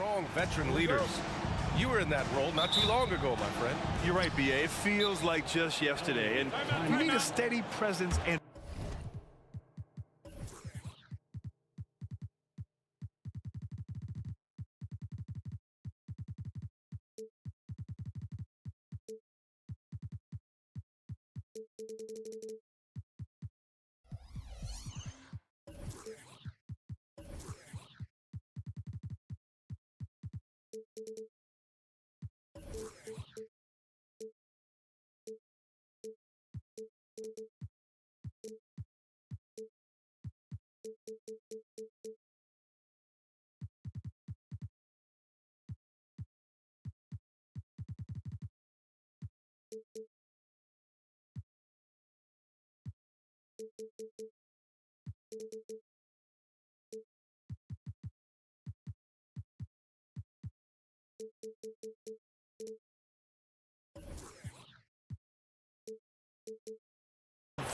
strong veteran leaders. You were in that role not too long ago, my friend. You're right, B.A. It feels like just yesterday, and you need a steady presence and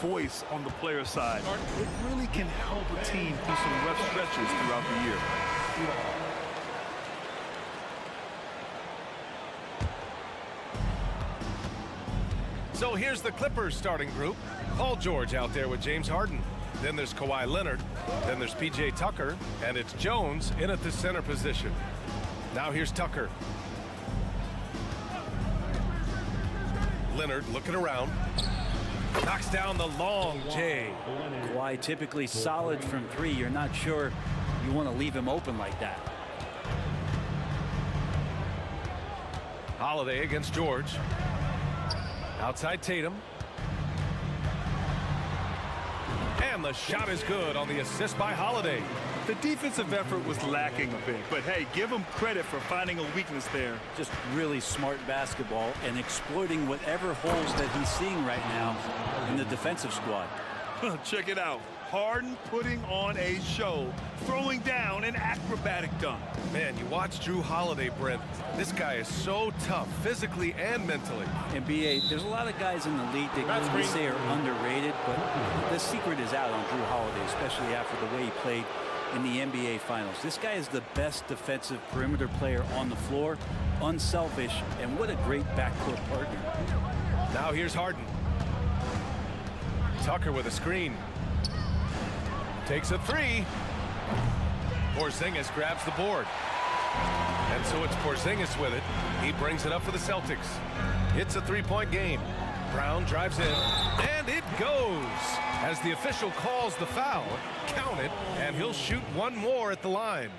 voice on the player side. It really can help a team through some rough stretches throughout the year. So here's the Clippers starting group. Paul George out there with James Harden. Then there's Kawhi Leonard. Then there's P.J. Tucker. And it's Jones in at the center position. Now here's Tucker. Leonard looking around. Knocks down the long J. Kawhi typically solid from three. You're not sure you want to leave him open like that. Holiday against George. Outside Tatum. And the shot is good on the assist by Holiday. The defensive effort was lacking a bit, but hey, give him credit for finding a weakness there. Just really smart basketball and exploiting whatever holes that he's seeing right now in the defensive squad. Check it out. Harden putting on a show, throwing down an acrobatic dunk. Man, you watch Drew Holiday, Brent. This guy is so tough, physically and mentally. NBA, there's a lot of guys in the league that we say are underrated, but the secret is out on Drew Holiday, especially after the way he played in the NBA Finals. This guy is the best defensive perimeter player on the floor, unselfish, and what a great backcourt partner. Now here's Harden. Tucker with a screen. Takes a three. Porzingis grabs the board. And so it's Porzingis with it. He brings it up for the Celtics. It's a three-point game. Brown drives in, and it goes. As the official calls the foul, count it, and he'll shoot one more at the line.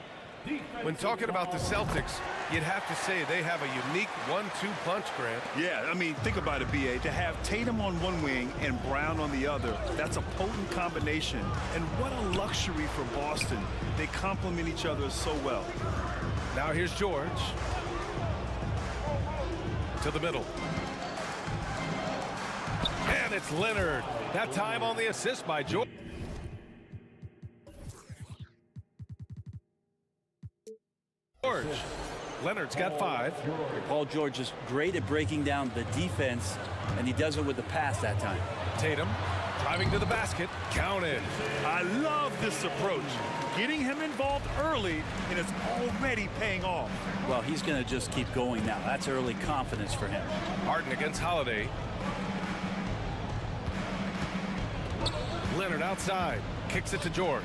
When talking about the Celtics, you'd have to say they have a unique 1-2 punch, Grant. Yeah, I mean, think about it, B.A. To have Tatum on one wing and Brown on the other, that's a potent combination. And what a luxury for Boston. They complement each other so well. Now here's George. To the middle. And it's Leonard. That time on the assist by George. Leonard's got 5. Paul George is great at breaking down the defense, and he does it with the pass that time. Tatum driving to the basket. Counted. I love this approach. Getting him involved early, and it's already paying off. Well, he's going to just keep going now. That's early confidence for him. Harden against Holiday. Leonard outside. Kicks it to George.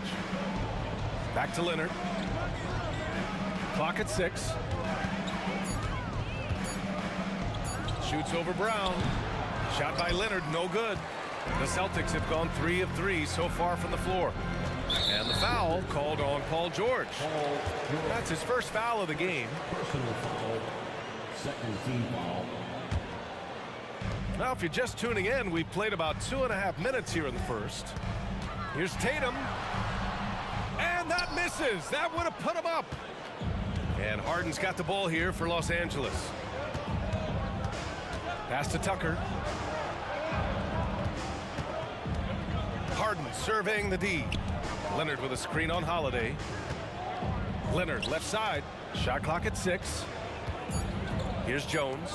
Back to Leonard. Clock at 6. Shoots over Brown. Shot by Leonard, no good. The Celtics have gone 3 of 3 so far from the floor. And the foul called on Paul George. That's his first foul of the game. Personal foul. Second team foul. Now, if you're just tuning in, we've played about 2.5 minutes here in the first. Here's Tatum. And that misses. That would have put him up. And Harden's got the ball here for Los Angeles. Pass to Tucker. Harden surveying the D. Leonard with a screen on Holiday. Leonard left side. Shot clock at 6. Here's Jones.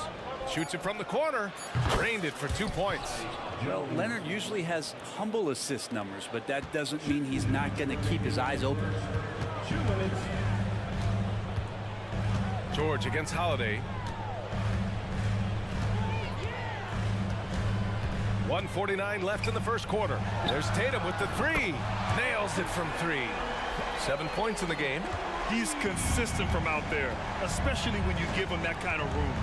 Shoots it from the corner. Drained it for 2 points. Well, Leonard usually has humble assist numbers, but that doesn't mean he's not going to keep his eyes open. 2 minutes. George against Holiday. 1:49 left in the first quarter. There's Tatum with the three. Nails it from three. 7 points in the game. He's consistent from out there, especially when you give him that kind of room.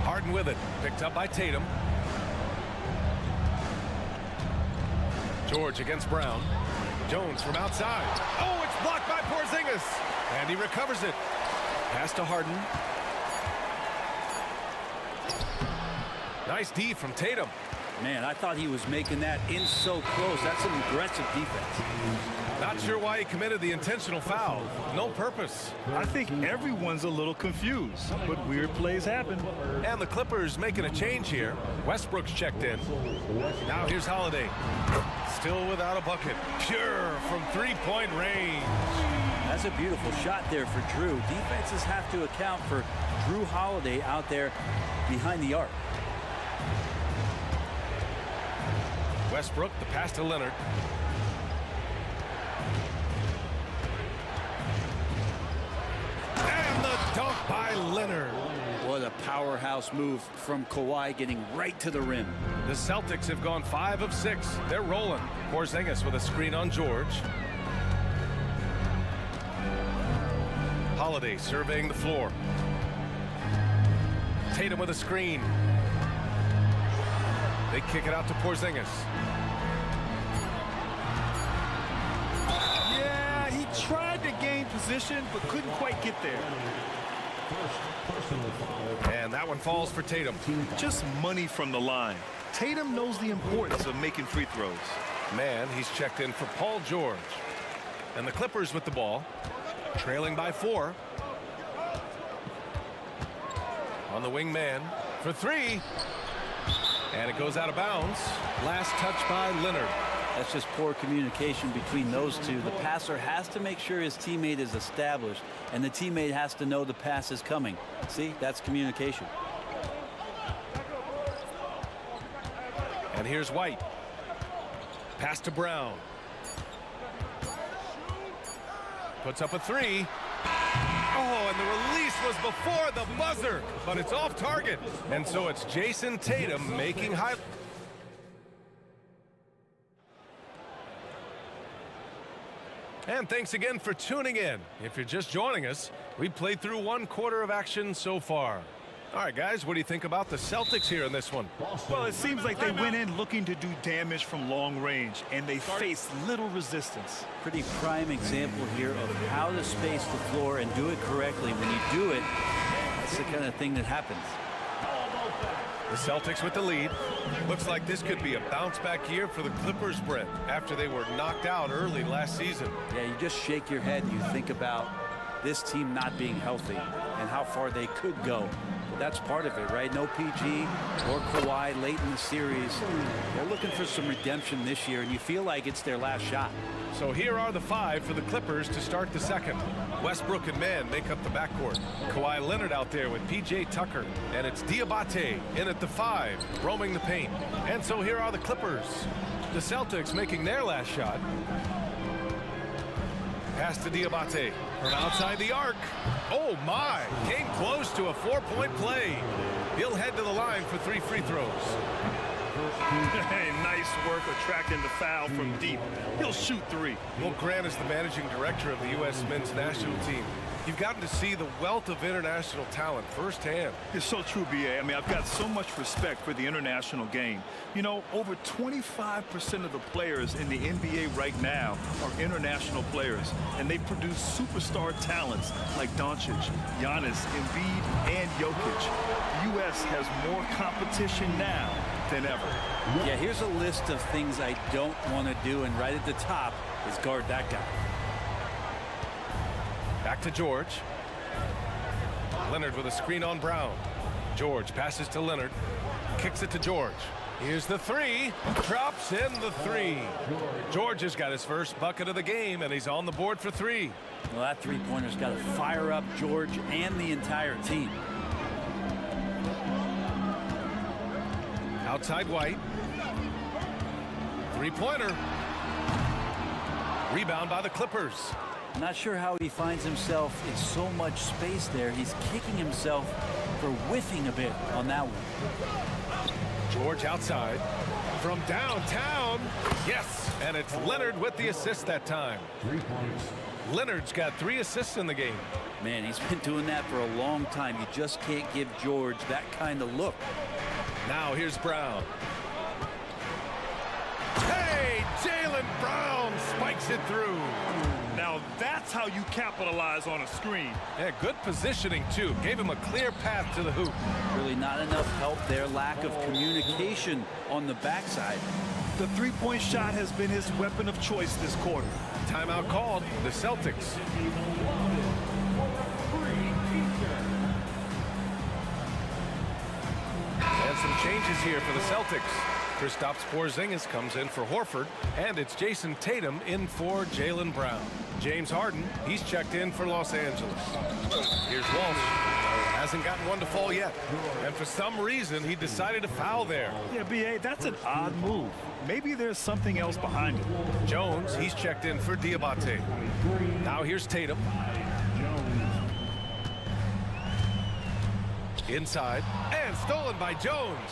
Harden with it. Picked up by Tatum. George against Brown. Jones from outside. Oh, it's blocked by Porzingis. And he recovers it. Pass to Harden. Nice D from Tatum. Man, I thought he was making that in so close. That's some aggressive defense. Not sure why he committed the intentional foul. No purpose. I think everyone's a little confused, but weird plays happen. And the Clippers making a change here. Westbrook's checked in. Now here's Holiday. Still without a bucket. Pure from three-point range. That's a beautiful shot there for Drew. Defenses have to account for Drew Holiday out there behind the arc. Westbrook, the pass to Leonard. And the dunk by Leonard. What a powerhouse move from Kawhi, getting right to the rim. The Celtics have gone 5 of 6. They're rolling. Porzingis with a screen on George. Holiday surveying the floor. Tatum with a screen. They kick it out to Porzingis. Yeah, he tried to gain position, but couldn't quite get there. And that one falls for Tatum. Just money from the line. Tatum knows the importance of making free throws. Man, he's checked in for Paul George. And the Clippers with the ball, trailing by 4. On the wing man for 3. And it goes out of bounds. Last touch by Leonard. That's just poor communication between those two. The passer has to make sure his teammate is established, and the teammate has to know the pass is coming. See, that's communication. And here's White. Pass to Brown. Puts up a 3. Oh, and the release was before the buzzer, but it's off target. And so it's Jason Tatum making high. And thanks again for tuning in. If you're just joining us, we played through 1 quarter of action so far. All right, guys, what do you think about the Celtics here in this one? Well, it seems like they went in looking to do damage from long range, and they faced little resistance. Pretty prime example here of how to space the floor and do it correctly. When you do it, that's the kind of thing that happens. The Celtics with the lead. Looks like this could be a bounce-back year for the Clippers, Brent, after they were knocked out early last season. Yeah, you just shake your head and you think about this team not being healthy and how far they could go. But that's part of it, right? No PG or Kawhi late in the series. They're looking for some redemption this year, and you feel like it's their last shot. So here are the 5 for the Clippers to start the second. Westbrook and Mann make up the backcourt. Kawhi Leonard out there with P.J. Tucker. And it's Diabate in at the 5, roaming the paint. And so here are the Clippers. The Celtics making their last shot. Pass to Diabate from outside the arc. Oh, my. Came close to a 4-point play. He'll head to the line for 3 free throws. Hey, nice work attracting the foul from deep. He'll shoot 3. Well, Grant is the managing director of the U.S. men's national team. You've gotten to see the wealth of international talent firsthand. It's so true, B.A. I mean, I've got so much respect for the international game. You know, over 25% of the players in the NBA right now are international players, and they produce superstar talents like Doncic, Giannis, Embiid, and Jokic. The U.S. has more competition now than ever. Yeah, here's a list of things I don't want to do, and right at the top is guard that guy. Back to George. Leonard with a screen on Brown. George passes to Leonard. Kicks it to George. Here's the 3. Drops in the 3. George has got his first bucket of the game, and he's on the board for 3. Well, that three-pointer's got to fire up George and the entire team. Outside White. 3-pointer. Rebound by the Clippers. I'm not sure how he finds himself in so much space there. He's kicking himself for whiffing a bit on that one. George outside. From downtown. Yes, and it's Leonard with the assist that time. 3 points. Leonard's got 3 assists in the game. Man, he's been doing that for a long time. You just can't give George that kind of look. Now here's Brown. Hey, Jaylen Brown spikes it through. Now that's how you capitalize on a screen. Yeah, good positioning too. Gave him a clear path to the hoop. Really not enough help there. Lack of communication on the backside. The three-point shot has been his weapon of choice this quarter. Timeout called. The Celtics. And some changes here for the Celtics. Kristaps Porzingis comes in for Horford, and it's Jason Tatum in for Jaylen Brown. James Harden, he's checked in for Los Angeles. Here's Walsh. Hasn't gotten one to fall yet. And for some reason, he decided to foul there. Yeah, B.A., that's an odd move. Maybe there's something else behind it. Jones, he's checked in for Diabate. Now here's Tatum. Inside, and stolen by Jones.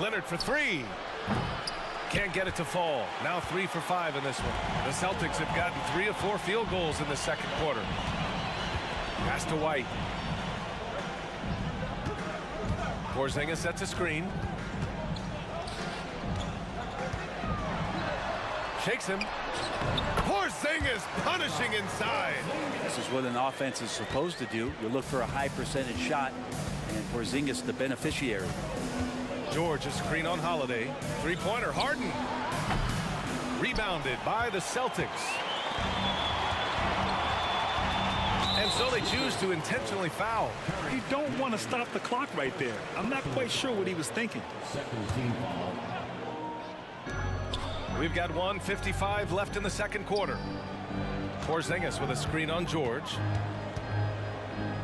Leonard for 3. Can't get it to fall. Now 3 for 5 in this one. The Celtics have gotten 3 of 4 field goals in the second quarter. Pass to White. Porzingis sets a screen. Shakes him. Porzingis punishing inside. This is what an offense is supposed to do. You look for a high percentage shot, and Porzingis the beneficiary. George, a screen on Holiday. Three-pointer, Harden. Rebounded by the Celtics. And so they choose to intentionally foul. You don't want to stop the clock right there. I'm not quite sure what he was thinking. Second team foul. We've got 1:55 left in the second quarter. Porzingis with a screen on George.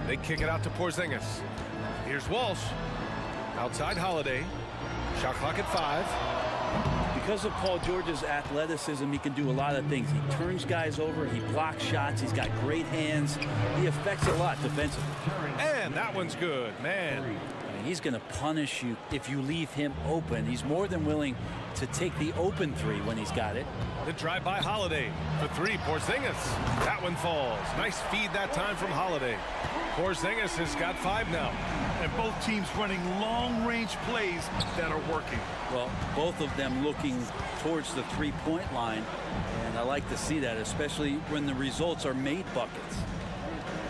They kick it out to Porzingis. Here's Walsh. Outside Holiday. Shot clock at 5. Because of Paul George's athleticism, he can do a lot of things. He turns guys over, he blocks shots, he's got great hands. He affects a lot defensively. And that one's good, man. He's going to punish you if you leave him open. He's more than willing to take the open 3 when he's got it. The drive by Holiday. For 3, Porzingis. That one falls. Nice feed that time from Holiday. Porzingis has got 5 now. And both teams running long-range plays that are working. Well, both of them looking towards the three-point line. And I like to see that, especially when the results are made buckets.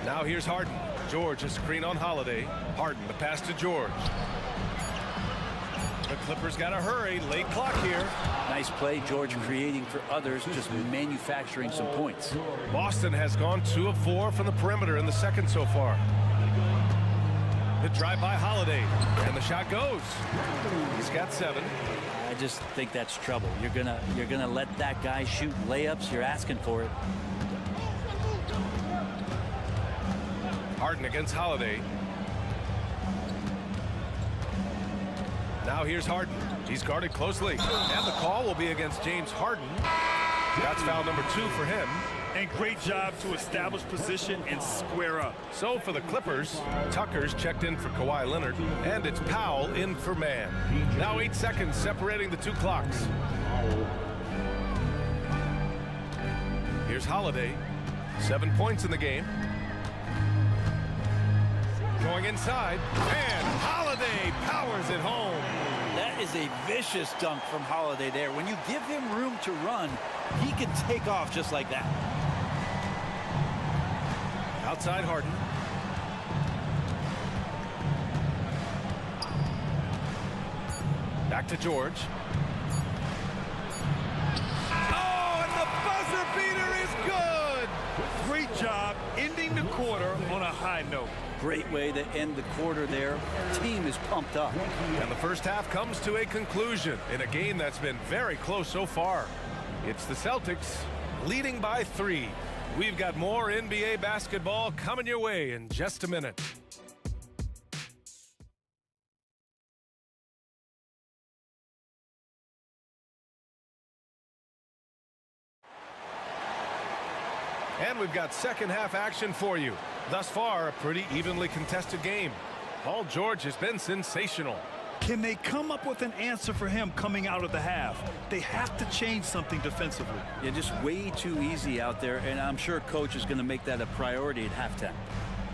Now here's Harden. George, a screen on Holiday. Harden, the pass to George. The Clippers got to hurry. Late clock here. Nice play, George creating for others, just manufacturing some points. Boston has gone 2 of 4 from the perimeter in the second so far. The drive by Holiday, and the shot goes. He's got 7. I just think that's trouble. You're gonna let that guy shoot layups. You're asking for it. Harden against Holiday. Now here's Harden. He's guarded closely. And the call will be against James Harden. That's foul number 2 for him. And great job to establish position and square up. So for the Clippers, Tucker's checked in for Kawhi Leonard, and it's Powell in for Mann. Now 8 seconds separating the 2 clocks. Here's Holiday. 7 points in the game. Going inside, and Holiday powers it home. That is a vicious dunk from Holiday there. When you give him room to run, he can take off just like that. Outside Harden. Back to George. Oh, and the buzzer beater is good! Great job ending the quarter on a high note. Great way to end the quarter there. Team is pumped up. And the first half comes to a conclusion in a game that's been very close so far. It's the Celtics leading by 3. We've got more NBA basketball coming your way in just a minute. And we've got second half action for you. Thus far, a pretty evenly contested game. Paul George has been sensational. Can they come up with an answer for him coming out of the half? They have to change something defensively. Yeah, just way too easy out there, and I'm sure coach is going to make that a priority at halftime.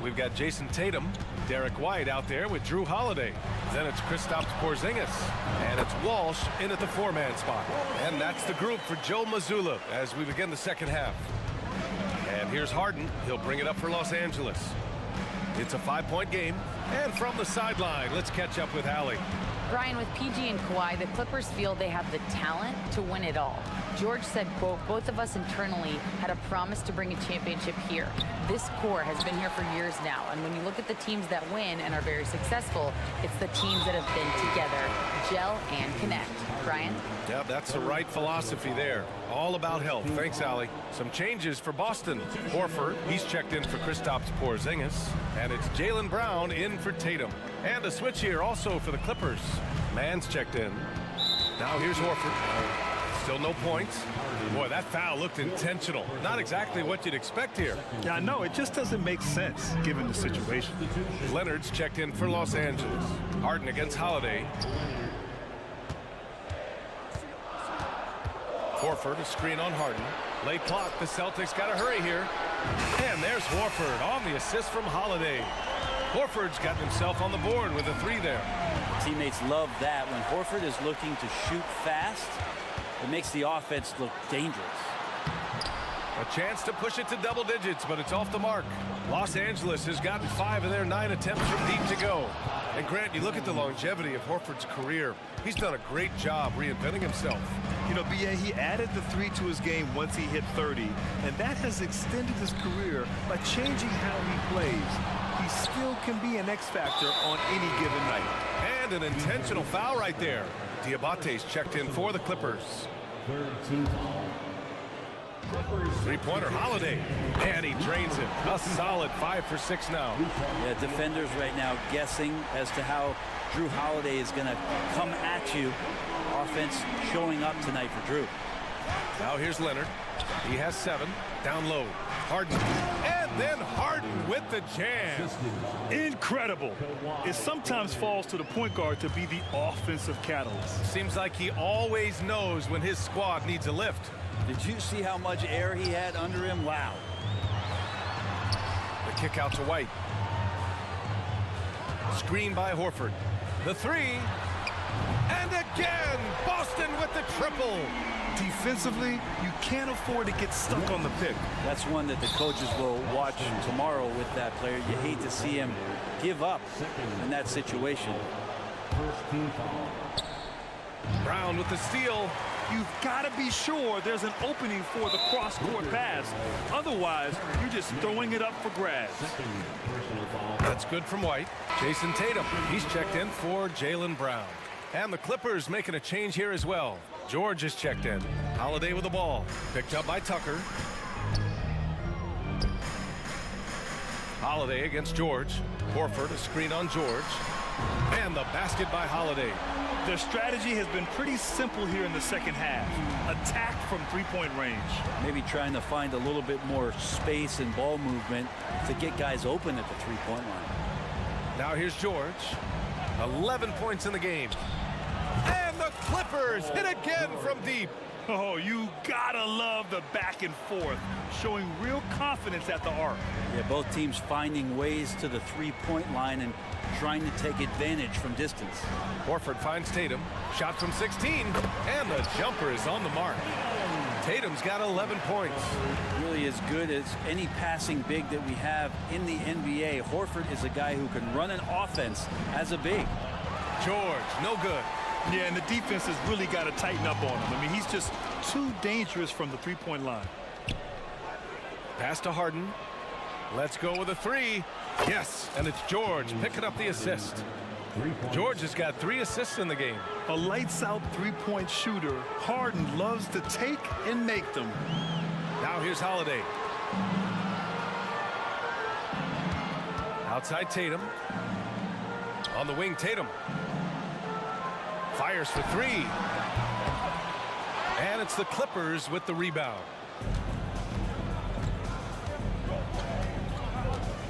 We've got Jason Tatum, Derek White out there with Drew Holiday. Then it's Kristaps Porzingis. And it's Walsh in at the four-man spot. And that's the group for Joe Mazzulla as we begin the second half. And here's Harden. He'll bring it up for Los Angeles. It's a 5-point game. And from the sideline, let's catch up with Allie. Brian, with PG and Kawhi, the Clippers feel they have the talent to win it all. George said, quote, both of us internally had a promise to bring a championship here. This core has been here for years now, and when you look at the teams that win and are very successful, it's the teams that have been together, gel and connect. Brian? Yeah, that's the right philosophy there. All about health. Thanks, Allie. Some changes for Boston. Horford, he's checked in for Kristaps Porzingis. And it's Jaylen Brown in for Tatum. And a switch here also for the Clippers. Mann's checked in. Now here's Horford. Still no points. Boy, that foul looked intentional. Not exactly what you'd expect here. Yeah, I know. It just doesn't make sense given the situation. Leonard's checked in for Los Angeles. Harden against Holiday. Horford, a screen on Harden. Late clock, the Celtics got to hurry here. And there's Horford on the assist from Holiday. Horford's got himself on the board with a three there. Teammates love that. When Horford is looking to shoot fast, it makes the offense look dangerous. A chance to push it to double digits, but it's off the mark. Los Angeles has gotten 5 of their 9 attempts from deep to go. And Grant, you look at the longevity of Horford's career. He's done a great job reinventing himself. You know, B.A., he added the 3 to his game once he hit 30, and that has extended his career by changing how he plays. He still can be an X factor on any given night. And an intentional foul right there. Diabate's checked in for the Clippers. Third team foul. Three-pointer, Holiday. And he drains it. A solid 5 for 6 now. Yeah, defenders right now guessing as to how Drew Holiday is going to come at you. Offense showing up tonight for Drew. Now here's Leonard. He has 7. Down low. Harden. And then Harden with the jam. Incredible. It sometimes falls to the point guard to be the offensive catalyst. Seems like he always knows when his squad needs a lift. Did you see how much air he had under him? Wow. The kick out to White. Screen by Horford. The 3. And again, Boston with the triple. Defensively, you can't afford to get stuck on the pick. That's one that the coaches will watch tomorrow with that player. You hate to see him give up in that situation. First team foul. Brown with the steal. You've got to be sure there's an opening for the cross-court pass. Otherwise, you're just throwing it up for grabs. Second personal foul. That's good from White. Jason Tatum, he's checked in for Jaylen Brown. And the Clippers making a change here as well. George is checked in. Holiday with the ball. Picked up by Tucker. Holiday against George. Horford, a screen on George. And the basket by Holiday. Their strategy has been pretty simple here in the second half. Attack from three-point range. Maybe trying to find a little bit more space and ball movement to get guys open at the three-point line. Now here's George. 11 points in the game. And the Clippers hit again from deep. Oh, you gotta love the back and forth, showing real confidence at the arc. Yeah, both teams finding ways to the three-point line and trying to take advantage from distance. Horford finds Tatum. Shot from 16. And the jumper is on the mark. Tatum's got 11 points. Really as good as any passing big that we have in the NBA. Horford is a guy who can run an offense as a big. George, no good. Yeah, and the defense has really got to tighten up on him. I mean, he's just too dangerous from the three-point line. Pass to Harden. Let's go with a 3. Yes, and it's George picking up the assist. George has got 3 assists in the game. A lights-out three-point shooter. Harden loves to take and make them. Now here's Holiday. Outside Tatum. On the wing, Tatum. Fires for 3. And it's the Clippers with the rebound.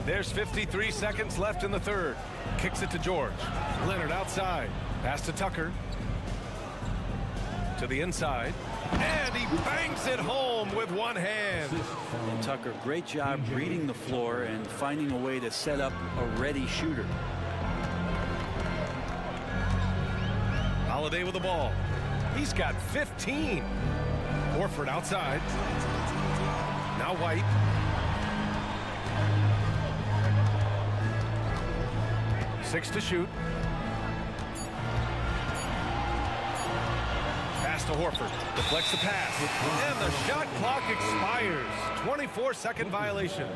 There's 53 seconds left in the third. Kicks it to George. Leonard outside. Pass to Tucker. To the inside. And he bangs it home with one hand. And Tucker, great job reading the floor and finding a way to set up a ready shooter. Holiday with the ball. He's got 15. Horford outside. Now White. Six to shoot. Pass to Horford. Deflects the pass. And the shot clock expires. 24-second violation.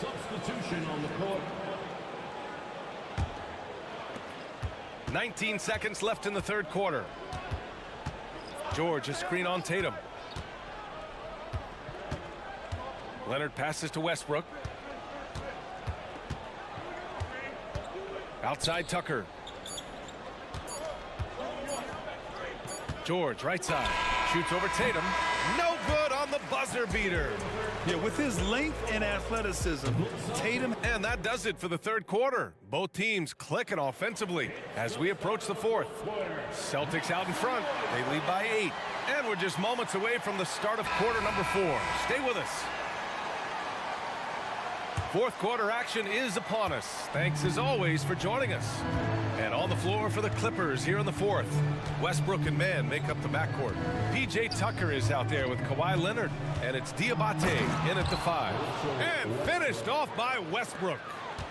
Substitution on the court. 19 seconds left in the third quarter. George, a screen on Tatum. Leonard passes to Westbrook. Outside Tucker. George, right side. Shoots over Tatum. No good on the buzzer beater. Yeah, with his length and athleticism, Tatum. And that does it for the third quarter. Both teams clicking offensively as we approach the fourth. Celtics out in front. They lead by 8. And we're just moments away from the start of quarter number 4. Stay with us. Fourth quarter action is upon us. Thanks as always for joining us. And on the floor for the Clippers here in the fourth. Westbrook and Mann make up the backcourt. P.J. Tucker is out there with Kawhi Leonard. And it's Diabate in at the 5. And finished off by Westbrook.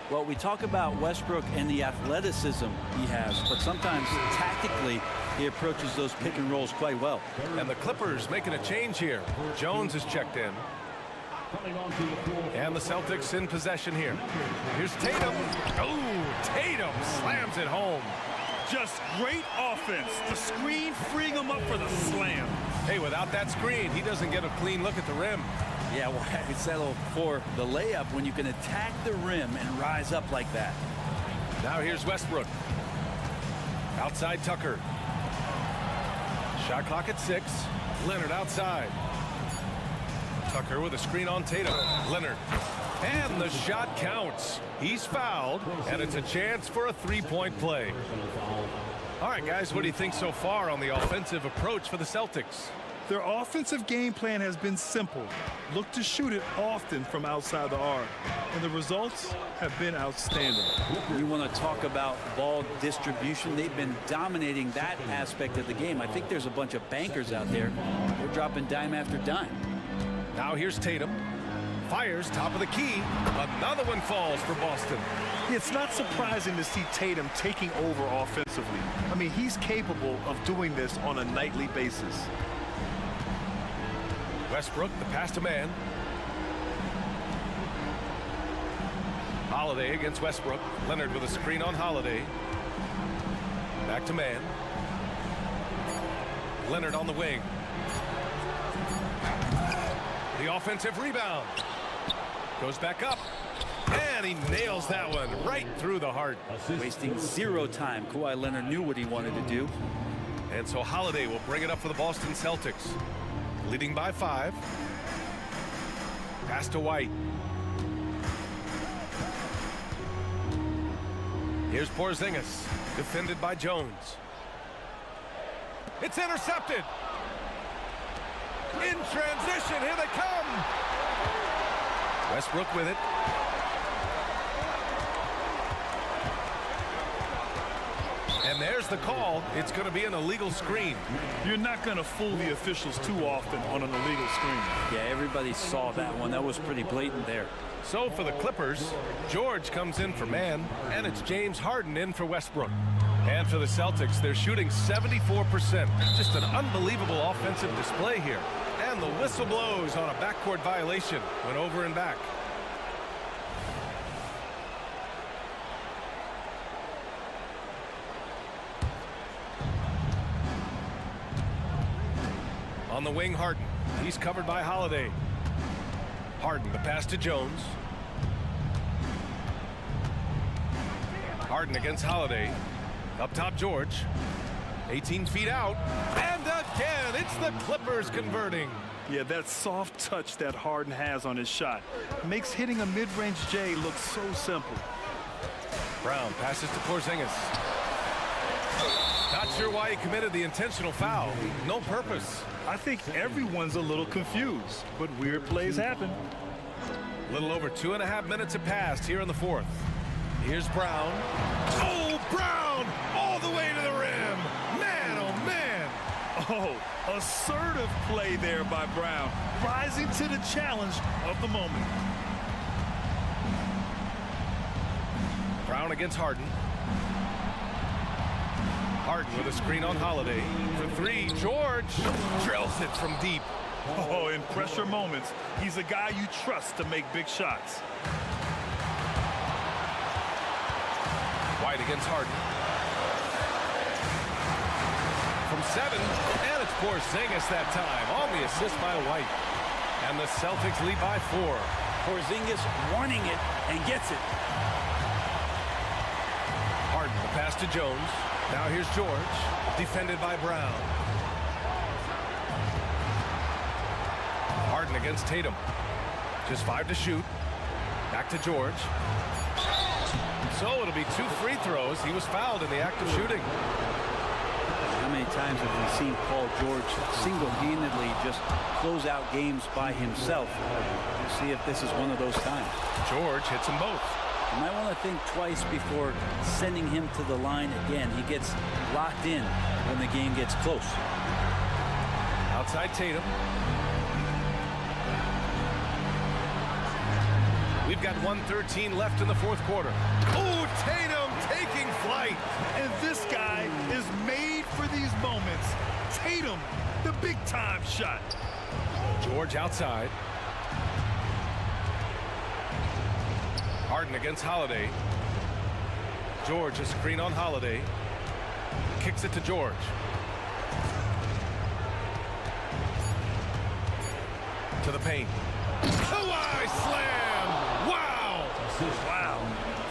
Well, we talk about Westbrook and the athleticism he has, but sometimes tactically he approaches those pick and rolls quite well. And the Clippers making a change here. Jones is checked in. And the Celtics in possession here. Here's Tatum. Oh, Tatum slams it home. Just great offense. The screen freeing him up for the slam. Hey, without that screen, he doesn't get a clean look at the rim. Yeah, well, I settle for the layup when you can attack the rim and rise up like that. Now here's Westbrook. Outside Tucker. Shot clock at 6. Leonard outside. Tucker with a screen on Tatum. Leonard. And the shot counts. He's fouled, and it's a chance for a three-point play. All right, guys, what do you think so far on the offensive approach for the Celtics? Their offensive game plan has been simple. Look to shoot it often from outside the arc. And the results have been outstanding. You want to talk about ball distribution. They've been dominating that aspect of the game. I think there's a bunch of bankers out there. They're dropping dime after dime. Now here's Tatum. Fires top of the key. Another one falls for Boston. It's not surprising to see Tatum taking over offensively. I mean, he's capable of doing this on a nightly basis. Westbrook, the pass to Mann. Holiday against Westbrook. Leonard with a screen on Holiday. Back to Mann. Leonard on the wing. The offensive rebound. Goes back up. And he nails that one right through the heart. Wasting zero time. Kawhi Leonard knew what he wanted to do. And so Holiday will bring it up for the Boston Celtics. Leading by 5. Pass to White. Here's Porzingis. Defended by Jones. It's intercepted. In transition, here they come. Westbrook with it. And there's the call. It's going to be an illegal screen. You're not going to fool the officials too often on an illegal screen. Yeah, everybody saw that one. That was pretty blatant there. So for the Clippers, George comes in for Mann, and it's James Harden in for Westbrook. And for the Celtics, they're shooting 74%. Just an unbelievable offensive display here. And the whistle blows on a backcourt violation. Went over and back. On the wing, Harden. He's covered by Holiday. Harden, the pass to Jones. Harden against Holiday. Up top, George. 18 feet out. And again, it's the Clippers converting. Yeah, that soft touch that Harden has on his shot makes hitting a mid-range J look so simple. Brown passes to Porzingis. Not sure why he committed the intentional foul. No purpose. I think everyone's a little confused, but weird plays happen. A little over 2.5 minutes have passed here in the fourth. Here's Brown. Oh, Brown! All the way to the rim! Man, oh, man! Oh, assertive play there by Brown, rising to the challenge of the moment. Brown against Harden. Harden with a screen on Holiday. For three, George drills it from deep. Oh, in pressure moments, he's a guy you trust to make big shots. White against Harden. From 7, and it's Porzingis that time on the assist by White. And the Celtics lead by 4. Porzingis wanting it and gets it. Harden, the pass to Jones. Now here's George, defended by Brown. Harden against Tatum. Just 5 to shoot. Back to George. So it'll be 2 free throws. He was fouled in the act of shooting. How many times have we seen Paul George single-handedly just close out games by himself? We'll see if this is one of those times. George hits them both. You might want to think twice before sending him to the line again. He gets locked in when the game gets close. Outside Tatum. We've got 1:13 left in the fourth quarter. Oh, Tatum taking flight. And this guy is made for these moments. Tatum, the big-time shot. George outside. Harden against Holiday. George, a screen on Holiday. Kicks it to George. To the paint. Kawhi slam! Wow! Wow,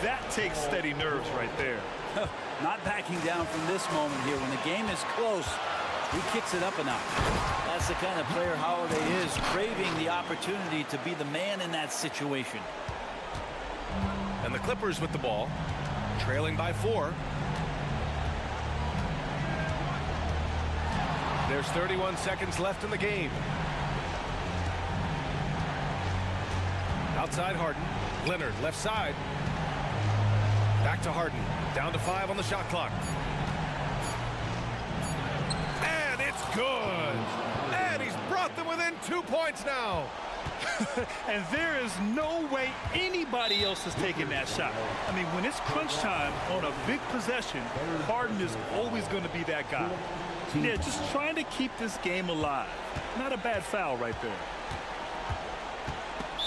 that takes steady nerves right there. Not backing down from this moment here. When the game is close, he kicks it up a notch. That's the kind of player Holiday is, craving the opportunity to be the man in that situation. And the Clippers with the ball, trailing by 4. There's 31 seconds left in the game. Outside Harden. Leonard, left side. Back to Harden. Down to 5 on the shot clock. And it's good. And he's brought them within 2 points now. And there is no way anybody else is taking that shot. I mean, when it's crunch time on a big possession, Harden is always going to be that guy. Yeah, just trying to keep this game alive. Not a bad foul right there.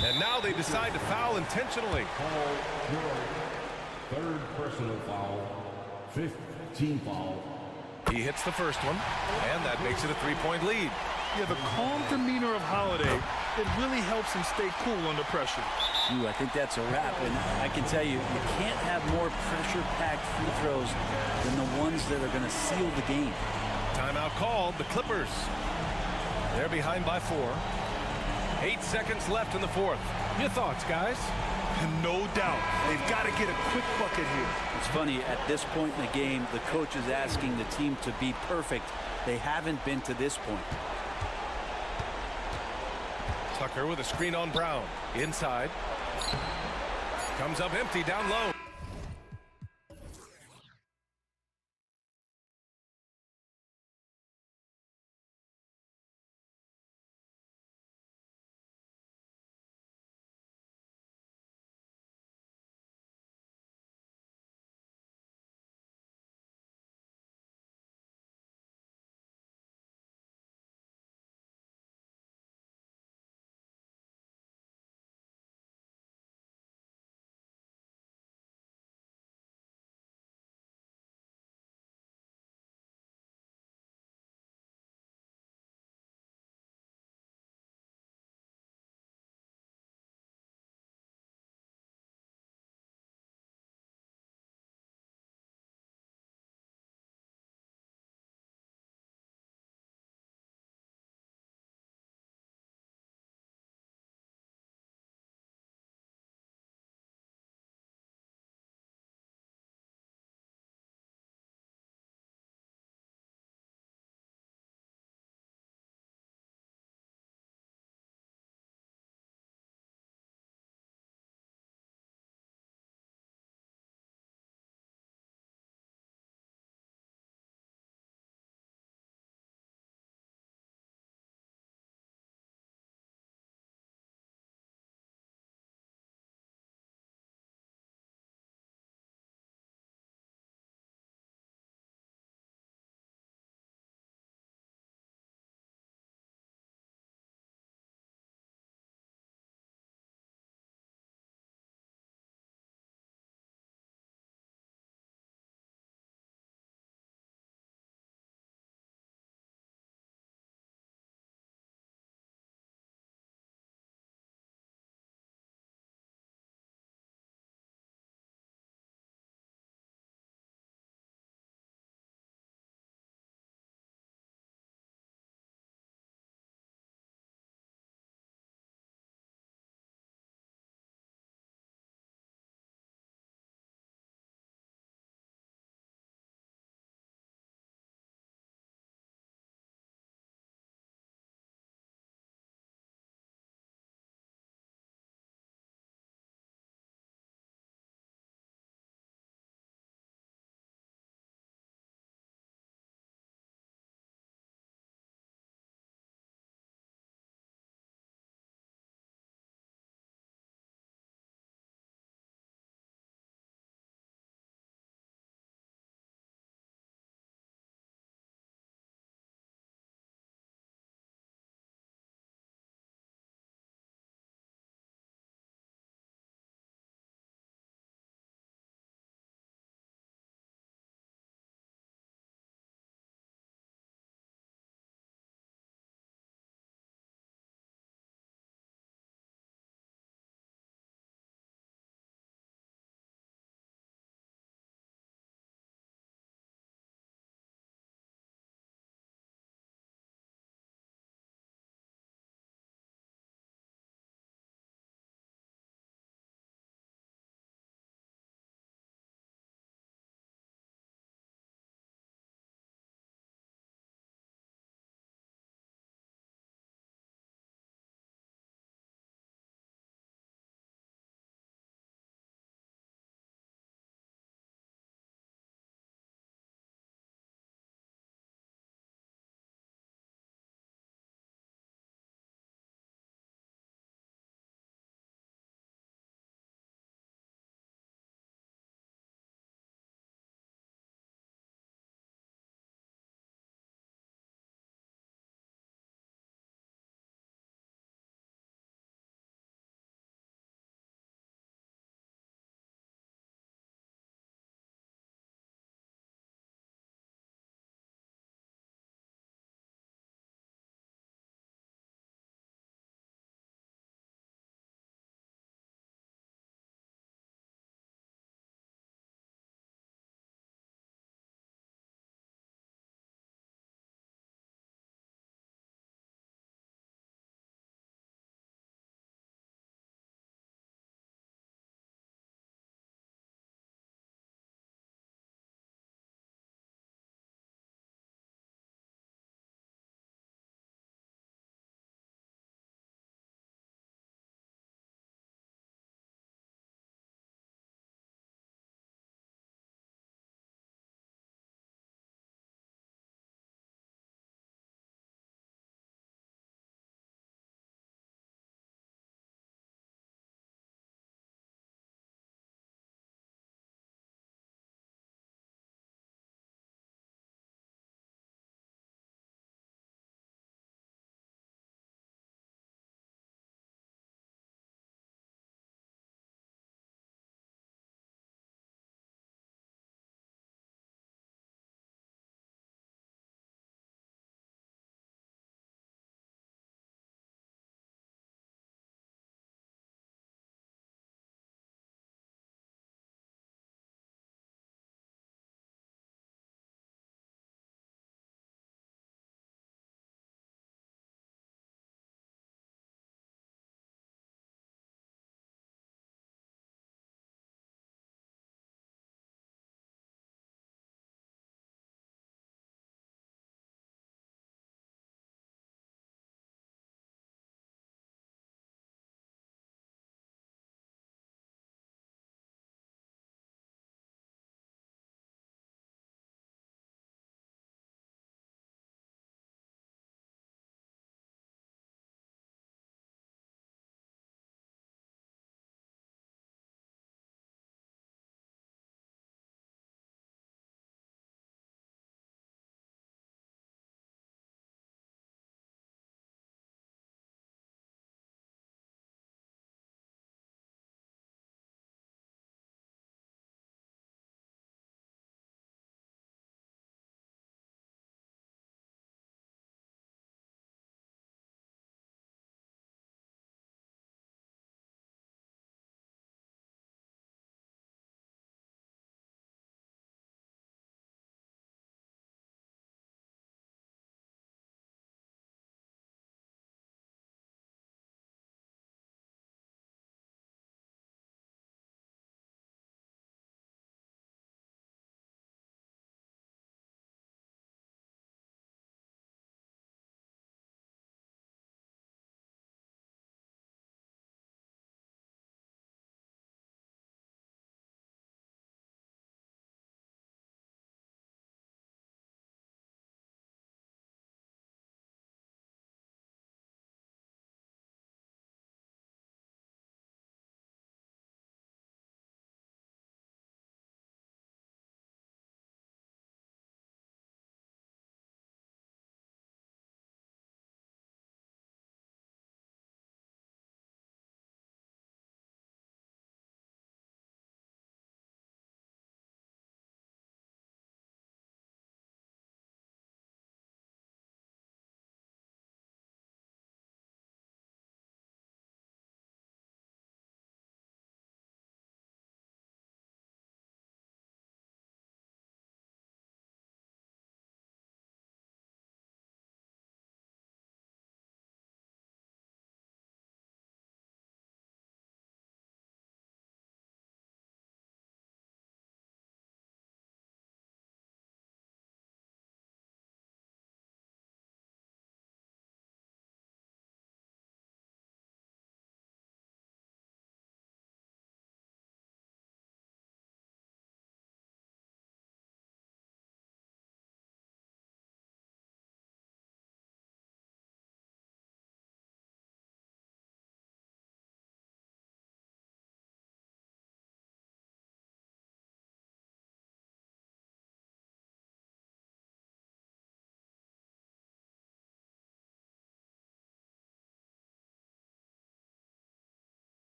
And now they decide to foul intentionally. Third personal foul, 5th team foul. He hits the first one, and that makes it a 3-point lead. Yeah, the calm demeanor of Holiday, it really helps him stay cool under pressure. Ooh, I think that's a wrap, and I can tell you, you can't have more pressure-packed free throws than the ones that are going to seal the game. Timeout called, the Clippers. They're behind by 4. 8 seconds left in the fourth. Your thoughts, guys? No doubt. They've got to get a quick bucket here. It's funny, at this point in the game, the coach is asking the team to be perfect. They haven't been to this point. Tucker with a screen on Brown. Inside. Comes up empty down low.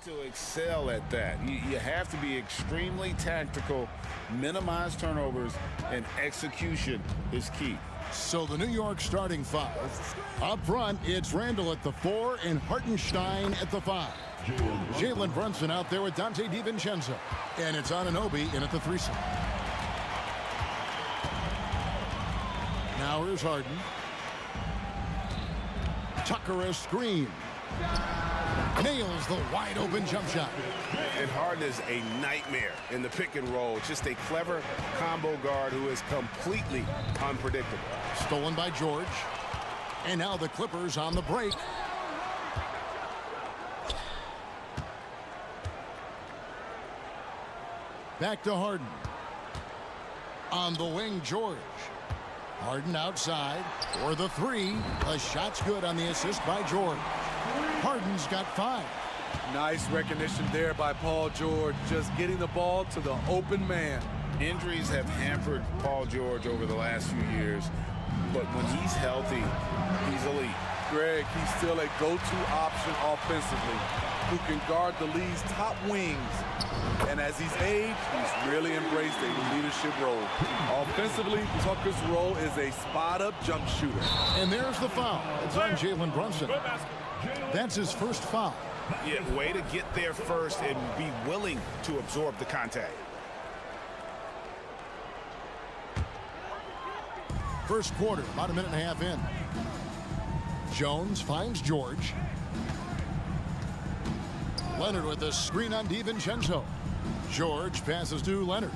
To excel at that, you have to be extremely tactical, minimize turnovers, and execution is key. So the New York starting five. Up front, it's Randall at the 4 and Hartenstein at the 5. Jalen Brunson out there with Dante DiVincenzo. And it's Anunoby in at the 3 slot. Now here's Harden. Tucker a screen. Nails the wide open jump shot. And Harden is a nightmare in the pick and roll. Just a clever combo guard who is completely unpredictable. Stolen by George. And now the Clippers on the break. Back to Harden. On the wing, George. Harden outside for the 3. A shot's good on the assist by George. Harden's got 5. Nice recognition there by Paul George, just getting the ball to the open man. Injuries have hampered Paul George over the last few years, but when he's healthy, he's elite. Greg, he's still a go-to option offensively, who can guard the league's top wings. And as he's aged, he's really embraced a leadership role. Offensively, Tucker's role is a spot-up jump shooter. And there's the foul. It's on Jalen Brunson. That's his first foul. Yeah, way to get there first and be willing to absorb the contact. First quarter, about a minute and a half in. Jones finds George. Leonard with a screen on DiVincenzo. George passes to Leonard.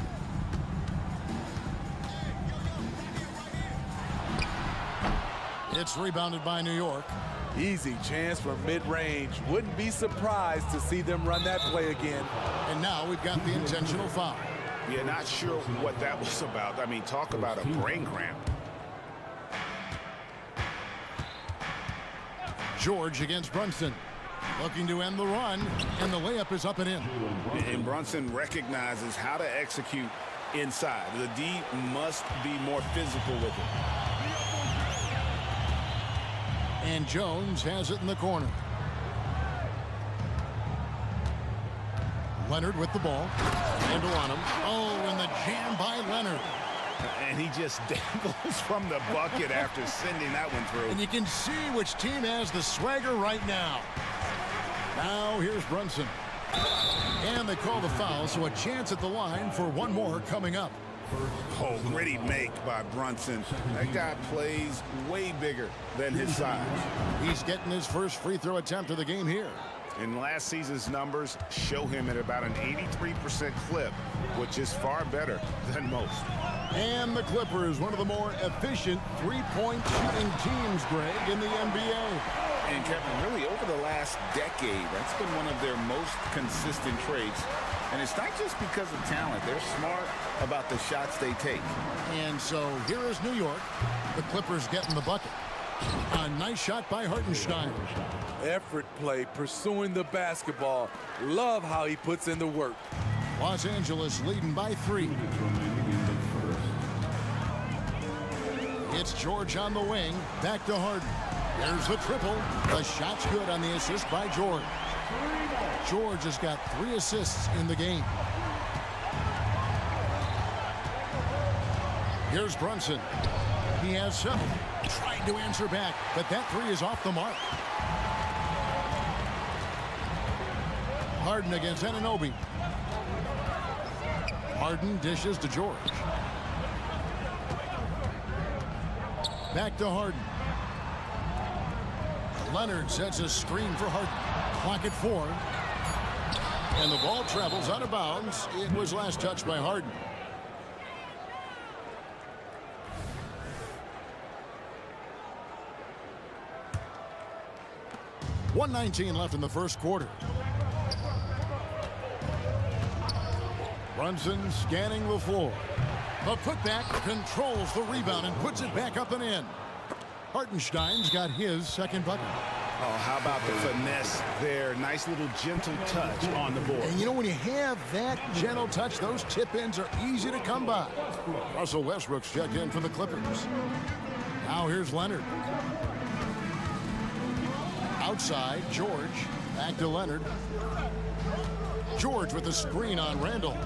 It's rebounded by New York. Easy chance from mid-range. Wouldn't be surprised to see them run that play again. And now we've got the intentional foul. Yeah, not sure what that was about. I mean, talk about a brain cramp. George against Brunson. Looking to end the run, and the layup is up and in. And Brunson recognizes how to execute inside. The D must be more physical with it. And Jones has it in the corner. Leonard with the ball. Handle on him. Oh, and the jam by Leonard. And he just dangles from the bucket after sending that one through. And you can see which team has the swagger right now. Now here's Brunson. And they call the foul, so a chance at the line for one more coming up. Oh, gritty make by Brunson. That guy plays way bigger than his size. He's getting his first free throw attempt of the game here. And last season's numbers show him at about an 83% clip, which is far better than most. And the Clippers, one of the more efficient three-point shooting teams, Greg, in the NBA. And Kevin, really over the last decade, that's been one of their most consistent traits. And it's not just because of talent. They're smart about the shots they take. And so here is New York. The Clippers getting the bucket. A nice shot by Hartenstein. Effort play, pursuing the basketball. Love how he puts in the work. Los Angeles leading by 3. It's George on the wing. Back to Harden. There's the triple. The shot's good on the assist by George. George has got 3 assists in the game. Here's Brunson. He has 7. Tried to answer back, but that 3 is off the mark. Harden against Anunoby. Harden dishes to George. Back to Harden. Leonard sets a screen for Harden. Clock at 4. And the ball travels out of bounds. It was last touched by Harden. .119 left in the first quarter. Brunson scanning the floor. The putback controls the rebound and puts it back up and in. Hartenstein's got his second bucket. Oh, how about the finesse there? Nice little gentle touch on the board. And you know, when you have that gentle touch, those tip-ins are easy to come by. Russell Westbrook's checked in for the Clippers. Now here's Leonard. Outside, George. Back to Leonard. George with the screen on Randall.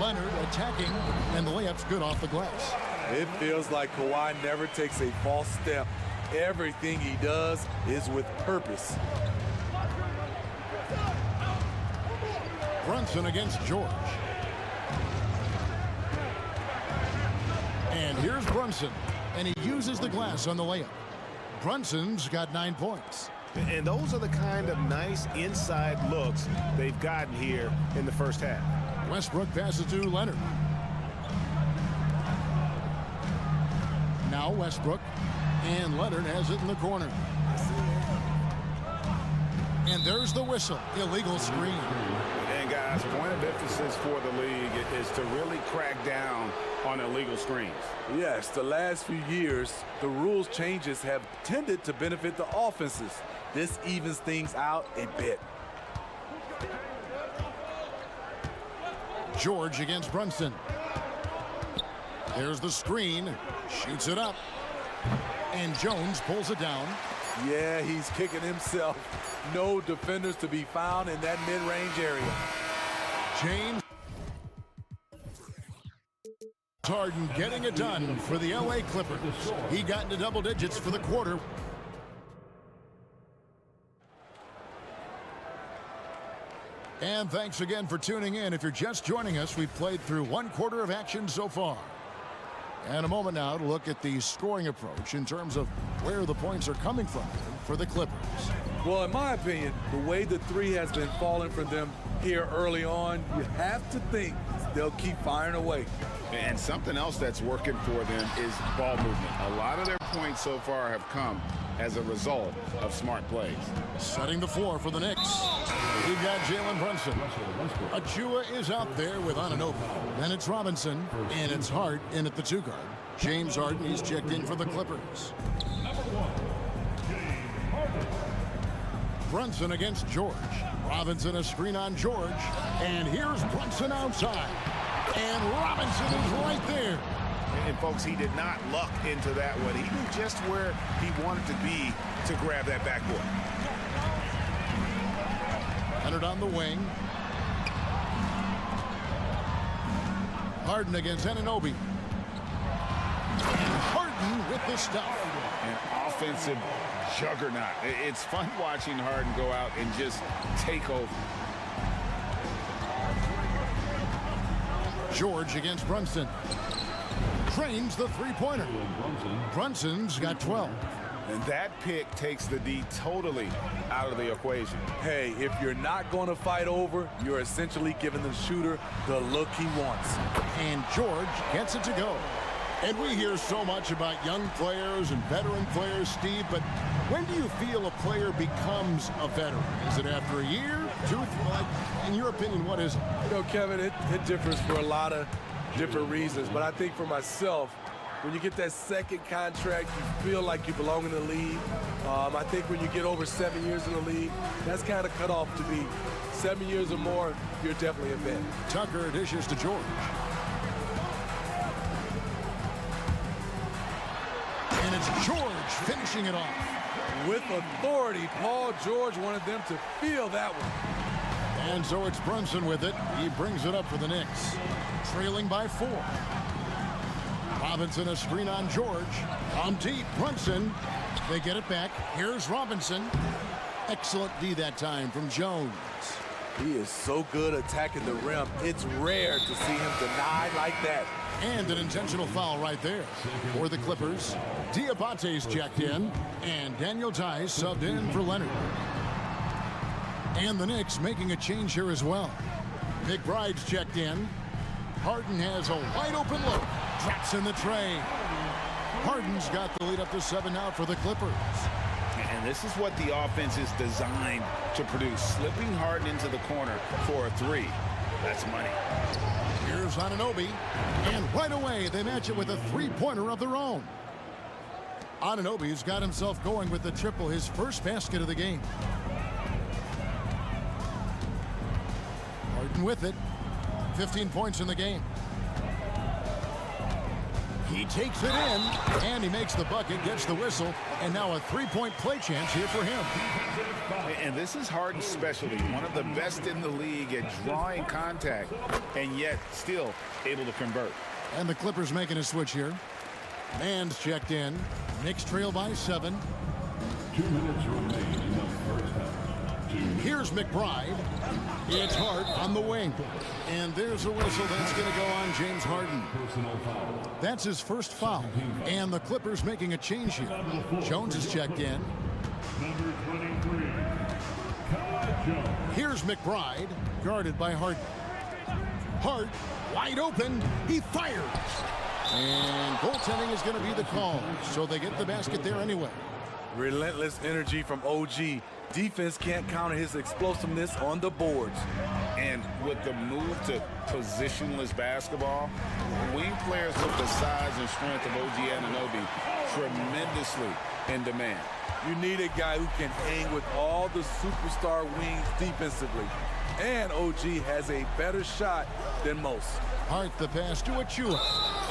Leonard attacking, and the layup's good off the glass. It feels like Kawhi never takes a false step. Everything he does is with purpose. Brunson against George. And here's Brunson, and he uses the glass on the layup. Brunson's got 9 points. And those are the kind of nice inside looks they've gotten here in the first half. Westbrook passes to Leonard. Now Westbrook, and Leonard has it in the corner. And there's the whistle, illegal screen. And guys, point of emphasis for the league is to really crack down on illegal screens. Yes, the last few years, the rules changes have tended to benefit the offenses. This evens things out a bit. George against Brunson. There's the screen, shoots it up, and Jones pulls it down. Yeah, he's kicking himself. No defenders to be found in that mid-range area. James Harden getting it done for the LA Clippers. He got into double digits for the quarter. And thanks again for tuning in. If you're just joining us, we've played through 1 quarter of action so far. And a moment now to look at the scoring approach in terms of where the points are coming from for the Clippers. Well, in my opinion, the way the three has been falling from them here early on, you have to think they'll keep firing away. And something else that's working for them is ball movement. A lot of their points so far have come as a result of smart plays. Setting the floor for the Knicks. We've got Jalen Brunson. Achua is out there with Anunoby. Then it's Robinson, and it's Hart in at the 2 guard. James Harden, he's checked in for the Clippers. Brunson against George. Robinson a screen on George. And here's Brunson outside. And Robinson is right there. And folks, he did not luck into that one. He knew just where he wanted to be to grab that backboard. Leonard on the wing. Harden against Anunoby. And Harden with the stuff. An offensive juggernaut. It's fun watching Harden go out and just take over. George against Brunson. Trains the 3-pointer. Brunson's got 12. And that pick takes the D totally out of the equation. Hey, if you're not going to fight over, you're essentially giving the shooter the look he wants. And George gets it to go. And we hear so much about young players and veteran players, Steve, but when do you feel a player becomes a veteran? Is it after a year, 2, like, in your opinion, what is it? You know, Kevin, it differs for a lot of different reasons, but I think for myself, when you get that second contract, you feel like you belong in the league. I think when you get over 7 years in the league, that's kind of cut off to be 7 years or more, you're definitely a vet. Tucker dishes to George. And it's George finishing it off. With authority, Paul George wanted them to feel that one. And so it's Brunson with it. He brings it up for the Knicks. Trailing by 4. Robinson a screen on George. On deep, Brunson. They get it back. Here's Robinson. Excellent D that time from Jones. He is so good attacking the rim. It's rare to see him denied like that. And an intentional foul right there for the Clippers. Diabate's checked in, and Daniel Tice subbed in for Leonard. And the Knicks making a change here as well. McBride's checked in. Harden has a wide open look. Drops in the tray. Harden's got the lead up to 7 now for the Clippers. And this is what the offense is designed to produce. Slipping Harden into the corner for a 3. That's money. Here's Anunoby. And right away, they match it with a 3-pointer of their own. Anunoby's got himself going with the triple, his first basket of the game. Harden with it. 15 points in the game. He He takes it in, and he makes the bucket, gets the whistle, and now a three-point play chance here for him. And this is Harden's specialty, one of the best in the league at drawing contact, and yet still able to convert. And the Clippers making a switch here. Man's checked in. Knicks trail by 7. 2 minutes remain in the first half. Here's McBride. It's Hart on the wing. And there's a whistle that's going to go on James Harden. Personal foul. That's his first foul. And the Clippers making a change here. Jones is checked in. Number 23, Kyle Jones. Here's McBride, guarded by Harden. Hart, wide open. He fires. And goaltending is going to be the call. So they get the basket there anyway. Relentless energy from OG. Defense can't counter his explosiveness on the boards. And with the move to positionless basketball, wing players with the size and strength of OG Anunoby tremendously in demand. You need a guy who can hang with all the superstar wings defensively. And OG has a better shot than most. Hart the pass to Achua.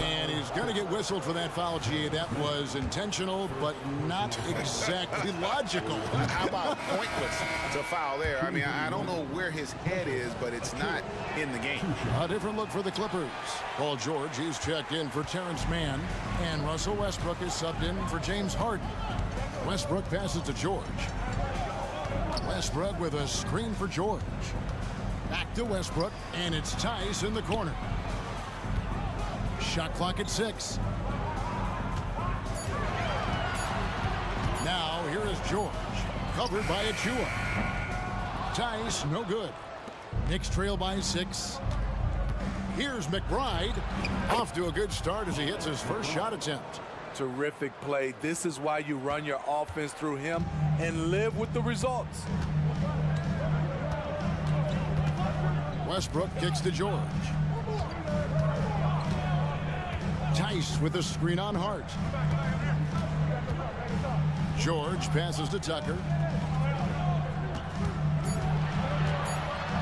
And he's going to get whistled for that foul, G. That was intentional, but not exactly logical. How about pointless to foul there? I mean, I don't know where his head is, but it's not in the game. A different look for the Clippers. Paul George, he's checked in for Terrence Mann. And Russell Westbrook is subbed in for James Harden. Westbrook passes to George. Westbrook with a screen for George. Back to Westbrook, and it's Tice in the corner. Shot clock at 6. Now here is George, covered by Achua. Tice, no good. Knicks trail by 6. Here's McBride, off to a good start as he hits his first shot attempt. Terrific play. This is why you run your offense through him and live with the results. Westbrook kicks to George. Tice with a screen on Hart. George passes to Tucker.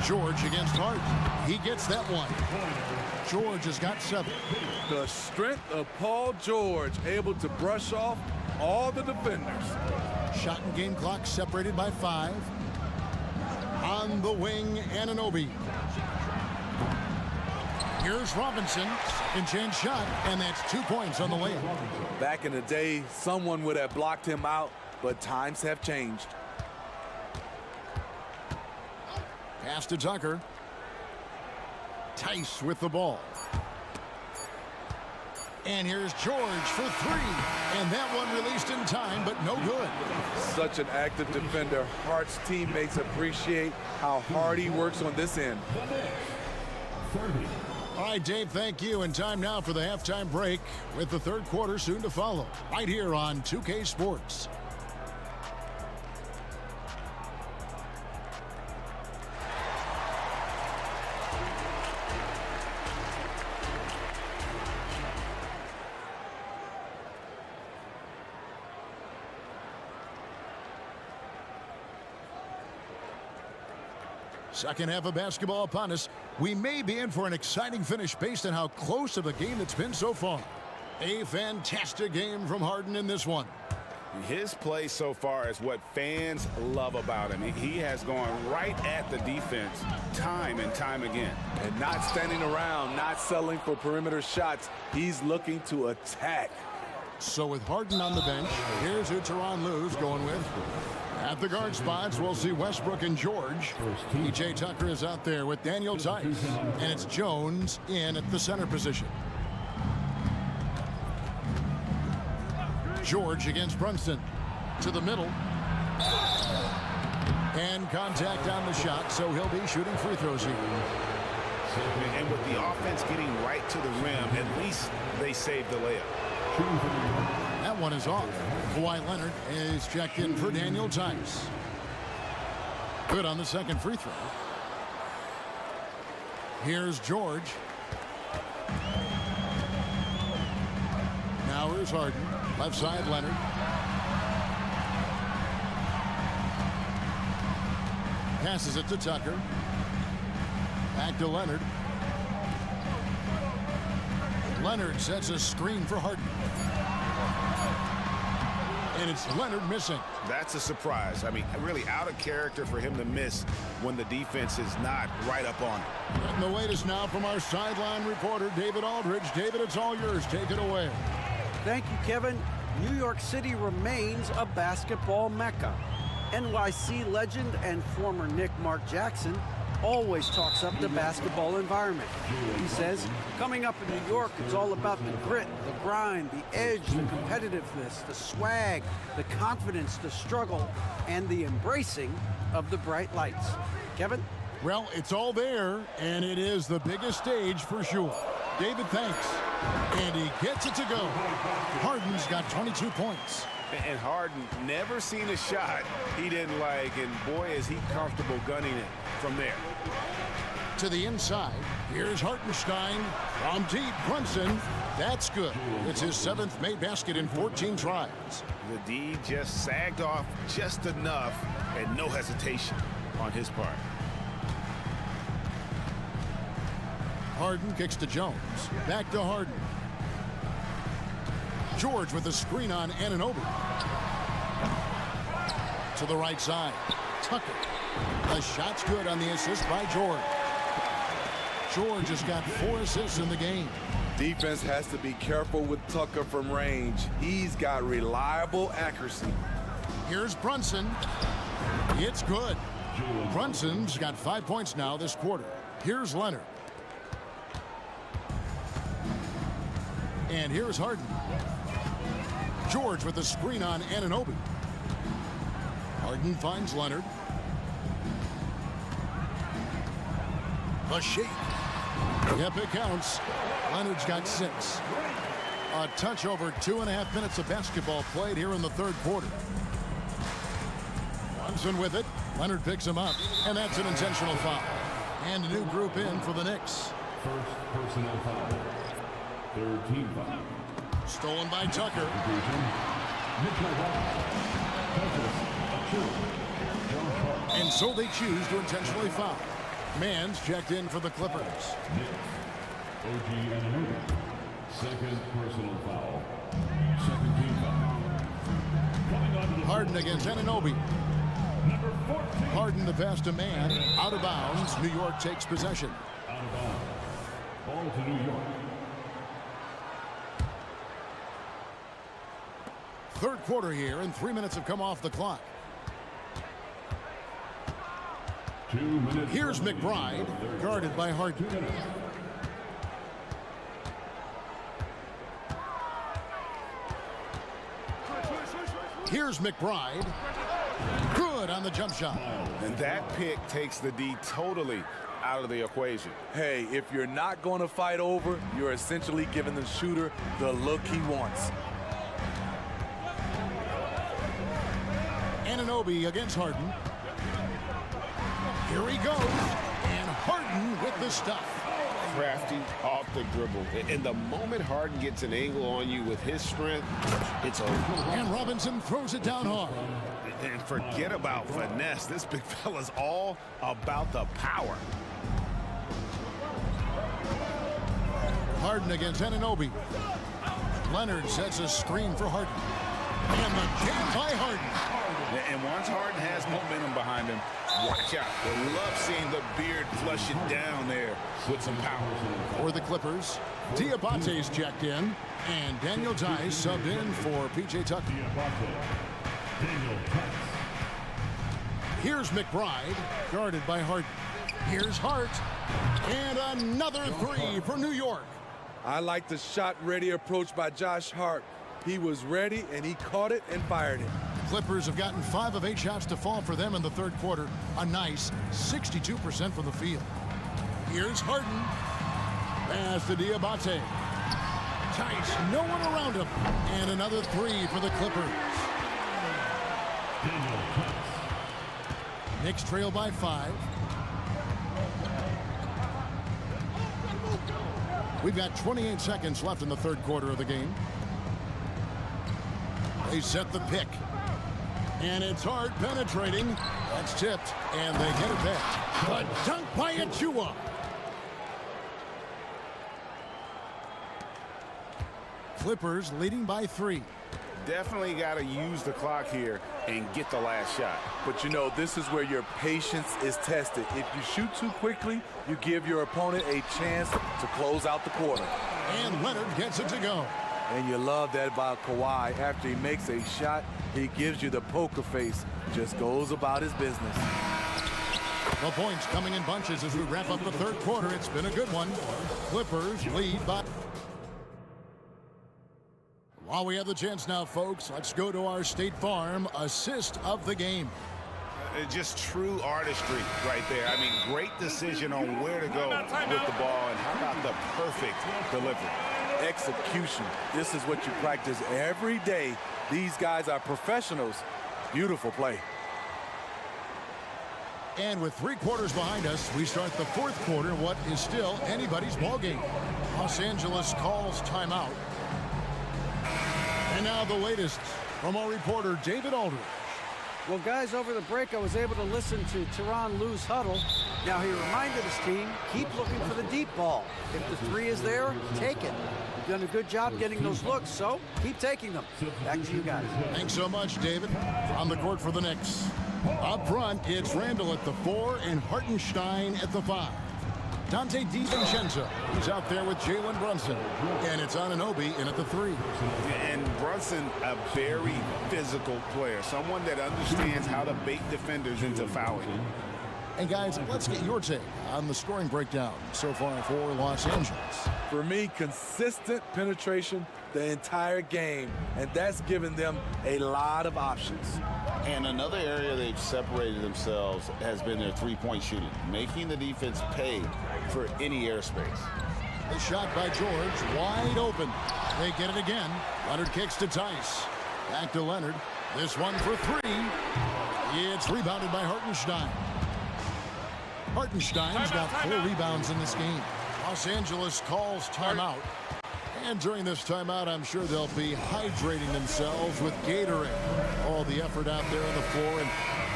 George against Hart. He gets that one. George has got 7. The strength of Paul George, able to brush off all the defenders. Shot and game clock separated by 5. On the wing, Anunoby. Here's Robinson. Second chance shot, and that's 2 points on the layup. Back in the day, someone would have blocked him out, but times have changed. Pass to Tucker. Tice with the ball. And here's George for 3. And that one released in time, but no good. Such an active defender. Hart's teammates appreciate how hard he works on this end. 30. All right, Dave, thank you. And time now for the halftime break with the third quarter soon to follow. Right here on 2K Sports. Second half of basketball upon us. We may be in for an exciting finish based on how close of a game it's been so far. A fantastic game from Harden in this one. His play so far is what fans love about him. He has gone right at the defense time and time again. And not standing around, not settling for perimeter shots. He's looking to attack. So with Harden on the bench, here's who Tyronn Lue's going with. At the guard spots, we'll see Westbrook and George. P.J. Tucker is out there with Daniel Tice. And it's Jones in at the center position. George against Brunson. To the middle. And contact on the shot, so he'll be shooting free throws here. And with the offense getting right to the rim, at least they saved the layup. That one is off. Kawhi Leonard is checked in for Daniel Tice. Good on the second free throw. Here's George. Now here's Harden. Left side, Leonard. Passes it to Tucker. Back to Leonard. Leonard sets a screen for Harden. And it's Leonard missing. That's a surprise. I mean, really out of character for him to miss when the defense is not right up on it. And the latest now from our sideline reporter, David Aldridge. David, it's all yours. Take it away. Thank you, Kevin. New York City remains a basketball mecca. NYC legend and former Knick Mark Jackson always talks up the basketball environment. He says, coming up in New York, it's all about the grit, the grind, the edge, the competitiveness, the swag, the confidence, the struggle, and the embracing of the bright lights. Kevin? Well, it's all there, and it is the biggest stage for sure. David, thanks. And he gets it to go. Harden's got 22 points. And Harden never seen a shot he didn't like, and boy, is he comfortable gunning it from there. To the inside, here's Hartenstein from deep. Brunson, that's good. It's his 7th made basket in 14 tries. The D just sagged off just enough, and no hesitation on his part. Harden kicks to Jones. Back to Harden. George with the screen on Anunoby. To the right side. Tucker. The shot's good on the assist by George. George has got 4 assists in the game. Defense has to be careful with Tucker from range. He's got reliable accuracy. Here's Brunson. It's good. Brunson's got 5 points now this quarter. Here's Leonard. And here's Harden. George with the screen on Anunoby. Harden finds Leonard. A shake. Yep, it counts. Leonard's got 6. A touch over 2.5 minutes of basketball played here in the third quarter. Brunson with it. Leonard picks him up, and that's an intentional foul. And a new group in for the Knicks. First personal foul. Third team foul. Stolen by Tucker. And so they choose to intentionally foul. Mann's checked in for the Clippers. OG Anunoby. Second personal foul. Second team foul. Harden against Anunoby. Number 14. Harden the pass to Mann. Out of bounds. New York takes possession. Out of bounds. Ball to New York. Third quarter here, and 3 minutes have come off the clock. 2 minutes. Here's McBride, guarded by Harden. Here's McBride. Good on the jump shot. And that pick takes the D totally out of the equation. Hey, if you're not going to fight over, you're essentially giving the shooter the look he wants. Anunoby against Harden. Here he goes, and Harden with the stuff. Crafty off the dribble. And the moment Harden gets an angle on you with his strength, it's over. And Robinson throws it down hard. And forget about finesse. This big fella's all about the power. Harden against Anunoby. Leonard sets a screen for Harden. And the jam by Harden. And once Harden has momentum behind him, watch out. I love seeing the beard flush it down there with some power. For the Clippers, Diabate's checked in, and Daniel Tice subbed in for P.J. Tucker. Here's McBride, guarded by Harden. Here's Hart, and another 3 for New York. I like the shot-ready approach by Josh Hart. He was ready, and he caught it and fired it. Clippers have gotten 5 of 8 shots to fall for them in the third quarter. A nice 62% from the field. Here's Harden. Pass to Diabate. Tice, no one around him. And another 3 for the Clippers. Knicks trail by 5. We've got 28 seconds left in the third quarter of the game. They set the pick. And it's Hart penetrating. That's tipped, and they get it back. The dunk by Achua. Clippers leading by 3. Definitely got to use the clock here and get the last shot. But you know, this is where your patience is tested. If you shoot too quickly, you give your opponent a chance to close out the quarter. And Leonard gets it to go. And you love that about Kawhi. After he makes a shot, he gives you the poker face. Just goes about his business. The points coming in bunches as we wrap up the third quarter. It's been a good one. Clippers lead by... While we have the chance now, folks, let's go to our State Farm assist of the game. Just true artistry right there. I mean, great decision on where to go with the ball, and how about the perfect delivery? Execution. This is what you practice every day. These guys are professionals. Beautiful play. And with 3 quarters behind us, we start the fourth quarter, what is still anybody's ball game. Los Angeles calls timeout. And now the latest from our reporter, David Aldridge. Well, guys, over the break, I was able to listen to Tyronn Lue's huddle. Now, he reminded his team, keep looking for the deep ball. If the 3 is there, take it. You've done a good job getting those looks, so keep taking them. Back to you guys. Thanks so much, David. On the court for the Knicks. Up front, it's Randall at the 4 and Hartenstein at the 5. Dante DiVincenzo is out there with Jalen Brunson. And it's Anunoby in at the 3. And Brunson, a very physical player, someone that understands how to bait defenders into fouling. And guys, let's get your take on the scoring breakdown so far for Los Angeles. For me, consistent penetration the entire game, and that's given them a lot of options. And another area they've separated themselves has been their three-point shooting, making the defense pay for any airspace. The shot by George, wide open. They get it again. Leonard kicks to Tice. Back to Leonard. This one for 3. It's rebounded by Hartenstein. Hartenstein's got 4 rebounds in this game. Los Angeles calls timeout. And during this timeout, I'm sure they'll be hydrating themselves with Gatorade. All the effort out there on the floor. And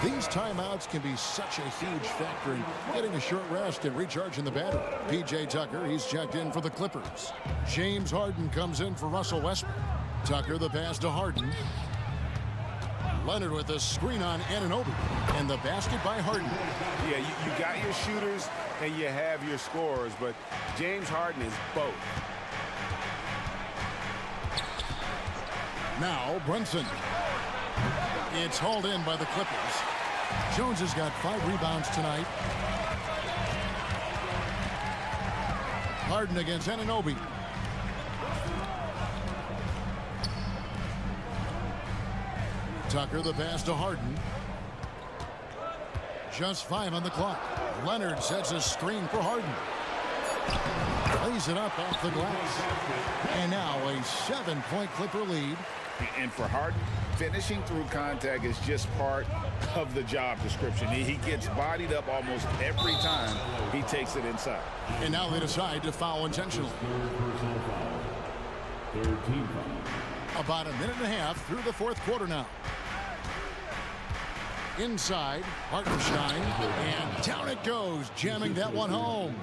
these timeouts can be such a huge factor in getting a short rest and recharging the battery. P.J. Tucker, he's checked in for the Clippers. James Harden comes in for Russell Westbrook. Tucker, the pass to Harden. Leonard with a screen on Anunoby. And the basket by Harden. Yeah, you got your shooters and you have your scorers, but James Harden is both. Now Brunson. It's hauled in by the Clippers. Jones has got 5 rebounds tonight. Harden against Anunoby. Tucker, the pass to Harden. Just 5 on the clock. Leonard sets a screen for Harden. Lays it up off the glass. And now a 7-point Clipper lead. And for Harden, finishing through contact is just part of the job description. He gets bodied up almost every time he takes it inside. And now they decide to foul intentionally. About a minute and a half through the fourth quarter now. Inside, Hartenstein, and down it goes, jamming that one home.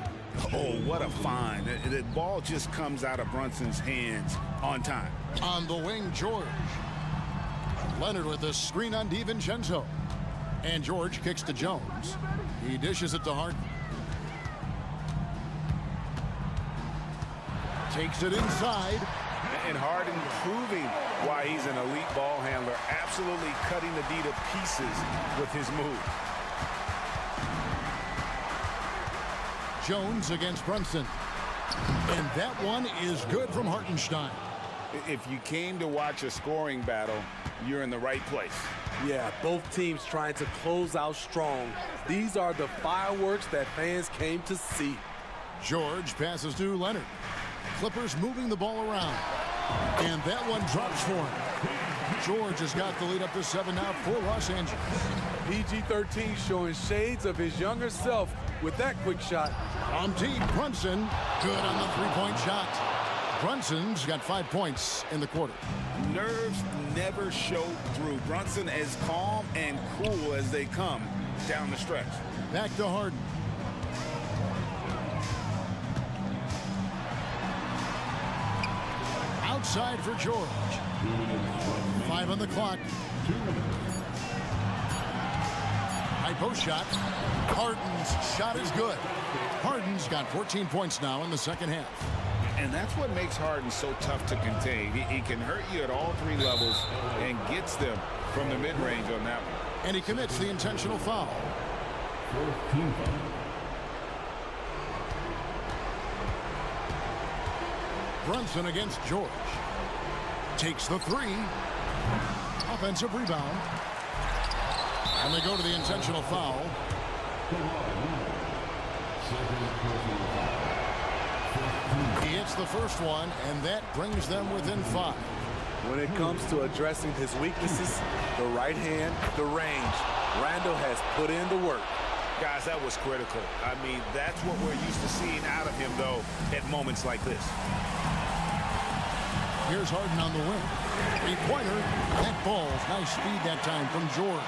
Oh, what a find. The ball just comes out of Brunson's hands on time. On the wing, George. Leonard with a screen on DiVincenzo. And George kicks to Jones. He dishes it to Harden. Takes it inside. And Harden proving why he's an elite ball handler, absolutely cutting the D to pieces with his move. Jones against Brunson. And that one is good from Hartenstein. If you came to watch a scoring battle, you're in the right place. Yeah, both teams trying to close out strong. These are the fireworks that fans came to see. George passes to Leonard. Clippers moving the ball around. And that one drops for him. George has got the lead up to 7 now for Los Angeles. PG-13 showing shades of his younger self with that quick shot. On deep, Brunson, good on the three-point shot. Brunson's got 5 points in the quarter. Nerves never show through. Brunson as calm and cool as they come down the stretch. Back to Harden. outside for George. 5 on the clock. High post shot. Harden's shot is good. Harden's got 14 points now in the second half. And that's what makes Harden so tough to contain. He can hurt you at all 3 levels and gets them from the mid-range on that one. And he commits the intentional foul. Brunson against George. Takes the 3. Offensive rebound. And they go to the intentional foul. He hits the first one, and that brings them within 5. When it comes to addressing his weaknesses, the right hand, the range, Randle has put in the work. Guys, that was critical. I mean, that's what we're used to seeing out of him, though, at moments like this. Here's Harden on the wing. 3-pointer. That ball's nice speed that time from George.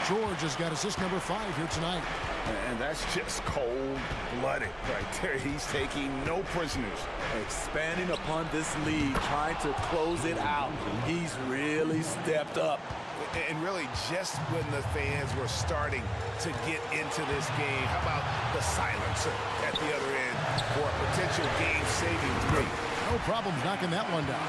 George has got assist number 5 here tonight. And that's just cold-blooded right there. He's taking no prisoners. Expanding upon this lead, trying to close it out. He's really stepped up. And really, just when the fans were starting to get into this game, how about the silencer at the other end for a potential game-saving 3? No problems knocking that one down.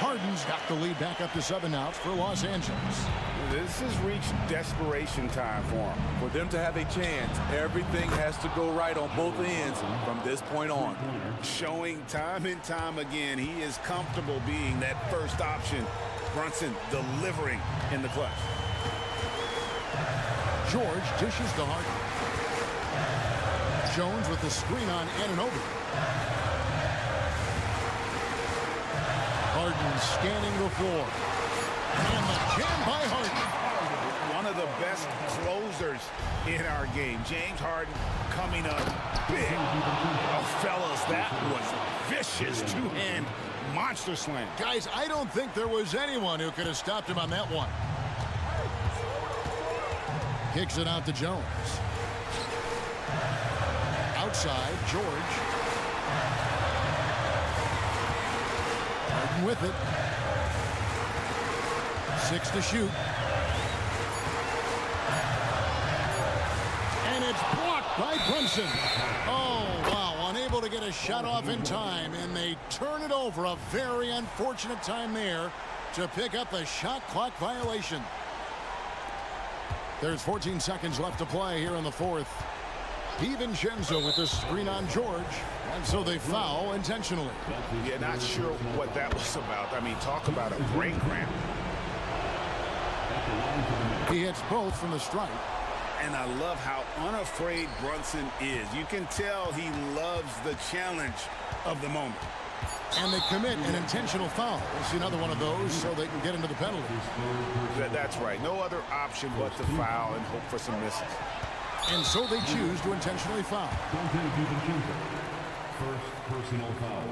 Harden's got the lead back up to 7 now for Los Angeles. This has reached desperation time for him. For them to have a chance, everything has to go right on both ends from this point on. Showing time and time again, he is comfortable being that first option. Brunson delivering in the clutch. George dishes to Harden. Jones with the screen on Anunoby. Harden scanning the floor. And the jam by Harden. One of the best closers in our game. James Harden coming up big. Oh, fellas, that was vicious. 2-hand monster slam. Guys, I don't think there was anyone who could have stopped him on that one. Kicks it out to Jones. Outside, George. Harden with it. 6 to shoot. And it's blocked by Brunson. Oh, wow. Unable to get a shot off in time, and they turn it over. A very unfortunate time there to pick up a shot clock violation. There's 14 seconds left to play here in the 4th. DiVincenzo with the screen on George, and so they foul intentionally. Yeah, not sure what that was about. I mean, talk about a brain cramp. He hits both from the stripe. And I love how unafraid Brunson is. You can tell he loves the challenge of the moment. And they commit an intentional foul. We'll see another one of those so they can get into the penalties. That's right. No other option but to foul and hope for some misses. And so they choose to intentionally foul. First personal foul.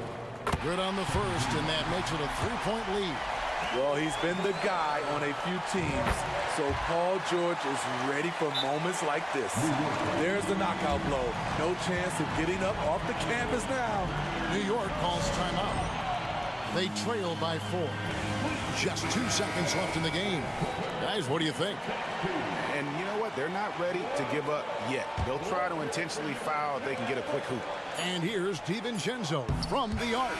Good on the first, and that makes it a 3-point lead. Well, he's been the guy on a few teams, so Paul George is ready for moments like this. There's the knockout blow. No chance of getting up off the canvas now. New York calls timeout. They trail by 4. Just 2 seconds left in the game. Guys, what do you think? And you know what? They're not ready to give up yet. They'll try to intentionally foul if they can get a quick hoop. And here's DiVincenzo from the arc.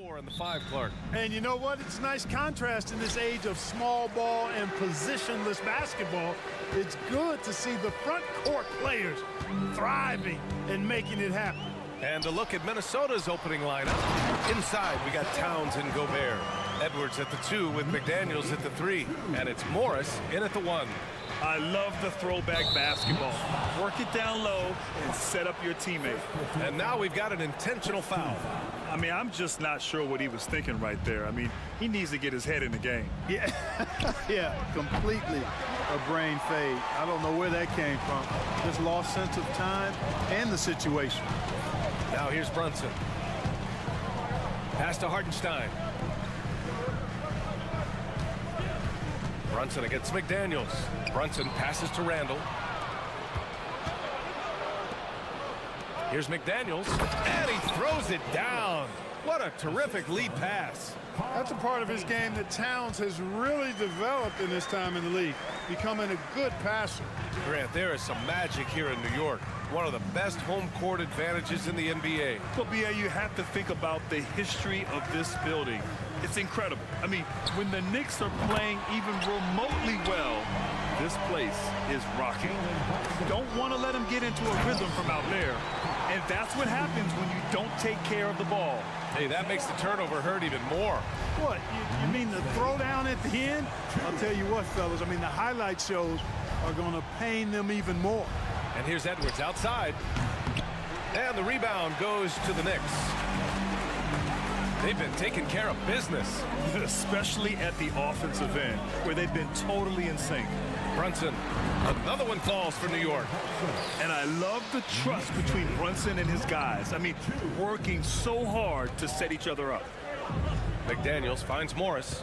4 and the 5, Clark. And you know what? It's a nice contrast in this age of small ball and positionless basketball. It's good to see the front court players thriving and making it happen. And a look at Minnesota's opening lineup. Inside, we got Towns and Gobert. Edwards at the 2 with McDaniels at the 3. And it's Morris in at the 1. I love the throwback basketball. Work it down low and set up your teammate. And now we've got an intentional foul. I mean, I'm just not sure what he was thinking right there. I mean, he needs to get his head in the game. Yeah, yeah, completely a brain fade. I don't know where that came from. Just lost sense of time and the situation. Now here's Brunson. Pass to Hartenstein. Brunson against McDaniels. Brunson passes to Randall. Here's McDaniels, and he throws it down. What a terrific lead pass. That's a part of his game that Towns has really developed in his time in the league, becoming a good passer. Grant, there is some magic here in New York. One of the best home court advantages in the NBA. But, B.A., you have to think about the history of this building. It's incredible. I mean, when the Knicks are playing even remotely well, this place is rocking. You don't want to let them get into a rhythm from out there. And that's what happens when you don't take care of the ball. Hey, that makes the turnover hurt even more. What, you mean the throwdown at the end? I'll tell you what, fellas, I mean, the highlight shows are going to pain them even more. And here's Edwards outside. And the rebound goes to the Knicks. They've been taking care of business. Especially at the offensive end, where they've been totally in sync. Brunson, another one falls for New York. And I love the trust between Brunson and his guys. I mean, working so hard to set each other up. McDaniels finds Morris.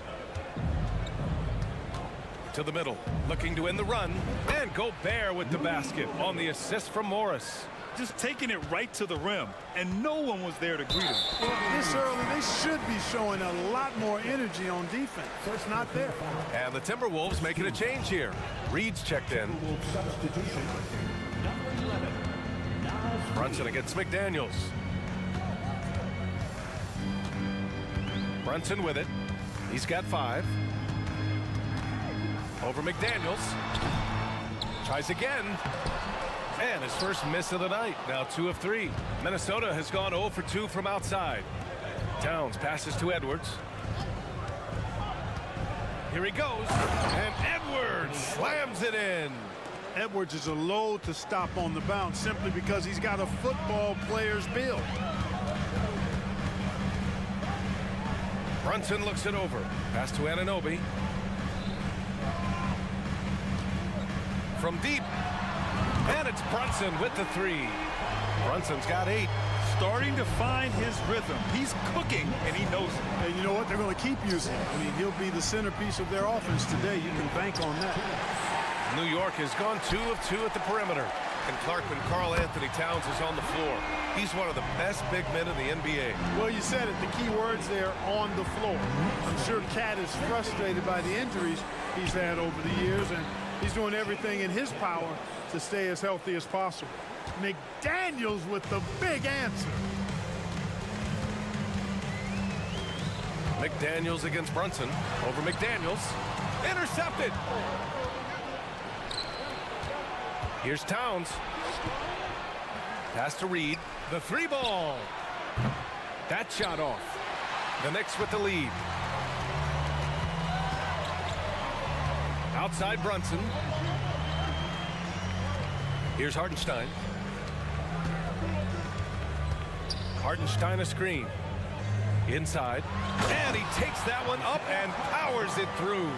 To the middle, looking to end the run. And Gobert with the basket on the assist from Morris. Just taking it right to the rim, and no one was there to greet him. Well, this early, they should be showing a lot more energy on defense. It's not there. And the Timberwolves making a change here. Reed's checked in. Brunson against McDaniels. Brunson with it. He's got 5. Over McDaniels. Tries again. And his first miss of the night. Now 2 of 3. Minnesota has gone 0 for 2 from outside. Towns passes to Edwards. Here he goes. And Edwards slams it in. Edwards is a load to stop on the bounce simply because he's got a football player's build. Brunson looks it over. Pass to Anunoby. From deep. And it's Brunson with the 3. Brunson's got 8. Starting to find his rhythm. He's cooking, and he knows it. And you know what? They're going to keep using him. I mean, he'll be the centerpiece of their offense today. You can bank on that. New York has gone 2 of 2 at the perimeter. And Clark, when Karl Anthony Towns is on the floor, he's one of the best big men in the NBA. Well, you said it. The key words there, on the floor. I'm sure Cat is frustrated by the injuries he's had over the years, and he's doing everything in his power to stay as healthy as possible. McDaniels with the big answer. McDaniels against Brunson. Over McDaniels. Intercepted. Here's Towns. Pass to Reed. The 3 ball. That shot off. The Knicks with the lead. Outside Brunson. Here's Hartenstein. Hartenstein a screen. Inside. And he takes that one up and powers it through.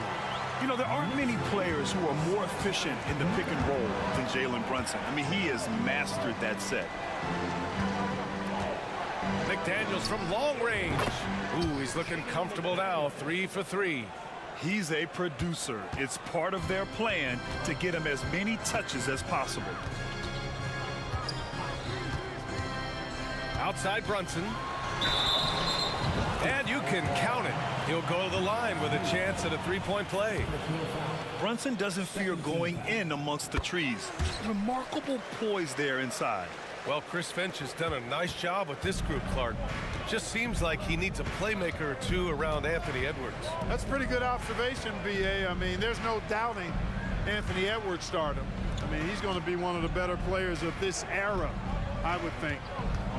You know, there aren't many players who are more efficient in the pick and roll than Jalen Brunson. I mean, he has mastered that set. McDaniels from long range. Ooh, he's looking comfortable now. 3 for 3. He's a producer. It's part of their plan to get him as many touches as possible. Outside Brunson. And you can count it. He'll go to the line with a chance at a 3-point play. Brunson doesn't fear going in amongst the trees. Remarkable poise there inside. Well, Chris Finch has done a nice job with this group, Clark. Just seems like he needs a playmaker or two around Anthony Edwards. That's a pretty good observation, B.A. I mean, there's no doubting Anthony Edwards' stardom. I mean, he's going to be one of the better players of this era, I would think.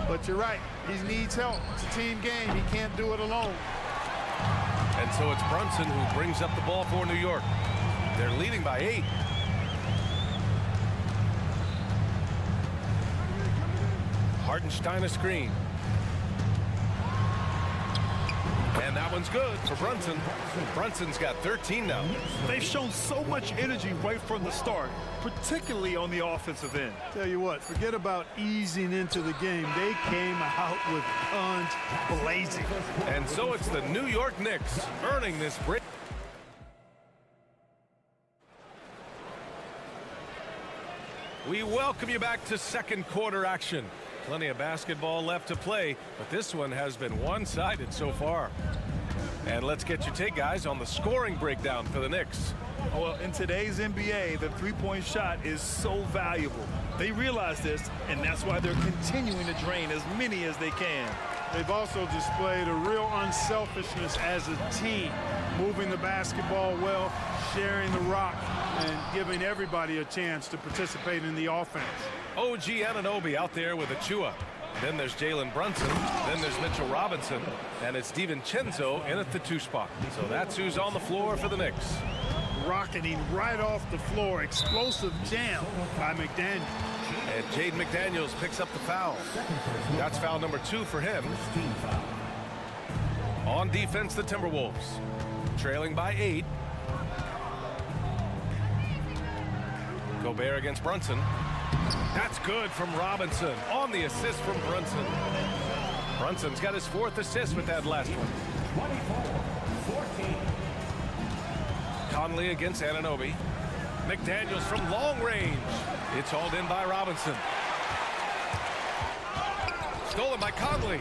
But you're right. He needs help. It's a team game. He can't do it alone. And so it's Brunson who brings up the ball for New York. They're leading by 8. Hartenstein a screen. And that one's good for Brunson. Brunson's got 13 now. They've shown so much energy right from the start, particularly on the offensive end. Tell you what, forget about easing into the game. They came out with guns blazing. And so it's the New York Knicks earning this break. We welcome you back to second quarter action. Plenty of basketball left to play, but this one has been one-sided so far. And let's get your take, guys, on the scoring breakdown for the Knicks. Well, in today's NBA, the three-point shot is so valuable. They realize this, and that's why they're continuing to drain as many as they can. They've also displayed a real unselfishness as a team, moving the basketball well, sharing the rock, and giving everybody a chance to participate in the offense. OG Anunoby out there with Achua. Then there's Jalen Brunson. Then there's Mitchell Robinson. And it's DiVincenzo in at the 2 spot. So that's who's on the floor for the Knicks. Rocketing right off the floor. Explosive jam by McDaniel. And Jaden McDaniels picks up the foul. That's foul number 2 for him. On defense, the Timberwolves. Trailing by 8. Gobert against Brunson. That's good from Robinson on the assist from Brunson. Brunson's got his 4th assist with that last one. 24-14. Conley against Anunoby. McDaniels from long range. It's hauled in by Robinson. Stolen by Conley.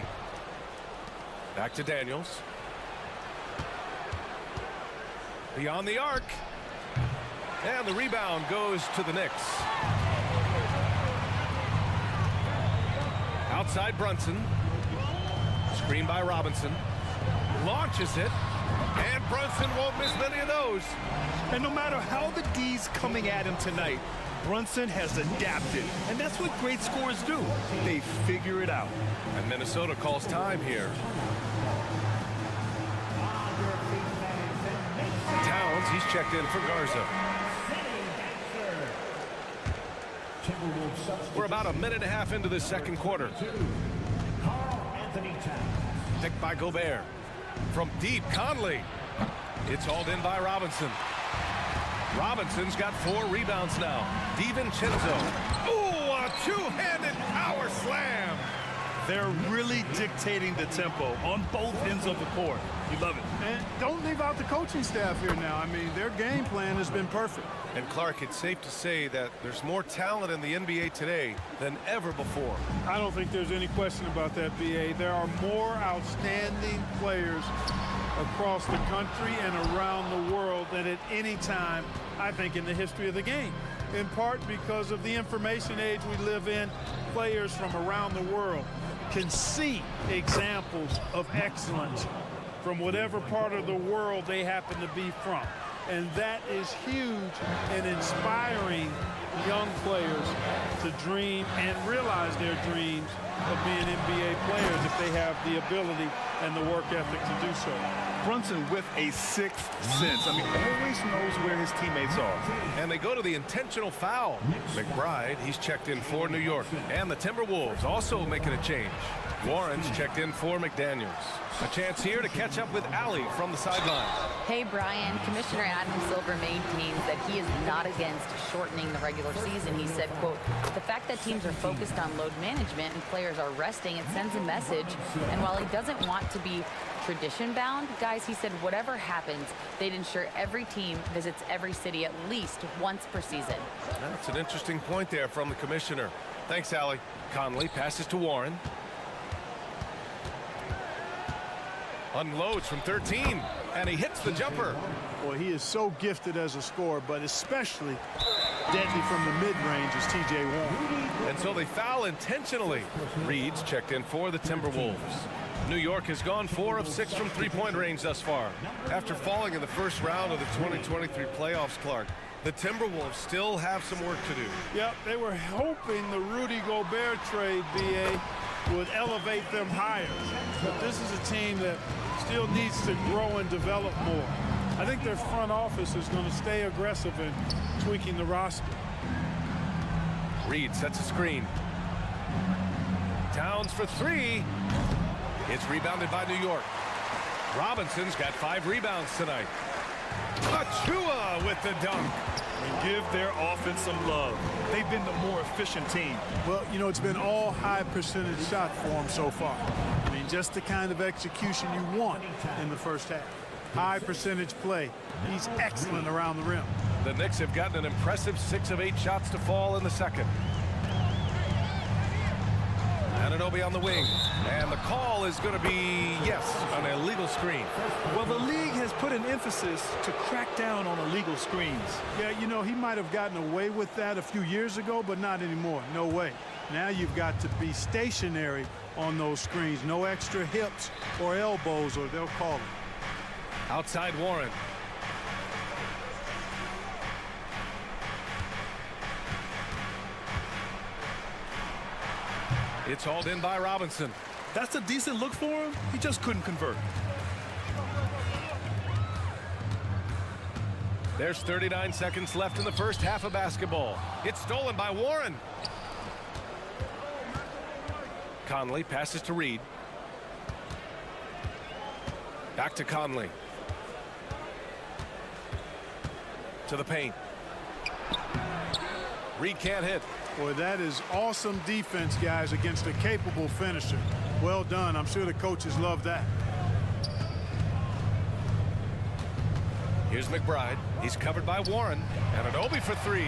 Back to Daniels. Beyond the arc. And the rebound goes to the Knicks. Outside Brunson. Screen by Robinson. Launches it. And Brunson won't miss many of those. And no matter how the D's coming at him tonight, Brunson has adapted. And that's what great scorers do. They figure it out. And Minnesota calls time here. Towns, he's checked in for Garza. We're about a minute and a half into the second quarter. Picked by Gobert. From deep, Conley. It's hauled in by Robinson. Robinson's got 4 rebounds now. DiVincenzo. Ooh, a two-handed power slam. They're really dictating the tempo on both ends of the court. You love it. And don't leave out the coaching staff here now. I mean, their game plan has been perfect. And Clark, it's safe to say that there's more talent in the NBA today than ever before. I don't think there's any question about that, B.A. There are more outstanding players across the country and around the world than at any time, I think, in the history of the game. In part because of the information age we live in, players from around the world can see examples of excellence from whatever part of the world they happen to be from. And that is huge in inspiring young players to dream and realize their dreams of being NBA players if they have the ability and the work ethic to do so. Brunson with a 6th sense. I mean, always knows where his teammates are. And they go to the intentional foul. McBride, he's checked in for New York. And the Timberwolves also making a change. Warren's checked in for McDaniels. A chance here to catch up with Allie from the sideline. Hey, Brian, Commissioner Adam Silver maintains that he is not against shortening the regular season. He said, quote, the fact that teams are focused on load management and players are resting, it sends a message. And while he doesn't want to be tradition-bound, guys, he said whatever happens, they'd ensure every team visits every city at least once per season. That's an interesting point there from the commissioner. Thanks, Allie. Conley passes to Warren. Unloads from 13, and he hits the jumper. Boy, he is so gifted as a scorer, but especially deadly from the mid-range as T.J. Warren. And so they foul intentionally. Reed's checked in for the Timberwolves. New York has gone 4 of 6 from three-point range thus far. After falling in the first round of the 2023 playoffs, Clark, the Timberwolves still have some work to do. Yep, they were hoping the Rudy Gobert trade, B.A., would elevate them higher. But this is a team that still needs to grow and develop more. I think their front office is going to stay aggressive in tweaking the roster. Reed sets a screen. Towns for three. It's rebounded by New York. Robinson's got 5 rebounds tonight. Achua with the dunk. And give their offense some love. They've been the more efficient team. Well, you know, it's been all high percentage shot for them so far. I mean, just the kind of execution you want in the first half. High percentage play. He's excellent around the rim. The Knicks have gotten an impressive 6 of 8 shots to fall in the second. Anunoby on the wing, and the call is going to be, yes, an illegal screen. Well, the league has put an emphasis to crack down on illegal screens. Yeah, you know, he might have gotten away with that a few years ago, but not anymore. No way. Now you've got to be stationary on those screens. No extra hips or elbows, or they'll call it. Outside Warren. It's hauled in by Robinson. That's a decent look for him. He just couldn't convert. There's 39 seconds left in the first half of basketball. It's stolen by Warren. Conley passes to Reed. Back to Conley. To the paint. Reed can't hit. Boy, that is awesome defense, guys, against a capable finisher. Well done. I'm sure the coaches love that. Here's McBride. He's covered by Warren. And Anunoby for 3.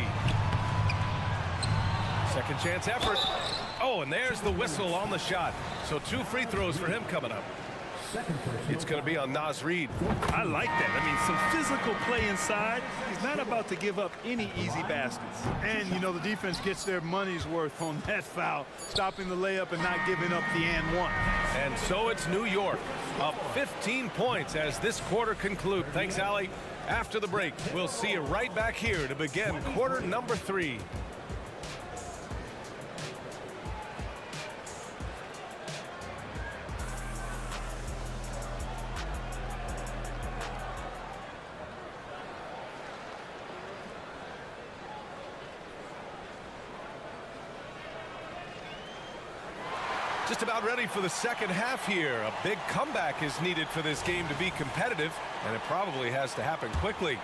Second chance effort. Oh, and there's the whistle on the shot. So 2 free throws for him coming up. It's going to be on Naz Reid. I like that. I mean, some physical play inside. He's not about to give up any easy baskets. And, you know, the defense gets their money's worth on that foul, stopping the layup and not giving up the and one. And so it's New York up 15 points as this quarter concludes. Thanks, Allie. After the break, we'll see you right back here to begin quarter number 3. Just about ready for the second half here. A big comeback is needed for this game to be competitive, and it probably has to happen quickly.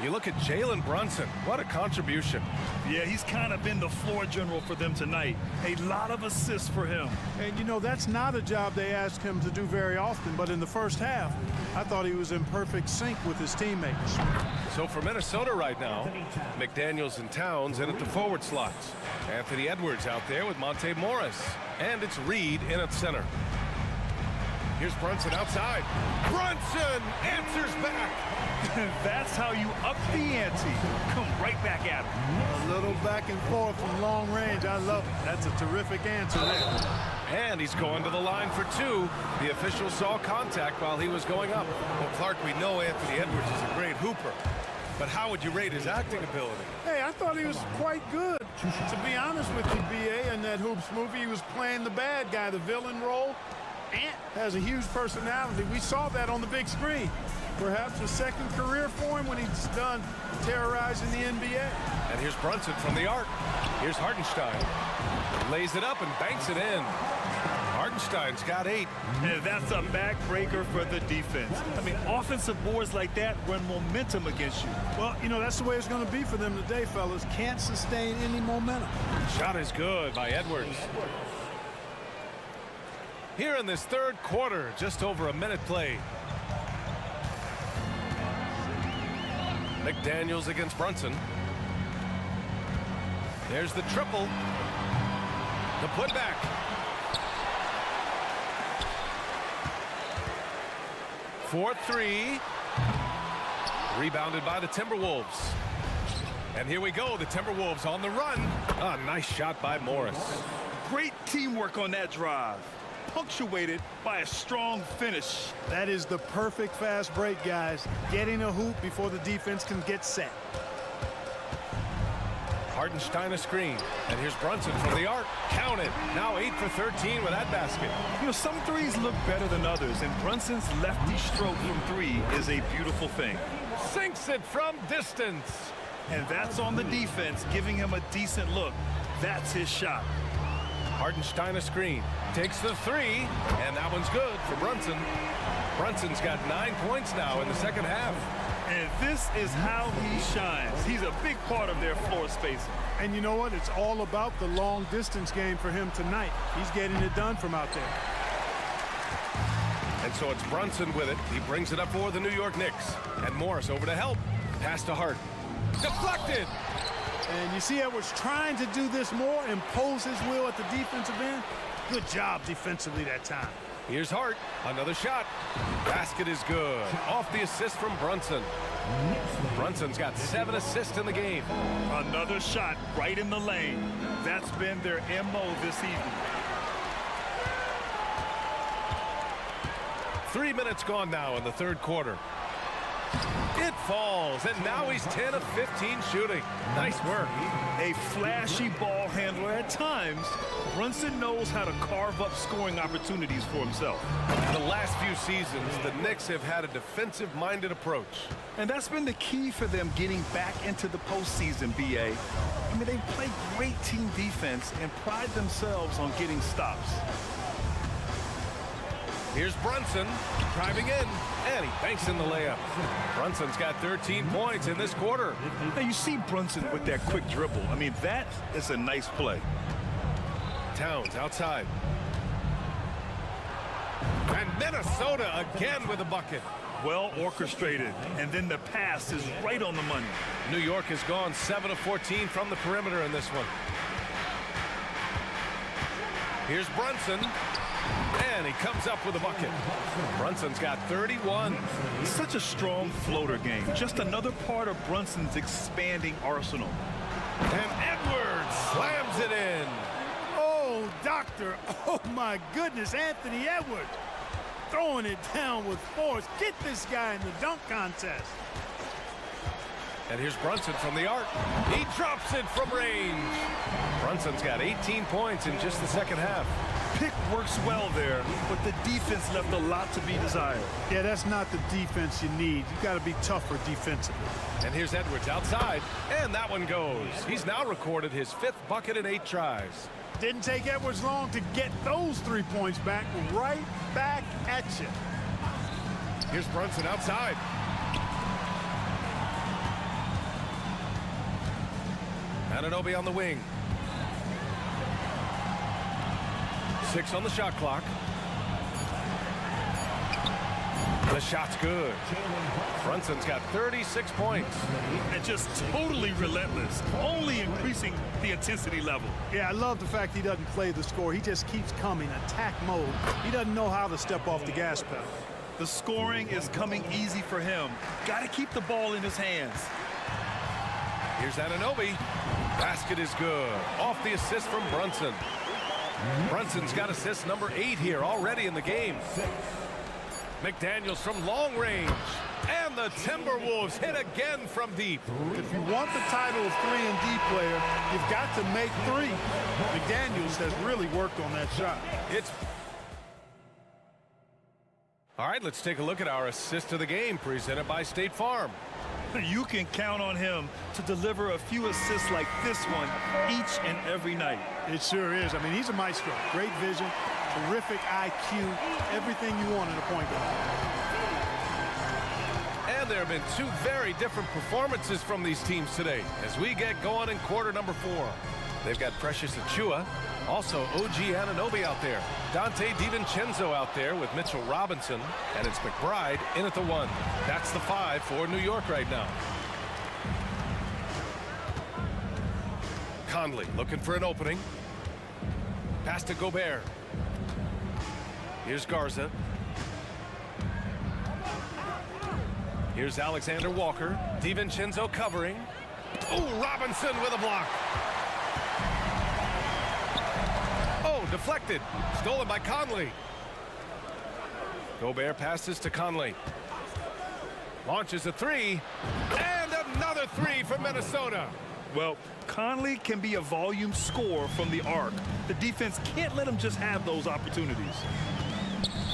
You look at Jalen Brunson. What a contribution. Yeah, he's kind of been the floor general for them tonight. A lot of assists for him. And, you know, that's not a job they ask him to do very often, but in the first half, I thought he was in perfect sync with his teammates. So for Minnesota right now, McDaniels and Towns in at the forward slots. Anthony Edwards out there with Monte Morris. And it's Reed in at center. Here's Brunson outside. Brunson answers back. That's how you up the ante. Come right back at him. A little back and forth from long range. I love it. That's a terrific answer there. And he's going to the line for 2. The official saw contact while he was going up. Well, Clark, we know Anthony Edwards is a great hooper. But how would you rate his acting ability? Hey, I thought he was quite good. To be honest with you, B.A., in that Hoops movie, he was playing the bad guy, the villain role. Ant has a huge personality. We saw that on the big screen. Perhaps a second career for him when he's done terrorizing the NBA. And here's Brunson from the arc. Here's Hartenstein. Lays it up and banks it in. Hartenstein's got 8. And that's a backbreaker for the defense. I mean, offensive boards like that run momentum against you. Well, you know, that's the way it's going to be for them today, fellas. Can't sustain any momentum. Shot is good by Edwards. Here in this third quarter, just over a minute played. McDaniels against Brunson. There's the triple. The putback. For 3. Rebounded by the Timberwolves. And here we go, the Timberwolves on the run. Ah, nice shot by Morris. Great teamwork on that drive, punctuated by a strong finish. That is the perfect fast break, guys. Getting a hoop before the defense can get set. Hartenstein a screen. And here's Brunson from the arc. Count it. Now 8 for 13 with that basket. You know, some threes look better than others, and Brunson's lefty stroke from three is a beautiful thing. Sinks it from distance. And that's on the defense, giving him a decent look. That's his shot. Hartenstein a screen. Takes the three, and that one's good for Brunson. Brunson's got 9 points now in the second half. And this is how he shines. He's a big part of their floor spacing. And you know what? It's all about the long distance game for him tonight. He's getting it done from out there. And so it's Brunson with it. He brings it up for the New York Knicks. And Morris over to help. Pass to Hart. Deflected. And you see Edwards trying to do this more, impose his will at the defensive end. Good job defensively that time. Here's Hart. Another shot. Basket is good. Off the assist from Brunson. Brunson's got 7 assists in the game. Another shot right in the lane. That's been their MO this evening. 3 minutes gone now in the third quarter. It falls, and now he's 10 of 15 shooting. Nice work. A flashy ball handler at times. Brunson knows how to carve up scoring opportunities for himself. The last few seasons, the Knicks have had a defensive-minded approach. And that's been the key for them getting back into the postseason, B.A. I mean, they play great team defense and pride themselves on getting stops. Here's Brunson driving in, and he banks in the layup. Brunson's got 13 points in this quarter. Now, you see Brunson with that quick dribble. I mean, that is a nice play. Towns outside. And Minnesota again with a bucket. Well orchestrated, and then the pass is right on the money. New York has gone 7 of 14 from the perimeter in this one. Here's Brunson. And he comes up with a bucket. Brunson's got 31. Such a strong floater game. Just another part of Brunson's expanding arsenal. And Edwards slams it in. Oh, doctor. Oh, my goodness. Anthony Edwards throwing it down with force. Get this guy in the dunk contest. And here's Brunson from the arc. He drops it from range. Brunson's got 18 points in just the second half. Pick works well there, but the defense left a lot to be desired. Yeah, that's not the defense you need. You got to be tougher defensively. And here's Edwards outside, and that one goes. He's now recorded his 5th bucket in 8 tries. Didn't take Edwards long to get those 3 points back. Right back at you. Here's Brunson outside. Anunoby on the wing. 6 on the shot clock. The shot's good. Brunson's got 36 points. And just totally relentless, only increasing the intensity level. Yeah, I love the fact he doesn't play the score. He just keeps coming, attack mode. He doesn't know how to step off the gas pedal. The scoring is coming easy for him. Got to keep the ball in his hands. Here's Anunoby. Basket is good. Off the assist from Brunson. Brunson's got assist number 8 here already in the game. McDaniels from long range. And the Timberwolves hit again from deep. If you want the title of 3-and-D player, you've got to make 3. McDaniels has really worked on that shot. All right, let's take a look at our assist of the game presented by State Farm. You can count on him to deliver a few assists like this one each and every night. It sure is. I mean, he's a maestro. Great vision, terrific IQ, everything you want in a point guard. And there have been 2 very different performances from these teams today as we get going in quarter number 4. They've got Precious Achiuwa, also OG Anunoby out there, Dante DiVincenzo out there with Mitchell Robinson, and it's McBride in at the 1. That's the 5 for New York right now. Conley looking for an opening. Pass to Gobert. Here's Garza. Here's Alexander Walker. DiVincenzo covering. Oh, Robinson with a block. Oh, deflected. Stolen by Conley. Gobert passes to Conley. Launches a three. And another three from Minnesota. Well, Conley can be a volume scorer from the arc. The defense can't let him just have those opportunities.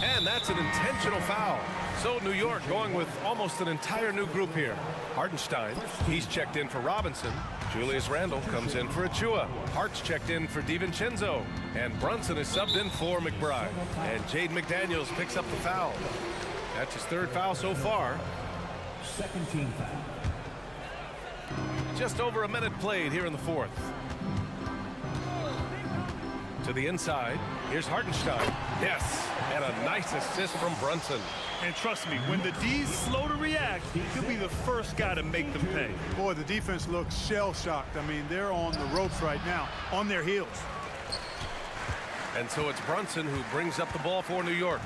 And that's an intentional foul. So New York going with almost an entire new group here. Hartenstein, he's checked in for Robinson. Julius Randle comes in for Achua. Hart's checked in for DiVincenzo. And Brunson is subbed in for McBride. And Jaden McDaniels picks up the foul. That's his third foul so far. Second team foul. Just over a minute played here in the fourth. To the inside. Here's Hartenstein. Yes, and a nice assist from Brunson. And trust me, when the D's slow to react, he'll be the first guy to make them pay. Boy, the defense looks shell-shocked. I mean, they're on the ropes right now, on their heels. And so it's Brunson who brings up the ball for New York.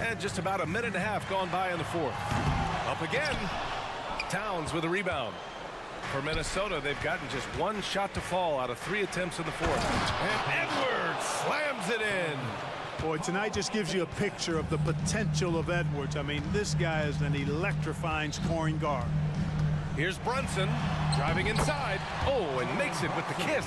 And just about a minute and a half gone by in the fourth. Up again. Towns with a rebound. For Minnesota, they've gotten just one shot to fall out of 3 attempts in the fourth. And Edwards slams it in. Boy, tonight just gives you a picture of the potential of Edwards. I mean, this guy is an electrifying scoring guard. Here's Brunson driving inside. Oh, and makes it with the kiss.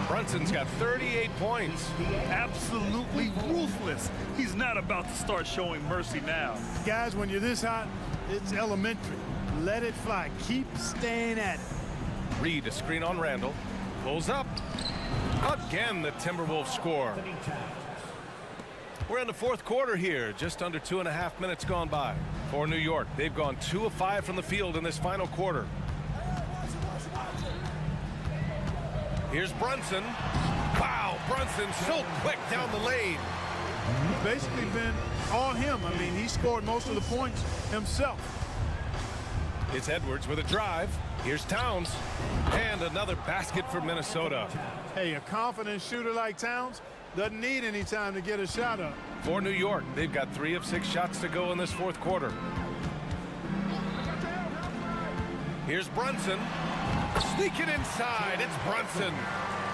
Brunson's got 38 points. Absolutely ruthless. He's not about to start showing mercy now. Guys, when you're this hot, it's elementary. Let it fly. Keep staying at it. Reed, a screen on Randle. Pulls up. Again, the Timberwolves score. We're in the fourth quarter here. Just under 2.5 minutes gone by. For New York, they've gone 2 of 5 from the field in this final quarter. Here's Brunson. Wow, Brunson so quick down the lane. Basically been all him. I mean, he scored most of the points himself. It's Edwards with a drive. Here's Towns. And another basket for Minnesota. Hey, a confident shooter like Towns doesn't need any time to get a shot up. For New York, they've got 3 of 6 shots to go in this fourth quarter. Here's Brunson. Sneaking inside. It's Brunson.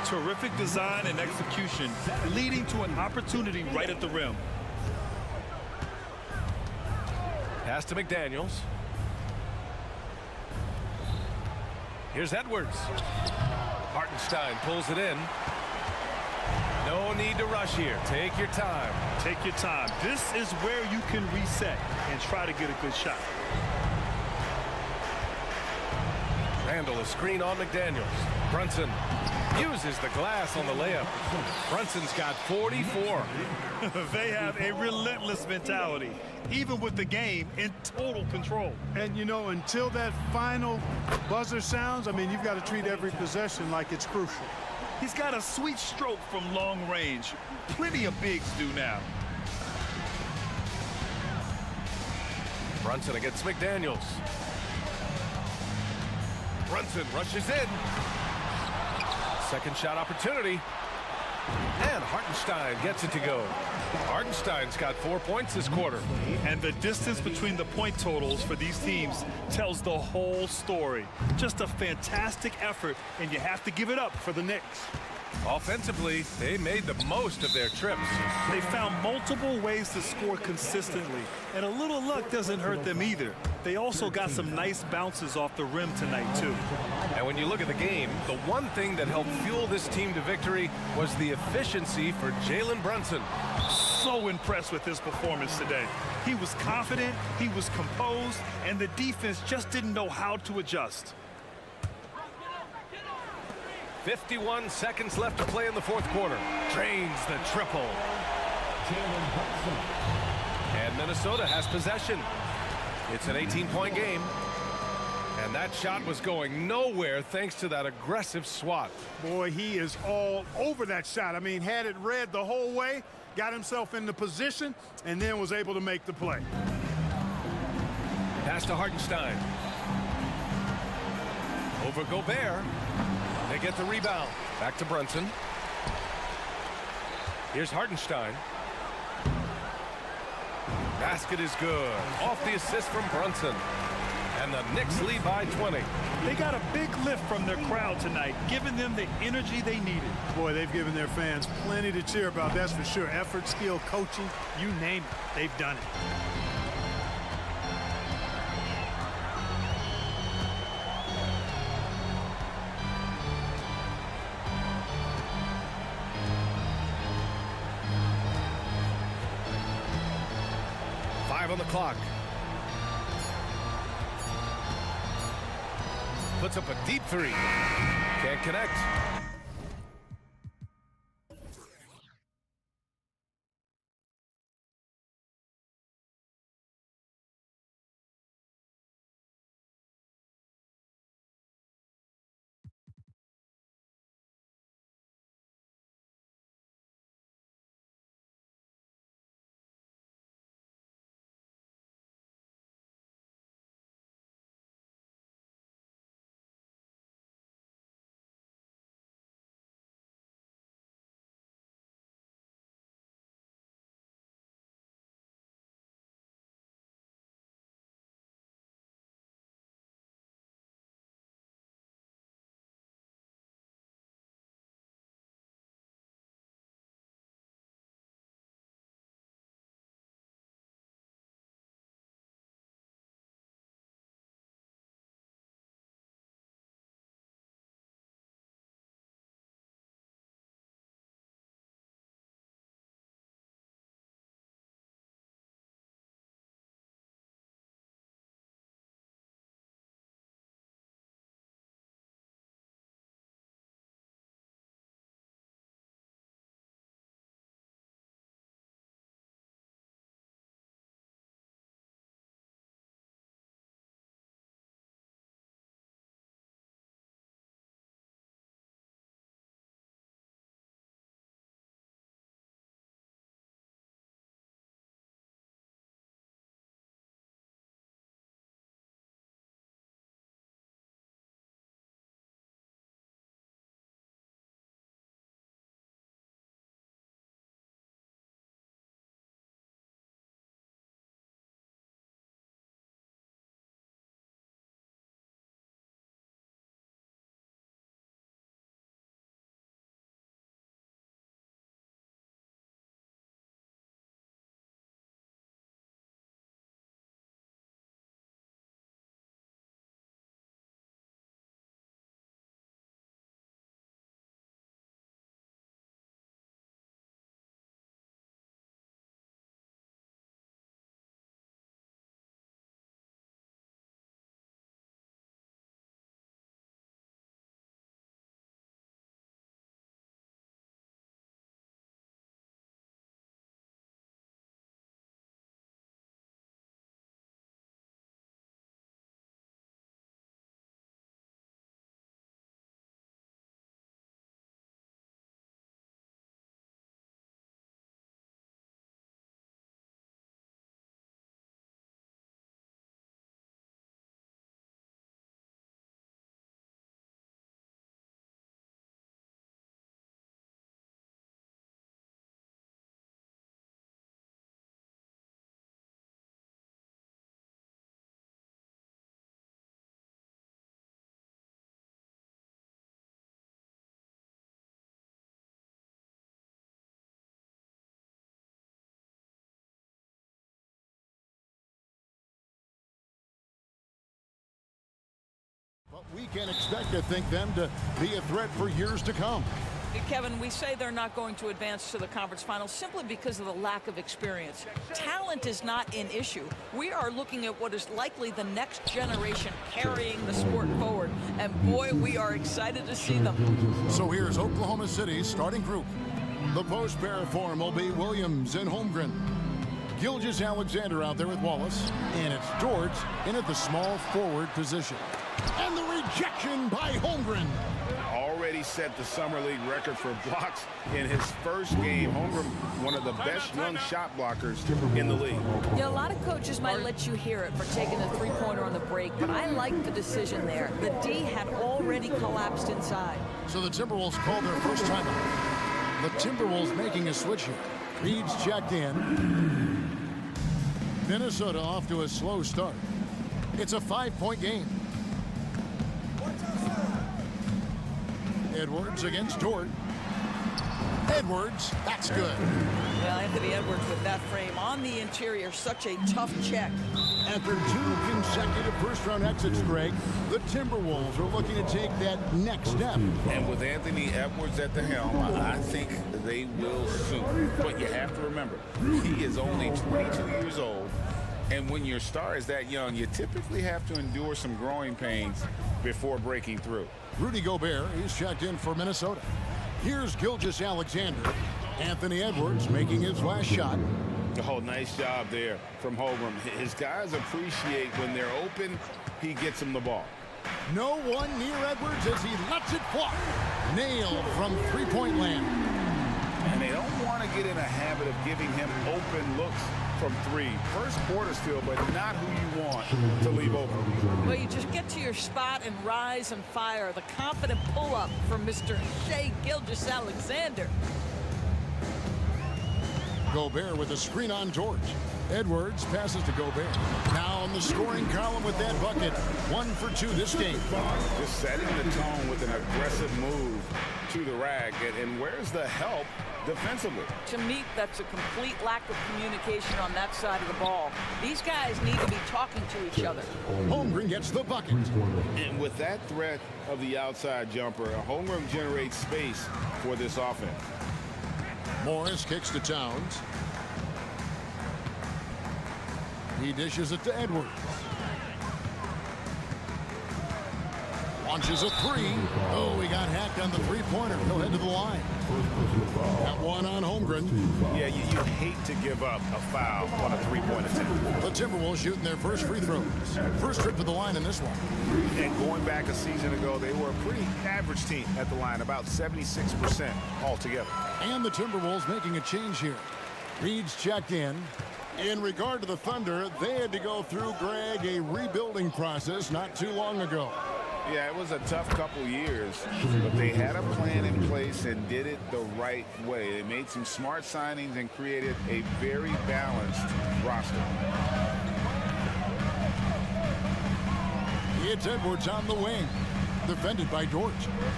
Terrific design and execution, leading to an opportunity right at the rim. Pass to McDaniels. Here's Edwards. Hartenstein pulls it in. No need to rush here. Take your time. Take your time. This is where you can reset and try to get a good shot. Randle, a screen on McDaniels. Brunson uses the glass on the layup. Brunson's got 44. They have a relentless mentality, even with the game in total control. And, you know, until that final buzzer sounds, I mean, you've got to treat every possession like it's crucial. He's got a sweet stroke from long range. Plenty of bigs do now. Brunson against McDaniels. Brunson rushes in. Second shot opportunity. And Hartenstein gets it to go. Hartenstein's got 4 points this quarter. And the distance between the point totals for these teams tells the whole story. Just a fantastic effort, and you have to give it up for the Knicks. Offensively, they made the most of their trips. They found multiple ways to score consistently, and a little luck doesn't hurt them either. They also got some nice bounces off the rim tonight, too. And when you look at the game, the one thing that helped fuel this team to victory was the efficiency for Jalen Brunson. So impressed with his performance today. He was confident, he was composed, and the defense just didn't know how to adjust. 51 seconds left to play in the fourth quarter. Drains the triple. And Minnesota has possession. It's an 18-point game. And that shot was going nowhere thanks to that aggressive swat. Boy, he is all over that shot. I mean, had it read the whole way, got himself into position, and then was able to make the play. Pass to Hartenstein. Over Gobert. They get the rebound. Back to Brunson. Here's Hartenstein. Basket is good. Off the assist from Brunson. And the Knicks lead by 20. They got a big lift from their crowd tonight, giving them the energy they needed. Boy, they've given their fans plenty to cheer about, that's for sure. Effort, skill, coaching, you name it, they've done it. On the clock. Puts up a deep three. Can't connect. But we can expect to think them to be a threat for years to come. Kevin, we say they're not going to advance to the conference finals simply because of the lack of experience. Talent is not an issue. We are looking at what is likely the next generation carrying the sport forward. And boy, we are excited to see them. So here's Oklahoma City's starting group. The post pair form will be Williams and Holmgren. Gilgeous-Alexander out there with Wallace. And it's George in at the small forward position. And the rejection by Holmgren. Already set the Summer League record for blocks in his first game. Holmgren, one of the best young shot blockers in the league. Yeah, a lot of coaches might let you hear it for taking a three-pointer on the break, but I like the decision there. The D had already collapsed inside. So the Timberwolves call their first timeout. The Timberwolves making a switch here. Reed's checked in. Minnesota off to a slow start. It's a 5-point game. Edwards against Dort. Edwards, that's good. Well, Anthony Edwards with that frame on the interior, such a tough check. After 2 consecutive first-round exits, Greg, the Timberwolves are looking to take that next step. And with Anthony Edwards at the helm, I think they will soon. But you have to remember, he is only 22 years old. And when your star is that young, you typically have to endure some growing pains before breaking through. Rudy Gobert, he's checked in for Minnesota. Here's Gilgeous-Alexander. Anthony Edwards making his last shot. Oh, nice job there from Holmgren. His guys appreciate when they're open, he gets them the ball. No one near Edwards as he lets it fly. Nailed from three-point land. And they don't want to get in a habit of giving him open looks from 3. First quarter still, but not who you want to leave open. Well, you just get to your spot and rise and fire. The confident pull-up from Mr. Shai Gilgeous-Alexander. Gobert with a screen on George. Edwards passes to Gobert. Now on the scoring column with that bucket. 1 for 2 this game. Just setting the tone with an aggressive move to the rack. And where's the help defensively? To me, that's a complete lack of communication on that side of the ball. These guys need to be talking to each other. Holmgren gets the bucket. And with that threat of the outside jumper, Holmgren generates space for this offense. Morris kicks to Towns. He dishes it to Edwards. Launches a 3. Oh, he got hacked on the three-pointer. He'll head to the line. Got one on Holmgren. Yeah, you hate to give up a foul on a three-point attempt. The Timberwolves shooting their first free throws. First trip to the line in this one. And going back a season ago, they were a pretty average team at the line, about 76% altogether. And the Timberwolves making a change here. Reed's checked in. In regard to the Thunder, they had to go through, Greg, a rebuilding process not too long ago. Yeah, it was a tough couple years, but they had a plan in place and did it the right way. They made some smart signings and created a very balanced roster. It's Edwards on the wing. Defended by George.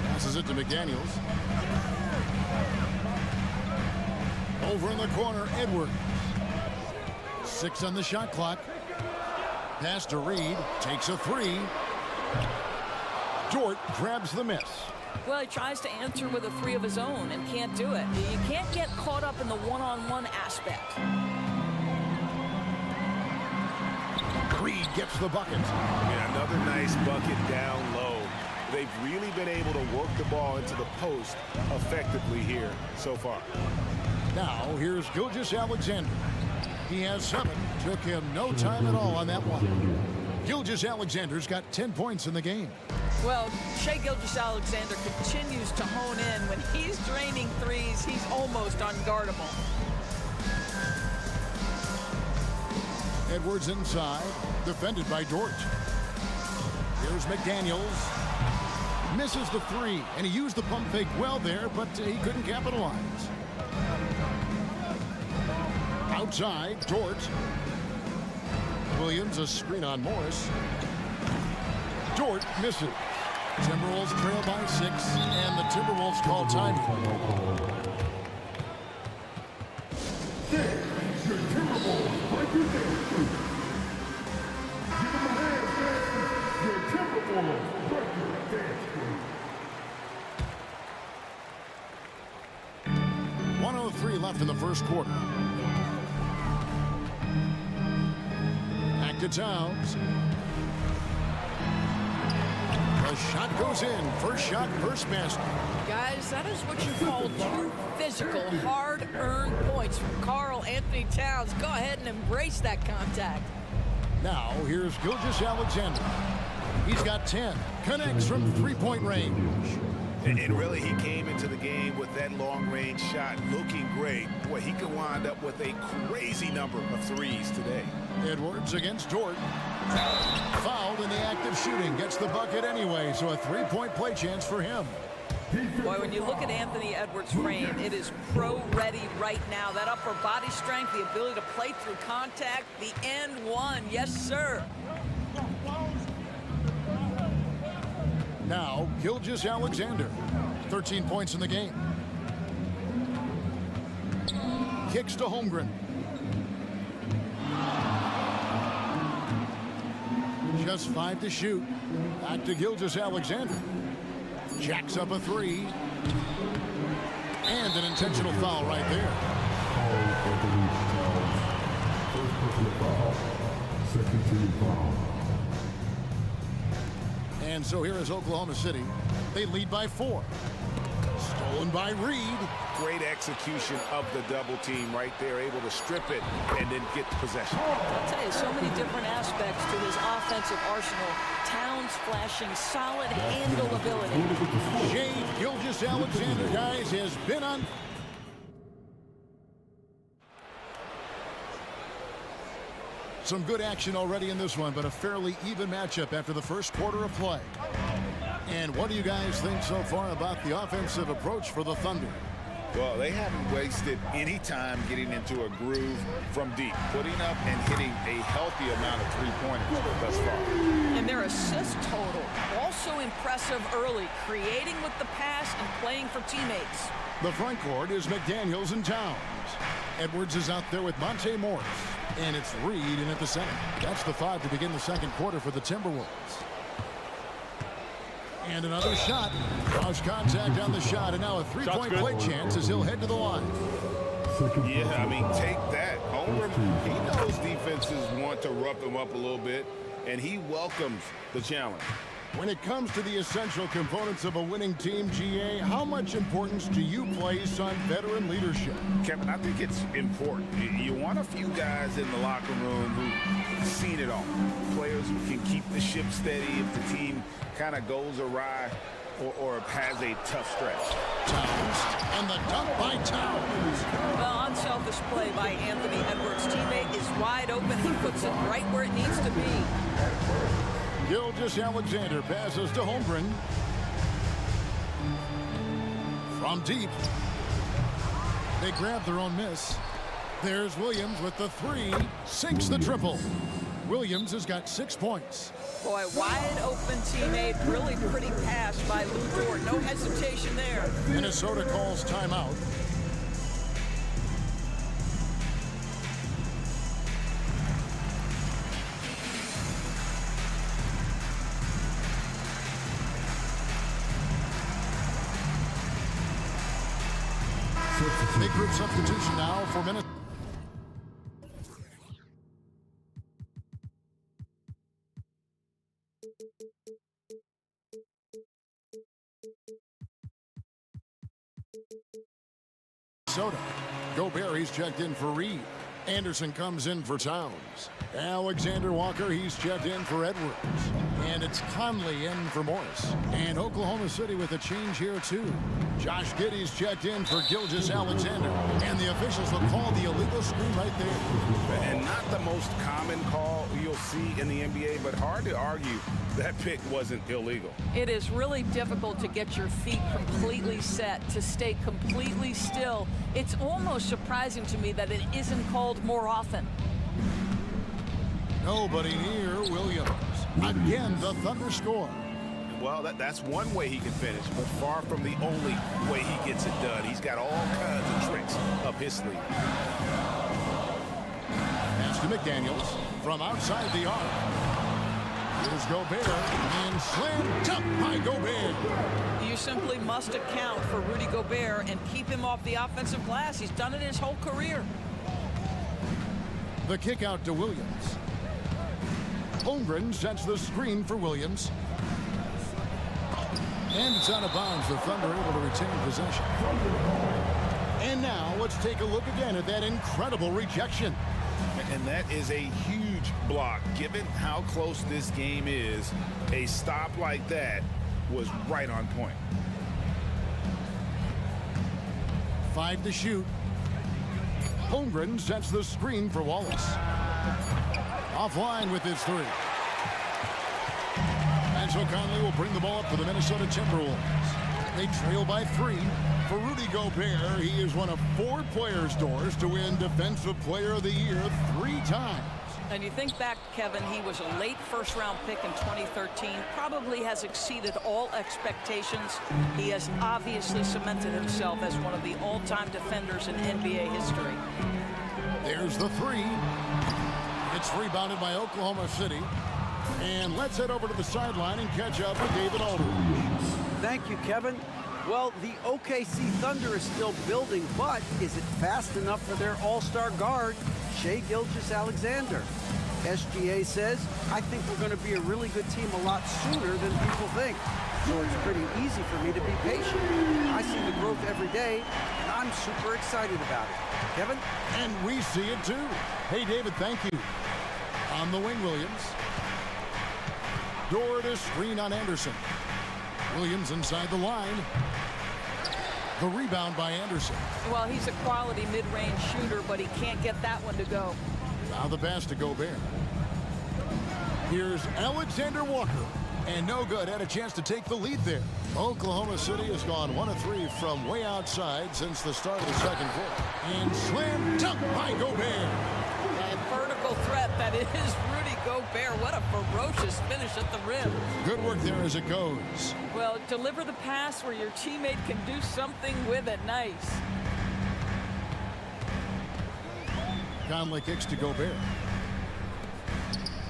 Passes it to McDaniels. Over in the corner, Edwards. 6 on the shot clock. Pass to Reed. Takes a 3. Dort grabs the miss. Well, he tries to answer with a 3 of his own and can't do it. You can't get caught up in the one-on-one aspect. Reed gets the bucket. And another nice bucket down low. They've really been able to work the ball into the post effectively here so far. Now, here's Gilgeous-Alexander. He has 7. Took him no time at all on that one. Gilgeous-Alexander's got 10 points in the game. Well, Shai Gilgeous-Alexander continues to hone in. When he's draining threes, he's almost unguardable. Edwards inside, defended by George. Here's McDaniels. Misses the 3, and he used the pump fake well there, but he couldn't capitalize. Outside, George. Williams, a screen on Morris. Dort misses. Timberwolves trail by 6, and the Timberwolves call time. Your Timberwolves break your dance. Give them a hand, fans. Your Timberwolves break your dance. 1:03 left in the first quarter. Back to Towns. The shot goes in. First shot, first basket. Guys, that is what you call true physical, hard-earned points from Karl Anthony Towns. Go ahead and embrace that contact. Now, here's Gilgeous-Alexander. He's got 10. Connects from three-point range. And really, he came into the game with that long-range shot looking great. Boy, he could wind up with a crazy number of threes today. Edwards against Jordan. Fouled in the act of shooting. Gets the bucket anyway, so a three-point play chance for him. Boy, when you look at Anthony Edwards' frame, it is pro-ready right now. That upper body strength, the ability to play through contact, the end one. Yes, sir. Now, Gilgeous Alexander, 13 points in the game. Kicks to Holmgren. Just 5 to shoot. Back to Gilgeous Alexander. Jacks up a 3. And an intentional foul right there. First personal foul. Second team foul. And so here is Oklahoma City. They lead by 4. Stolen by Reed. Great execution of the double team right there, able to strip it and then get the possession. I'll tell you, so many different aspects to his offensive arsenal. Towns flashing solid handle ability. Shea Gilgeous Alexander, guys, has been on. Some good action already in this one, but a fairly even matchup after the first quarter of play. And what do you guys think so far about the offensive approach for the Thunder? Well, they haven't wasted any time getting into a groove from deep, putting up and hitting a healthy amount of three-pointers thus far. And their assist total, also impressive early, creating with the pass and playing for teammates. The front court is McDaniels and Towns. Edwards is out there with Monte Morris. And it's Reed in at the center. That's the 5 to begin the second quarter for the Timberwolves. And another shot. Draws contact on the shot, and now a three-point play chance as he'll head to the line. Yeah, I mean, take that. Holmgren, he knows defenses want to rough him up a little bit, and he welcomes the challenge. When it comes to the essential components of a winning team, GA, how much importance do you place on veteran leadership? Kevin, I think it's important. You want a few guys in the locker room who've seen it all. Players who can keep the ship steady if the team kind of goes awry or has a tough stretch. Towns, and the dunk by Towns. Well, unselfish play by Anthony Edwards' teammate is wide open. He puts it right where it needs to be. Gilgeous Alexander passes to Holmgren. From deep. They grab their own miss. There's Williams with the 3. Sinks the triple. Williams has got 6 points. Boy, wide open teammate. Really pretty pass by Lou Dort. No hesitation there. Minnesota calls timeout. Big group substitution now for Minnesota. Gobert, he's checked in for Reed. Anderson comes in for Towns. Alexander Walker, he's checked in for Edwards. And it's Conley in for Morris. And Oklahoma City with a change here, too. Josh Giddey's checked in for Gilgeous Alexander. And the officials will call the illegal screen right there. And not the most common call you'll see in the NBA, but hard to argue that pick wasn't illegal. It is really difficult to get your feet completely set, to stay completely still. It's almost surprising to me that it isn't called more often. Nobody near Williams. Again, the Thunder score. Well, that's one way he can finish, but far from the only way he gets it done. He's got all kinds of tricks up his sleeve. Pass to McDaniels from outside the arc. Here's Gobert, and slam dunk by Gobert. You simply must account for Rudy Gobert and keep him off the offensive glass. He's done it his whole career. The kick out to Williams. Holmgren sets the screen for Williams. And it's out of bounds. The Thunder able to retain possession. And now let's take a look again at that incredible rejection. And that is a huge block. Given how close this game is, a stop like that was right on point. 5 to shoot. Holmgren sets the screen for Wallace. Offline with his 3. And so Conley will bring the ball up for the Minnesota Timberwolves. They trail by 3. For Rudy Gobert, he is one of 4 players' doors to win Defensive Player of the Year 3 times. And you think back, Kevin, he was a late first-round pick in 2013, probably has exceeded all expectations. He has obviously cemented himself as one of the all-time defenders in NBA history. There's the 3. It's rebounded by Oklahoma City. And let's head over to the sideline and catch up with David Aldridge. Thank you, Kevin. Well, the OKC Thunder is still building, but is it fast enough for their all-star guard, Shai Gilgeous-Alexander? SGA says, I think we're going to be a really good team a lot sooner than people think. So it's pretty easy for me to be patient. I see the growth every day, and I'm super excited about it. Kevin? And we see it too. Hey, David, thank you. On the wing, Williams. Door to screen on Anderson. Williams inside the line. The rebound by Anderson. Well, he's a quality mid-range shooter, but he can't get that one to go. Now the pass to Gobert. Here's Alexander Walker. And no good. Had a chance to take the lead there. Oklahoma City has gone 1 of 3 from way outside since the start of the second quarter. And slam dunk by Gobert. And vertical threat that is Rudy Gobert. What a ferocious finish at the rim. Good work there as it goes. Well, deliver the pass where your teammate can do something with it. Nice. Conley kicks to Gobert.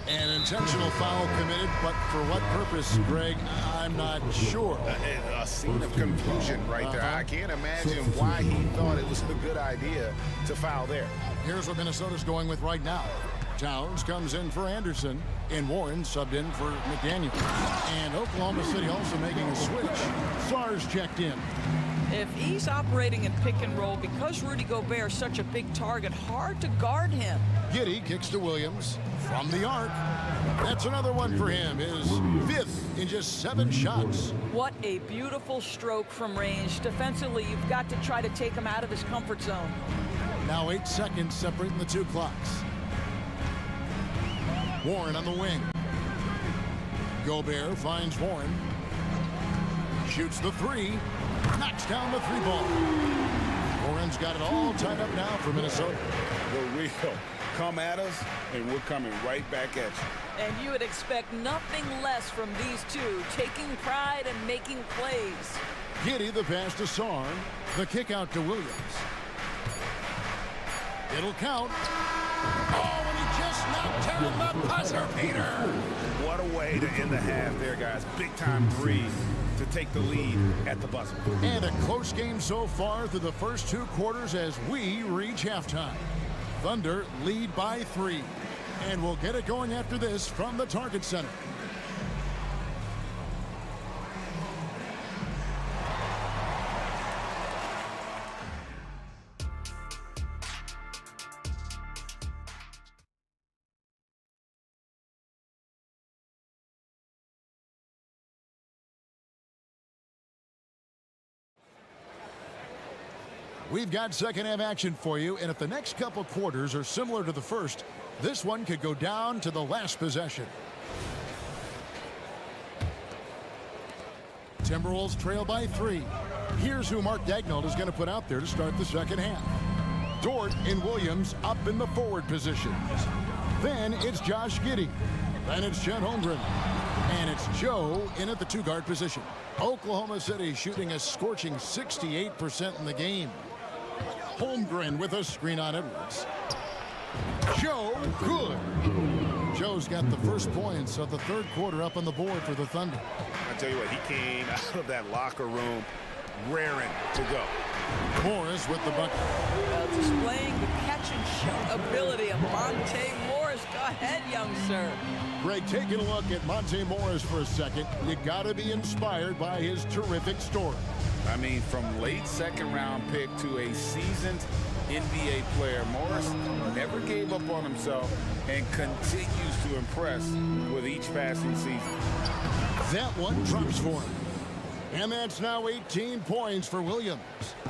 An intentional foul committed, but for what purpose, Greg, I'm not sure. A scene of confusion right there. I can't imagine why he thought it was a good idea to foul there. Here's what Minnesota's going with right now. Towns comes in for Anderson, and Warren subbed in for McDaniel. And Oklahoma City also making a switch. Sars checked in. If he's operating in pick and roll, because Rudy Gobert is such a big target, hard to guard him. Giddey kicks to Williams from the arc. That's another one for him. His 5th in just 7 shots. What a beautiful stroke from range. Defensively, you've got to try to take him out of his comfort zone. Now 8 seconds separating the 2 clocks. Warren on the wing. Gobert finds Warren. Shoots the 3. Knocks down the 3 ball. Warren's got it all tied up now for Minnesota. The real come at us, and we're coming right back at you. And you would expect nothing less from these two, taking pride and making plays. Giddey the pass to Sarn. The kick out to Williams. It'll count. Oh, and he just knocked down the buzzer beater. What a way to end the half there, guys. Big time 3 to take the lead at the buzzer. And a close game so far through the first 2 quarters as we reach halftime. Thunder lead by 3. And we'll get it going after this from the Target Center. We've got second half action for you, and if the next couple quarters are similar to the first, this one could go down to the last possession. Timberwolves trail by 3. Here's who Mark Daigneault is going to put out there to start the second half. Dort and Williams up in the forward positions. Then it's Josh Giddey. Then it's Chet Holmgren. And it's Joe in at the 2-guard position. Oklahoma City shooting a scorching 68% in the game. Holmgren with a screen on Edwards. Joe, good. Joe's got the first points of the 3rd quarter up on the board for the Thunder. I tell you what, he came out of that locker room raring to go. Morris with the bucket. Displaying the catch and shoot ability of Monte Morris. Go ahead, young sir. Greg, taking a look at Monte Morris for a second, you got to be inspired by his terrific story. I mean, from late 2nd round pick to a seasoned NBA player, Morris never gave up on himself and continues to impress with each passing season. That one drops for him. And that's now 18 points for Williams.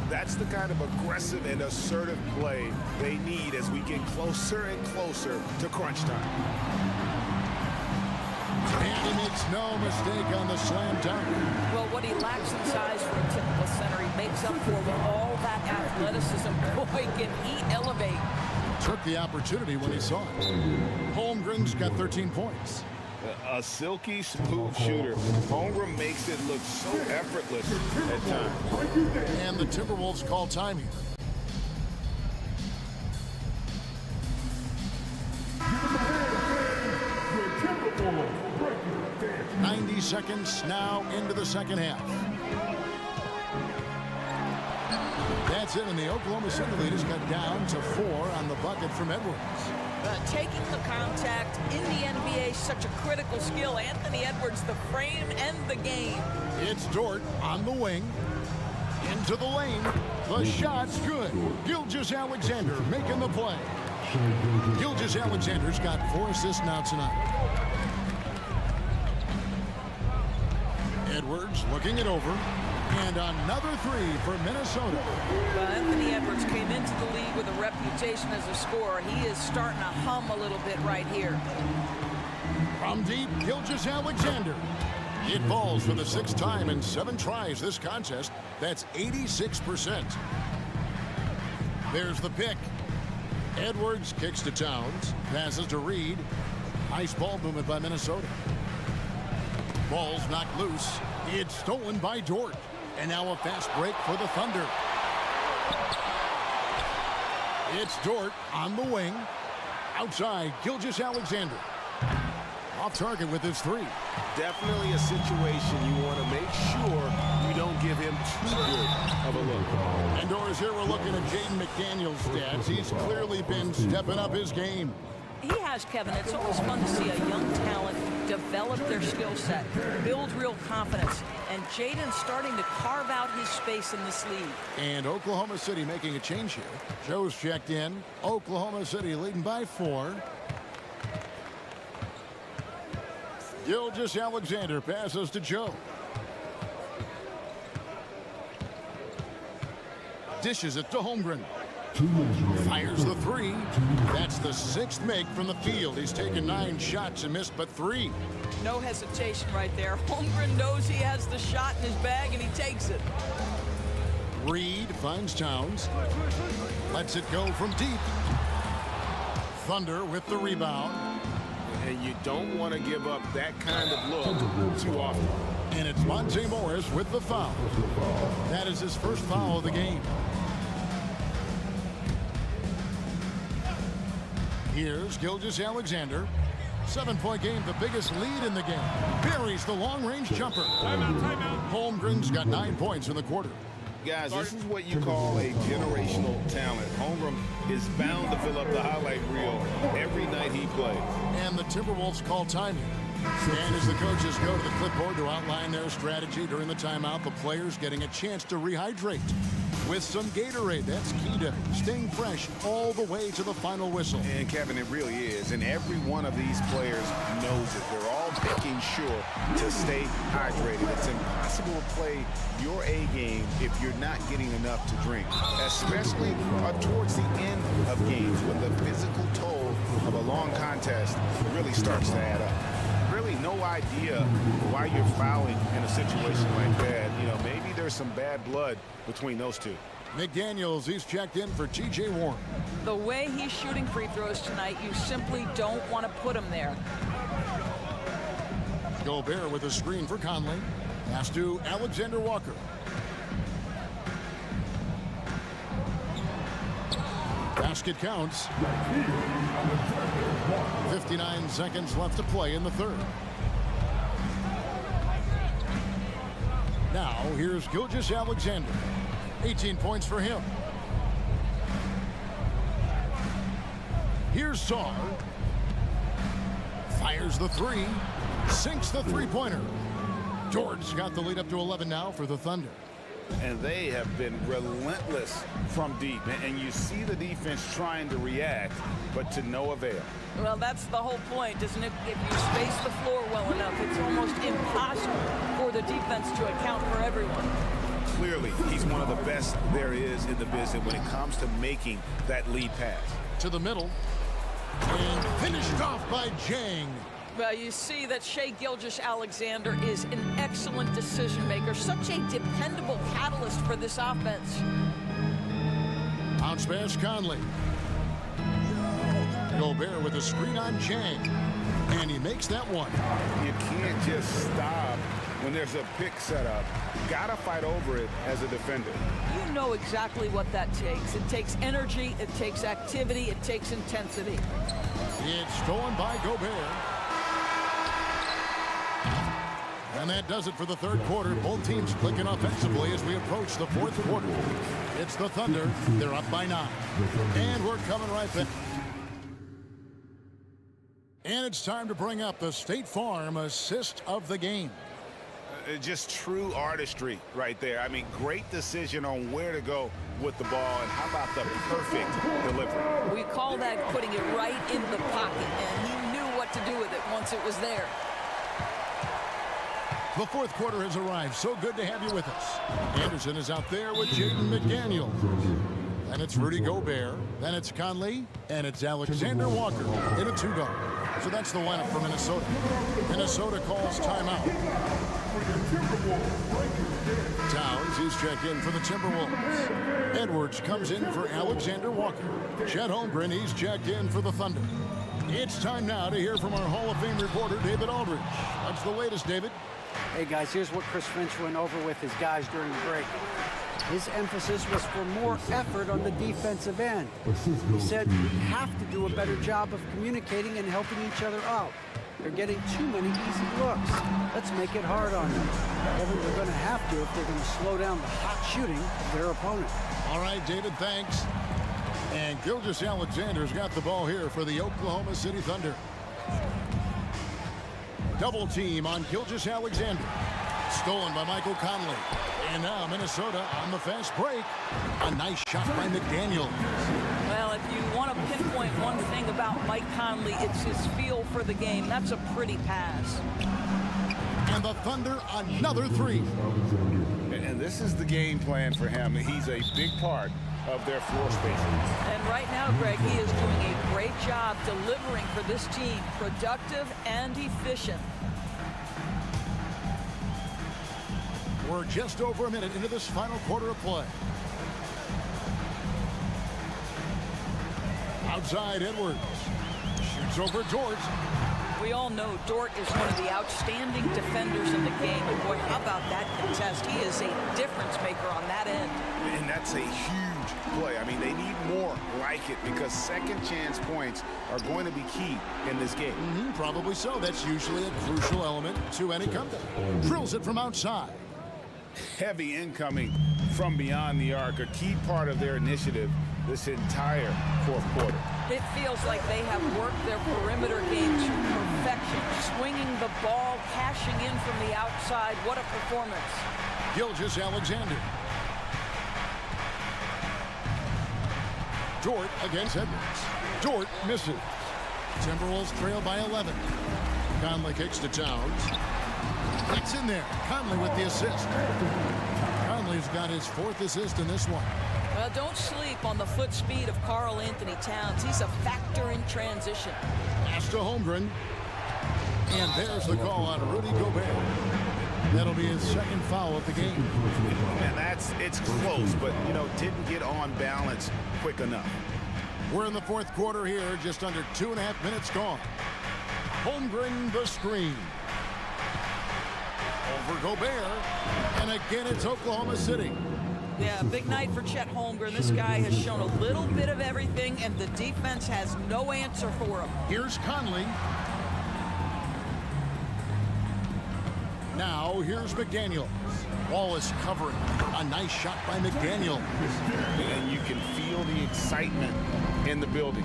That's the kind of aggressive and assertive play they need as we get closer and closer to crunch time. And he makes no mistake on the slam dunk. Well, what he lacks in size for a typical center, he makes up for with all that athleticism. Boy, can he elevate. Took the opportunity when he saw it. Holmgren's got 13 points. A silky smooth shooter. Holmgren makes it look so effortless at times. And the Timberwolves call time here. 90 seconds now into the second half. That's it, and the Oklahoma City lead has got down to 4 on the bucket from Edwards. Taking the contact in the NBA is such a critical skill. Anthony Edwards, the frame and the game. It's Dort on the wing. Into the lane. The shot's good. Gilgeous-Alexander making the play. Gilgeous-Alexander's got 4 assists now tonight. Edwards looking it over. And another 3 for Minnesota. Anthony Edwards came into the league with a reputation as a scorer. He is starting to hum a little bit right here. From deep, Gilgeous-Alexander. It falls for the 6th time in 7 tries this contest. That's 86%. There's the pick. Edwards kicks to Towns. Passes to Reed. Nice ball movement by Minnesota. Ball's knocked loose. It's stolen by Dort. And now a fast break for the Thunder. It's Dort on the wing. Outside, Gilgeous-Alexander. Off target with his 3. Definitely a situation you want to make sure you don't give him too good of a look. Indoors here, we're looking at Jaden McDaniel's stats. He's clearly been stepping up his game. He has, Kevin. It's always fun to see a young talent develop their skill set, build real confidence, and Jaden's starting to carve out his space in this league. And Oklahoma City making a change here. Joe's checked in. Oklahoma City leading by 4. Gilgeous-Alexander passes to Joe. Dishes it to Holmgren. Fires the 3. That's the 6th make from the field. He's taken 9 shots and missed but 3. No hesitation right there. Holmgren knows he has the shot in his bag, and he takes it. Reed finds Towns. Lets it go from deep. Thunder with the rebound. And you don't want to give up that kind of look too often. And it's Monte Morris with the foul. That is his first foul of the game. Here's Gilgeous-Alexander. 7-point game, the biggest lead in the game. Buries the long-range jumper. Timeout. Holmgren's got 9 points in the quarter. Guys, this is what you call a generational talent. Holmgren is bound to fill up the highlight reel every night he plays. And the Timberwolves call time here. And as the coaches go to the clipboard to outline their strategy during the timeout, the players getting a chance to rehydrate with some Gatorade. That's key to staying fresh all the way to the final whistle. And Kevin, it really is. And every one of these players knows it. They're all making sure to stay hydrated. It's impossible to play your A game if you're not getting enough to drink, especially towards the end of games when the physical toll of a long contest really starts to add up. Really no idea why you're fouling in a situation like that. You know, maybe there's some bad blood between those two. McDaniels, he's checked in for T.J. Warren. The way he's shooting free throws tonight, you simply don't want to put him there. Gobert with a screen for Conley. Pass to Alexander Walker. Basket counts. 59 seconds left to play in the third. Now, here's Gilgeous-Alexander. 18 points for him. Here's Saar. Fires the 3. Sinks the 3-pointer. George's got the lead up to 11 now for the Thunder. And they have been relentless from deep. And you see the defense trying to react, but to no avail. Well, that's the whole point, isn't it? If you space the floor well enough, it's almost impossible for the defense to account for everyone. Clearly, he's one of the best there is in the business when it comes to making that lead pass. To the middle. And finished off by Jang. Well, you see that Shai Gilgeous-Alexander is an excellent decision maker, such a dependable catalyst for this offense. Bounce pass Conley. Gobert with a screen on Chang. And he makes that one. You can't just stop when there's a pick set up. Gotta fight over it as a defender. You know exactly what that takes. It takes energy, it takes activity, it takes intensity. It's stolen by Gobert. And that does it for the third quarter. Both teams clicking offensively as we approach the fourth quarter. It's the Thunder. They're up by 9. And we're coming right back. And it's time to bring up the State Farm assist of the game. Just true artistry right there. I mean, great decision on where to go with the ball, and how about the perfect delivery? We call that putting it right in the pocket, and he knew what to do with it once it was there. The fourth quarter has arrived. So good to have you with us. Anderson is out there with Jaden McDaniel. And it's Rudy Gobert. Then it's Conley. And it's Alexander Walker in a 2-guard. So that's the lineup for Minnesota. Minnesota calls timeout. Towns is checked in for the Timberwolves. Edwards comes in for Alexander Walker. Chet Holmgren, he's checked in for the Thunder. It's time now to hear from our Hall of Fame reporter, David Aldridge. What's the latest, David? Hey guys, here's what Chris Finch went over with his guys during the break. His emphasis was for more effort on the defensive end. He said we have to do a better job of communicating and helping each other out. They're getting too many easy looks. Let's make it hard on them. They're going to have to if they're going to slow down the hot shooting of their opponent. All right, David, thanks. And Gilgeous-Alexander's got the ball here for the Oklahoma City Thunder. Double team on Gilgeous-Alexander. Stolen by Michael Conley. And now Minnesota on the fast break. A nice shot by McDaniel. Well, if you want to pinpoint one thing about Mike Conley, it's his feel for the game. That's a pretty pass. And the Thunder, another 3. And this is the game plan for him. He's a big part of their floor spacing. And right now, Greg, he is doing a great job delivering for this team. Productive and efficient. We're just over a minute into this final quarter of play. Outside, Edwards. Shoots over Dort. We all know Dort is one of the outstanding defenders in the game. And boy, how about that contest? He is a difference maker on that end. And that's a huge play. I mean, they need more like it because second chance points are going to be key in this game. Probably so. That's usually a crucial element to any comeback. Drills it from outside. Heavy incoming from beyond the arc, a key part of their initiative this entire fourth quarter. It feels like they have worked their perimeter game to perfection, swinging the ball, cashing in from the outside. What a performance. Gilgeous-Alexander. Dort against Edwards. Dort misses. Timberwolves trail by 11. Conley kicks to Towns. It's in there. Conley with the assist. Conley's got his 4th assist in this one. Well, don't sleep on the foot speed of Karl Anthony Towns. He's a factor in transition. Pass to Holmgren. And there's the call on Rudy Gobert. That'll be his 2nd foul of the game. And it's close, but, you know, didn't get on balance quick enough. We're in the fourth quarter here, just under 2.5 minutes gone. Holmgren the screen. Over Gobert. And again, it's Oklahoma City. Yeah, big night for Chet Holmgren. This guy has shown a little bit of everything, and the defense has no answer for him. Here's Conley. Now, here's McDaniel. Wallace covering. A nice shot by McDaniel. And you can feel the excitement in the building.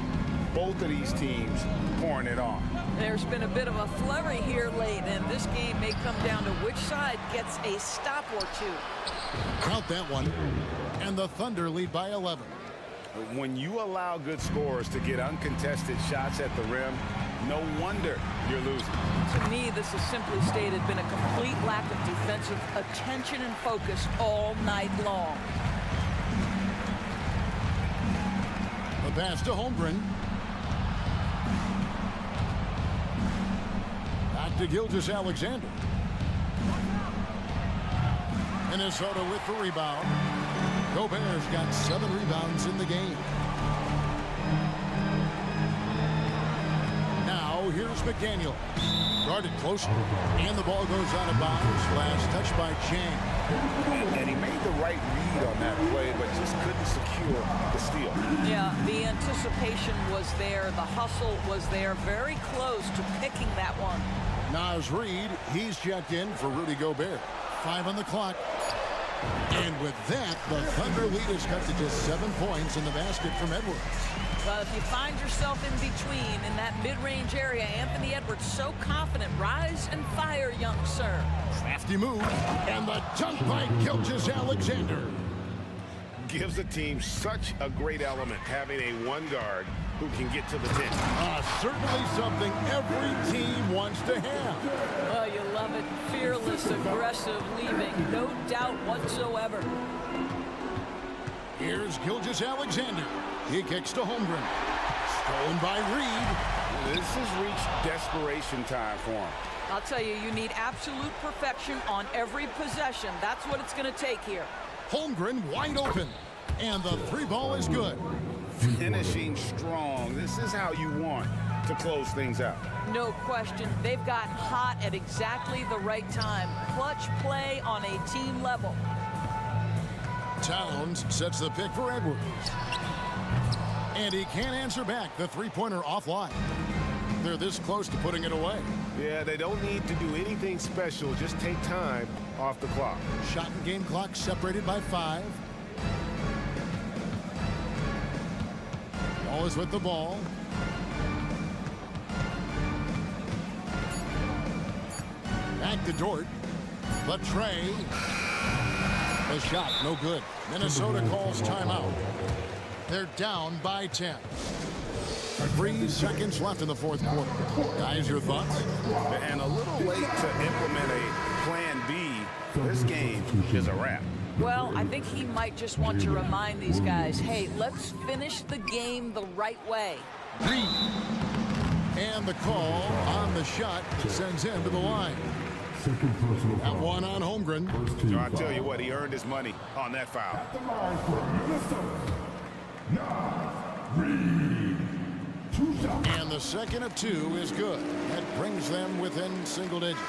Both of these teams pouring it on. There's been a bit of a flurry here late, and this game may come down to which side gets a stop or two. Count that one. And the Thunder lead by 11. When you allow good scorers to get uncontested shots at the rim, no wonder you're losing. To me, this has simply stated been a complete lack of defensive attention and focus all night long. The pass to Holmgren. to Gilgeous-Alexander. Minnesota with the rebound. Gobert's got 7 rebounds in the game. Now here's McDaniel. Guarded closely. And the ball goes out of bounds. Last touch by Chang. And he made the right read on that play, but just couldn't secure the steal. Yeah, the anticipation was there. The hustle was there. Very close to picking that one. Naz Reid, he's checked in for Rudy Gobert. 5 on the clock. And with that, the Thunder lead is cut to just 7 points in the basket from Edwards. Well, if you find yourself in between, in that mid-range area, Anthony Edwards so confident. Rise and fire, young sir. Crafty move, and the dunk by Gilgeous-Alexander. Gives the team such a great element having a one guard who can get to the 10. Certainly something every team wants to have. Oh, you love it. Fearless, aggressive, leaving. No doubt whatsoever. Here's Gilgeous-Alexander. He kicks to Holmgren. Stolen by Reid. This has reached desperation time for him. I'll tell you, you need absolute perfection on every possession. That's what it's going to take here. Holmgren wide open. And the 3 ball is good. Finishing strong. This is how you want to close things out. No question. They've got hot at exactly the right time. Clutch play on a team level. Towns sets the pick for Edwards. And he can't answer back. The 3-pointer offline. They're this close to putting it away. Yeah, they don't need to do anything special. Just take time off the clock. Shot and game clock separated by 5. Always with the ball. Back to Dort. Latre. The shot, no good. Minnesota calls timeout. They're down by 10. 3 seconds left in the 4th quarter. Guys, your thoughts? And a little late to implement a plan B. This game is a wrap. Well, I think he might just want to remind these guys, hey, let's finish the game the right way. Reid. And the call on the shot that sends him to the line. That one on Holmgren. So I tell you what, he earned his money on that foul. At the line for Minnesota, Reid. 2 shots. And the second of 2 is good. That brings them within single digits.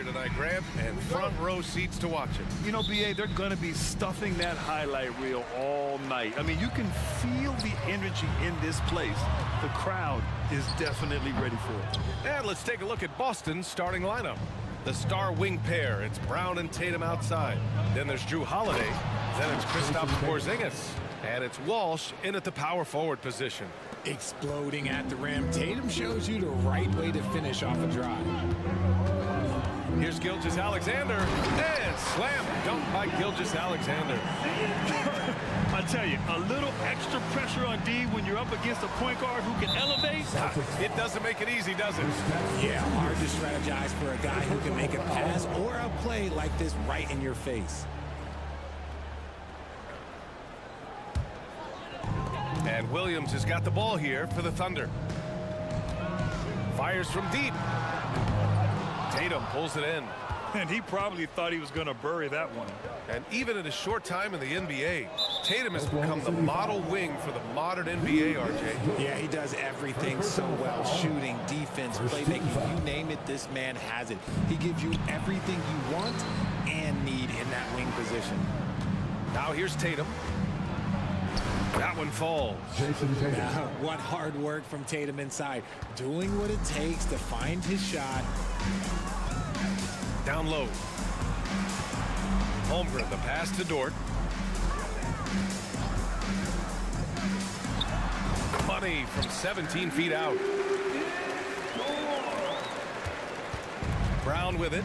tonight, Grant, and front row seats to watch it. You know, BA, they're going to be stuffing that highlight reel all night. I mean, you can feel the energy in this place. The crowd is definitely ready for it. And let's take a look at Boston's starting lineup. The star wing pair, it's Brown and Tatum outside. Then there's Drew Holiday. Then it's Kristaps Porzingis. And it's Walsh in at the power forward position. Exploding at the rim. Tatum shows you the right way to finish off a drive. Here's Gilgeous-Alexander. And slam dunk by Gilgeous-Alexander. I tell you, a little extra pressure on D when you're up against a point guard who can elevate. It doesn't make it easy, does it? Yeah, hard to strategize for a guy who can make a pass or a play like this right in your face. And Williams has got the ball here for the Thunder. Fires from deep. Tatum pulls it in. And he probably thought he was going to bury that one. And even in a short time in the NBA, Tatum has become the model wing for the modern NBA, RJ. Yeah, he does everything so well. Shooting, defense, playmaking, you name it, this man has it. He gives you everything you want and need in that wing position. Now here's Tatum. That one falls. What hard work from Tatum inside. Doing what it takes to find his shot. Down low. Holmgren, the pass to Dort. Money from 17 feet out. Brown with it.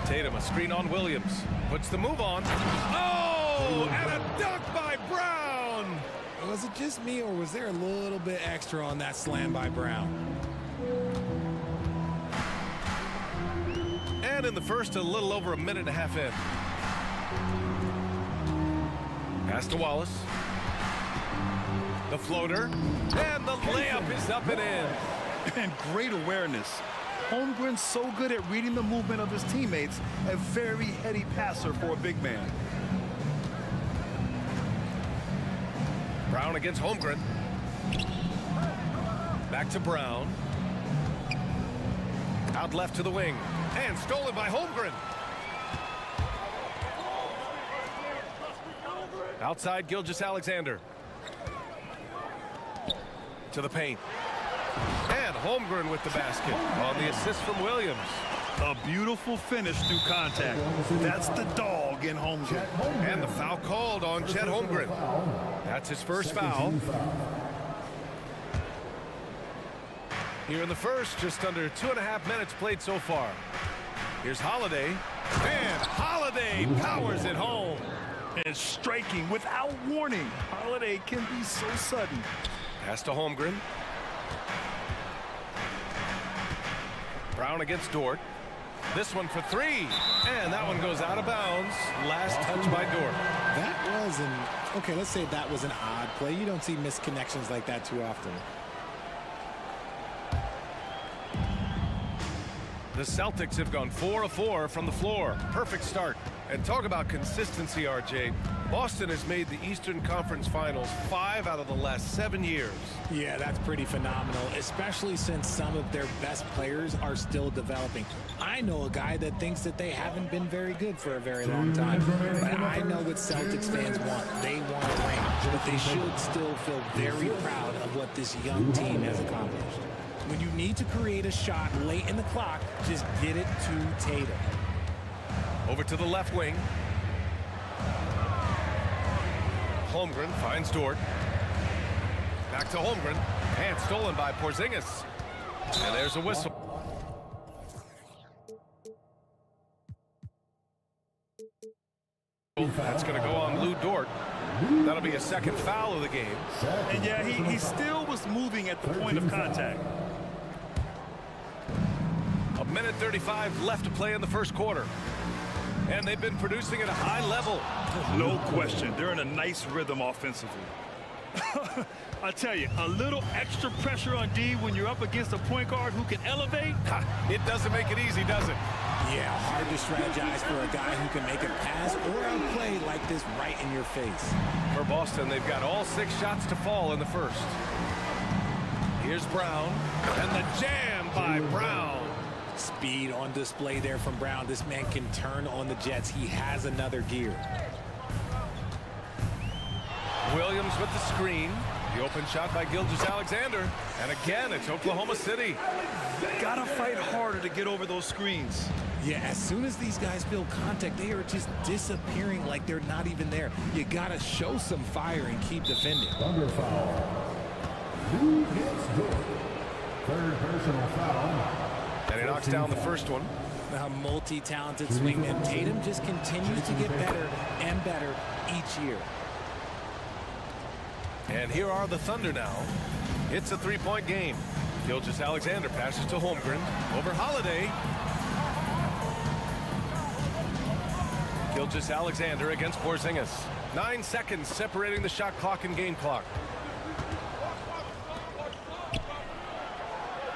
Tatum, a screen on Williams. Puts the move on. Oh, and a dunk by Brown. Was it just me, or was there a little bit extra on that slam by Brown? And in the first, a little over a minute and a half in. Pass to Wallace. The floater. And the layup is up and in. And great awareness. Holmgren's so good at reading the movement of his teammates. A very heady passer for a big man. Brown against Holmgren. Back to Brown. Out left to the wing. And stolen by Holmgren. Outside Gilgeous-Alexander. To the paint. And Holmgren with the basket on the assist from Williams. A beautiful finish through contact. That's the dog in Holmgren. And the foul called on Chet Holmgren. That's his first foul. Here in the first, just under 2.5 minutes played so far. Here's Holiday. And Holiday powers it home. And striking without warning. Holiday can be so sudden. Pass to Holmgren. Brown against Dort. This one for three. And that one goes out of bounds. Last touch by Dort. That was okay, let's say that was an odd play. You don't see misconnections like that too often. The Celtics have gone 4 of 4 from the floor. Perfect start. And talk about consistency, RJ. Boston has made the Eastern Conference Finals 5 out of the last 7 years. Yeah, that's pretty phenomenal, especially since some of their best players are still developing. I know a guy that thinks that they haven't been very good for a very long time, but I know what Celtics fans want. They want a ring, but they should still feel very proud of what this young team has accomplished. When you need to create a shot late in the clock, just get it to Tatum. Over to the left wing. Holmgren finds Dort. Back to Holmgren. And stolen by Porzingis. And there's a whistle. That's going to go on Lou Dort. That'll be a second foul of the game. And yeah, he still was moving at the point of contact. A minute 35 left to play in the first quarter. And they've been producing at a high level. No question. They're in a nice rhythm offensively. I tell you, a little extra pressure on D when you're up against a point guard who can elevate. It doesn't make it easy, does it? Yeah, hard to strategize for a guy who can make a pass or a play like this right in your face. For Boston, they've got all 6 shots to fall in the first. Here's Brown. And the jam by Brown. Speed on display there from Brown. This man can turn on the jets. He has another gear. Williams with the screen. The open shot by Gilgeous-Alexander. And again, it's Oklahoma City. Gotta fight harder to get over those screens. Yeah, as soon as these guys build contact, they are just disappearing like they're not even there. You gotta show some fire and keep defending. Thunder foul. Blue hits Dort. Third personal foul. And he knocks down the first one. A multi-talented swingman. Tatum just continues to get better and better each year. And here are the Thunder now. It's a three-point game. Gilgeous-Alexander passes to Holmgren. Over Holiday. Gilgeous-Alexander against Porzingis. 9 seconds separating the shot clock and game clock.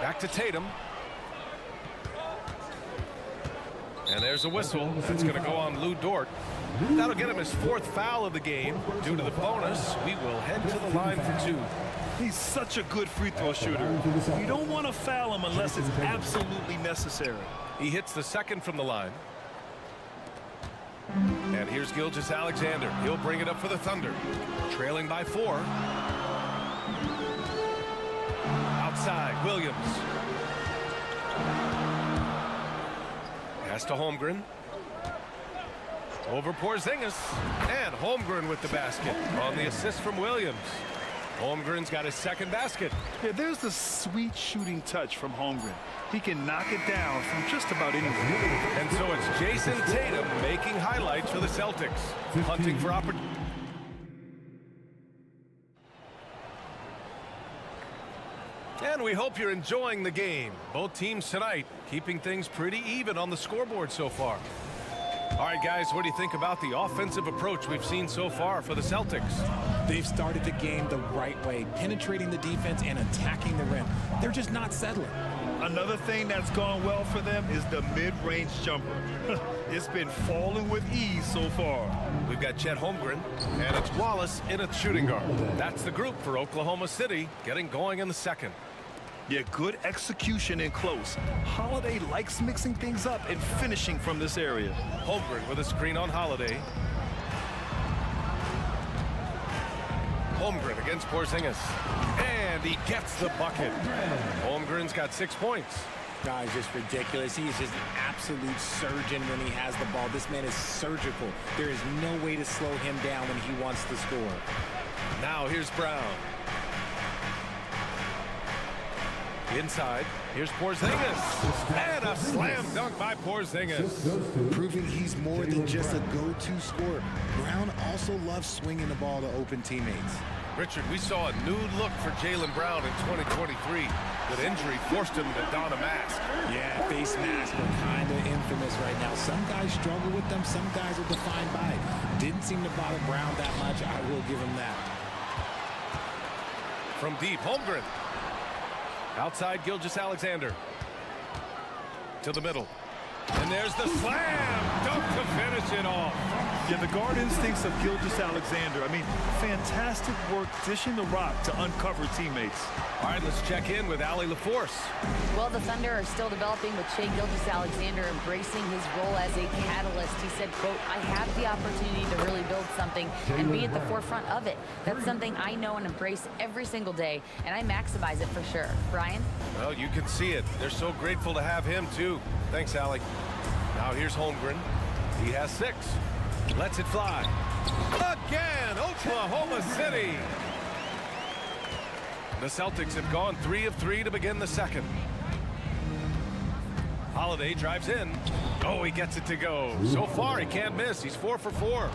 Back to Tatum. And there's a whistle. That's going to go on Lou Dort. That'll get him his 4th foul of the game. Due to the bonus, we will head to the line for 2. He's such a good free throw shooter. You don't want to foul him unless it's absolutely necessary. He hits the second from the line. And here's Gilgeous-Alexander. He'll bring it up for the Thunder. Trailing by 4. Outside, Williams. Pass to Holmgren. Over Porzingis. And Holmgren with the basket on the assist from Williams. Holmgren's got his second basket. Yeah, there's the sweet shooting touch from Holmgren. He can knock it down from just about anywhere. And so it's Jason Tatum making highlights for the Celtics. Hunting for opportunity. And we hope you're enjoying the game. Both teams tonight keeping things pretty even on the scoreboard so far. All right, guys, what do you think about the offensive approach we've seen so far for the Celtics? They've started the game the right way, penetrating the defense and attacking the rim. They're just not settling. Another thing that's gone well for them is the mid-range jumper. It's been falling with ease so far. We've got Chet Holmgren, and it's Wallace in a shooting guard. That's the group for Oklahoma City, getting going in the second. Yeah, good execution in close. Holiday likes mixing things up and finishing from this area. Holmgren with a screen on Holiday. Holmgren against Porzingis. And he gets the bucket. Holmgren's got 6 points. Guys, just ridiculous. He is just an absolute surgeon when he has the ball. This man is surgical. There is no way to slow him down when he wants to score. Now here's Brown. Inside, here's Porzingis. And a slam dunk by Porzingis. Proving he's more than just a go-to scorer. Brown also loves swinging the ball to open teammates. Richard, we saw a new look for Jaylen Brown in 2023. That injury forced him to don a mask. Yeah, face masks are kind of infamous right now. Some guys struggle with them. Some guys are defined by it. Didn't seem to bother Brown that much. I will give him that. From deep, Holmgren. Outside, Gilgeous-Alexander. To the middle. And there's the slam dunk to finish it off. Yeah, the guard instincts of Gilgeous-Alexander. I mean, fantastic work dishing the rock to uncover teammates. All right, let's check in with Allie LaForce. Well, the Thunder are still developing with Shai Gilgeous-Alexander embracing his role as a catalyst. He said, quote, I have the opportunity to really build something and be at the forefront of it. That's something I know and embrace every single day, and I maximize it for sure. Brian? Well, you can see it. They're so grateful to have him, too. Thanks, Allie. Now here's Holmgren. He has 6. Lets it fly. Again, Oklahoma City. The Celtics have gone 3 of 3 to begin the second. Holiday drives in. Oh, he gets it to go. So far, he can't miss. He's 4 for 4.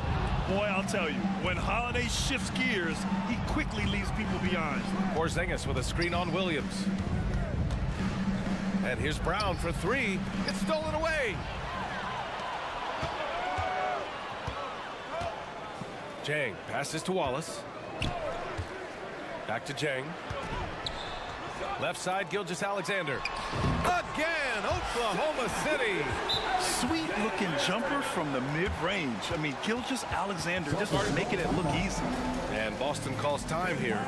Boy, I'll tell you, when Holiday shifts gears, he quickly leaves people behind. Porzingis with a screen on Williams. And here's Brown for 3. It's stolen away. Jang passes to Wallace. Back to Jang. Left side, Gilgeous-Alexander. Again, Oklahoma City. Sweet-looking jumper from the mid-range. I mean, Gilgeous-Alexander just making it look easy. And Boston calls time here.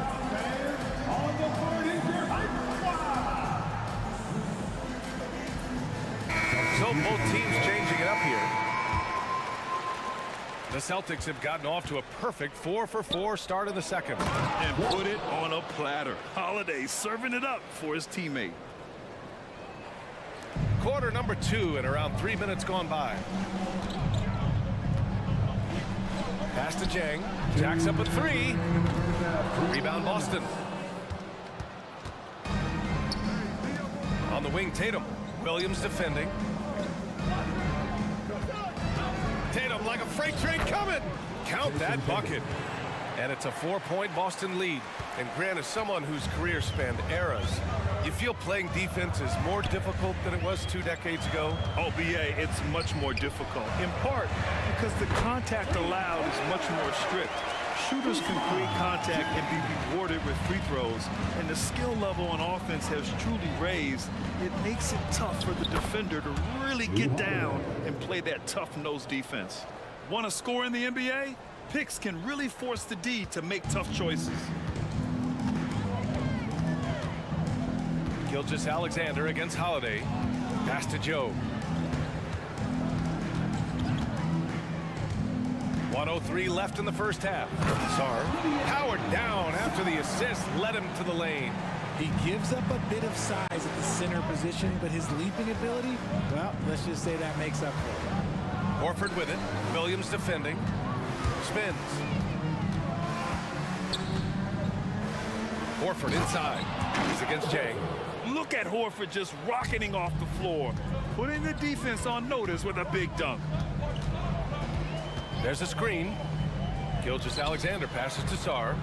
So both teams changing it up here. The Celtics have gotten off to a perfect 4-for-4 start in the second. And put it on a platter. Holiday serving it up for his teammate. Quarter number 2 and around 3 minutes gone by. Pass to Jang. Jacks up a 3. Rebound Boston. On the wing, Tatum. Williams defending. Tatum like a freight train coming. Count that bucket. And it's a 4-point Boston lead. And Grant, as someone whose career spanned eras, you feel playing defense is more difficult than it was 2 decades ago? Oh, BA, it's much more difficult, in part because the contact allowed is much more strict. Shooters can create contact and be rewarded with free throws, and the skill level on offense has truly raised. It makes it tough for the defender to really get down and play that tough-nosed defense. Want to score in the NBA? Picks can really force the D to make tough choices. Gilgeous-Alexander against Holiday. Pass to Joe. 1:03 left in the first half. Sarr powered down after the assist led him to the lane. He gives up a bit of size at the center position, but his leaping ability, well, let's just say that makes up for it. Horford with it. Williams defending. Spins. Horford inside. He's against Jang. Look at Horford just rocketing off the floor, putting the defense on notice with a big dunk. There's a screen. Gilgeous-Alexander passes to Sarr.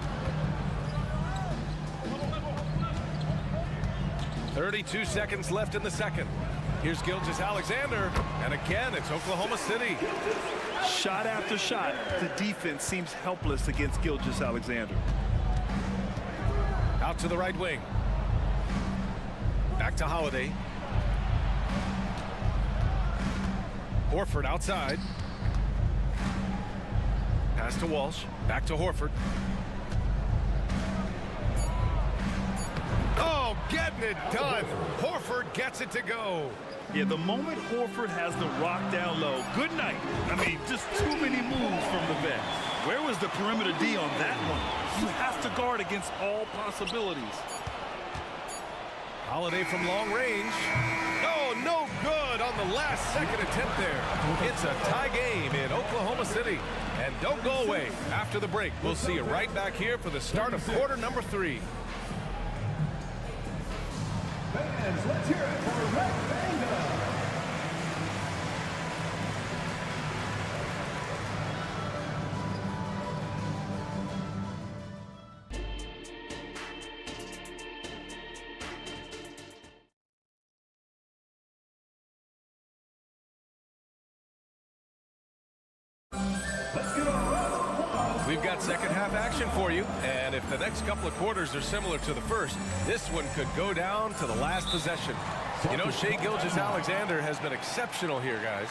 32 seconds left in the second. Here's Gilgeous-Alexander, and again, it's Oklahoma City. Shot after shot, the defense seems helpless against Gilgeous-Alexander. Out to the right wing. Back to Holiday. Horford outside. Pass to Walsh. Back to Horford. Oh, getting it done. Horford gets it to go. Yeah, the moment Horford has the rock down low, good night. I mean, just too many moves from the vet. Where was the perimeter D on that one? You have to guard against all possibilities. Holiday from long range. Oh, no good on the last second attempt there. It's a tie game in Oklahoma City. And don't go away. After the break, we'll see you right back here for the start of quarter number 3. Fans, let's hear it for Red Panda. We've got second half action for you, and if the next couple of quarters are similar to the first, this one could go down to the last possession. You know, Shai Gilgeous-Alexander has been exceptional here, guys.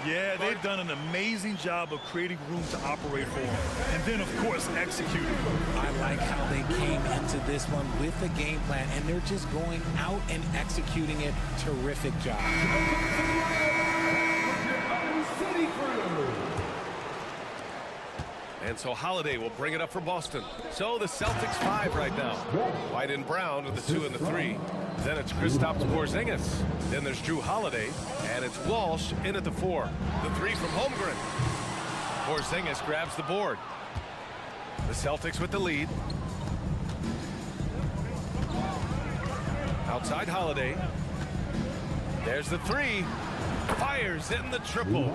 Yeah, they've done an amazing job of creating room to operate for him. And then, of course, executing. I like how they came into this one with a game plan, and they're just going out and executing it. Terrific job. And so Holiday will bring it up for Boston. So the Celtics 5 right now. White and Brown are the 2 and the 3. Then it's Kristaps Porzingis. Then there's Drew Holiday. And it's Walsh in at the 4. The 3 from Holmgren. Porzingis grabs the board. The Celtics with the lead. Outside Holiday. There's the 3. Fires in the triple.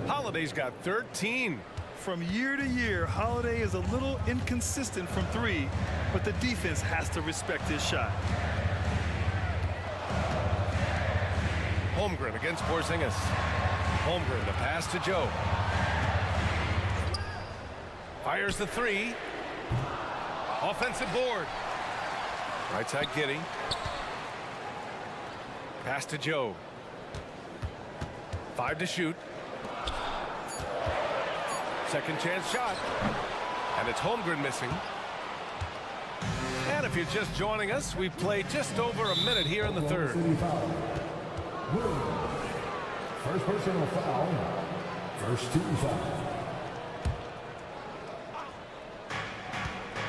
Holiday's got 13. From year to year, Holiday is a little inconsistent from 3, but the defense has to respect his shot. Holmgren against Porzingis. Holmgren, the pass to Joe. Fires the 3. Offensive board. Right side Giddey. Pass to Joe. 5 to shoot. Second chance shot. And it's Holmgren missing. And if you're just joining us, we've played just over a minute here in the third. First personal foul. First team foul.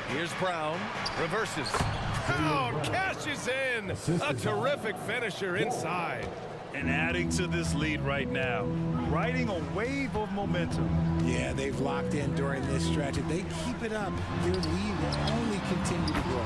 Here's Brown, reverses. Brown cashes in. A terrific finisher inside. And adding to this lead right now, riding a wave of momentum. Yeah, they've locked in during this stretch. If they keep it up, their lead will only continue to grow.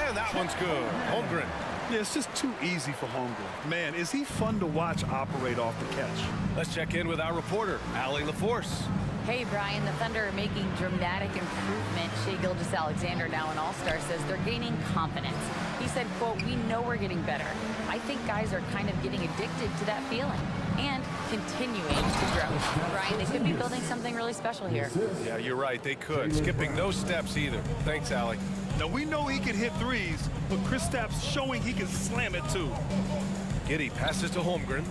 And that one's good. Holmgren. Yeah, it's just too easy for Holmgren. Man, is he fun to watch operate off the catch. Let's check in with our reporter, Allie LaForce. Hey, Brian, the Thunder are making dramatic improvement. Shai Gilgeous-Alexander, now an All-Star, says they're gaining confidence. He said, quote, "We know we're getting better. I think guys are kind of getting addicted to that feeling and continuing to grow." Brian, they could be building something really special here. Yeah, you're right. They could. Skipping no steps either. Thanks, Allie. Now, we know he can hit threes, but Kristaps showing he can slam it too. Giddey passes to Holmgren.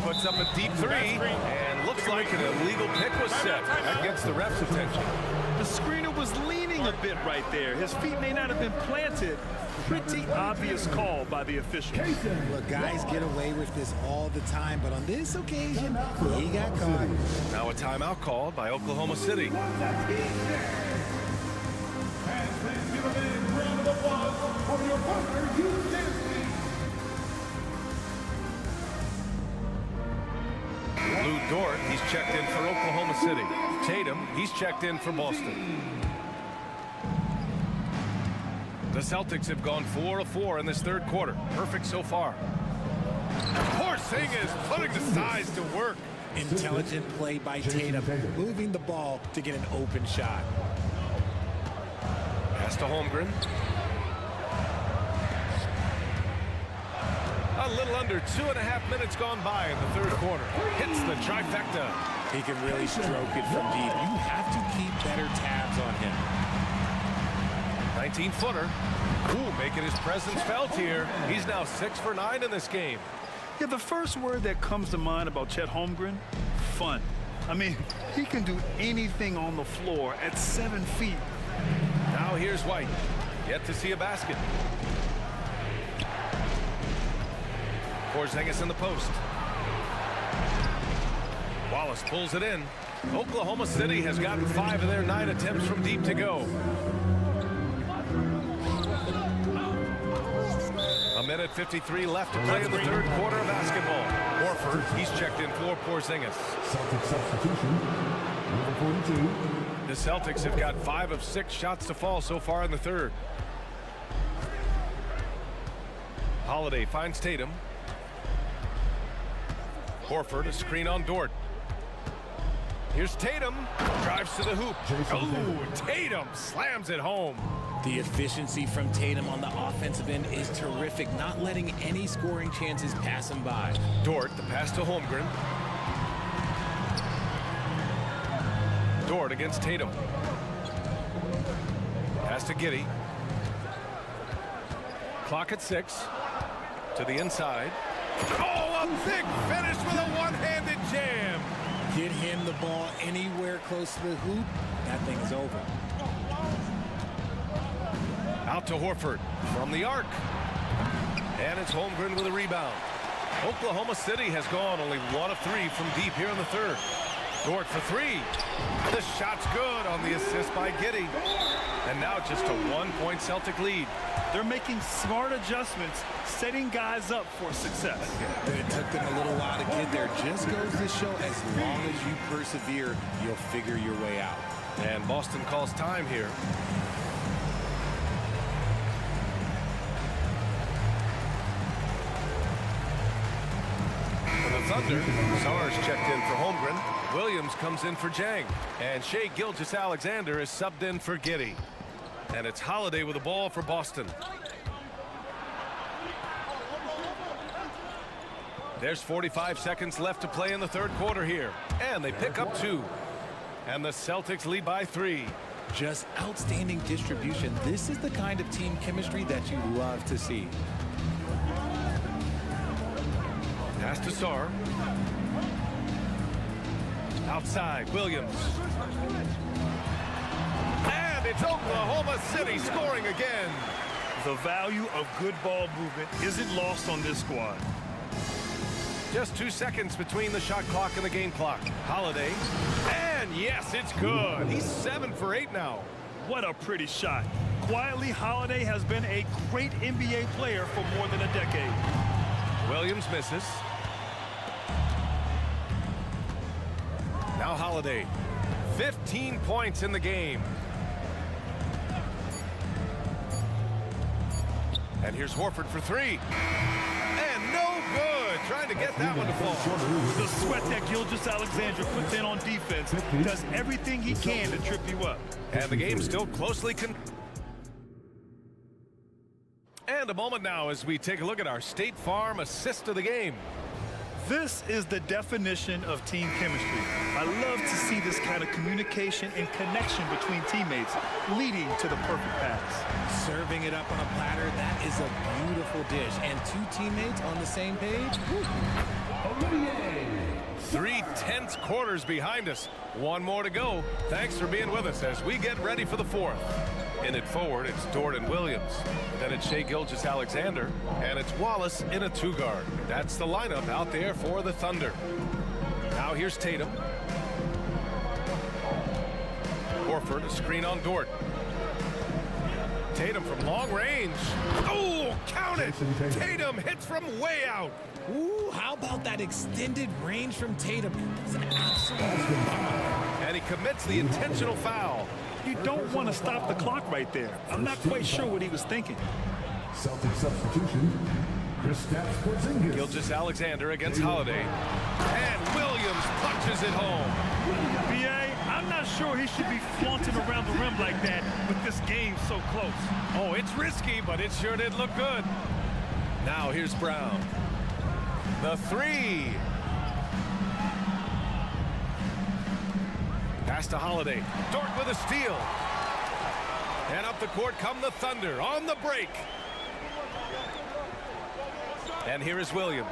Puts up a deep three, and looks like an illegal pick was set. That gets the ref's attention. The screener was leaning a bit right there. His feet may not have been planted. Pretty obvious call by the official. Look, guys get away with this all the time, but on this occasion, he got caught. Now a timeout called by Oklahoma City. Lou Dort, he's checked in for Oklahoma City. Tatum, he's checked in for Boston. The Celtics have gone 4 of 4 in this third quarter. Perfect so far. Porzingis putting the size to work. Intelligent play by Tatum, moving the ball to get an open shot. Pass to Holmgren. A little under 2.5 minutes gone by in the third quarter. Hits the trifecta. He can really stroke it from deep. You have to keep better tabs on him. 19-footer. Ooh, making his presence felt here. He's now 6 for 9 in this game. Yeah, the first word that comes to mind about Chet Holmgren, fun. I mean, he can do anything on the floor at 7 feet. Now here's White. Yet to see a basket. Porzingis in the post. Wallace pulls it in. Oklahoma City has gotten 5 of their 9 attempts from deep to go. A minute 53 left to play in the third quarter of basketball. Horford, he's checked in for Porzingis. Celtic substitution, number 42. The Celtics have got 5 of 6 shots to fall so far in the third. Holiday finds Tatum. Horford, a screen on Dort. Here's Tatum. Drives to the hoop. Oh, Tatum slams it home. The efficiency from Tatum on the offensive end is terrific, not letting any scoring chances pass him by. Dort, the pass to Holmgren. Dort against Tatum. Pass to Giddey. Clock at 6. To the inside. Oh, a big finish with a one-handed jam. Get him the ball anywhere close to the hoop, that thing is over. Out to Horford from the arc. And it's Holmgren with a rebound. Oklahoma City has gone only 1 of 3 from deep here in the third. Dort for 3. The shot's good on the assist by Giddey. And now just a 1-point Celtic lead. They're making smart adjustments, setting guys up for success. It took them a little while to get there. Just goes to show, as long as you persevere, you'll figure your way out. And Boston calls time here. For the Thunder, Sars checked in for Holmgren. Williams comes in for Jang. And Shai Gilgeous-Alexander is subbed in for Giddey. And it's Holiday with the ball for Boston. There's 45 seconds left to play in the third quarter here. And they pick up 2. And the Celtics lead by 3. Just outstanding distribution. This is the kind of team chemistry that you love to see. Pass to Sar. Outside, Williams. And it's Oklahoma City scoring again. The value of good ball movement isn't lost on this squad. Just 2 seconds between the shot clock and the game clock. Holiday. And yes, it's good. He's 7 for 8 now. What a pretty shot. Quietly, Holiday has been a great NBA player for more than a decade. Williams misses. Now Holiday. 15 points in the game. And here's Horford for 3. And no good. Trying to get that one to fall. The sweat that Gilgeous-Alexander puts in on defense does everything he can to trip you up. And the game still closely And a moment now as we take a look at our State Farm assist of the game. This is the definition of team chemistry. I love to see this kind of communication and connection between teammates leading to the perfect pass. Serving it up on a platter, that is a beautiful dish. And 2 teammates on the same page. 3 tense quarters behind us. 1 more to go. Thanks for being with us as we get ready for the 4th. In it forward, it's Dort and Williams. Then it's Shai Gilgeous-Alexander, and it's Wallace in a 2-guard. That's the lineup out there for the Thunder. Now here's Tatum. Horford, a screen on Dort. Tatum from long range. Oh, count it! Tatum hits from way out. Ooh, how about that extended range from Tatum? It's an absolute bomb. And he commits the intentional foul. You don't want to stop the clock right there. I'm not quite sure what he was thinking. Celtic substitution. Gilgeous-Alexander against Holiday. And Williams punches it home. B.A., I'm not sure he should be flaunting around the rim like that with this game so close. Oh, it's risky, but it sure did look good. Now here's Brown. The 3. Pass to Holiday. Dort with a steal. And up the court come the Thunder on the break. And here is Williams.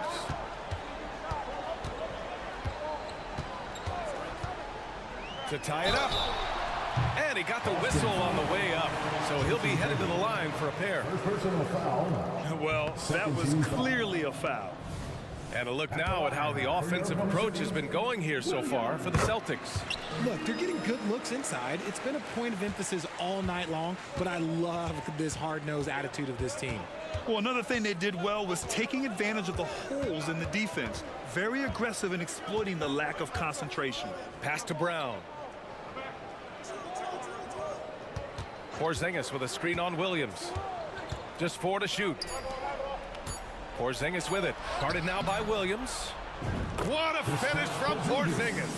To tie it up. And he got the whistle on the way up. So he'll be headed to the line for a pair. Personal foul. Well, that was clearly a foul. And a look now at how the offensive approach has been going here so far for the Celtics. Look, they're getting good looks inside. It's been a point of emphasis all night long, but I love this hard-nosed attitude of this team. Well, another thing they did well was taking advantage of the holes in the defense. Very aggressive in exploiting the lack of concentration. Pass to Brown. Porzingis with a screen on Williams. Just 4 to shoot. Porzingis with it. Guarded now by Williams. What a finish from Porzingis.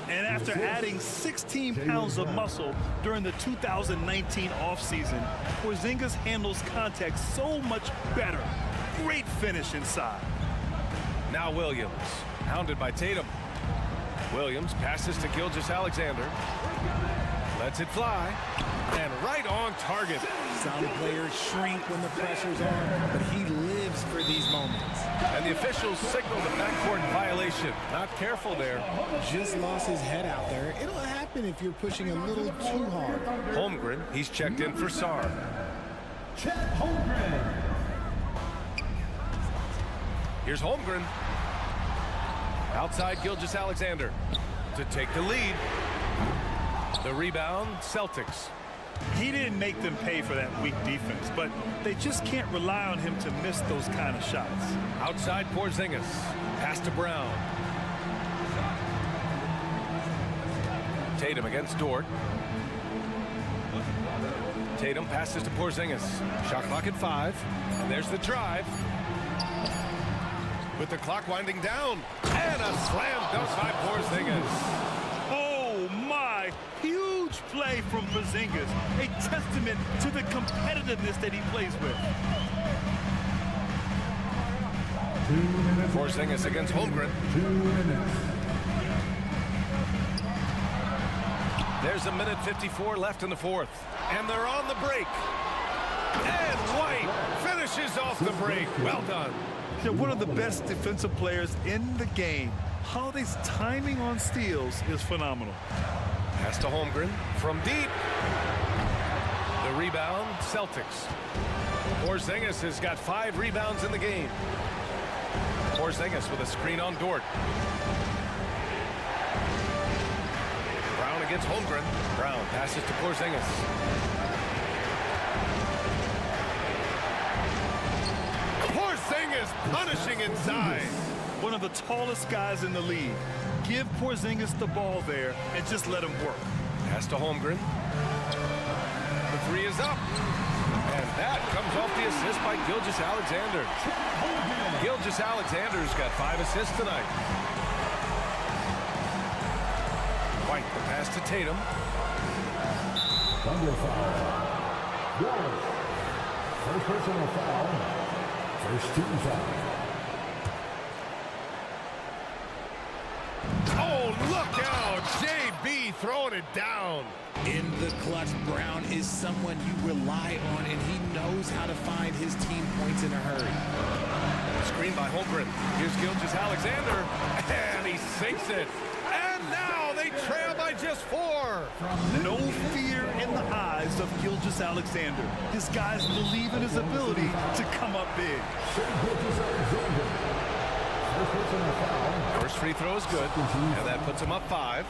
And after adding 16 pounds of muscle during the 2019 offseason, Porzingis handles contact so much better. Great finish inside. Now Williams, hounded by Tatum. Williams passes to Gilgeous-Alexander. Lets it fly. And right on target. Some players shrink when the pressure's on, but he lives for these moments. And the officials signal the backcourt violation. Not careful there. Just lost his head out there. It'll happen if you're pushing a little too hard. Holmgren, he's checked in for Sarr. Chet Holmgren. Here's Holmgren. Outside Gilgeous-Alexander to take the lead. The rebound, Celtics. He didn't make them pay for that weak defense, but they just can't rely on him to miss those kind of shots. Outside Porzingis. Pass to Brown. Tatum against Dort. Tatum passes to Porzingis. Shot clock at 5. And there's the drive. With the clock winding down. And a slam dunk by Porzingis. Oh, my. Huge play from Porzingis. A testament to the competitiveness that he plays with. Porzingis against Holmgren. 2 minutes. There's 1:54 left in the 4th. And they're on the break. And White finishes off the break. Well done. They're one of the best defensive players in the game. Holiday's timing on steals is phenomenal. Pass to Holmgren from deep. The rebound, Celtics. Porzingis has got 5 rebounds in the game. Porzingis with a screen on Dort. Brown against Holmgren. Brown passes to Porzingis. Porzingis punishing inside. One of the tallest guys in the league. Give Porzingis the ball there and just let him work. Pass to Holmgren. The three is up. And that comes off the assist by Gilgeous-Alexander. Gilgeous-Alexander's got 5 assists tonight. White, the pass to Tatum. Thunder foul. Wallace. First personal foul. First team foul. Oh, look out! JB throwing it down. In the clutch, Brown is someone you rely on, and he knows how to find his team points in a hurry. Screen by Holmgren. Here's Gilgeous-Alexander, and he sinks it. And now they trail by just 4. No fear in the eyes of Gilgeous-Alexander. His guys believe in his ability to come up big. First free throw is good, and that puts him up 5.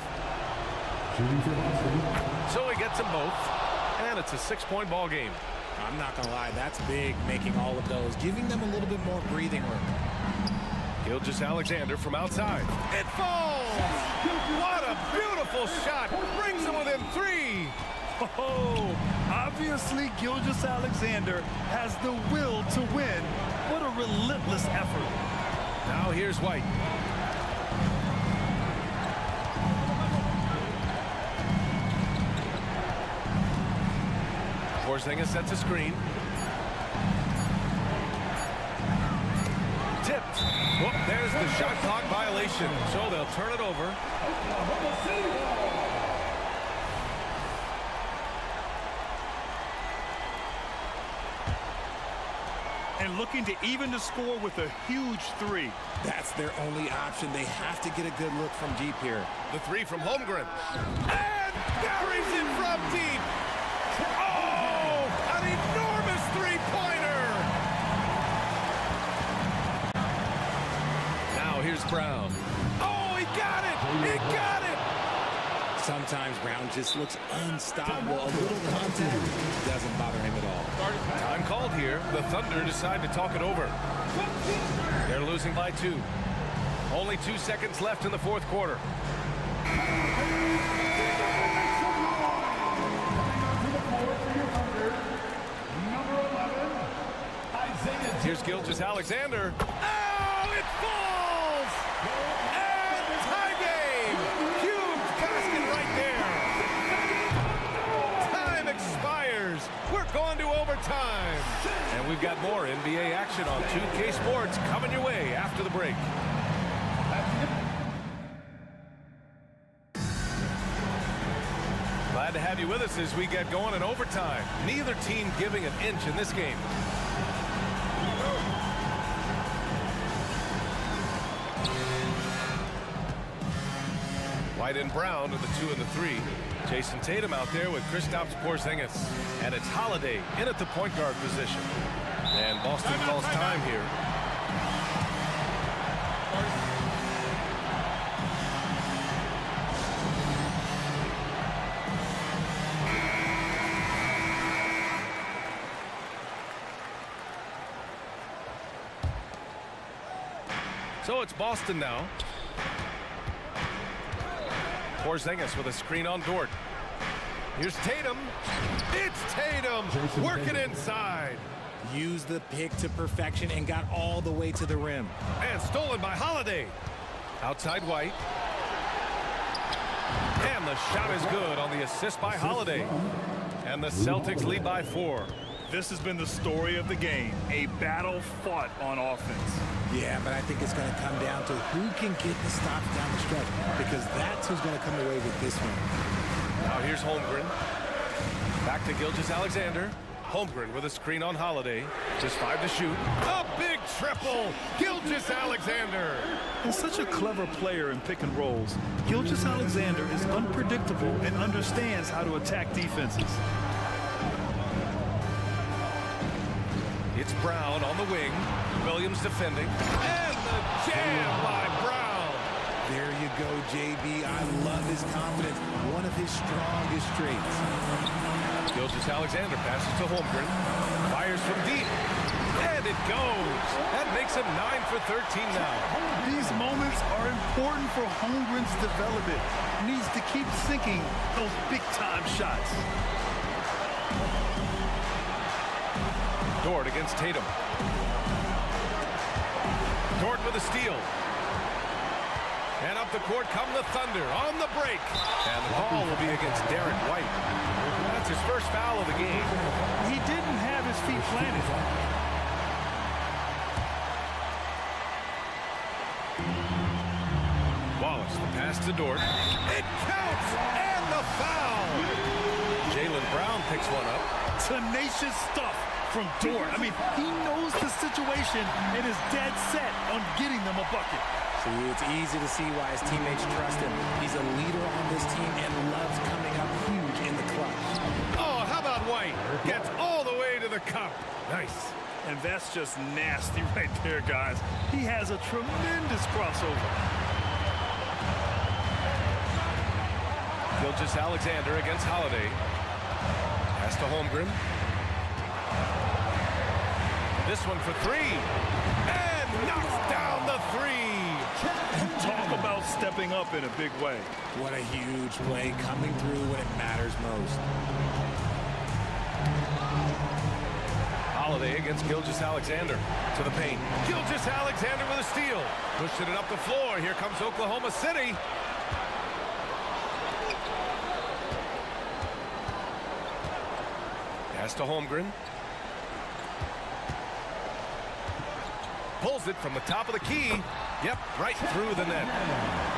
So he gets them both, and it's a 6-point ball game. I'm not going to lie, that's big, making all of those, giving them a little bit more breathing room. Gilgeous-Alexander from outside. It falls! What a beautiful shot! Brings them within 3. Oh, obviously Gilgeous-Alexander has the will to win. What a relentless effort. Now here's White. Porzingis sets a screen. Tipped. Whoop, there's the shot clock violation. So they'll turn it over. And looking to even the score with a huge 3. That's their only option. They have to get a good look from deep here. The 3 from Holmgren. And buries it from deep. Oh, an enormous 3-pointer. Now here's Brown. Oh, he got it. He got it. Sometimes Brown just looks unstoppable. A little contact doesn't bother him at all. Time called here. The Thunder decide to talk it over. They're losing by 2. Only 2 seconds left in the 4th quarter. Here's Gilgeous-Alexander. Oh, it falls! And tie game! Huge basket right there. Time expires. We're going to overtime. And we've got more NBA action on 2K Sports coming your way after the break. Glad to have you with us as we get going in overtime. Neither team giving an inch in this game. White and Brown are the 2 and the 3. Jason Tatum out there with Kristaps Porzingis. And it's Holiday in at the point guard position. And Boston calls time here. So it's Boston now. Porzingis with a screen on Dort. Here's Tatum. It's Tatum working inside. Used the pick to perfection and got all the way to the rim. And stolen by Holiday. Outside White. And the shot is good on the assist by Holiday. And the Celtics lead by 4. This has been the story of the game. A battle fought on offense. Yeah, but I think it's going to come down to who can get the stops down the stretch, because that's who's going to come away with this one. Now here's Holmgren. Back to Gilgeous-Alexander. Holmgren with a screen on Holiday. Just 5 to shoot. A big triple. Gilgeous-Alexander. And such a clever player in pick and rolls. Gilgeous-Alexander is unpredictable and understands how to attack defenses. It's Brown on the wing. Williams defending. And the jam by Brown. There you go, JB. I love his confidence. One of his strongest traits. Gilgeous-Alexander passes to Holmgren. Fires from deep. And it goes. That makes him 9 for 13 now. These moments are important for Holmgren's development. He needs to keep sinking those big-time shots. Dort against Tatum. Dort with a steal. And up the court come the Thunder on the break. And the call will be against Derek White. That's his first foul of the game. He didn't have his feet planted. Wallace, the pass to Dort. It counts! And the foul! Jaylen Brown picks one up. Tenacious stuff from Dort. I mean, he knows the situation and is dead set on getting them a bucket. See, it's easy to see why his teammates trust him. He's a leader on this team and loves coming up huge in the clutch. Oh, how about White? Gets all the way to the cup. Nice. And that's just nasty right there, guys. He has a tremendous crossover. Gilgeous-Alexander against Holiday. Pass to Holmgren. This one for three. And knocks down the three. Talk about stepping up in a big way. What a huge play coming through when it matters most. Holiday against Gilgeous-Alexander to the paint. Gilgeous-Alexander with a steal. Pushing it up the floor. Here comes Oklahoma City. Pass to Holmgren. Pulls it from the top of the key. Yep, right through the net.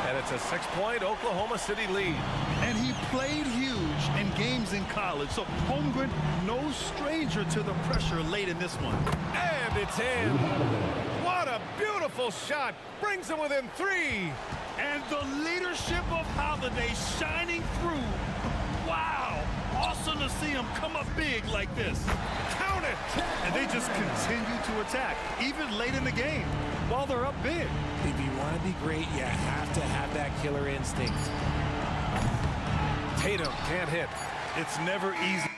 And it's a 6-point Oklahoma City lead. And he played huge in games in college. So Holmgren, no stranger to the pressure late in this one. And it's in. What a beautiful shot. Brings him within 3. And the leadership of Holiday shining through. Wow. Awesome to see him come up big like this. Count it. And they just continue to attack, even late in the game, while they're up big. If you want to be great, you have to have that killer instinct. Tatum can't hit. It's never easy.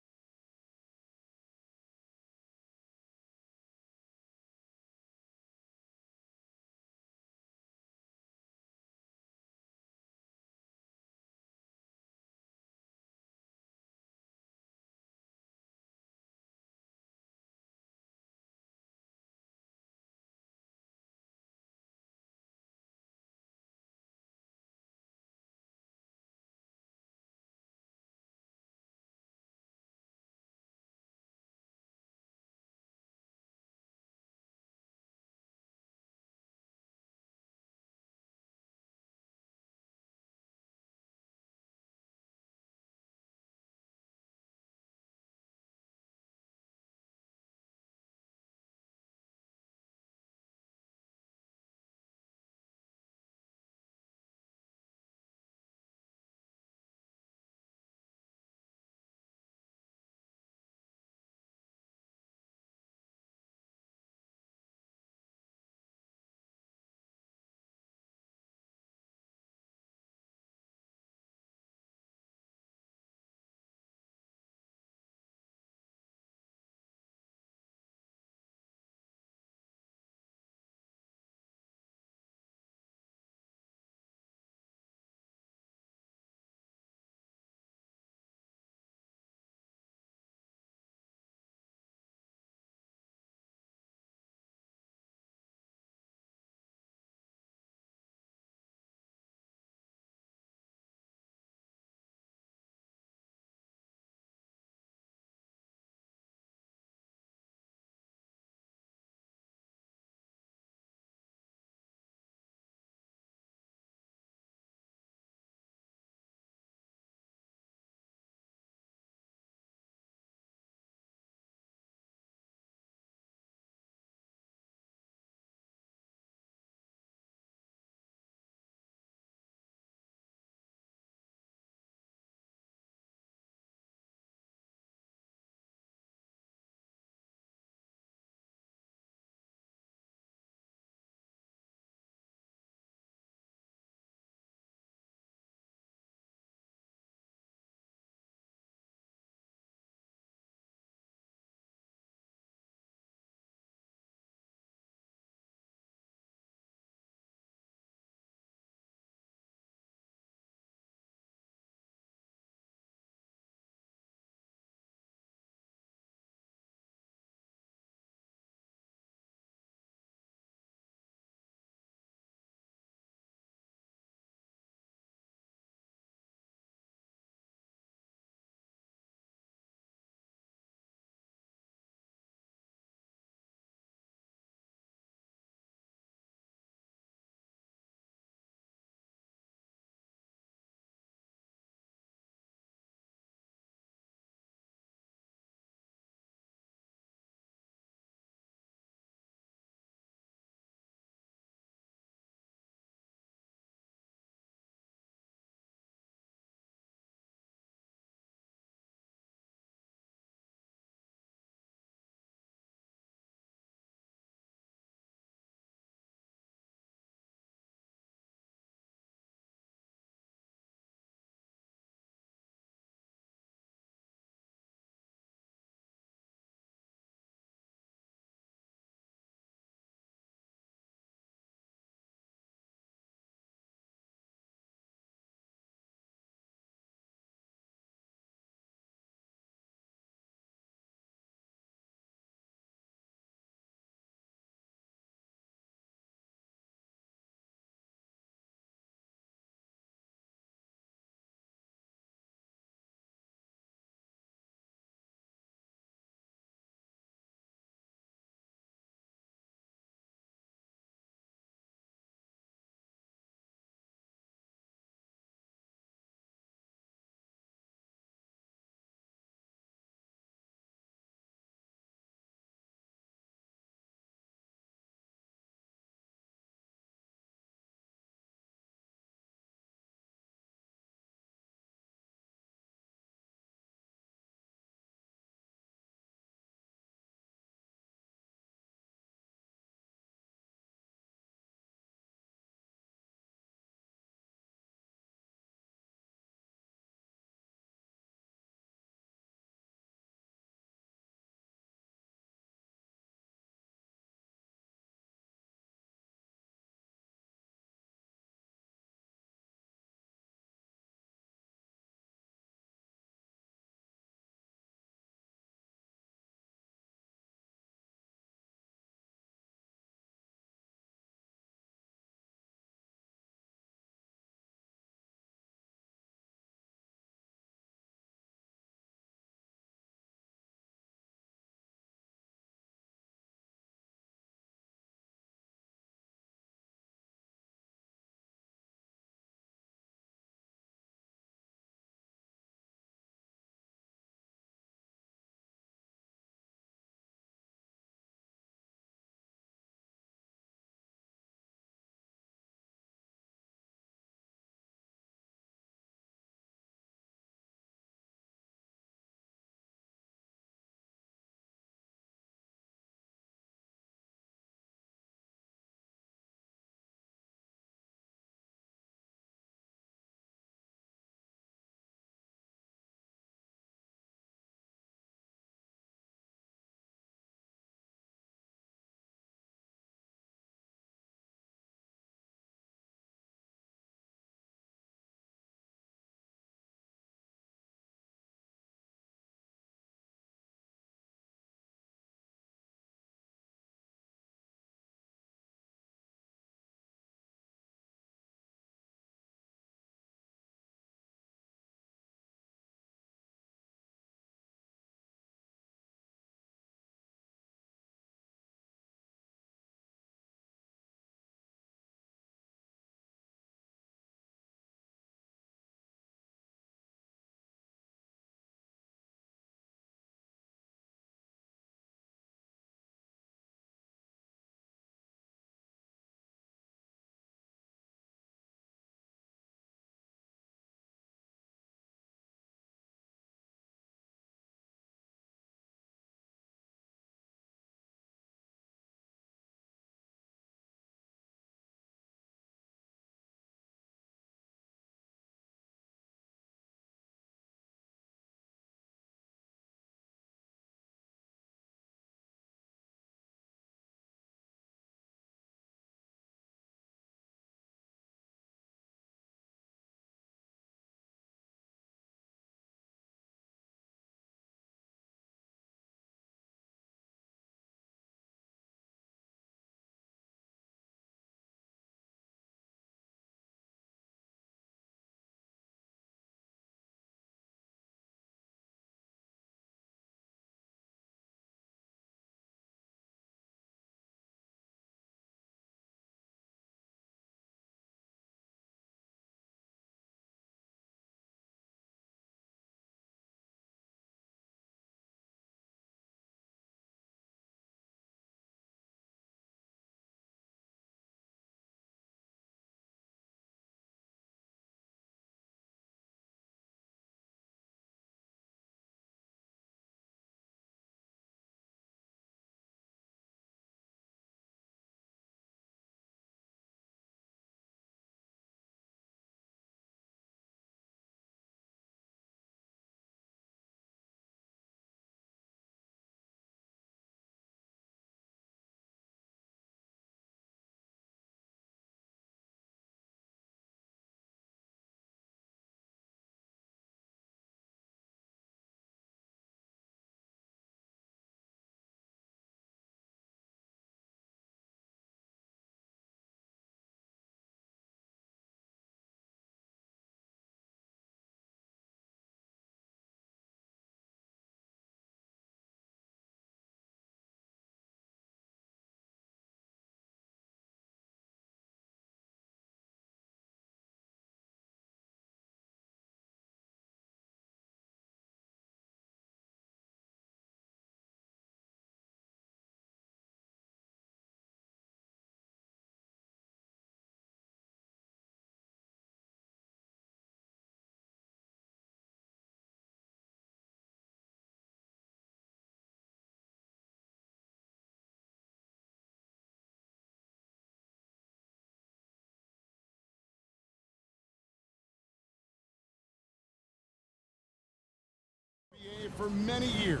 for many years.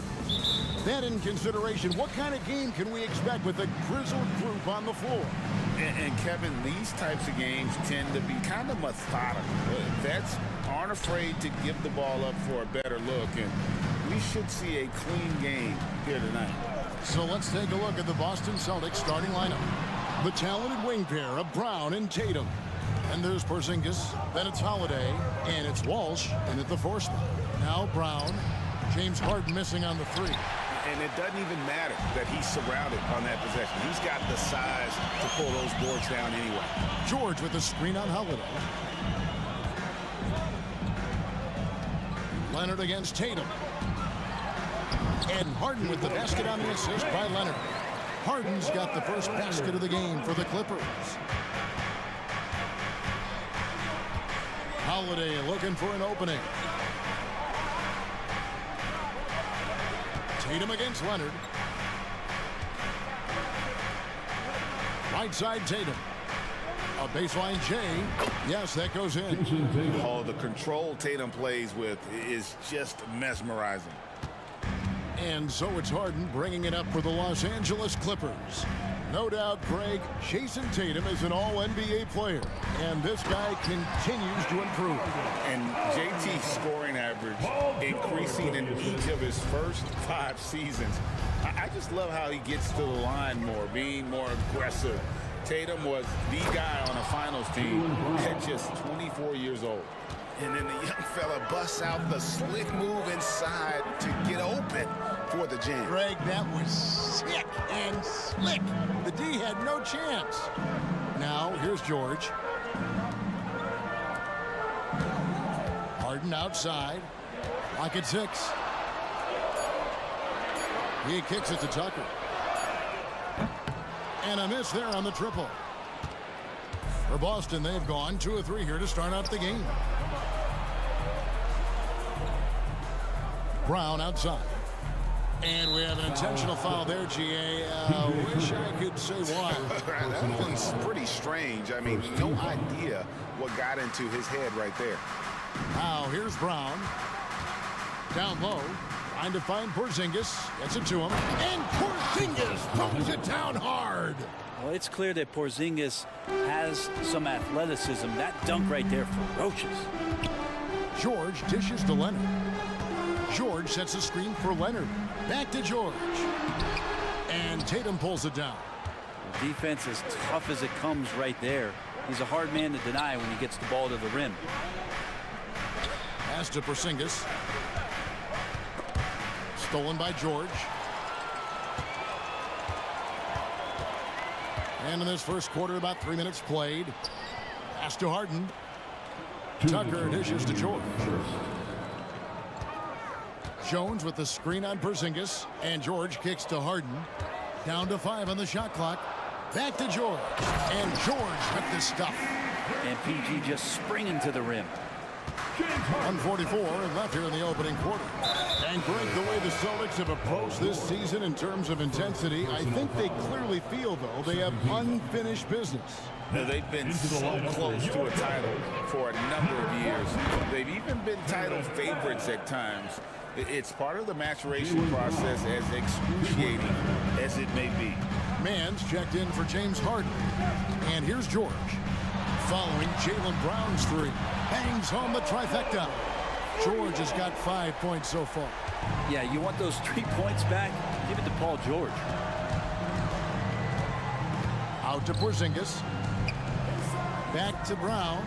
That in consideration, what kind of game can we expect with a grizzled group on the floor? And Kevin, these types of games tend to be kind of methodical. Vets aren't afraid to give the ball up for a better look, and we should see a clean game here tonight. So let's take a look at the Boston Celtics starting lineup. The talented wing pair of Brown and Tatum. And there's Porzingis, then it's Holiday, and it's Walsh in at the 4 spot. Now Brown, James Harden missing on the 3. And it doesn't even matter that he's surrounded on that possession. He's got the size to pull those boards down anyway. George with the screen on Holiday. Leonard against Tatum. And Harden with the basket on the assist by Leonard. Harden's got the first basket of the game for the Clippers. Holiday looking for an opening. Tatum against Leonard. Right side Tatum. A baseline J. Yes, that goes in. Oh, the control Tatum plays with is just mesmerizing. And so it's Harden bringing it up for the Los Angeles Clippers. No doubt, Greg, Jason Tatum is an all-NBA player, and this guy continues to improve. And JT's scoring average increasing in each of his first 5 seasons. I just love how he gets to the line more, being more aggressive. Tatum was the guy on a finals team at just 24 years old. And then the young fella busts out the slick move inside to get open for the jam. Greg, that was sick and slick. The D had no chance. Now, here's George. Harden outside. Lock at 6. He kicks it to Tucker. And a miss there on the triple. For Boston, they've gone 2 of 3 here to start out the game. Brown outside. And we have an intentional foul there, GA. Wish I could say why. That one's pretty strange. I mean, no idea what got into his head right there. Now, here's Brown. Down low. Trying to find Porzingis. Gets it to him. And Porzingis throws it down hard. Well, it's clear that Porzingis has some athleticism. That dunk right there, ferocious. George dishes to Leonard. George sets a screen for Leonard. Back to George. And Tatum pulls it down. The defense as tough as it comes right there. He's a hard man to deny when he gets the ball to the rim. Pass to Porzingis. Stolen by George. And in this first quarter, about 3 minutes played. Pass to Harden. Tucker dishes to George. Jones with the screen on Porzingis. And George kicks to Harden. Down to 5 on the shot clock. Back to George. And George with the stuff. And PG just springing to the rim. 1:44 left here in the opening quarter. And Greg, the way the Celtics have approached this season in terms of intensity, I think they clearly feel, though, they have unfinished business. They've been so close to a title for a number of years. They've even been title favorites at times. It's part of the maturation process, as excruciating as it may be. Mann's checked in for James Harden. And here's George. Following Jaylen Brown's 3. Bangs home the trifecta. George has got 5 points so far. Yeah, you want those 3 points back? Give it to Paul George. Out to Porzingis. Back to Brown.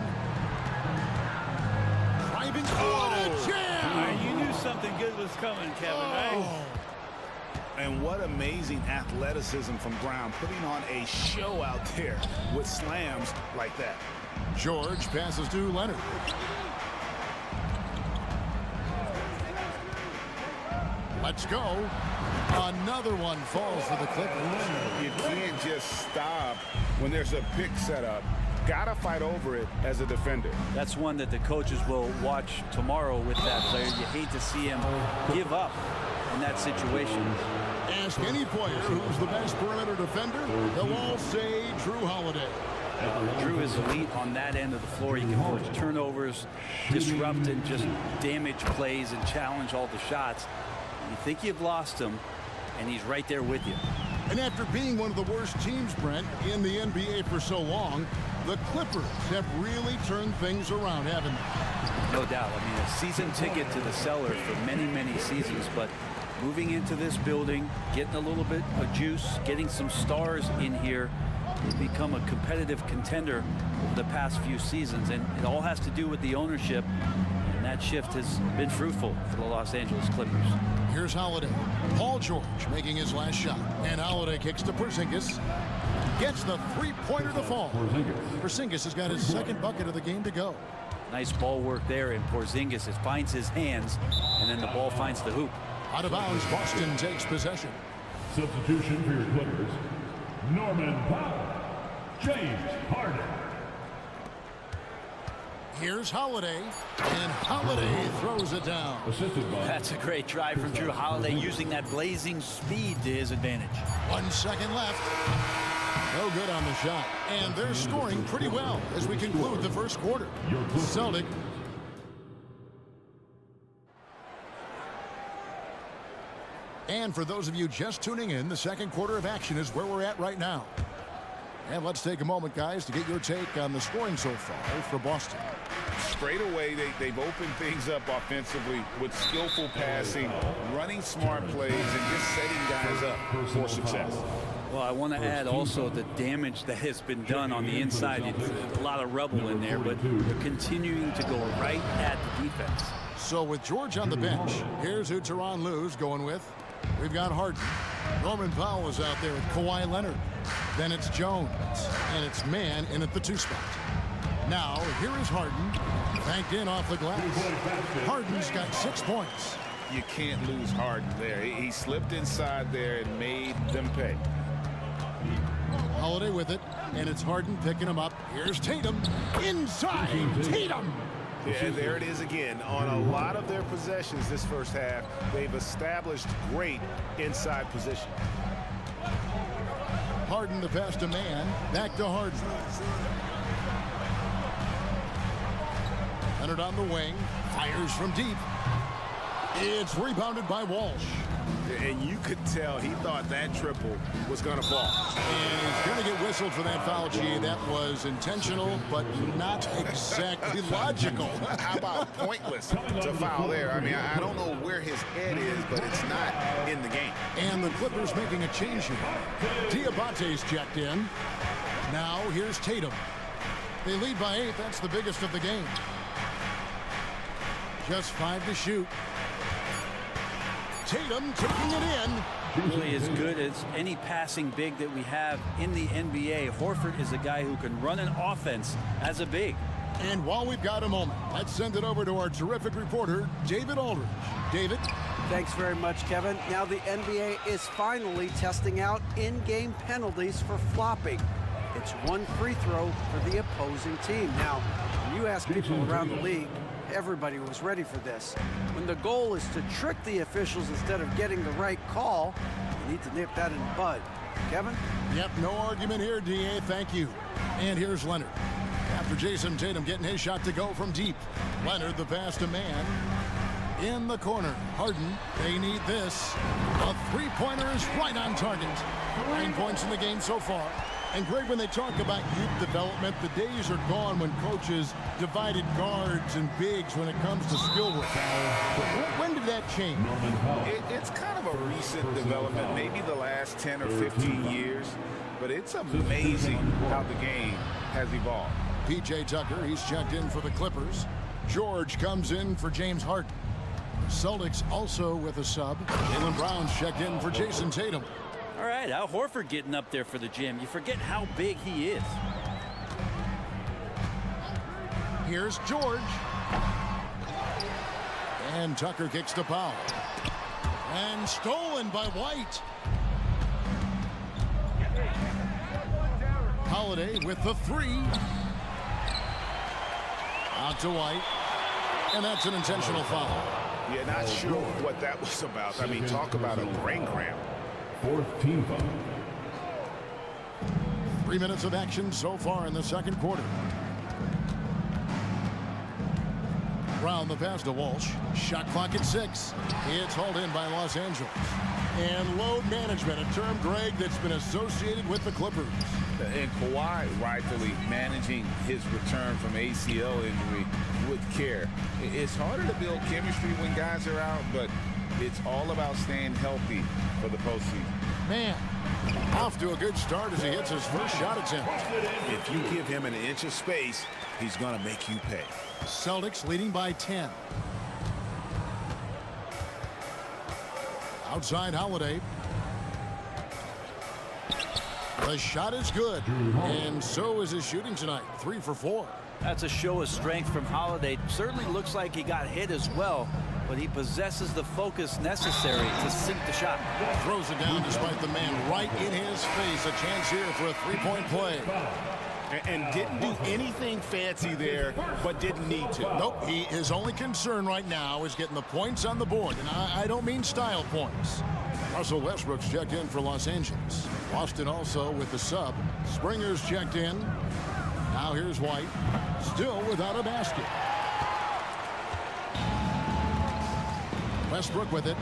Driving. Oh, a jam! You knew something good was coming, Kevin, right? And what amazing athleticism from Brown, putting on a show out there with slams like that. George passes to Leonard. Let's go. Another one falls for the Clippers. You can't just stop when there's a pick set up. Gotta fight over it as a defender. That's one that the coaches will watch tomorrow with that player. You hate to see him give up in that situation. Ask any player who's the best perimeter defender, they'll all say Drew Holiday. Drew is elite on that end of the floor. He can force turnovers, disrupt and just damage plays and challenge all the shots. You think you've lost him, and he's right there with you. And after being one of the worst teams, Brent, in the NBA for so long, the Clippers have really turned things around, haven't they? No doubt. I mean, a season ticket to the cellar for many, many seasons, but moving into this building, getting a little bit of juice, getting some stars in here, they've become a competitive contender over the past few seasons, and it all has to do with the ownership, and that shift has been fruitful for the Los Angeles Clippers. Here's Holiday. Paul George making his last shot, and Holiday kicks to Porzingis. Gets the three-pointer to fall. Porzingis has got his second bucket of the game to go. Nice ball work there, and Porzingis finds his hands, and then the ball finds the hoop. Out of bounds, Boston takes possession. Substitution for your Clippers, Norman Powell, James Harden. Here's Holiday, and Holiday throws it down. That's a great drive from Drew Holiday, using that blazing speed to his advantage. 1 second left. No good on the shot. And they're scoring pretty well as we conclude the first quarter. Celtic. And for those of you just tuning in, the second quarter of action is where we're at right now. And let's take a moment, guys, to get your take on the scoring so far for Boston. Straight away, they've opened things up offensively with skillful passing, running smart plays, and just setting guys up for success. Well, I want to add also the damage that has been done on the inside. It's a lot of rubble in there, but they're continuing to go right at the defense. So with George on the bench, here's who Tyronn Lue's going with. We've got Harden. Norman Powell is out there with Kawhi Leonard. Then it's Jones, and it's Mann in at the 2 spot. Now, here is Harden, banked in off the glass. Harden's got 6 points. You can't lose Harden there. He slipped inside there and made them pay. Holiday with it, and it's Harden picking him up. Here's Tatum, inside, Tatum! Yeah, there it is again. On a lot of their possessions this first half, they've established great inside position. Harden the pass to Mann, back to Harden. Leonard on the wing, fires from deep. It's rebounded by Walsh. And you could tell he thought that triple was going to fall. And he's going to get whistled for that foul, G. That was intentional, but not exactly logical. How about pointless to foul there? I mean, I don't know where his head is, but it's not in the game. And the Clippers making a change here. Diabate's checked in. Now here's Tatum. They lead by 8. That's the biggest of the game. Just 5 to shoot. Tatum taking it in. Really as good as any passing big that we have in the NBA. Horford is a guy who can run an offense as a big. And while we've got a moment, let's send it over to our terrific reporter, David Aldridge. David? Thanks very much, Kevin. Now the NBA is finally testing out in-game penalties for flopping. It's 1 free throw for the opposing team. Now, when you ask people around the league, everybody was ready for this. When the goal is to trick the officials instead of getting the right call, you need to nip that in the bud. Kevin? Yep, no argument here, DA. Thank you. And here's Leonard. After Jason Tatum getting his shot to go from deep. Leonard the pass to Mann. In the corner. Harden, they need this. A three-pointer is right on target. 9 points in the game so far. And Greg, when they talk about youth development, the days are gone when coaches divided guards and bigs when it comes to skill work. When did that change? It's kind of a recent development, maybe the last 10 or 15 years, but it's amazing how the game has evolved. P.J. Tucker, he's checked in for the Clippers. George comes in for James Harden. The Celtics also with a sub. Jaylen Brown's checked in for Jason Tatum. All right, Al Horford getting up there for the gym. You forget how big he is. Here's George. And Tucker kicks to Powell. And stolen by White. Holiday with the 3. Out to White. And that's an intentional foul. Yeah, not sure what that was about. I mean, talk about a brain cramp. 4th team foul. 3 minutes of action so far in the second quarter. Brown the pass to Walsh. Shot clock at 6. It's hauled in by Los Angeles. And load management, a term, Greg, that's been associated with the Clippers. And Kawhi rightfully managing his return from ACL injury with care. It's harder to build chemistry when guys are out, but it's all about staying healthy for the postseason. Man, off to a good start as he hits his first shot attempt. If you give him an inch of space, he's going to make you pay. Celtics leading by 10. Outside Holiday. The shot is good, and so is his shooting tonight. 3 for 4. That's a show of strength from Holiday. Certainly looks like he got hit as well, but he possesses the focus necessary to sink the shot. Throws it down despite the man right in his face. A chance here for a three-point play. And didn't do anything fancy there, but didn't need to. Nope, his only concern right now is getting the points on the board. And I don't mean style points. Russell Westbrook's checked in for Los Angeles. Boston also with the sub. Springer's checked in. Now here's White. Still without a basket. Westbrook with it.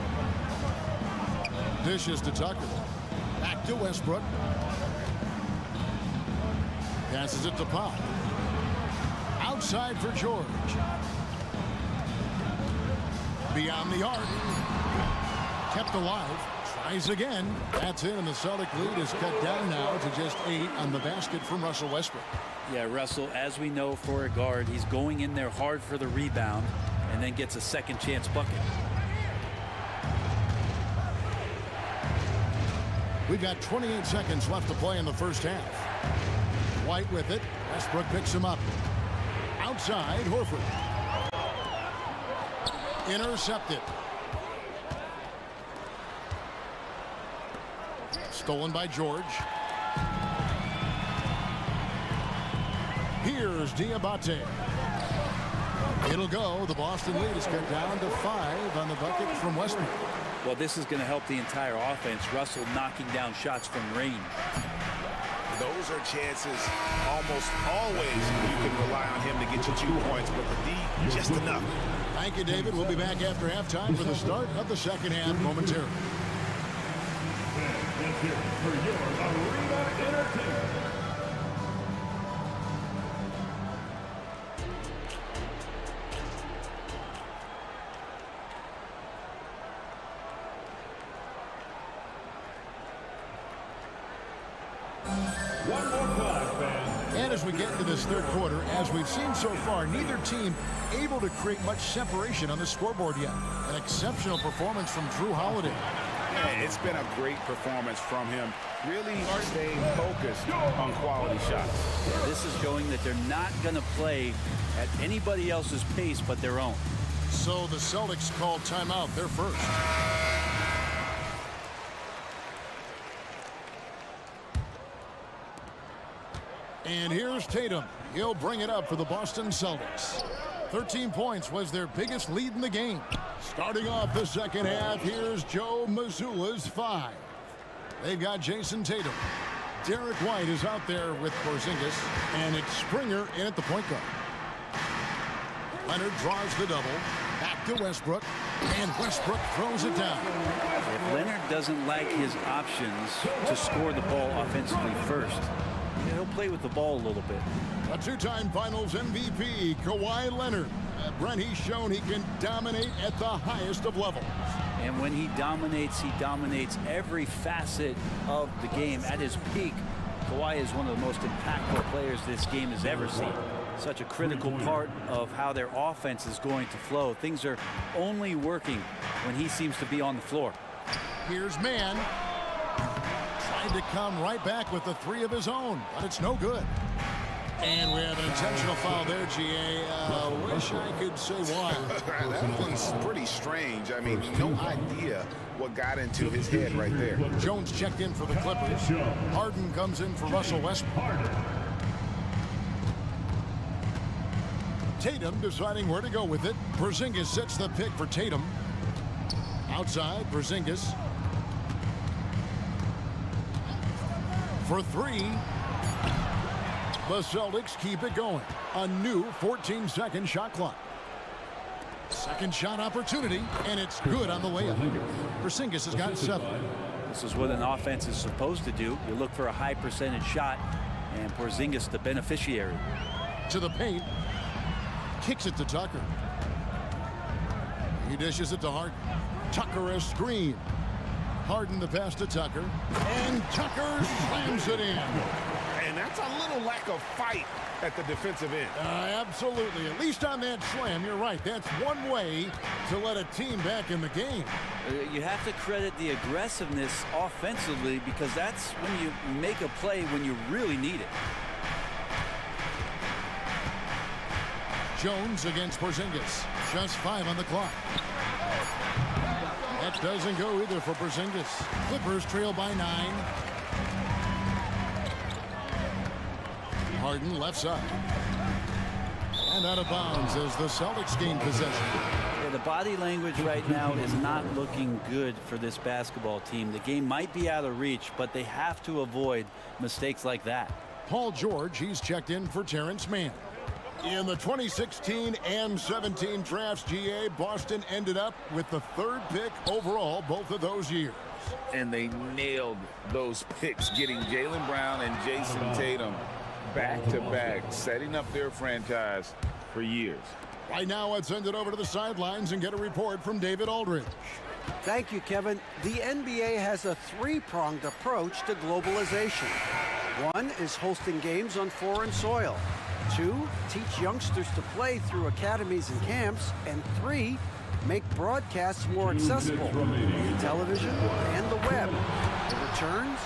Dishes to Tucker. Back to Westbrook. Passes it to Pop. Outside for George. Beyond the arc. Kept alive. Tries again. That's it, and the Celtic lead is cut down now to just 8 on the basket from Russell Westbrook. Yeah, Russell, as we know, for a guard, he's going in there hard for the rebound and then gets a second chance bucket. We've got 28 seconds left to play in the first half. White with it. Westbrook picks him up. Outside, Horford. Intercepted. Stolen by George. Here's Diabate. It'll go. The Boston lead is cut down to 5 on the bucket from Westbrook. Well, this is going to help the entire offense. Russell knocking down shots from range. Those are chances almost always you can rely on him to get you 2 points, but the D, just enough. Thank you, David. We'll be back after halftime for the start of the second half momentarily. For your arena entertainment. One more time, fans. And as we get into this third quarter, as we've seen so far, neither team able to create much separation on the scoreboard yet. An exceptional performance from Drew Holiday. Yeah, it's been a great performance from him. Really staying focused on quality shots. This is showing that they're not going to play at anybody else's pace but their own. So the Celtics called timeout. They're first. And here's Tatum. He'll bring it up for the Boston Celtics. 13 points was their biggest lead in the game. Starting off the second half, here's Joe Mazzulla's 5. They've got Jason Tatum. Derek White is out there with Porzingis, and it's Springer in at the point guard. Leonard draws the double. Back to Westbrook, and Westbrook throws it down. If Leonard doesn't like his options to score the ball offensively first, he'll play with the ball a little bit. A two-time Finals MVP, Kawhi Leonard. Brent, he's shown he can dominate at the highest of levels. And when he dominates every facet of the game. At his peak, Kawhi is one of the most impactful players this game has ever seen. Such a critical part of how their offense is going to flow. Things are only working when he seems to be on the floor. Here's Mann. Trying to come right back with the 3 of his own, but it's no good. And we have an intentional foul there, GA. Wish I could say why. That one's pretty strange. I mean, no idea what got into his head right there. Jones checked in for the Clippers. Harden comes in for Russell Westbrook. Tatum deciding where to go with it. Porzingis sets the pick for Tatum. Outside, Porzingis. For 3. The Celtics keep it going. A new 14-second shot clock. Second shot opportunity, and it's good on the way up. Porzingis has got 7. This is what an offense is supposed to do. You look for a high percentage shot, and Porzingis the beneficiary. To the paint. Kicks it to Tucker. He dishes it to Harden. Tucker a screen. Harden the pass to Tucker. And Tucker slams it in. And that's a little lack of fight at the defensive end. Absolutely. At least on that slam, you're right. That's one way to let a team back in the game. You have to credit the aggressiveness offensively, because that's when you make a play when you really need it. Jones against Porzingis. Just 5 on the clock. That doesn't go either for Porzingis. Clippers trail by 9. Harden left side. And out of bounds as the Celtics gain possession. Yeah, the body language right now is not looking good for this basketball team. The game might be out of reach, but they have to avoid mistakes like that. Paul George, he's checked in for Terrence Mann. In the 2016 and 17 drafts, GA, Boston ended up with the 3rd pick overall both of those years. And they nailed those picks, getting Jaylen Brown and Jason Tatum back-to-back, setting up their franchise for years. Right now, let's send it over to the sidelines and get a report from David Aldridge. Thank you, Kevin. The NBA has a 3-pronged approach to globalization. 1 is hosting games on foreign soil. 2, teach youngsters to play through academies and camps. And 3, make broadcasts more accessible in television and the web. The returns?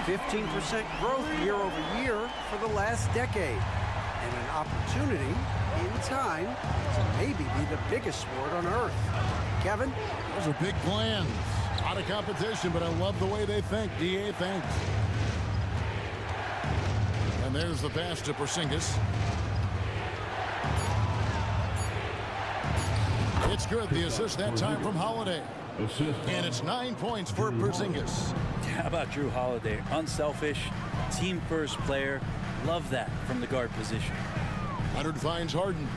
15% growth year over year for the last decade. And an opportunity in time to maybe be the biggest sport on earth. Kevin? Those are big plans. A lot of competition, but I love the way they think. DA, thanks. And there's the pass to Porzingis. It's good. The assist that time from Holiday. And it's 9 points for Porzingis. How about Drew Holiday? Unselfish, team-first player. Love that from the guard position. Leonard finds Harden.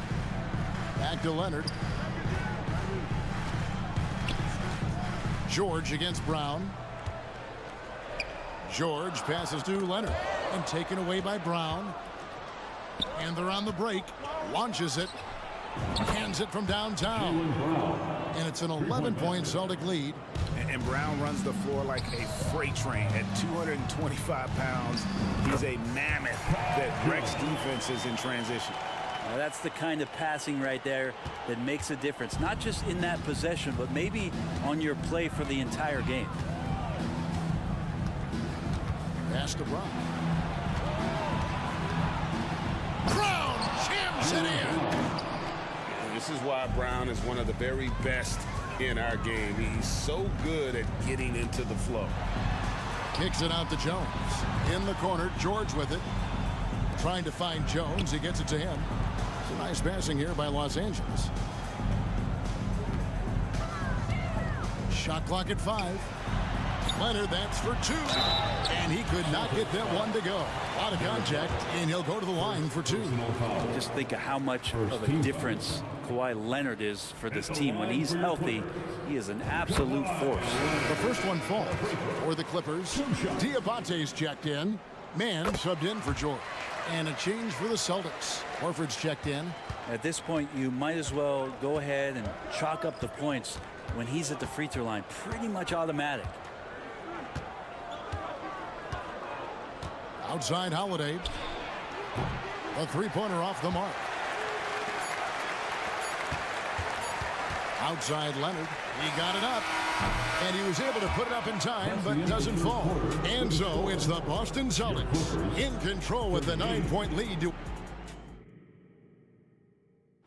Back to Leonard. George against Brown. George passes to Leonard. And taken away by Brown. And they're on the break. Launches it. Hands it from downtown. And it's an 11-point Celtic lead. And Brown runs the floor like a freight train at 225 pounds. He's a mammoth that wrecks defenses in transition. Now that's the kind of passing right there that makes a difference, not just in that possession, but maybe on your play for the entire game. Pass to Brown. Brown jams it in. This is why Brown is one of the very best in our game. He's so good at getting into the flow. Kicks it out to Jones. In the corner, George with it. Trying to find Jones. He gets it to him. It's a nice passing here by Los Angeles. Shot clock at 5. Leonard, that's for 2. And he could not get that one to go. A lot of contact, and he'll go to the line for 2. Just think of how much of a difference Kawhi Leonard is for this team. When he's healthy, he is an absolute force. The first one falls for the Clippers. Diabate's checked in. Mann subbed in for George. And a change for the Celtics. Horford's checked in. At this point, you might as well go ahead and chalk up the points when he's at the free throw line. Pretty much automatic. Outside Holiday. A three-pointer off the mark. Outside Leonard. He got it up. And he was able to put it up in time, but doesn't fall. And so it's the Boston Celtics in control with the 9-point lead.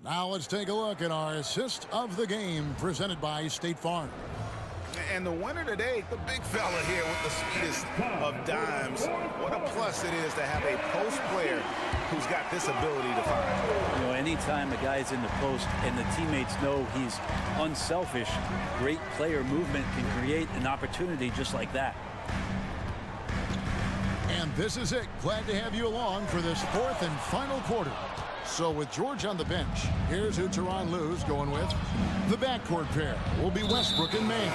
Now let's take a look at our assist of the game presented by State Farm. And the winner today, the big fella here with the sweetest of dimes. What a plus it is to have a post player who's got this ability to find. You know, anytime a guy's in the post and the teammates know he's unselfish, great player movement can create an opportunity just like that. And this is it. Glad to have you along for this fourth and final quarter. So with George on the bench, here's who Tyronn Lue's going with. The backcourt pair will be Westbrook and May.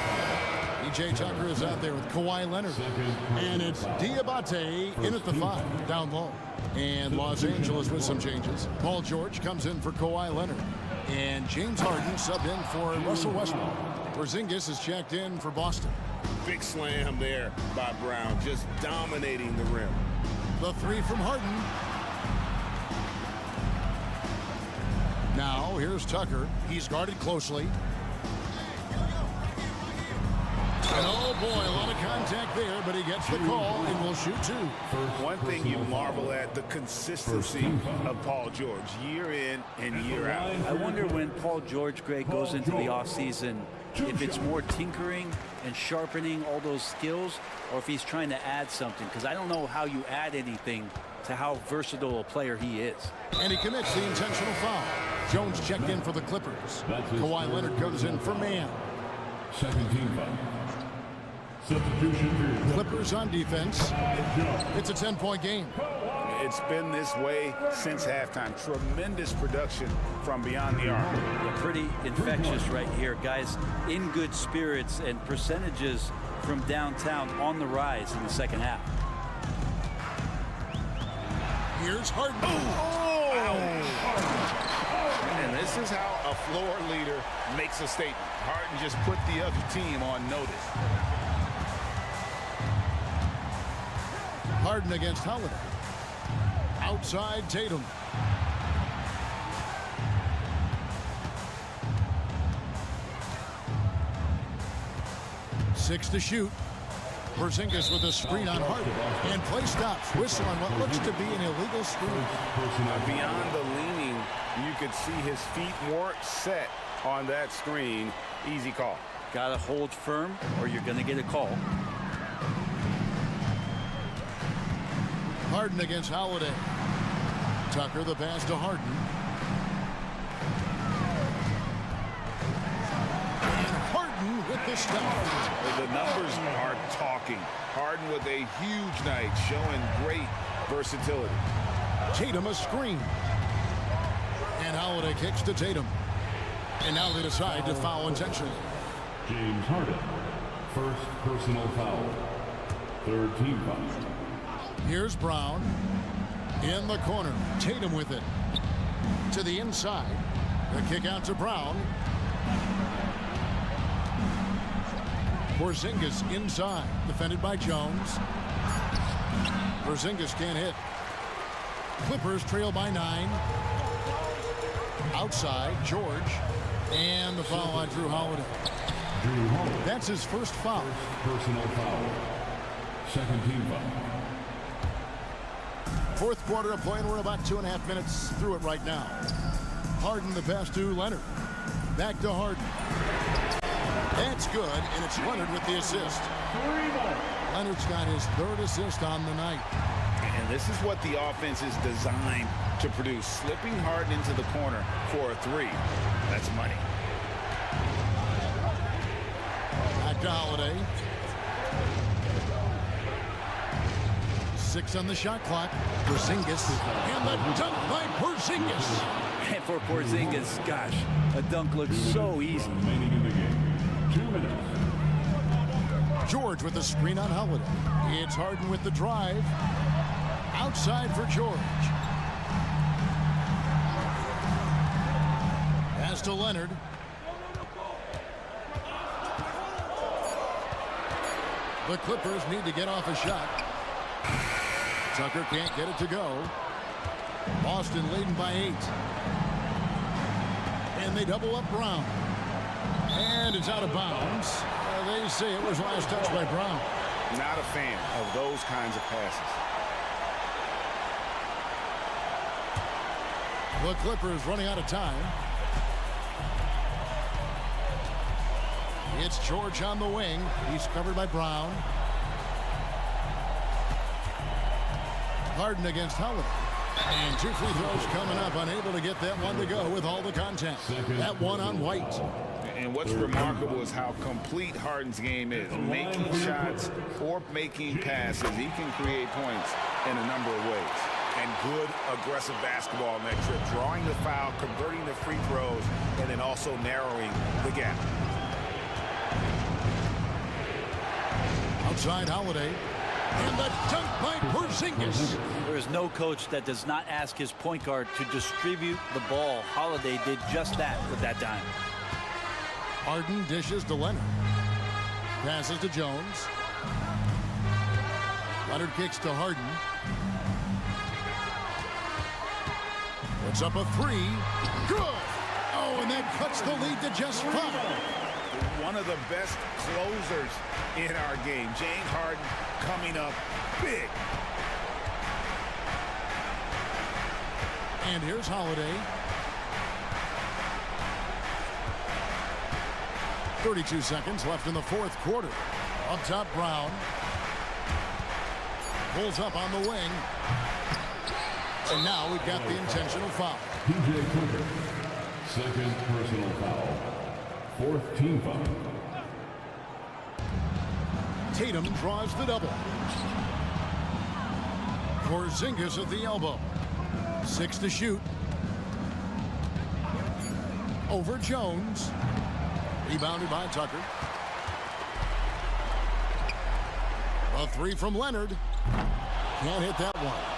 PJ Tucker is out there with Kawhi Leonard. And it's Diabate in at the 5, down low. And Los Angeles with some changes. Paul George comes in for Kawhi Leonard. And James Harden subbed in for Russell Westbrook. Porzingis is checked in for Boston. Big slam there by Brown, just dominating the rim. The 3 from Harden. Now, here's Tucker. He's guarded closely. And oh boy, a lot of contact there, but he gets the call and will shoot 2. One thing you marvel at, the consistency of Paul George, year in and year out. I wonder when Paul George, Greg, goes into the offseason, if it's more tinkering and sharpening all those skills, or if he's trying to add something, because I don't know how you add anything to how versatile a player he is. And he commits the intentional foul. Jones checked in for the Clippers. Kawhi Leonard comes in for Mann. Second team foul. Substitution. Clippers on defense. It's a 10-point game. It's been this way since halftime. Tremendous production from beyond the arc. Yeah, pretty infectious right here, guys. In good spirits and percentages from downtown on the rise in the second half. Here's Harden. And this is how a floor leader makes a statement. Harden just put the other team on notice. Harden against Holiday. Outside Tatum. Six to shoot. Porzingis with a screen on Harden. And play stops. Whistle on what looks to be an illegal screen. Beyond the leaning, you could see his feet weren't set on that screen. Easy call. Gotta hold firm or you're gonna get a call. Harden against Holiday. Tucker the pass to Harden. And Harden with the stop. The numbers are talking. Harden with a huge night, showing great versatility. Tatum a screen. And Holiday kicks to Tatum. And now they decide to foul intentionally. James Harden. First personal foul. Third team foul. Here's Brown in the corner. Tatum with it to the inside. The kick out to Brown. Porzingis inside, defended by Jones. Porzingis can't hit. Clippers trail by 9. Outside, George. And the foul on Drew Holiday. That's his first foul. Personal foul. Second team foul. Fourth quarter of play, and we're about 2.5 minutes through it right now. Harden the pass to Leonard. Back to Harden. That's good, and it's Leonard with the assist. Leonard's got his 3rd assist on the night. And this is what the offense is designed to produce. Slipping Harden into the corner for a 3. That's money. Back to Holiday. 6 on the shot clock. Porzingis. And the dunk by Porzingis. And for Porzingis, gosh, a dunk looks so easy. Remaining in the game. 2 minutes. George with the screen on Holiday. It's Harden with the drive. Outside for George. Pass to Leonard. The Clippers need to get off a shot. Tucker can't get it to go. Boston leading by 8. And they double up Brown. And it's out of bounds. They say it was last touch by Brown. Not a fan of those kinds of passes. The Clippers running out of time. It's George on the wing. He's covered by Brown. Harden against Holiday. And 2 free throws coming up. Unable to get that one to go with all the contact. That one on White. And what's remarkable is how complete Harden's game is. Making shots or making passes. He can create points in a number of ways. and good aggressive basketball on that trip. Drawing the foul, converting the free throws, and then also narrowing the gap. Outside Holiday. And the dunk by Porzingis. There is no coach that does not ask his point guard to distribute the ball. Holiday did just that with that dime. Harden dishes to Leonard. Passes to Jones. Leonard kicks to Harden. Puts up a three. Good. Oh, and that cuts the lead to just 5. One of the best closers in our game. James Harden coming up big. And here's Holiday. 32 seconds left in the fourth quarter. Up top, Brown. Pulls up on the wing. And now we've got the intentional foul. PJ Tucker, second personal foul. Fourth team foul. Tatum draws the double. Porzingis at the elbow. 6 to shoot. Over Jones. Rebounded by Tucker. A three from Leonard. Can't hit that one.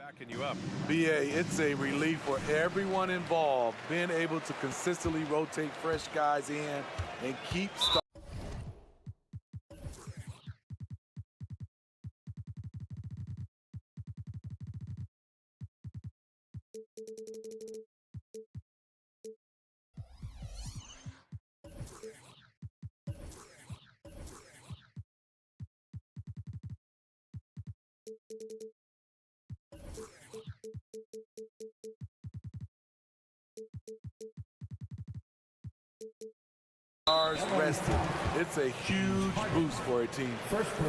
Backing you up. BA, it's a relief for everyone involved, being able to consistently rotate fresh guys in and keep stars rested. It's a huge boost for a team.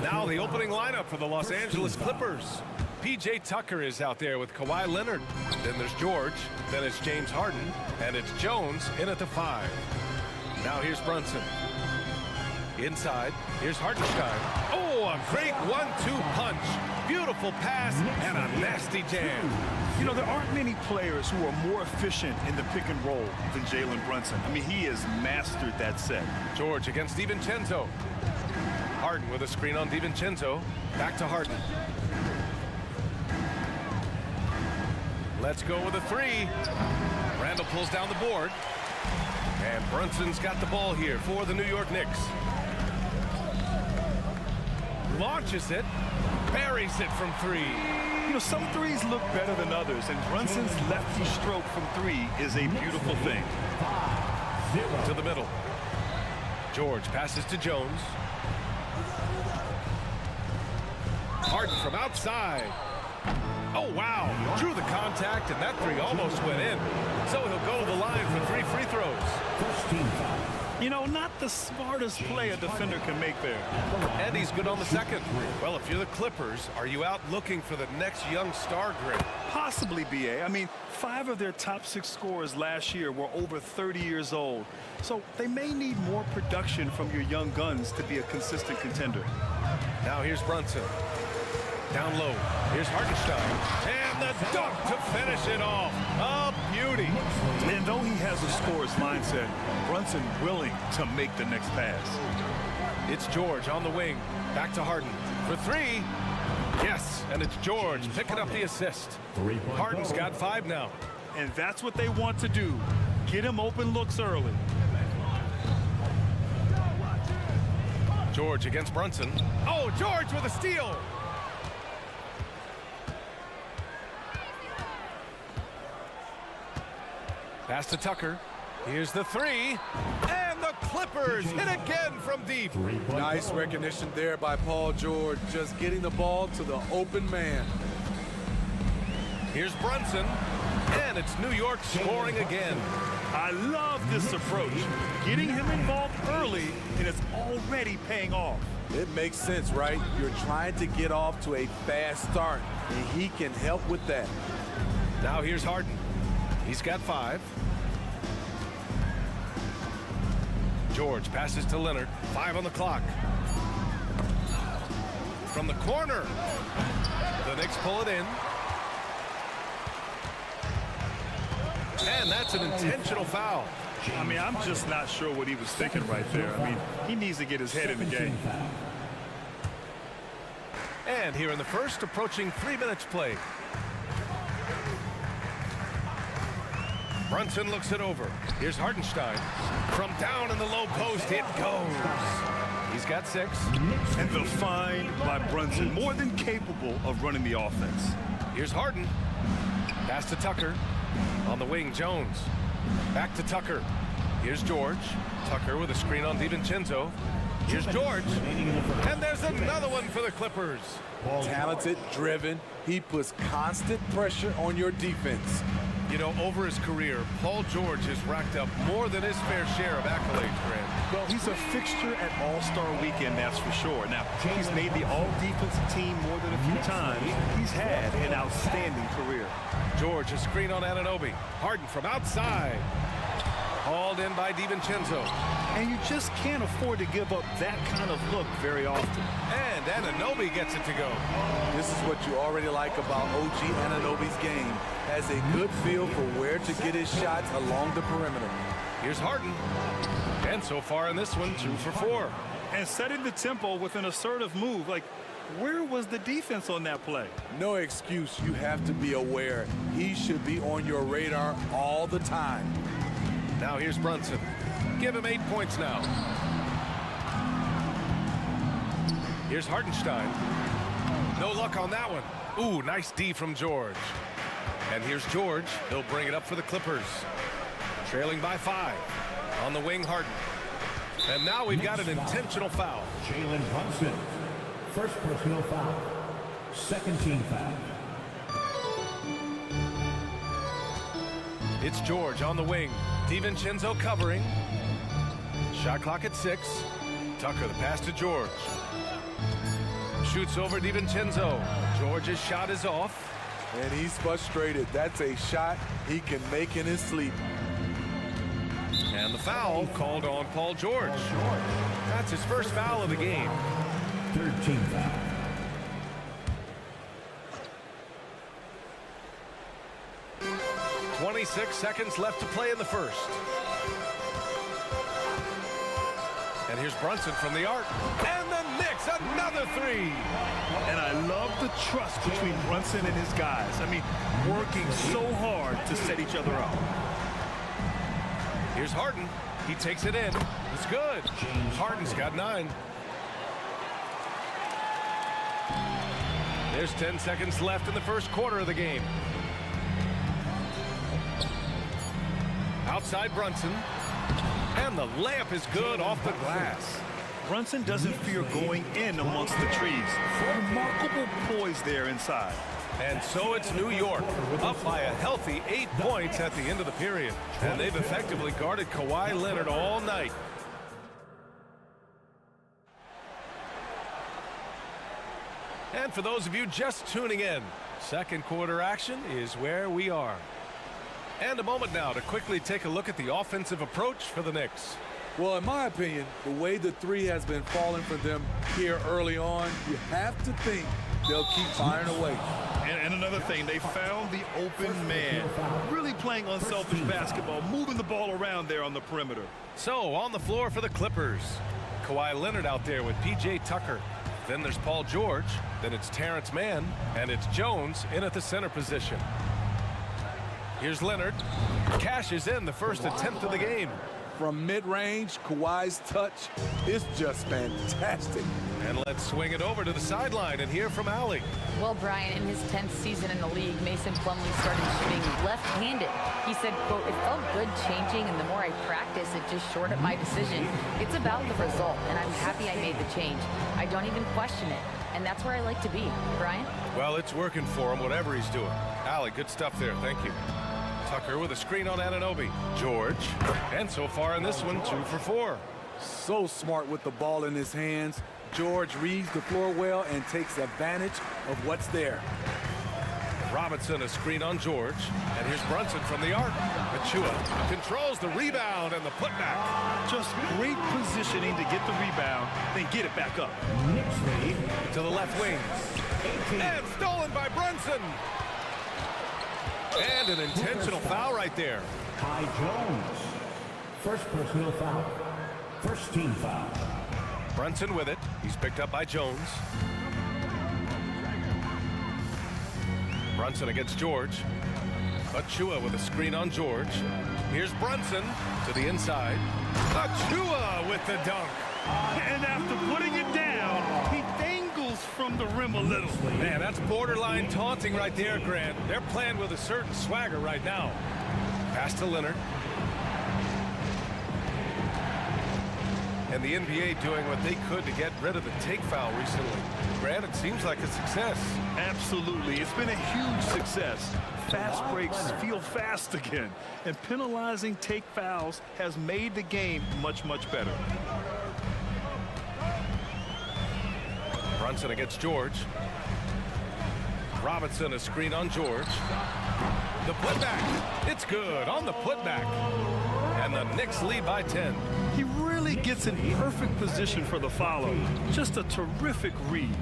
Now the opening lineup for the Los Angeles Clippers. P.J. Tucker is out there with Kawhi Leonard. Then there's George. Then it's James Harden. And it's Jones in at the 5. Now here's Brunson. Inside, here's Hartenstein. Oh, a great 1-2 punch. Beautiful pass and a nasty jam. You know, there aren't many players who are more efficient in the pick and roll than Jalen Brunson. I mean, he has mastered that set. George against DiVincenzo. Harden with a screen on DiVincenzo. Back to Harden. Let's go with a 3. Randall pulls down the board. And Brunson's got the ball here for the New York Knicks. Launches it. Buries it from 3. You know, some threes look better than others, and Brunson's lefty stroke from 3 is a beautiful thing. To the middle. George passes to Jones. Harden from outside. Oh, wow. Drew the contact, and that 3 almost went in. So he'll go to the line for 3 free throws. You know, not the smartest play a defender can make there. And he's good on the second. Well, if you're the Clippers, are you out looking for the next young star grid? Possibly, BA. I mean, 5 of their top 6 scorers last year were over 30 years old. So they may need more production from your young guns to be a consistent contender. Now here's Brunson. Down low. Here's Hartenstein. And the dunk to finish it off. A beauty. And though he has a scorer's mindset, Brunson willing to make the next pass. It's George on the wing. Back to Harden. For 3. Yes, and it's George picking up the assist. Harden's got 5 now. And that's what they want to do. Get him open looks early. George against Brunson. Oh, George with a steal. Pass to Tucker. Here's the 3. And the Clippers hit again from deep. Nice recognition there by Paul George, just getting the ball to the open man. Here's Brunson. And it's New York scoring again. I love this approach. Getting him involved early, and it's already paying off. It makes sense, right? You're trying to get off to a fast start, and he can help with that. Now here's Harden. He's got 5. George passes to Leonard. 5 on the clock. From the corner. The Knicks pull it in. And that's an intentional foul. I mean, I'm just not sure what he was thinking right there. I mean, he needs to get his head in the game. And here in the first, approaching 3 minutes played. Brunson looks it over. Here's Hartenstein. From down in the low post, it goes. He's got 6. And the find by Brunson, more than capable of running the offense. Here's Harden. Pass to Tucker. On the wing, Jones. Back to Tucker. Here's George. Tucker with a screen on DiVincenzo. Here's George. And there's another one for the Clippers. Talented, driven. He puts constant pressure on your defense. You know, over his career, Paul George has racked up more than his fair share of accolades, Grant. Well, he's a fixture at All-Star Weekend, that's for sure. Now, he's made the All-Defensive team more than a few times. He's had an outstanding career. George, a screen on Anunoby. Harden from outside. Hauled in by DiVincenzo. And you just can't afford to give up that kind of look very often. And Anunoby gets it to go. This is what you already like about OG Anunoby's game. Has a good feel for where to get his shots along the perimeter. Here's Harden. And so far in this one, 2 for 4. And setting the tempo with an assertive move. Like, Where was the defense on that play? No excuse. You have to be aware. He should be on your radar all the time. Now here's Brunson. Give him 8 points now. Here's Hartenstein. No luck on that one. Ooh, nice D from George. And here's George. He'll bring it up for the Clippers. Trailing by 5. On the wing, Harden. And now we've got an intentional foul. Jalen Brunson. First personal foul. Second team foul. It's George on the wing. DiVincenzo covering. Shot clock at 6. Tucker the pass to George. Shoots over DiVincenzo. George's shot is off. And he's frustrated. That's a shot he can make in his sleep. And the foul called on Paul George. That's his first foul of the game. Third team foul. .26 seconds left to play in the first. And here's Brunson from the arc. And the Knicks, another 3. And I love the trust between Brunson and his guys. I mean, working so hard to set each other up. Here's Harden. He takes it in. It's good. Harden's got 9. There's 10 seconds left in the first quarter of the game. Outside Brunson. And the layup is good off the glass. Brunson doesn't fear going in amongst the trees. Remarkable poise there inside. And so it's New York, up by a healthy 8 points at the end of the period. And they've effectively guarded Kawhi Leonard all night. And for those of you just tuning in, second quarter action is where we are. And a moment now to quickly take a look at the offensive approach for the Knicks. Well, in my opinion, the way the 3 has been falling for them here early on, you have to think they'll keep firing away. And another thing, they found the open man. Really playing unselfish basketball, moving the ball around there on the perimeter. So, on the floor for the Clippers. Kawhi Leonard out there with P.J. Tucker. Then there's Paul George. Then it's Terrence Mann. And it's Jones in at the center position. Here's Leonard. Cashes in the first attempt of the game. From mid-range, Kawhi's touch is just fantastic. And let's swing it over to the sideline and hear from Allie. Well, Brian, in his 10th season in the league, Mason Plumlee started shooting left-handed. He said, quote, "It felt good changing, and the more I practice, it just shored up my decision. It's about the result, and I'm happy I made the change. I don't even question it, and that's where I like to be." Brian? Well, it's working for him, whatever he's doing. Allie, good stuff there. Thank you. Tucker with a screen on Anunoby. George. And so far in this one, 2 for 4. So smart with the ball in his hands. George reads the floor well and takes advantage of what's there. Robinson a screen on George. And here's Brunson from the arc. Achua controls the rebound and the putback. Just great positioning to get the rebound, then get it back up. Knicks lead. To the left wing. And stolen by Brunson. And an intentional foul right there. Ty Jones. First personal foul. First team foul. Brunson with it. He's picked up by Jones. Brunson against George. Achua with a screen on George. Here's Brunson to the inside. Achua with the dunk. And after putting it down, he dangles from the rim a little. Man, that's borderline taunting right there, Grant. They're playing with a certain swagger right now. Pass to Leonard. And the NBA doing what they could to get rid of the take foul recently. Grant, it seems like a success. Absolutely. It's been a huge success. Fast breaks feel fast again. And penalizing take fouls has made the game much, much better. Brunson against George. Robinson a screen on George. The putback. It's good on the putback. And the Knicks lead by 10. He really gets in perfect position for the follow. Just a terrific read.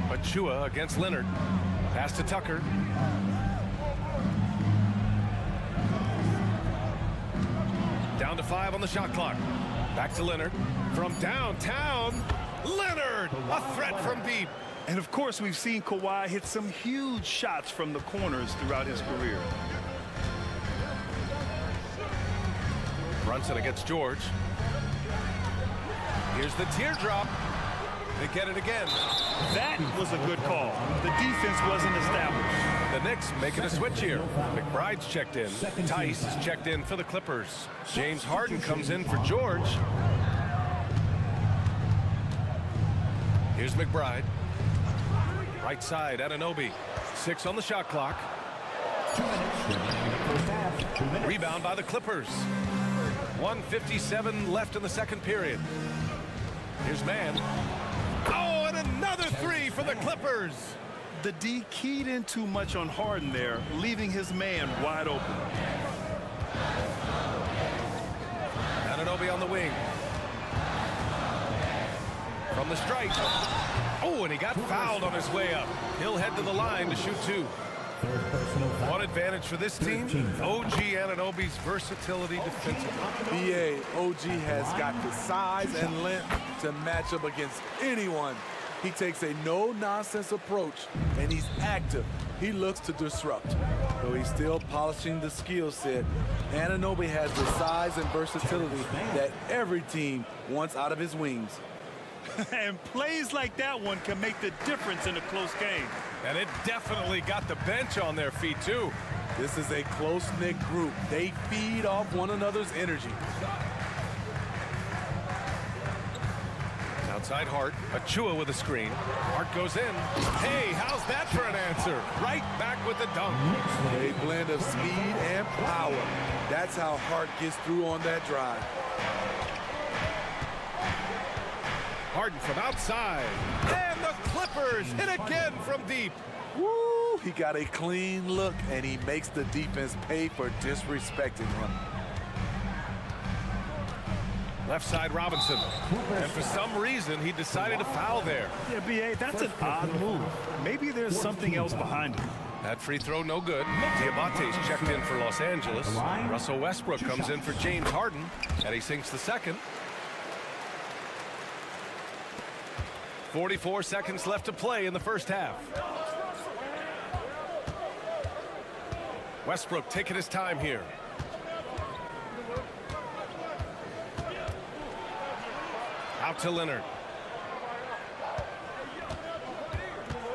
Achua against Leonard. Pass to Tucker. Down to 5 on the shot clock. Back to Leonard. From downtown, Leonard! A threat from deep. And of course, we've seen Kawhi hit some huge shots from the corners throughout his career. Brunson against George. Here's the teardrop. They get it again. That was a good call. The defense wasn't established. The Knicks making a switch here. McBride's checked in. Tice is checked in for the Clippers. James Harden comes in for George. Here's McBride. Right side, Anunoby. 6 on the shot clock. Rebound by the Clippers. 1:57 left in the second period. Here's Mann. Oh, and another 3 for the Clippers. The D keyed in too much on Harden there, leaving his man wide open. Anunoby on the wing. From the strike. Oh, and he got fouled on his way up. He'll head to the line to shoot 2. One advantage for this team, OG Anunoby's versatility defensively. BA, OG has got the size and length to match up against anyone. He takes a no-nonsense approach, and he's active. He looks to disrupt, though he's still polishing the skill set. Anunoby has the size and versatility that every team wants out of his wings. And plays like that one can make the difference in a close game. And it definitely got the bench on their feet, too. This is a close-knit group. They feed off one another's energy. Outside Hart, Achua with a screen. Hart goes in. Hey, how's that for an answer? Right back with the dunk. A blend of speed and power. That's how Hart gets through on that drive. Harden from outside. And the Clippers hit again from deep. Woo! He got a clean look, and he makes the defense pay for disrespecting him. Left side Robinson. And for some reason, he decided to foul there. Yeah, BA, that's an odd move. Maybe there's something else behind it. That free throw no good. Diabate's checked in for Los Angeles. Russell Westbrook comes in for James Harden, and he sinks the second. 44 seconds left to play in the first half. Westbrook taking his time here. Out to Leonard.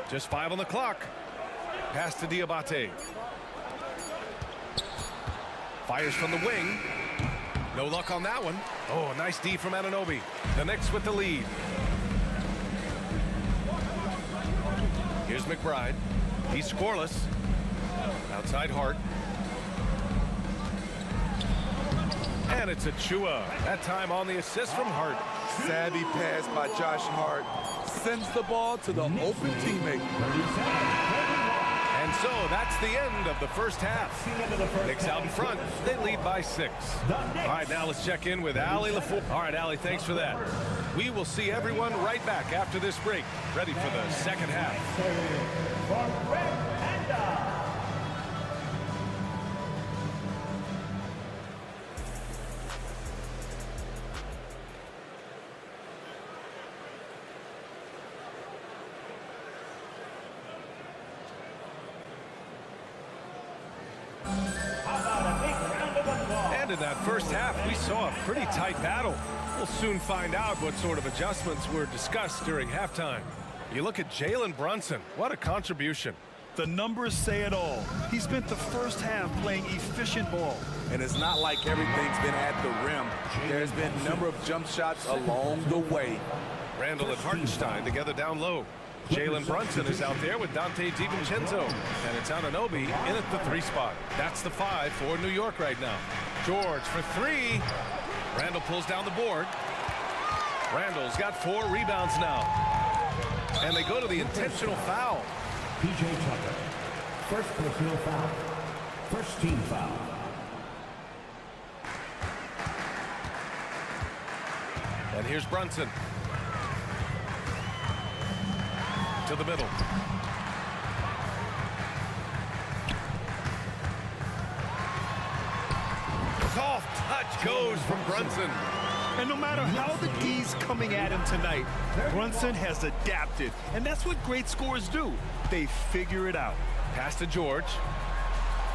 Just 5 on the clock. Pass to Diabate. Fires from the wing. No luck on that one. Oh, a nice D from Anunoby. The Knicks with the lead. Here's McBride. He's scoreless. Outside Hart. And it's Achua. That time on the assist from Hart. Savvy pass by Josh Hart. Sends the ball to the open teammate. And so that's the end of the first half. Knicks out in front. They lead by 6. All right, now let's check in with Allie LaFour. All right, Allie, thanks for that. We will see everyone right back after this break, ready for the second half. And in that first half, we saw a pretty tight battle. We'll soon find out what sort of adjustments were discussed during halftime. You look at Jalen Brunson. What a contribution. The numbers say it all. He spent the first half playing efficient ball. And it's not like everything's been at the rim. There's been a number of jump shots along the way. Randall and Hartenstein together down low. Jalen Brunson is out there with Dante DiVincenzo. And it's Anunoby in at the 3 spot. That's the 5 for New York right now. George for 3. Randall pulls down the board. Randall's got 4 rebounds now. And they go to the intentional foul. PJ Tucker. First personal foul. First team foul. And here's Brunson. To the middle. Soft touch goes from Brunson. And no matter how the D's coming at him tonight, Brunson has adapted. And that's what great scorers do. They figure it out. Pass to George.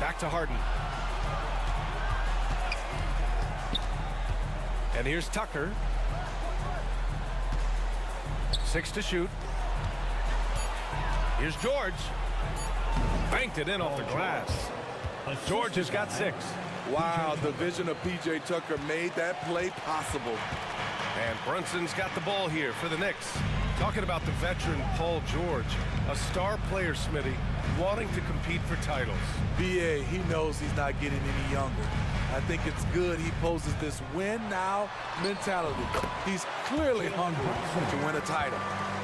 Back to Harden. And here's Tucker. 6 to shoot. Here's George. Banked it in off the glass. George has got 6. Wow, the vision of P.J. Tucker made that play possible. And Brunson's got the ball here for the Knicks. Talking about the veteran Paul George, a star player, Smitty, wanting to compete for titles. B.A., he knows he's not getting any younger. I think it's good he poses this win-now mentality. He's clearly hungry to win a title.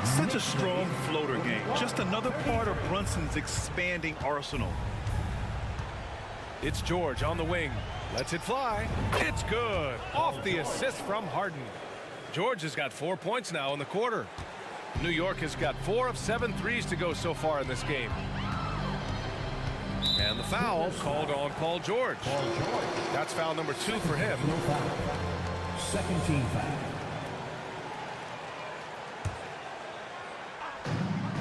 Such a strong floater game. Just another part of Brunson's expanding arsenal. It's George on the wing. Lets it fly. It's good. Off the assist from Harden. George has got 4 points now in the quarter. New York has got 4 of 7 threes to go so far in this game. And the foul called on Paul George. That's foul number 2 for him. No foul. Second team foul.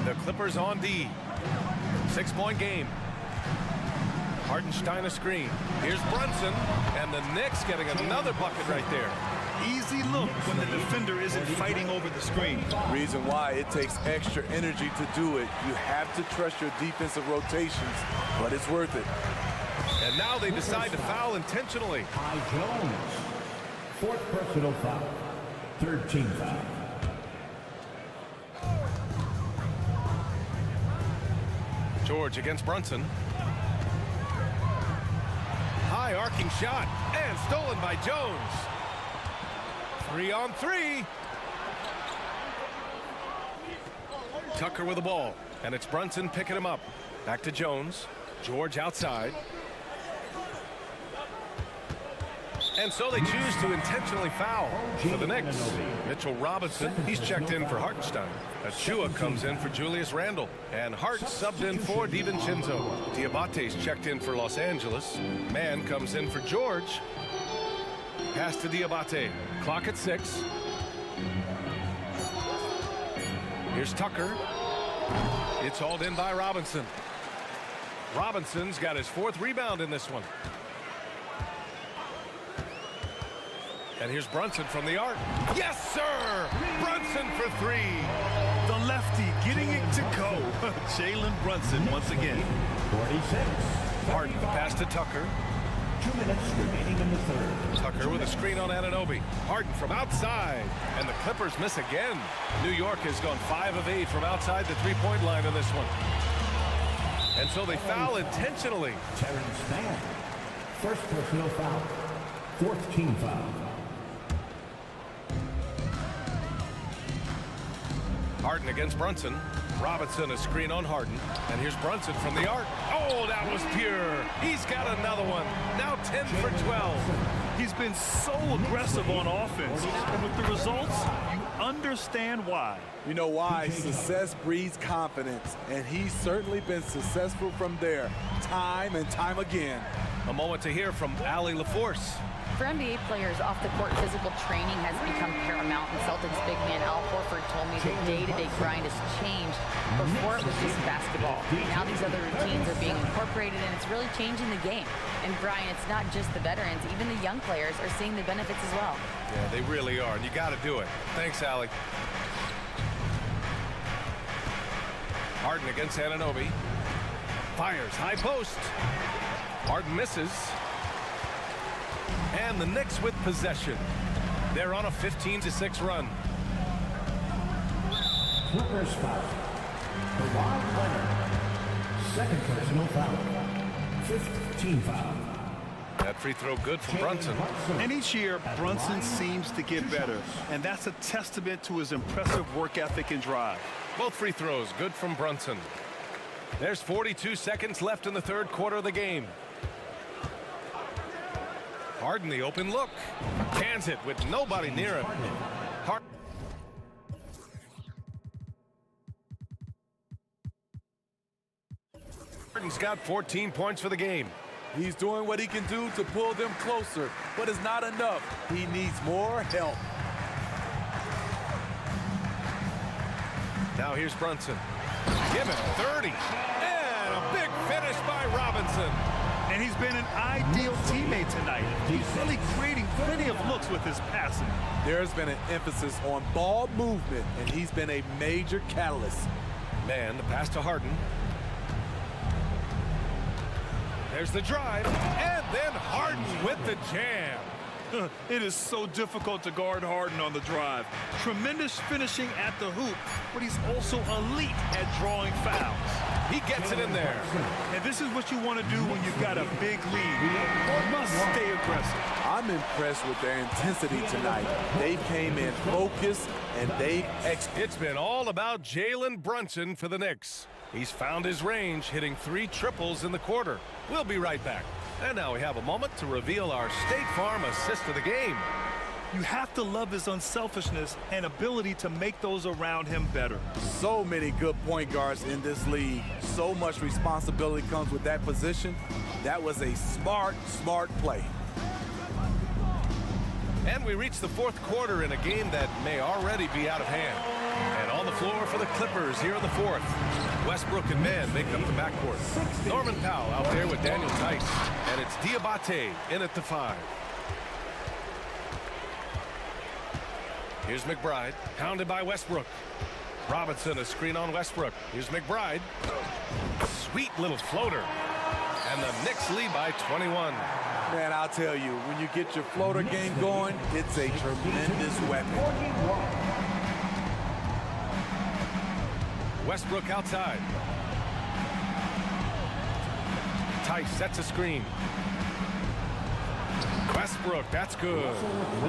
The Clippers on D. 6-point game. Hartenstein a screen. Here's Brunson, and the Knicks getting another bucket right there. Easy look when the defender isn't fighting over the screen. Reason why it takes extra energy to do it. You have to trust your defensive rotations, but it's worth it. And now they decide to foul intentionally. Ty Jones. 4th personal foul. 3rd team foul. George against Brunson. High arcing shot and stolen by Jones. 3 on 3. Tucker with the ball, and it's Brunson picking him up. Back to Jones. George outside. And so they choose to intentionally foul for the Knicks. Mitchell Robinson, he's checked in for Hartenstein. Achua comes in for Julius Randle. And Hart subbed in for DiVincenzo. Diabate's checked in for Los Angeles. Mann comes in for George. Pass to Diabate. Clock at 6. Here's Tucker. It's hauled in by Robinson. Robinson's got his 4th rebound in this one. And here's Brunson from the arc. Yes, sir! Brunson for 3. The lefty getting it to go. Jalen Brunson once again. 46. Harden pass to Tucker. 2 minutes remaining in the 3rd. Tucker with a screen on Anunoby. Harden from outside. And the Clippers miss again. New York has gone 5 of 8 from outside the 3-point line in this one. And so they foul intentionally. Terrence Mann. 1st personal foul. 4th team foul. Harden against Brunson. Robinson a screen on Harden. And here's Brunson from the arc. Oh, that was pure. He's got another one. Now 10 for 12. He's been so aggressive on offense. And with the results, you understand why. You know why? Success breeds confidence. And he's certainly been successful from there, time and time again. A moment to hear from Allie LaForce. For NBA players, off-the-court physical training has become paramount, and Celtics big man Al Horford told me the day-to-day grind has changed. Before it was just basketball. Now these other routines are being incorporated, and it's really changing the game. And Brian, it's not just the veterans, even the young players are seeing the benefits as well. Yeah, they really are, and you got to do it. Thanks, Allie. Harden against Anunoby. Fires, high post. Harden misses. And the Knicks with possession. They're on a 15-6 run. Clippers foul. Kawhi Leonard. 2nd personal foul. 5th team foul. That free throw good from Brunson. And each year, Brunson seems to get better. And that's a testament to his impressive work ethic and drive. Both free throws good from Brunson. There's 42 seconds left in the 3rd quarter of the game. Harden the open look. Cans it with nobody near him. Harden's got 14 points for the game. He's doing what he can do to pull them closer, but it's not enough. He needs more help. Now here's Brunson. Give him 30. And a big finish by Robinson. And he's been an ideal teammate tonight. He's really creating plenty of looks with his passing. There's been an emphasis on ball movement, and he's been a major catalyst. Man, the pass to Harden. There's the drive, and then Harden with the jam. It is so difficult to guard Harden on the drive. Tremendous finishing at the hoop, but he's also elite at drawing fouls. He gets it in there. And this is what you want to do when you've got a big lead. You must stay aggressive. I'm impressed with their intensity tonight. They came in focused, and they It's been all about Jalen Brunson for the Knicks. He's found his range, hitting 3 triples in the quarter. We'll be right back. And now we have a moment to reveal our State Farm assist of the game. You have to love his unselfishness and ability to make those around him better. So many good point guards in this league. So much responsibility comes with that position. That was a smart play. And we reach the 4th quarter in a game that may already be out of hand. And on the floor for the Clippers here in the 4th. Westbrook and Mann make up the backcourt. Norman Powell out there with Daniel Tice. And it's Diabate in at the 5. Here's McBride, pounded by Westbrook. Robinson, a screen on Westbrook. Here's McBride. Sweet little floater. And the Knicks lead by 21. Man, I'll tell you, when you get your floater game going, it's a tremendous weapon. Westbrook outside. Tice sets a screen. Westbrook, that's good.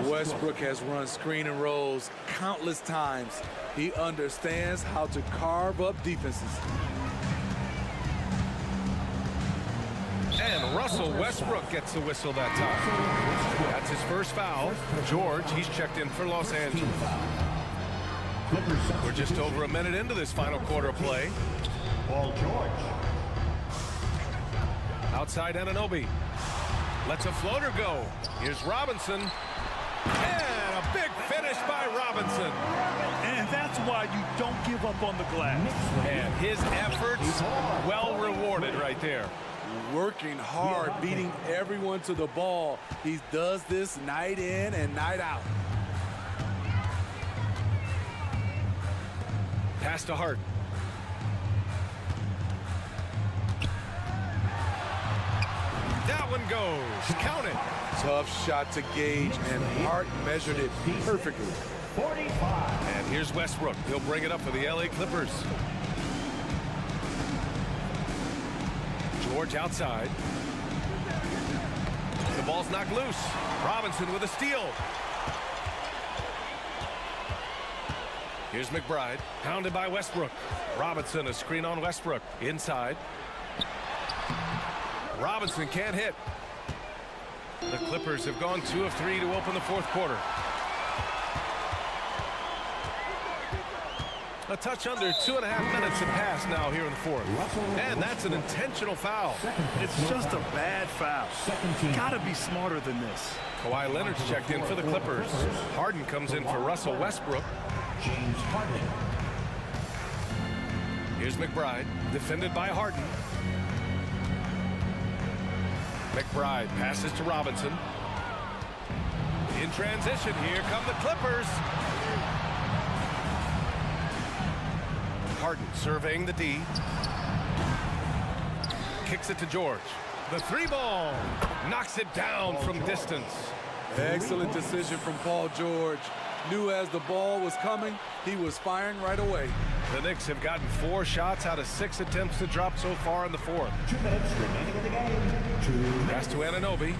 Westbrook has run screen and rolls countless times. He understands how to carve up defenses. And Russell Westbrook gets the whistle that time. That's his first foul. George, he's checked in for Los Angeles. We're just over a minute into this final quarter of play. Paul George. Outside Anunoby. Lets a floater go. Here's Robinson. And a big finish by Robinson. And that's why you don't give up on the glass. And his efforts well rewarded right there. Working hard, beating everyone to the ball. He does this night in and night out. Pass to Hart. That one goes. Count it. Tough shot to gauge, and Hart measured it perfectly. 45. And here's Westbrook. He'll bring it up for the LA Clippers. George outside. The ball's knocked loose. Robinson with a steal. Here's McBride, pounded by Westbrook. Robinson, a screen on Westbrook. Inside. Robinson can't hit. The Clippers have gone 2 of 3 to open the 4th quarter. A touch under 2.5 minutes have passed now here in the 4th. And that's an intentional foul. It's just a bad foul. You gotta be smarter than this. Kawhi Leonard's checked in for the Clippers. Harden comes in for Russell Westbrook. James Harden. Here's McBride, defended by Harden. McBride passes to Robinson. In transition, here come the Clippers. Harden surveying the D. Kicks it to George. The 3-ball knocks it down from distance. Excellent decision from Paul George. Knew as the ball was coming, he was firing right away. The Knicks have gotten 4 shots out of 6 attempts to drop so far in the 4th. 2 minutes remaining in the game. Pass to Anunoby.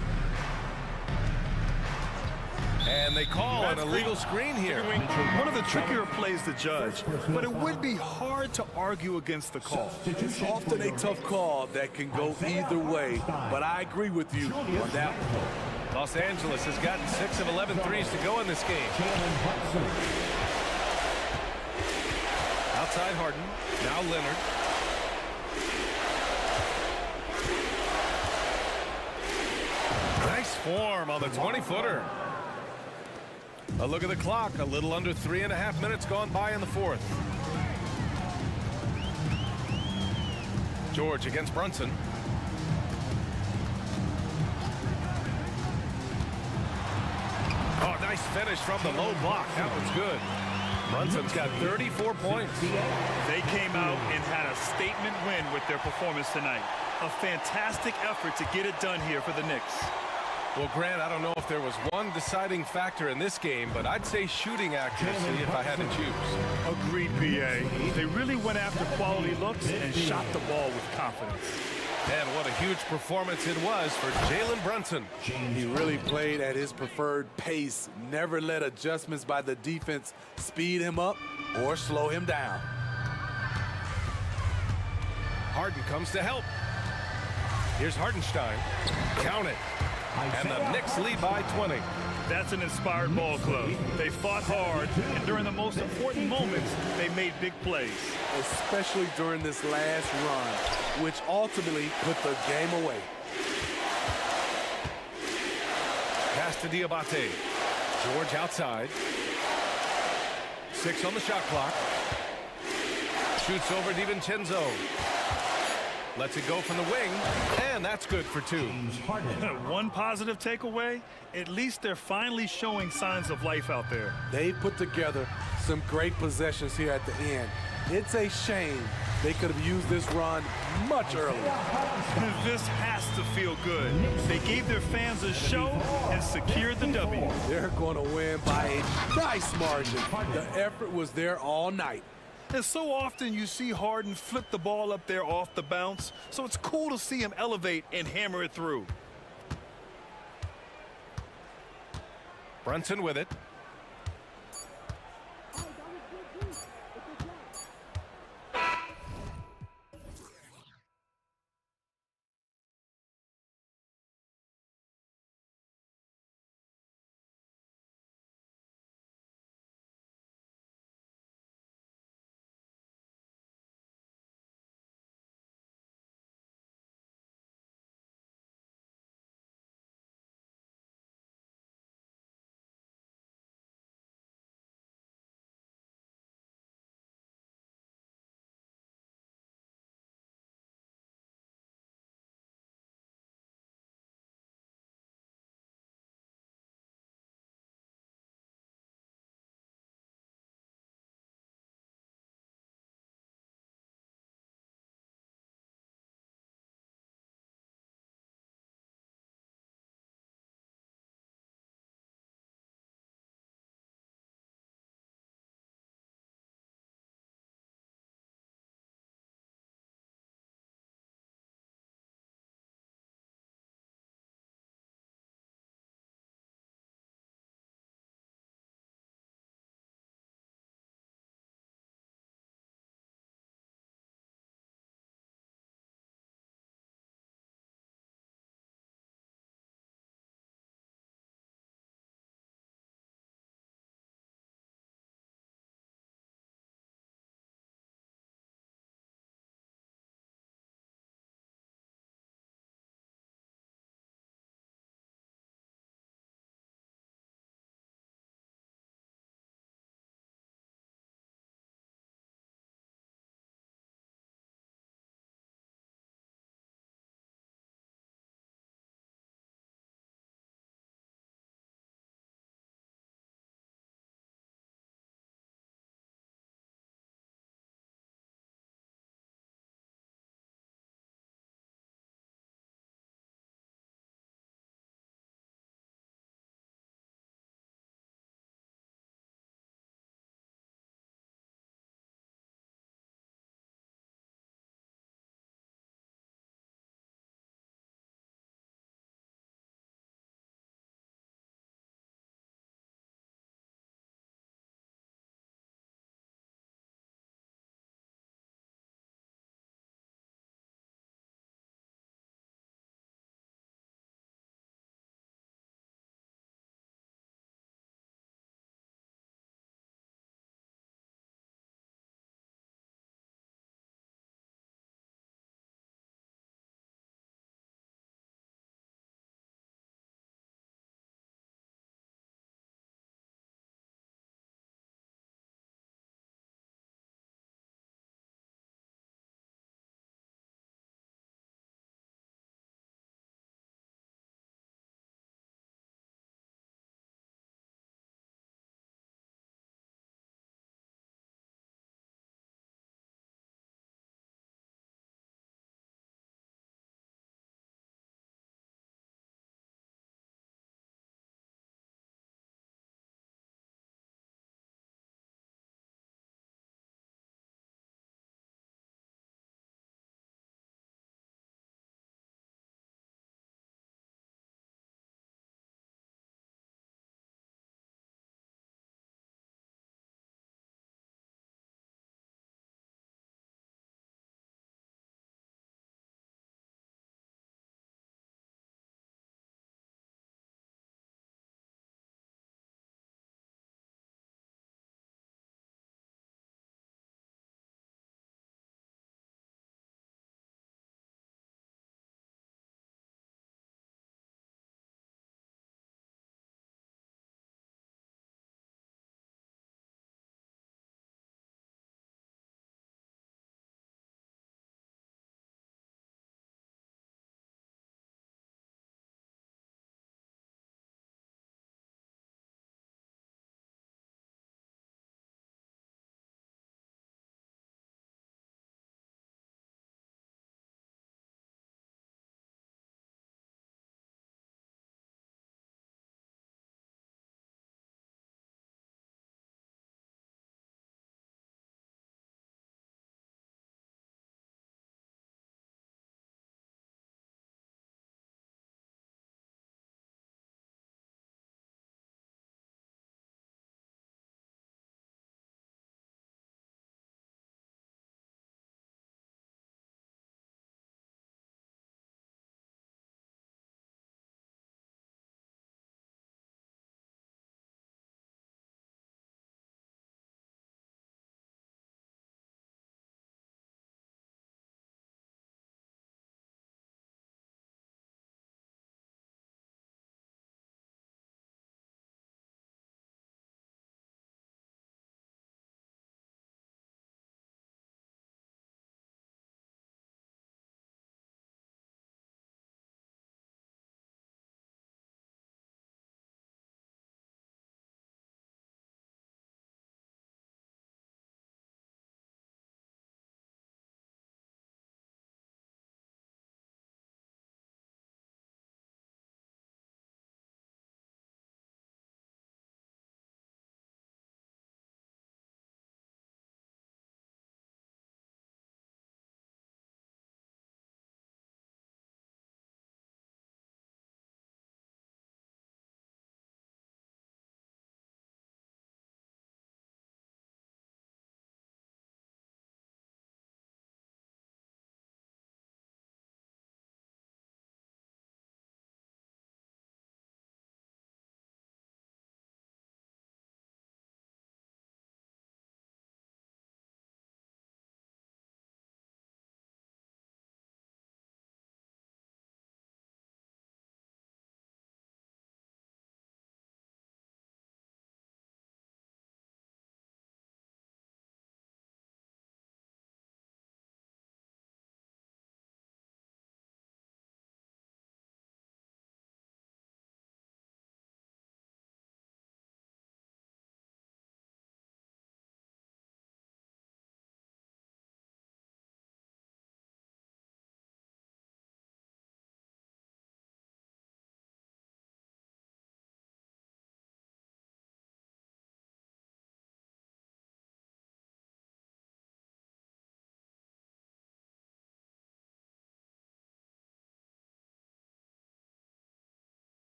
And they call an illegal screen here. One of the trickier plays to judge, but it would be hard to argue against the call. It's often a tough call that can go either way, but I agree with you on that one. Los Angeles has gotten 6 of 11 threes to go in this game. Outside Harden, now Leonard. form on the 20-footer. A look at the clock. A little under 3.5 minutes gone by in the fourth. George against Brunson. Oh, nice finish from the low block. That was good. Brunson's got 34 points. They came out and had a statement win with their performance tonight. A fantastic effort to get it done here for the Knicks. Well, Grant, I don't know if there was one deciding factor in this game, but I'd say shooting accuracy if I had to choose. Agreed, PA. They really went after quality looks and shot the ball with confidence. And what a huge performance it was for Jalen Brunson. He really played at his preferred pace, never let adjustments by the defense speed him up or slow him down. Harden comes to help. Here's Hardenstein. Count it. And the Knicks lead by 20. That's an inspired ball club. They fought hard, and during the most important moments, they made big plays. Especially during this last run, which ultimately put the game away. Pass to Diabate. George outside. 6 on the shot clock. Shoots over DiVincenzo. Lets it go from the wing, and that's good for 2. One positive takeaway, at least they're finally showing signs of life out there. They put together some great possessions here at the end. It's a shame they could have used this run much earlier. This has to feel good. They gave their fans a show and secured the W. They're going to win by a nice margin. The effort was there all night. And so often you see Harden flip the ball up there off the bounce, so it's cool to see him elevate and hammer it through. Brunson with it.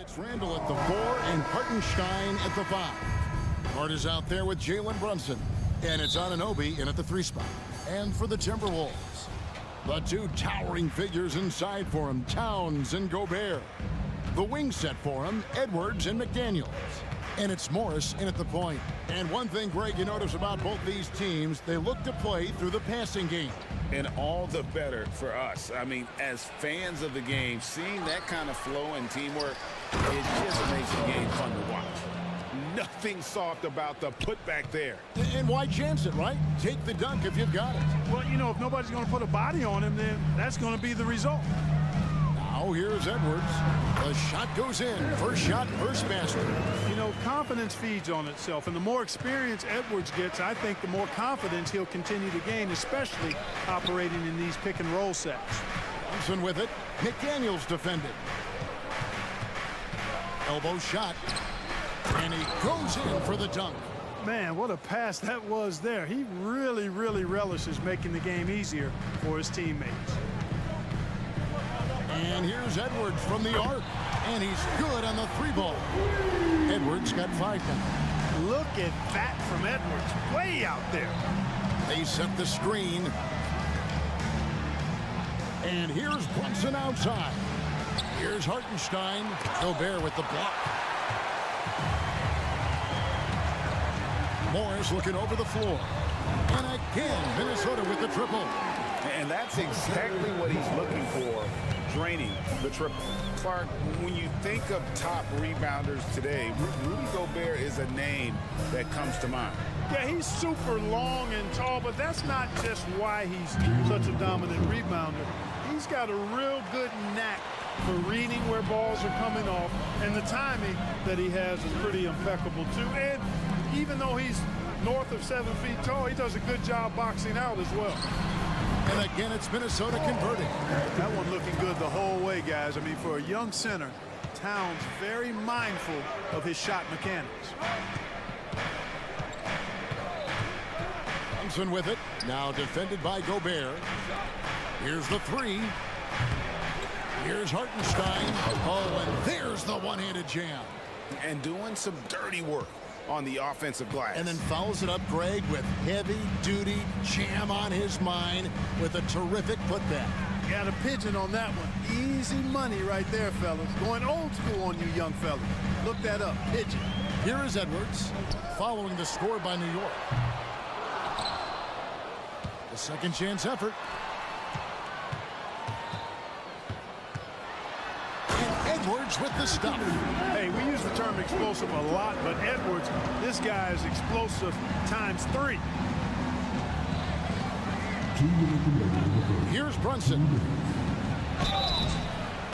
It's Randall at the 4 and Hartenstein at the 5. Hart is out there with Jalen Brunson. And it's Anunoby in at the 3 spot. And for the Timberwolves, the two towering figures inside for him, Towns and Gobert. The wing set for him, Edwards and McDaniels. And it's Morris in at the point. And one thing, Greg, you notice about both these teams, they look to play through the passing game. And all the better for us. I mean, as fans of the game, seeing that kind of flow and teamwork, it just makes the game fun to watch. Nothing soft about the putback there. And why chance it, right? Take the dunk if you've got it. Well, you know, if nobody's going to put a body on him, then that's going to be the result. Now here's Edwards. The shot goes in. First shot, first basket. You know, confidence feeds on itself, and the more experience Edwards gets, I think the more confidence he'll continue to gain, especially operating in these pick and roll sets. Thompson with it. McDaniels defended. Elbow shot. And he goes in for the dunk. Man, what a pass that was there. He really, really relishes making the game easier for his teammates. And here's Edwards from the arc. And he's good on the 3-ball. Edwards got 5 now. Look at that from Edwards. Way out there. They set the screen. And here's Brunson outside. Here's Hartenstein. Gobert with the block. Morris looking over the floor. And again, Minnesota with the triple. And that's exactly what he's looking for, draining the triple. Clark, when you think of top rebounders today, Rudy Gobert is a name that comes to mind. Yeah, he's super long and tall, but that's not just why he's such a dominant rebounder. He's got a real good knack for reading where balls are coming off, and the timing that he has is pretty impeccable too. And even though he's north of 7 feet tall, he does a good job boxing out as well. And again, it's Minnesota converting. That one looking good the whole way, guys. I mean, for a young center, Towns very mindful of his shot mechanics. Thompson with it. Now defended by Gobert. Here's the 3. Here's Hartenstein. Oh, and there's the one-handed jam. And doing some dirty work on the offensive glass. And then follows it up, Greg, with heavy-duty jam on his mind with a terrific putback. Got a pigeon on that one. Easy money right there, fellas. Going old school on you young fellas. Look that up, pigeon. Here is Edwards, following the score by New York. The second chance effort. Edwards with the stop. Hey, we use the term explosive a lot, but Edwards, this guy is explosive times 3. Here's Brunson.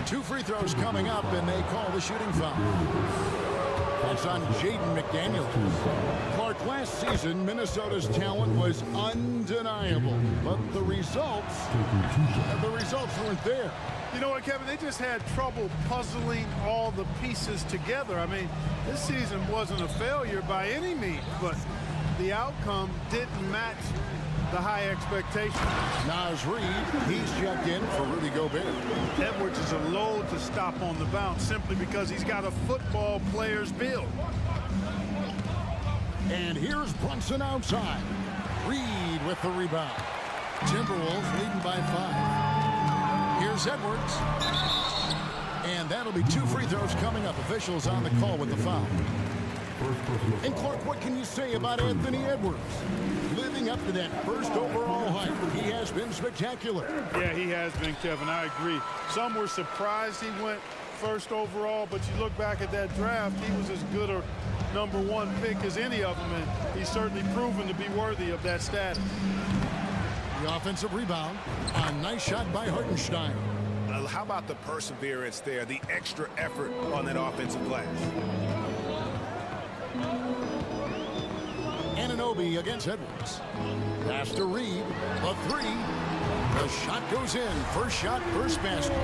2 free throws coming up, and they call the shooting foul. That's on Jaden McDaniels. Clark, last season, Minnesota's talent was undeniable, but the results weren't there. You know what, Kevin? They just had trouble puzzling all the pieces together. I mean, this season wasn't a failure by any means, but the outcome didn't match the high expectations. Naz Reid, he's checked in for Rudy Gobert. Edwards is a load to stop on the bounce simply because he's got a football player's build. And here's Brunson outside. Reid with the rebound. Timberwolves leading by 5. Here's Edwards. And that'll be 2 free throws coming up. Officials on the call with the foul. And Clark, what can you say about Anthony Edwards? Living up to that first overall hype, he has been spectacular. Yeah, he has been, Kevin. I agree. Some were surprised he went first overall, but you look back at that draft, he was as good a #1 pick as any of them, and he's certainly proven to be worthy of that status. The offensive rebound. A nice shot by Hartenstein. How about the perseverance there, the extra effort on that offensive glass? Anunoby against Edwards. Pass to Reid. The 3. The shot goes in. First shot, first basket.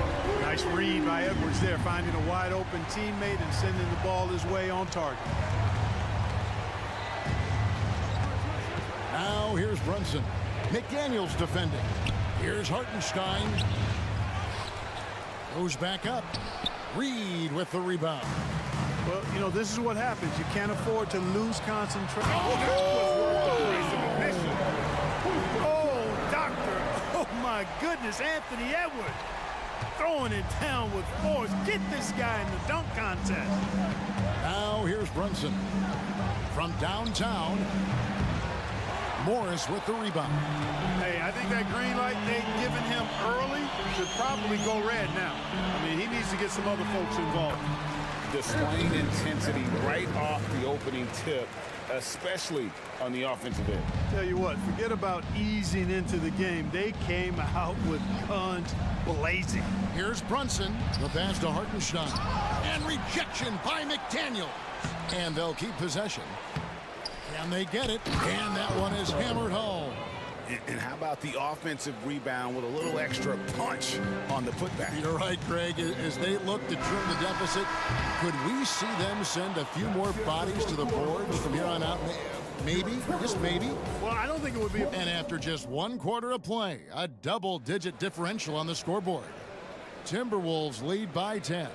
Nice read by Edwards there, finding a wide open teammate and sending the ball his way on target. Now here's Brunson. McDaniels defending. Here's Hartenstein. Goes back up. Reed with the rebound. Well, you know, this is what happens. You can't afford to lose concentration. Oh, that was worth the price of admission. Oh, doctor. Oh, my goodness. Anthony Edwards throwing it down with force. Get this guy in the dunk contest. Now here's Brunson. From downtown, Morris with the rebound. Hey, I think that green light they've given him early should probably go red now. I mean, he needs to get some other folks involved. Displaying intensity right off the opening tip, especially on the offensive end. Tell you what, forget about easing into the game. They came out with guns blazing. Here's Brunson, the pass to Hartenstein, and rejection by McDaniel. And they'll keep possession. Can they get it? And that one is hammered home. And how about the offensive rebound with a little extra punch on the putback? You're right, Greg. As they look to trim the deficit, could we see them send a few more bodies to the boards from here on out? Maybe, just maybe. Well, I don't think it would be. And after just 1 quarter of play, a double-digit differential on the scoreboard. Timberwolves lead by 10.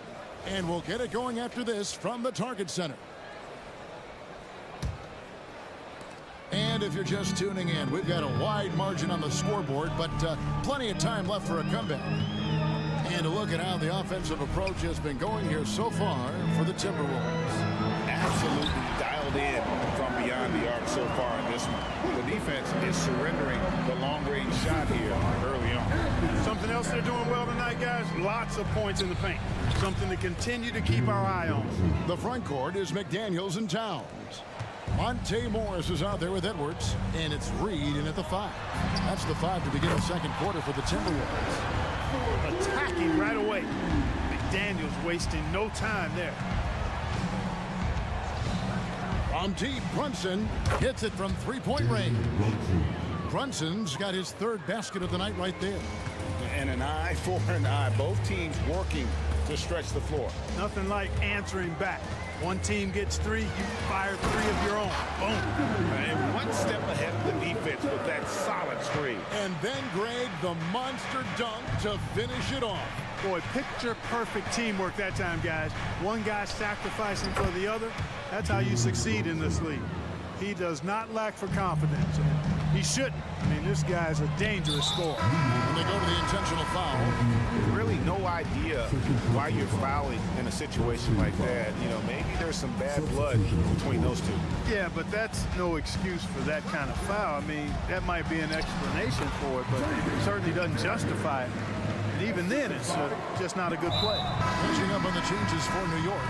And we'll get it going after this from the Target Center. And if you're just tuning in, we've got a wide margin on the scoreboard, but plenty of time left for a comeback. And a look at how the offensive approach has been going here so far for the Timberwolves. Absolutely dialed in from beyond the arc so far in this one. The defense is surrendering the long-range shot here early on. Something else they're doing well tonight, guys, lots of points in the paint. Something to continue to keep our eye on. The front court is McDaniels and Towns. Monte Morris is out there with Edwards, and it's Reed in at the 5. That's the 5 to begin the second quarter for the Timberwolves. Attacking right away. McDaniels wasting no time there. From deep, Brunson hits it from three-point range. Brunson's got his 3rd basket of the night right there. And an eye for an eye. Both teams working to stretch the floor. Nothing like answering back. One team gets 3, you fire 3 of your own. Boom. And one step ahead of the defense with that solid screen. And then, Greg, the monster dunk to finish it off. Boy, picture-perfect teamwork that time, guys. One guy sacrificing for the other. That's how you succeed in this league. He does not lack for confidence. He shouldn't. I mean, this guy's a dangerous scorer. When they go to the intentional foul. Really no idea why you're fouling in a situation like that. You know, maybe there's some bad blood between those two. Yeah, but that's no excuse for that kind of foul. I mean, that might be an explanation for it, but it certainly doesn't justify it. And even then, it's just not a good play. Catching up on the changes for New York.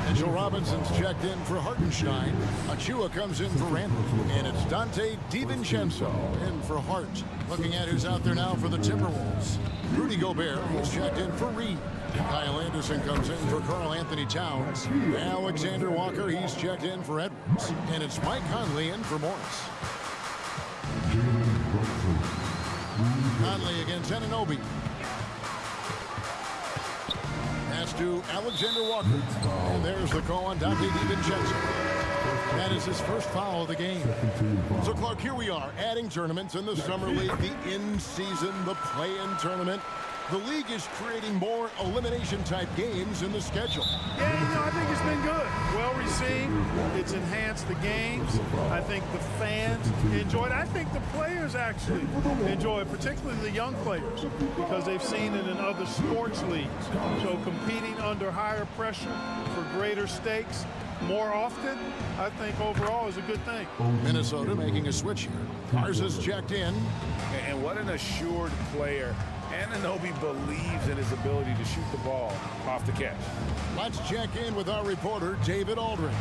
Mitchell Robinson's checked in for Hartenstein. Achua comes in for Randall. And it's Dante DiVincenzo in for Hart. Looking at who's out there now for the Timberwolves. Rudy Gobert is checked in for Reed. Kyle Anderson comes in for Karl Anthony Towns. Alexander Walker, he's checked in for Edwards. And it's Mike Conley in for Morris. Conley against Anunoby. Pass to Alexander Walker. And there's the call on Dante DiVincenzo. That is his first foul of the game. So, Clark, here we are, adding tournaments in the Summer League, the in-season, the play-in tournament. The league is creating more elimination-type games in the schedule. Yeah, you know, I think it's been good. Well received. It's enhanced the games. I think the fans enjoy it. I think the players actually enjoy it, particularly the young players, because they've seen it in other sports leagues. So competing under higher pressure for greater stakes more often, I think overall is a good thing. Minnesota making a switch here. Garza's checked in. And what an assured player. Anunoby believes in his ability to shoot the ball off the catch. Let's check in with our reporter, David Aldridge.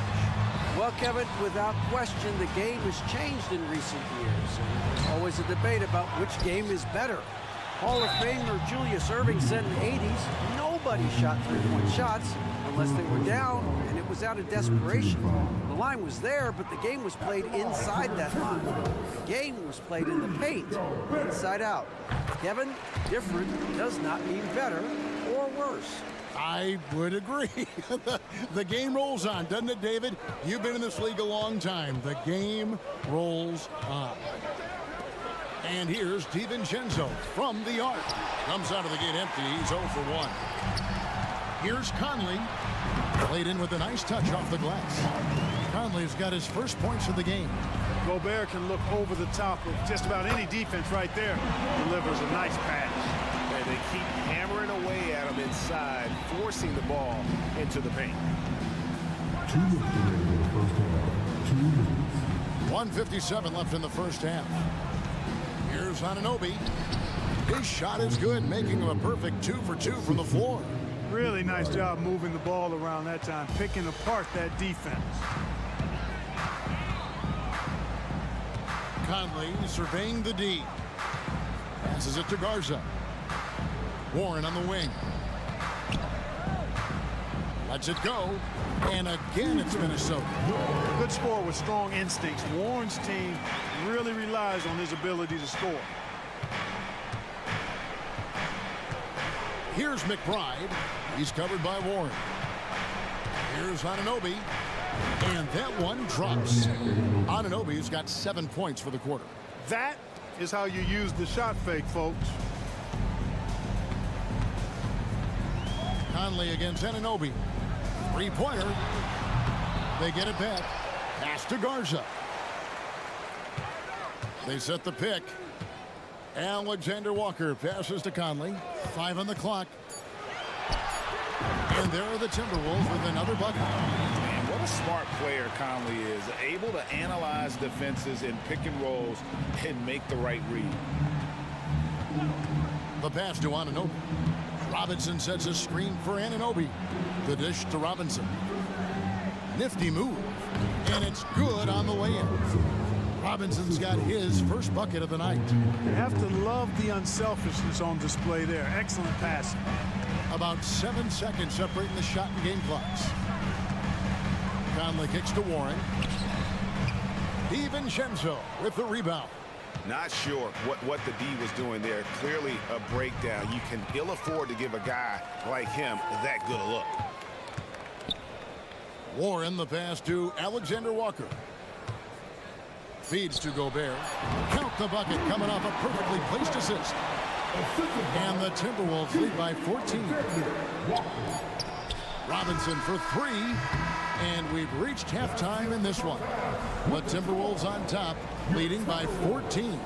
Well, Kevin, without question, the game has changed in recent years. And there's always a debate about which game is better. Hall of Famer Julius Erving said in the 80s, nobody shot three-point shots unless they were down, and it was out of desperation. The line was there, but the game was played inside that line. The game was played in the paint, inside out. Kevin, different does not mean better or worse. I would agree. The game rolls on, doesn't it, David? You've been in this league a long time. The game rolls on. And here's DiVincenzo from the arc. Comes out of the gate empty. He's 0 for 1. Here's Conley. Played in with a nice touch off the glass. Conley's got his first points of the game. Gobert can look over the top of just about any defense right there. Delivers a nice pass. And they keep hammering away at him inside, forcing the ball into the paint. 1:57 left in the first half. Here's Anunoby. His shot is good, making him a perfect 2 for 2 from the floor. Really nice job moving the ball around that time, picking apart that defense. Conley surveying the D. Passes it to Garza. Warren on the wing. Lets it go. And again, it's Minnesota. Good score with strong instincts. Warren's team really relies on his ability to score. Here's McBride. He's covered by Warren. Here's Anunoby. And that one drops. Anunoby's got 7 points for the quarter. That is how you use the shot fake, folks. Conley against Anunoby. Three-pointer. They get it back. Pass to Garza. They set the pick. Alexander Walker passes to Conley. 5 on the clock. And there are the Timberwolves with another bucket. Man, what a smart player Conley is. Able to analyze defenses in pick and rolls and make the right read. The pass to Anunoby. Robinson sets a screen for Anunoby. The dish to Robinson. Nifty move. And it's good on the way in. Robinson's got his first bucket of the night. You have to love the unselfishness on display there. Excellent passing. About 7 seconds separating the shot and game clocks. Conley kicks to Warren. DiVincenzo with the rebound. Not sure what the D was doing there. Clearly a breakdown. You can ill afford to give a guy like him that good a look. Warren the pass to Alexander Walker. Feeds to Gobert. Count the bucket coming off a perfectly placed assist. And the Timberwolves lead by 14. Robinson for 3. And we've reached halftime in this one. The Timberwolves on top, leading by 14.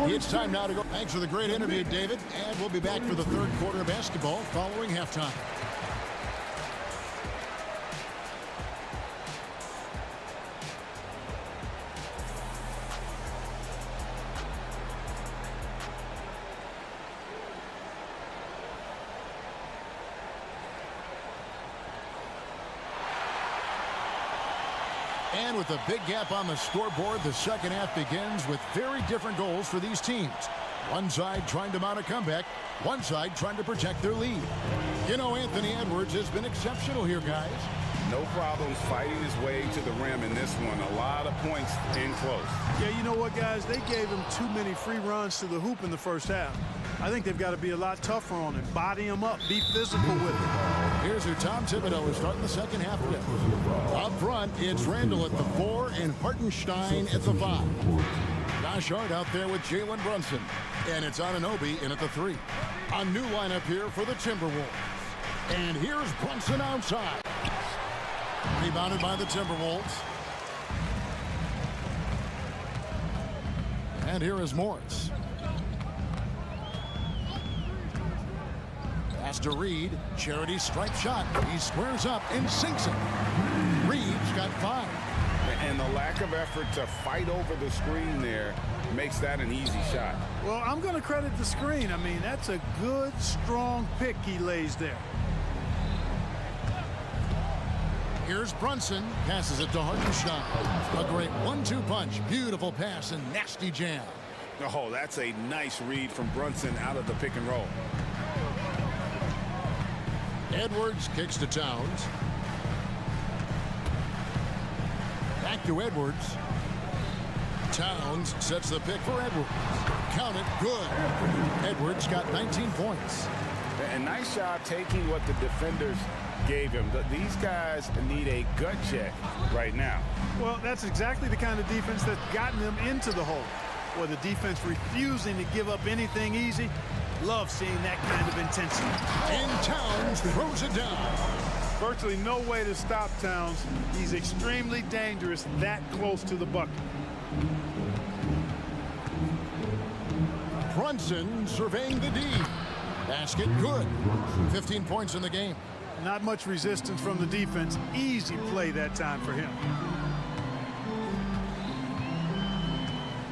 It's time now to go. Thanks for the great interview, David. And we'll be back for the third quarter of basketball following halftime. And with a big gap on the scoreboard, the second half begins with very different goals for these teams. One side trying to mount a comeback, one side trying to protect their lead. You know, Anthony Edwards has been exceptional here, guys. No problems fighting his way to the rim in this one. A lot of points in close. Yeah, you know what, guys? They gave him too many free runs to the hoop in the first half. I think they've got to be a lot tougher on him. Body him up. Be physical with him. Here's who Tom Thibodeau is starting the second half with. Up front, it's Randall at the 4 and Hartenstein at the 5. Josh Hart out there with Jalen Brunson. And it's Anunoby in at the 3. A new lineup here for the Timberwolves. And here's Brunson outside. Rebounded by the Timberwolves. And here is Morris. Pass to Reed. Charity stripe shot. He squares up and sinks it. Reed's got 5. And the lack of effort to fight over the screen there makes that an easy shot. Well, I'm going to credit the screen. I mean, that's a good, strong pick he lays there. Here's Brunson. Passes it to Hartenstein. A great 1-2 punch. Beautiful pass and nasty jam. Oh, that's a nice read from Brunson out of the pick and roll. Edwards kicks to Towns. Back to Edwards. Towns sets the pick for Edwards. Count it. Good. Edwards got 19 points. And nice job taking what the defenders gave him. These guys need a gut check right now. Well, that's exactly the kind of defense that's gotten them into the hole. Where the defense refusing to give up anything easy. Love seeing that kind of intensity. And Towns throws it down. Virtually no way to stop Towns. He's extremely dangerous that close to the bucket. Brunson surveying the D. Basket good. 15 points in the game. Not much resistance from the defense. Easy play that time for him.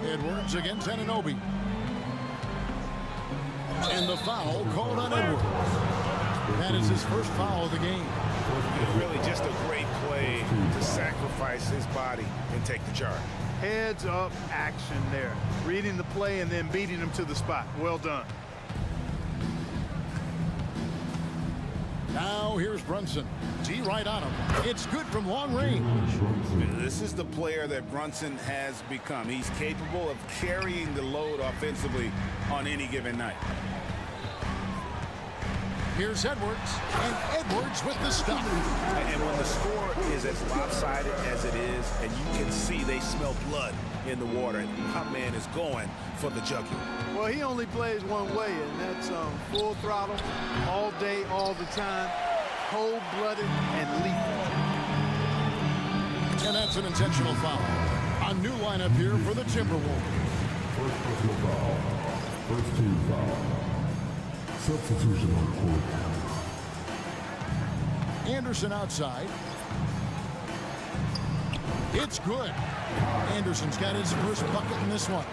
Edwards against Anunoby. And the foul called on Edwards. That is his first foul of the game. Really just a great play to sacrifice his body and take the charge. Heads up action there. Reading the play and then beating him to the spot. Well done. Now here's Brunson. D right on him. It's good from long range. This is the player that Brunson has become. He's capable of carrying the load offensively on any given night. Here's Edwards, and Edwards with the stop. And when the score is as lopsided as it is, and you can see they smell blood in the water, and my man is going for the jugular. Well, he only plays one way, and that's full throttle, all day, all the time, cold-blooded and lethal. And that's an intentional foul. A new lineup here for the Timberwolves. First personal foul. First team foul. Substitution on court. Anderson outside. It's good. Anderson's got his first bucket in this one.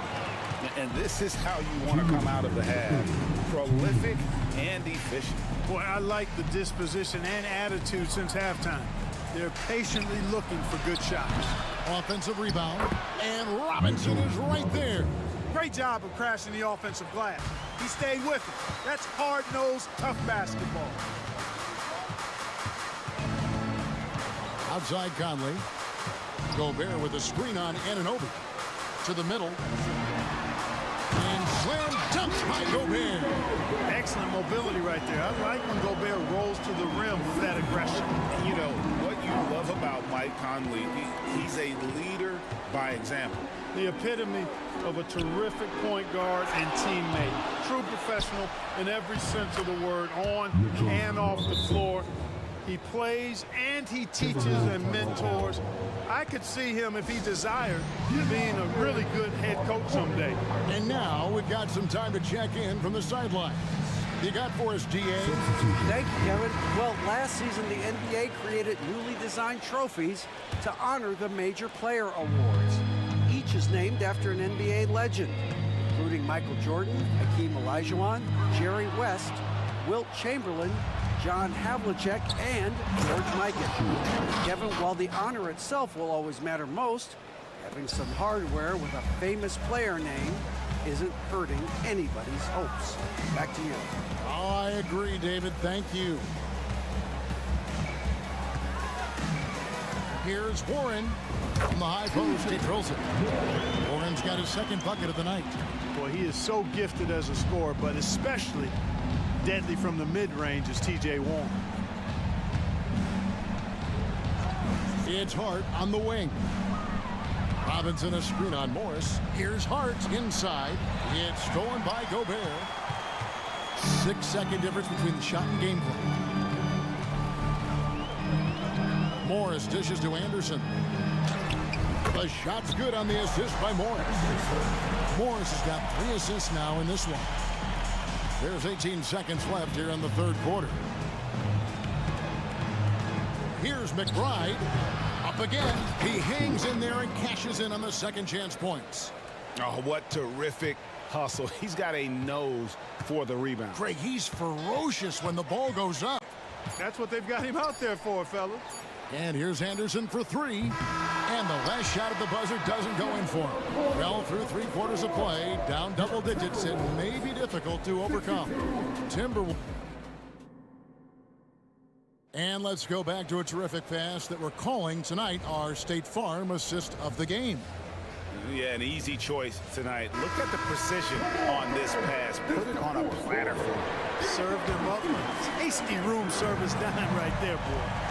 And this is how you want to come out of the half. Prolific and efficient. Boy, I like the disposition and attitude since halftime. They're patiently looking for good shots. Offensive rebound. And Robinson is right there. Great job of crashing the offensive glass. He stayed with it. That's hard-nosed, tough basketball. Outside Conley. Gobert with a screen on Anunoby. To the middle. And slam dunked by Gobert. Excellent mobility right there. I like when Gobert rolls to the rim with that aggression. And you know, what you love about Mike Conley, he's a leader by example. The epitome of a terrific point guard and teammate. True professional in every sense of the word, on and off the floor. He plays and he teaches and mentors. I could see him, if he desired, being a really good head coach someday. And now we've got some time to check in from the sideline. You got for us, DA? Thank you, Kevin. Well, last season, the NBA created newly designed trophies to honor the major player awards. Each is named after an NBA legend, including Michael Jordan, Hakeem Olajuwon, Jerry West, Wilt Chamberlain, John Havlicek, and George Mikan. Kevin, while the honor itself will always matter most, having some hardware with a famous player name isn't hurting anybody's hopes. Back to you. Oh, I agree, David. Thank you. Here's Warren from the high post. He drills it. Warren's got his second bucket of the night. Boy, he is so gifted as a scorer, but especially deadly from the mid-range is T.J. Warren. It's Hart on the wing. Robinson a screen on Morris. Here's Hart inside. It's stolen by Gobert. 6-second difference between the shot and gameplay. Morris dishes to Anderson. The shot's good on the assist by Morris. Morris has got 3 assists now in this one. There's 18 seconds left here in the third quarter. Here's McBride. Up again. He hangs in there and cashes in on the second chance points. Oh, what terrific hustle. He's got a nose for the rebound. Craig, he's ferocious when the ball goes up. That's what they've got him out there for, fellas. And here's Anderson for 3. And the last shot of the buzzer doesn't go in for him. Well, through 3 quarters of play, down double digits, it may be difficult to overcome. Timberwolves. And let's go back to a terrific pass that we're calling tonight our State Farm assist of the game. Yeah, an easy choice tonight. Look at the precision on this pass. Put it on a platter for him. Served him up. Tasty room service dime right there, boy.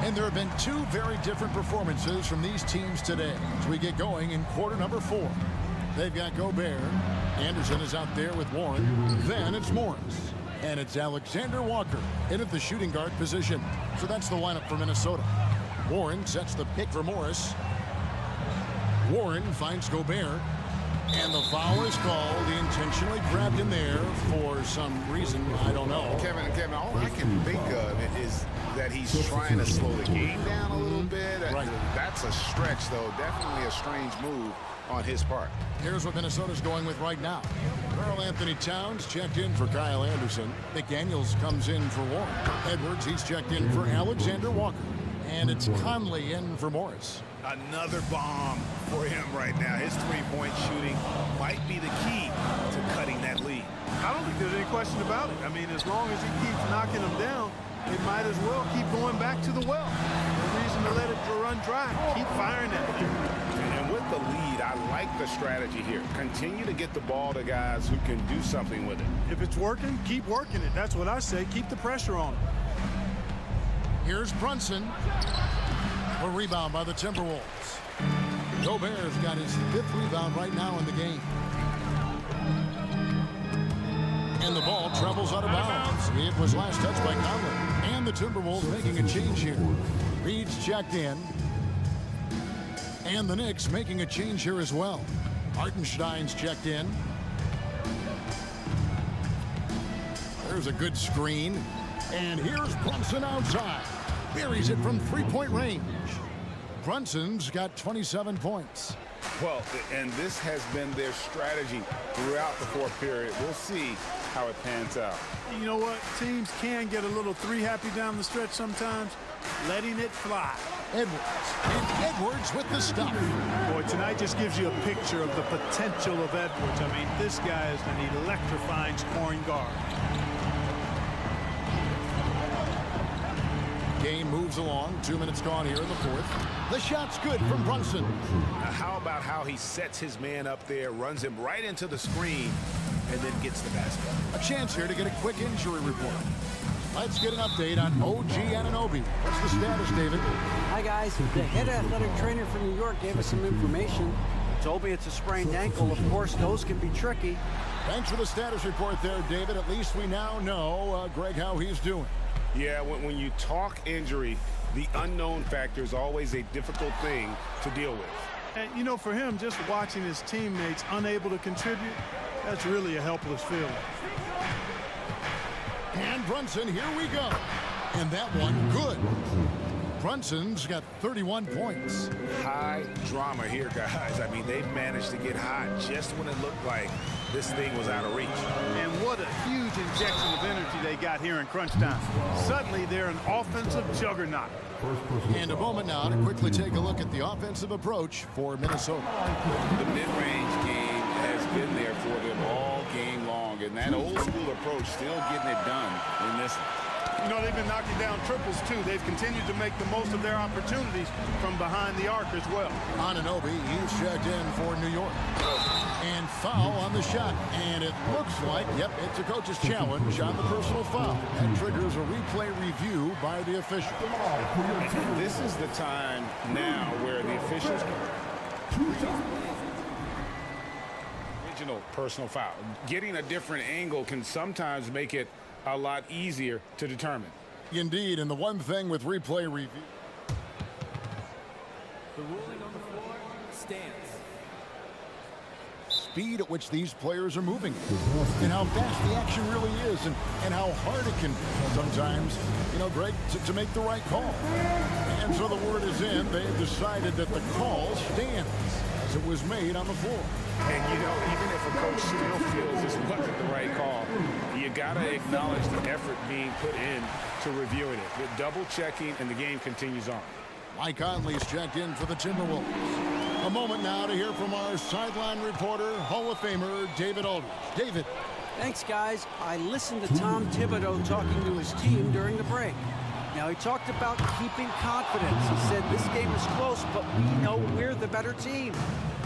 And there have been 2 very different performances from these teams today as we get going in quarter number 4. They've got Gobert. Anderson is out there with Warren. Then it's Morris. And it's Alexander Walker in at the shooting guard position. So that's the lineup for Minnesota. Warren sets the pick for Morris. Warren finds Gobert. And the foul is called. He intentionally grabbed him there for some reason. I don't know. Kevin, all I can think of is that he's trying to slow the game down a little bit. Right. That's a stretch, though. Definitely a strange move on his part. Here's what Minnesota's going with right now. Karl Anthony Towns checked in for Kyle Anderson. McDaniels comes in for Warren. Edwards, he's checked in for Alexander Walker. And it's Conley in for Morris. Another bomb for him right now. His three-point shooting might be the key to cutting that lead. I don't think there's any question about it. I mean, as long as he keeps knocking them down, they might as well keep going back to the well. No reason to let it run dry. Keep firing at it. And with the lead, I like the strategy here. Continue to get the ball to guys who can do something with it. If it's working, keep working it. That's what I say. Keep the pressure on him. Here's Brunson. A rebound by the Timberwolves. Gobert's got his 5th rebound right now in the game. And the ball travels out of bounds. It was last touched by Conley. And the Timberwolves making a change here. Reed's checked in. And the Knicks making a change here as well. Hartenstein's checked in. There's a good screen. And here's Brunson outside. Buries it from three-point range. Brunson's got 27 points. Well, and this has been their strategy throughout the fourth period. We'll see how it pans out. You know what? Teams can get a little three-happy down the stretch sometimes. Letting it fly. Edwards. And Edwards with the stop. Boy, tonight just gives you a picture of the potential of Edwards. I mean, this guy is an electrifying scoring guard. Game moves along. 2 minutes gone here in the fourth. The shot's good from Brunson. Now, how about how he sets his man up there, runs him right into the screen, and then gets the basket? A chance here to get a quick injury report. Let's get an update on OG Anunoby. What's the status, David? Hi, guys. The head athletic trainer from New York gave us some information. Told me it's a sprained ankle. Of course, those can be tricky. Thanks for the status report there, David. At least we now know, Greg, how he's doing. Yeah, when you talk injury, the unknown factor is always a difficult thing to deal with. And, you know, for him, just watching his teammates unable to contribute, that's really a helpless feeling. And Brunson, here we go. And that one, good. Brunson's got 31 points. High drama here, guys. I mean, they've managed to get hot just when it looked like this thing was out of reach. And what a huge injection of energy they got here in crunch time. Suddenly, they're an offensive juggernaut. And a moment now to quickly take a look at the offensive approach for Minnesota. The mid-range game has been there for them all game long, and that old-school approach still getting it done in this one. You know, they've been knocking down triples, too. They've continued to make the most of their opportunities from behind the arc as well. Anunoby, he's checked in for New York. And foul on the shot. And it looks like, yep, it's a coach's challenge on the personal foul. That triggers a replay review by the official. And this is the time now where the officials... Original personal foul. Getting a different angle can sometimes make it a lot easier to determine. Indeed, and the one thing with replay review. The ruling on the floor stands. Speed at which these players are moving and how fast the action really is and how hard it can be sometimes, you know, Greg, to make the right call. And so the word is in. They've decided that the call stands as it was made on the floor. And, you know, even if a coach still feels this wasn't the right call, you got to acknowledge the effort being put in to reviewing it. The double checking, and the game continues on. Mike Conley's checked in for the Timberwolves. A moment now to hear from our sideline reporter, Hall of Famer David Aldridge. David. Thanks, guys. I listened to Tom Thibodeau talking to his team during the break. Now, he talked about keeping confidence. He said this game is close, but we know we're the better team.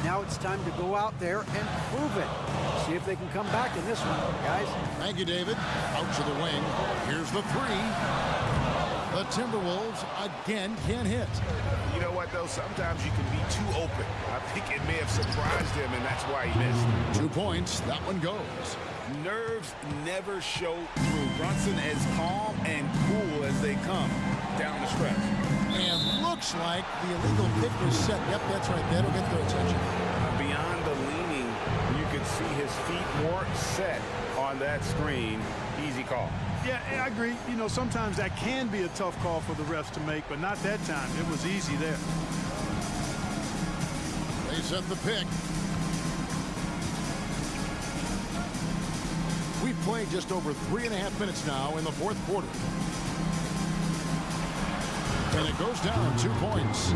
Now it's time to go out there and prove it. See if they can come back in this one, guys. Thank you, David. Out to the wing. Here's the three. The Timberwolves again can't hit. You know what, though? Sometimes you can be too open. I think it may have surprised him, and that's why he missed. 2 points. That one goes. Nerves never show through. Brunson as calm and cool as they come down the stretch. And looks like the illegal kick was set. Yep, that's right. That'll get their attention. Beyond the leaning, you can see his feet more set on that screen. Easy call. Yeah, I agree. You know, sometimes that can be a tough call for the refs to make, but not that time. It was easy there. They set the pick. We've played just over 3.5 minutes now in the fourth quarter. And it goes down 2 points.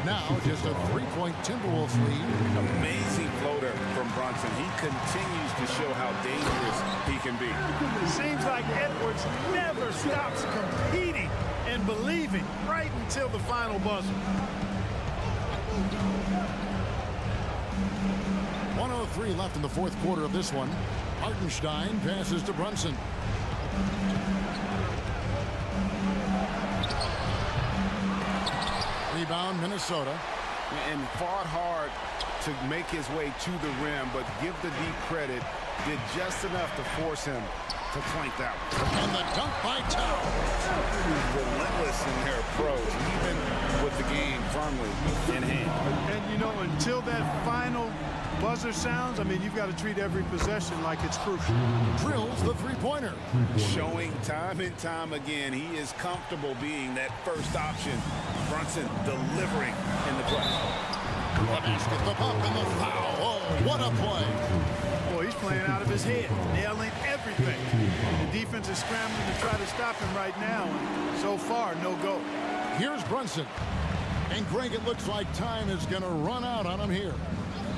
Now just a 3-point Timberwolves lead. Amazing floater from Brunson. He continues to show how dangerous he can be. It seems like Edwards never stops competing and believing right until the final buzzer. 1:03 left in the fourth quarter of this one. Hartenstein passes to Brunson. Rebound, Minnesota. And fought hard to make his way to the rim, but give the deep credit, did just enough to force him to clank that one. And the dunk by Tao. Relentless in their approach, even with the game firmly in hand. And, you know, until that final buzzer sounds, I mean, you've got to treat every possession like it's crucial. Drills the three-pointer. Showing time and time again he is comfortable being that first option. Brunson delivering in the play. The basket, the pump, and the foul. Oh, what a play. Boy, he's playing out of his head, nailing everything. The defense is scrambling to try to stop him right now, and so far, no go. Here's Brunson. And Greg, it looks like time is going to run out on him here.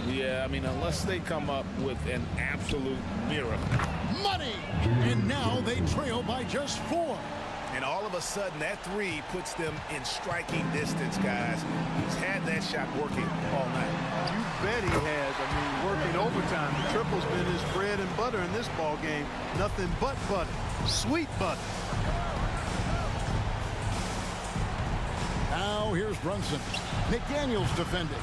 Yeah, I mean, unless they come up with an absolute miracle. Money! And now they trail by just 4. And all of a sudden, that three puts them in striking distance, guys. He's had that shot working all night. You bet he has. I mean, working overtime. The triple's been his bread and butter in this ball game. Nothing but butter. Sweet butter. Now here's Brunson. McDaniels defending.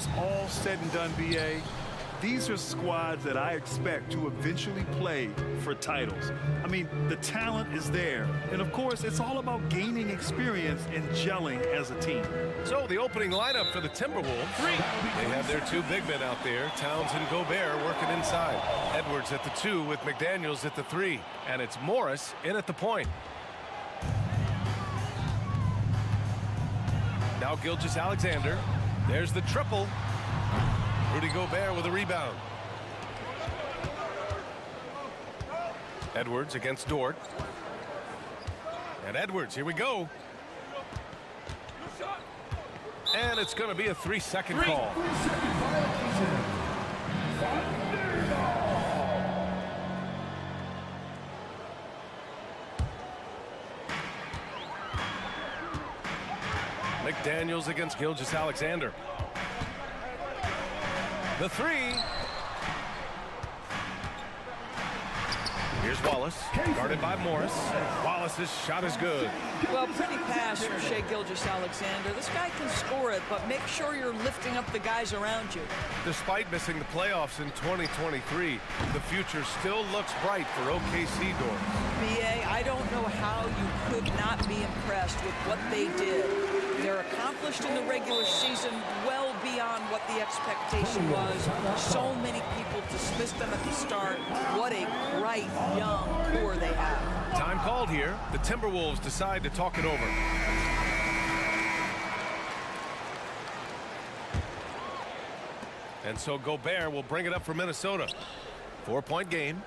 it's all said and done, BA, these are squads that I expect to eventually play for titles. I mean, the talent is there. And of course, it's all about gaining experience and gelling as a team. So the opening lineup for the Timberwolves. They have their two big men out there, Towns and Gobert, working inside. Edwards at the 2 with McDaniels at the 3. And it's Morris in at the point. Now Gilgeous-Alexander. There's the triple. Rudy Gobert with a rebound. Edwards against Dort. And Edwards, here we go. And it's going to be a 3-second call. McDaniels against Gilgeous-Alexander. The 3. Here's Wallace, guarded by Morris. Wallace's shot is good. Well, pretty pass from Shai Gilgeous-Alexander. This guy can score it, but make sure you're lifting up the guys around you. Despite missing the playoffs in 2023, the future still looks bright for OKC Dort. BA, I don't know how you could not be impressed with what they did. They're accomplished in the regular season well beyond what the expectation was. So many people dismissed them at the start. What a bright, young core they have. Time called here. The Timberwolves decide to talk it over. And so Gobert will bring it up for Minnesota. 4-point game.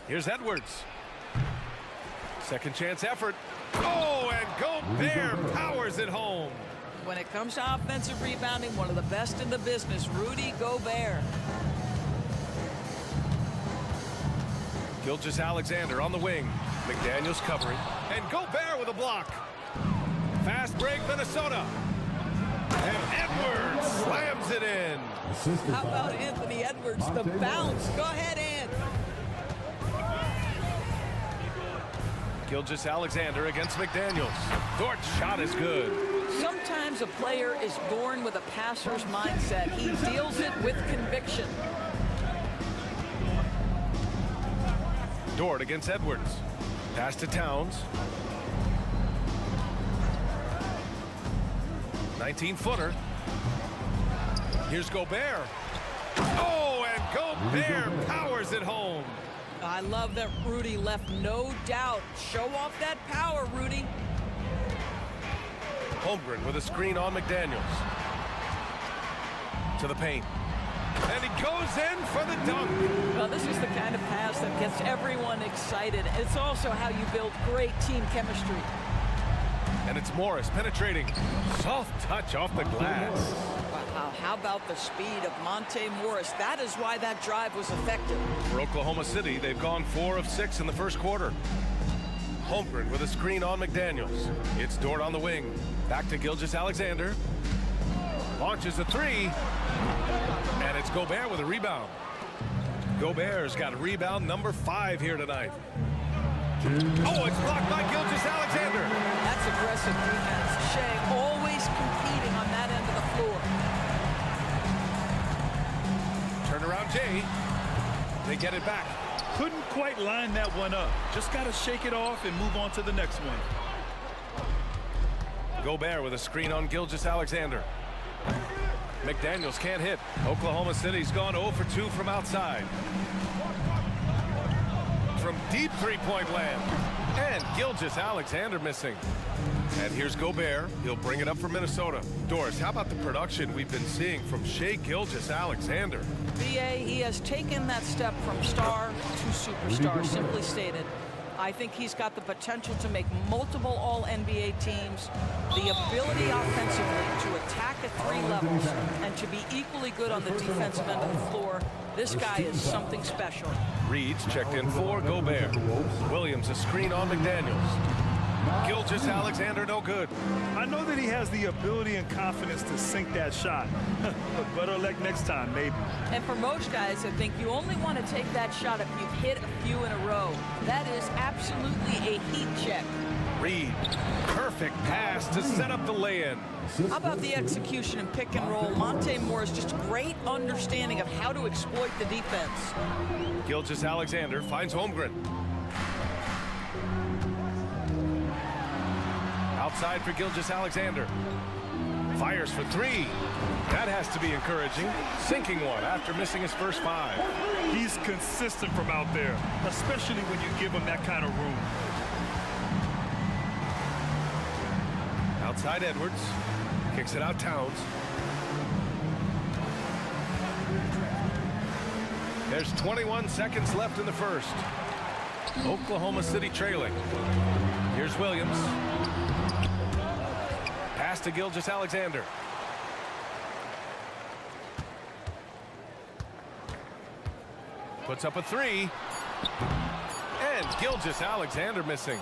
Here's Edwards. Second chance effort. Oh, and Gobert powers it home. When it comes to offensive rebounding, one of the best in the business, Rudy Gobert. Gilgeous-Alexander on the wing. McDaniels covering. And Gobert with a block. Fast break, Minnesota. And Edwards slams it in. How about Anthony Edwards, the bounce? Go ahead, Ant. Gilgeous-Alexander against McDaniels. Dort's shot is good. Sometimes a player is born with a passer's mindset. He deals it with conviction. Dort against Edwards. Pass to Towns. 19-footer. Here's Gobert. Oh, and Gobert powers it home. I love that Rudy left no doubt. Show off that power, Rudy. Holmgren with a screen on McDaniels. To the paint. And he goes in for the dunk. Well, this is the kind of pass that gets everyone excited. It's also how you build great team chemistry. And it's Morris penetrating. Soft touch off the glass. Wow, how about the speed of Monte Morris? That is why that drive was effective. For Oklahoma City, they've gone 4 of 6 in the first quarter. Holmgren with a screen on McDaniels. It's Dort on the wing. Back to Gilgeous-Alexander. Launches a 3. And it's Gobert with a rebound. Gobert's got rebound number 5 here tonight. Oh, it's blocked by Gilgeous-Alexander. That's aggressive defense. Shai always competing on that end of the floor. Turnaround Jay. They get it back. Couldn't quite line that one up. Just got to shake it off and move on to the next one. Gobert with a screen on Gilgeous-Alexander. McDaniels can't hit. Oklahoma City's gone 0 for 2 from outside. From deep three-point land. And Gilgeous-Alexander missing. And here's Gobert. He'll bring it up for Minnesota. Doris, how about the production we've been seeing from Shai Gilgeous-Alexander? BA, he has taken that step from star to superstar, simply stated. I think he's got the potential to make multiple All-NBA teams, the ability offensively to attack at 3 levels, and to be equally good on the defensive end of the floor. This guy is something special. Reed's checked in for Gobert. Williams a screen on McDaniels. Gilgeous-Alexander no good. I know that he has the ability and confidence to sink that shot. But better luck next time, maybe. And for most guys, I think you only want to take that shot if you've hit a few in a row. That is absolutely a heat check. Reed, perfect pass to set up the lay-in. How about the execution and pick and roll? Monte Morris, just great understanding of how to exploit the defense. Gilgeous-Alexander finds Holmgren. Outside for Gilgeous-Alexander. Fires for three. That has to be encouraging. Sinking one after missing his first 5. He's consistent from out there, especially when you give him that kind of room. Outside Edwards. Kicks it out Towns. There's 21 seconds left in the first. Oklahoma City trailing. Here's Williams. Pass to Gilgeous-Alexander. Puts up a 3. And Gilgeous-Alexander missing.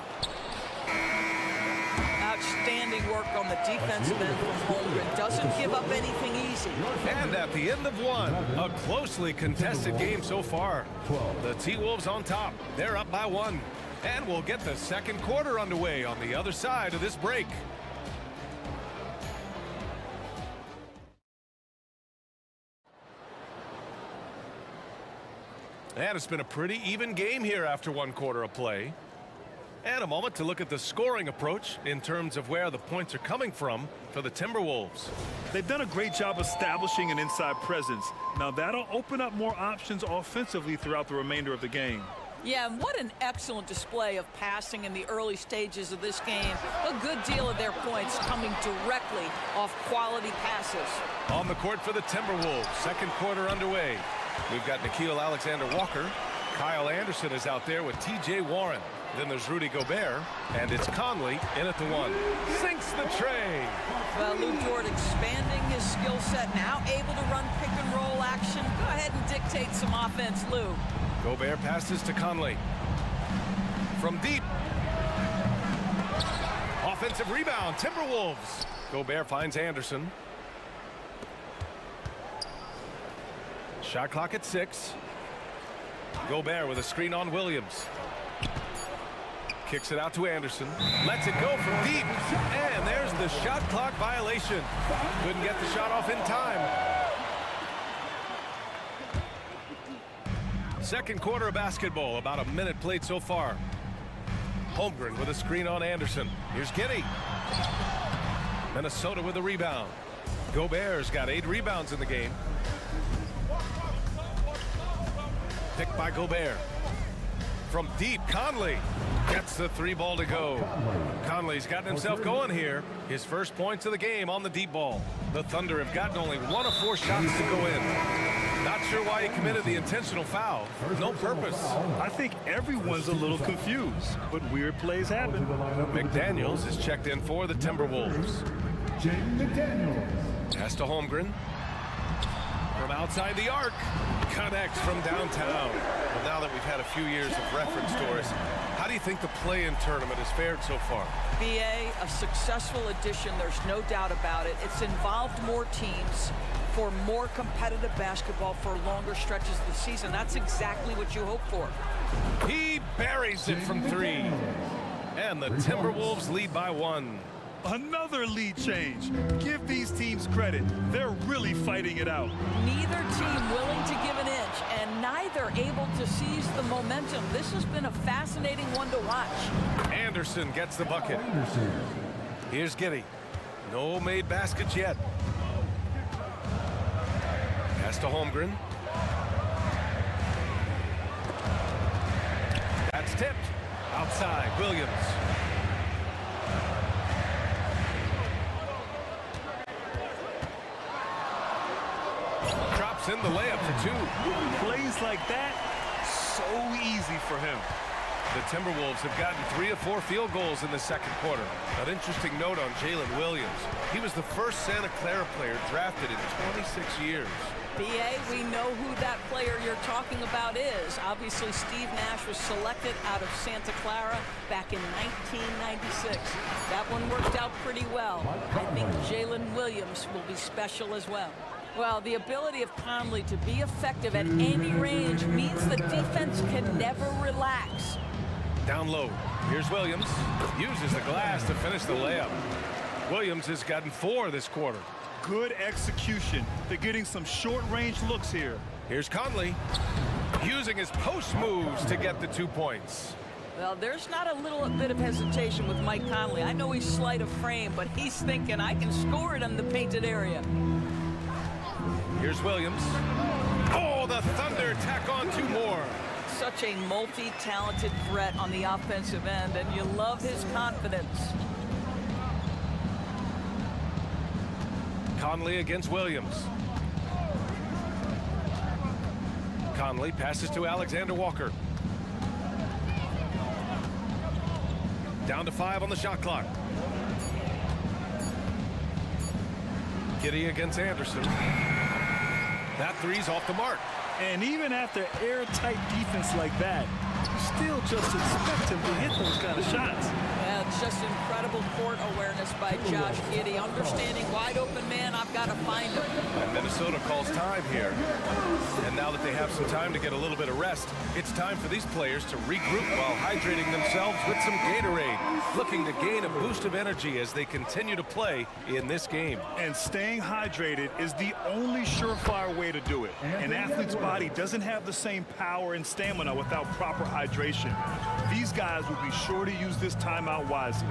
Outstanding work on the defensive end from Holmgren. Doesn't give up anything easy. And at the end of one, a closely contested game so far. The T-Wolves on top. They're up by 1. And we'll get the second quarter underway on the other side of this break. And it's been a pretty even game here after 1 quarter of play. And a moment to look at the scoring approach in terms of where the points are coming from for the Timberwolves. They've done a great job establishing an inside presence. Now that'll open up more options offensively throughout the remainder of the game. Yeah, and what an excellent display of passing in the early stages of this game. A good deal of their points coming directly off quality passes. On the court for the Timberwolves, second quarter underway. We've got Nickeil Alexander-Walker. Kyle Anderson is out there with T.J. Warren. Then there's Rudy Gobert, and it's Conley in at the 1. Sinks the tray. Well, Lou Dort expanding his skill set, now able to run pick and roll action. Go ahead and dictate some offense, Lou. Gobert passes to Conley. From deep. Offensive rebound, Timberwolves. Gobert finds Anderson. Shot clock at 6. Gobert with a screen on Williams. Kicks it out to Anderson. Lets it go from deep. And there's the shot clock violation. Couldn't get the shot off in time. Second quarter of basketball. About a minute played so far. Holmgren with a screen on Anderson. Here's Giddey. Minnesota with a rebound. Gobert's got 8 rebounds in the game. Picked by Gobert. From deep, Conley gets the 3 ball to go. Conley's gotten himself going here. His first points of the game on the deep ball. The Thunder have gotten only 1 of 4 shots to go in. Not sure why he committed the intentional foul. No purpose. I think everyone's a little confused, but weird plays happen. McDaniels is checked in for the Timberwolves. Pass to Holmgren. From outside the arc. Connects from downtown. Well, now that we've had a few years of reference to us, how do you think the play-in tournament has fared so far? BA, a successful addition, there's no doubt about it. It's involved more teams for more competitive basketball for longer stretches of the season. That's exactly what you hope for. He buries it from 3. And the Timberwolves lead by 1. Another lead change. Give these teams credit. They're really fighting it out. Neither team willing to give an inch, and neither able to seize the momentum. This has been a fascinating one to watch. Anderson gets the bucket. Here's Giddey. No made baskets yet. Pass to Holmgren. That's tipped. Outside, Williams. Drops in the layup for 2. Plays like that, so easy for him. The Timberwolves have gotten 3 of 4 field goals in the second quarter. An interesting note on Jalen Williams. He was the first Santa Clara player drafted in 26 years. BA, we know who that player you're talking about is. Obviously, Steve Nash was selected out of Santa Clara back in 1996. That one worked out pretty well. I think Jalen Williams will be special as well. Well, the ability of Conley to be effective at any range means the defense can never relax. Down low. Here's Williams. Uses the glass to finish the layup. Williams has gotten 4 this quarter. Good execution. They're getting some short-range looks here. Here's Conley. Using his post moves to get the 2 points. Well, there's not a little bit of hesitation with Mike Conley. I know he's slight of frame, but he's thinking, I can score it in the painted area. Here's Williams. Oh, the Thunder tack on 2 more. Such a multi-talented threat on the offensive end, and you love his confidence. Conley against Williams. Conley passes to Alexander Walker. Down to 5 on the shot clock. Giddy against Anderson. That 3's off the mark. And even after airtight defense like that, you still just expect him to hit those kind of shots. Yeah, it's just incredible court awareness by Josh Giddey. Understanding wide open man, I've got to find him. And Minnesota calls time here. And now that they have some time to get a little bit of rest, it's time for these players to regroup while hydrating themselves with some Gatorade, looking to gain a boost of energy as they continue to play in this game. And staying hydrated is the only surefire way to do it. An athlete's body doesn't have the same power and stamina without proper hydration. These guys will be sure to use this timeout wisely.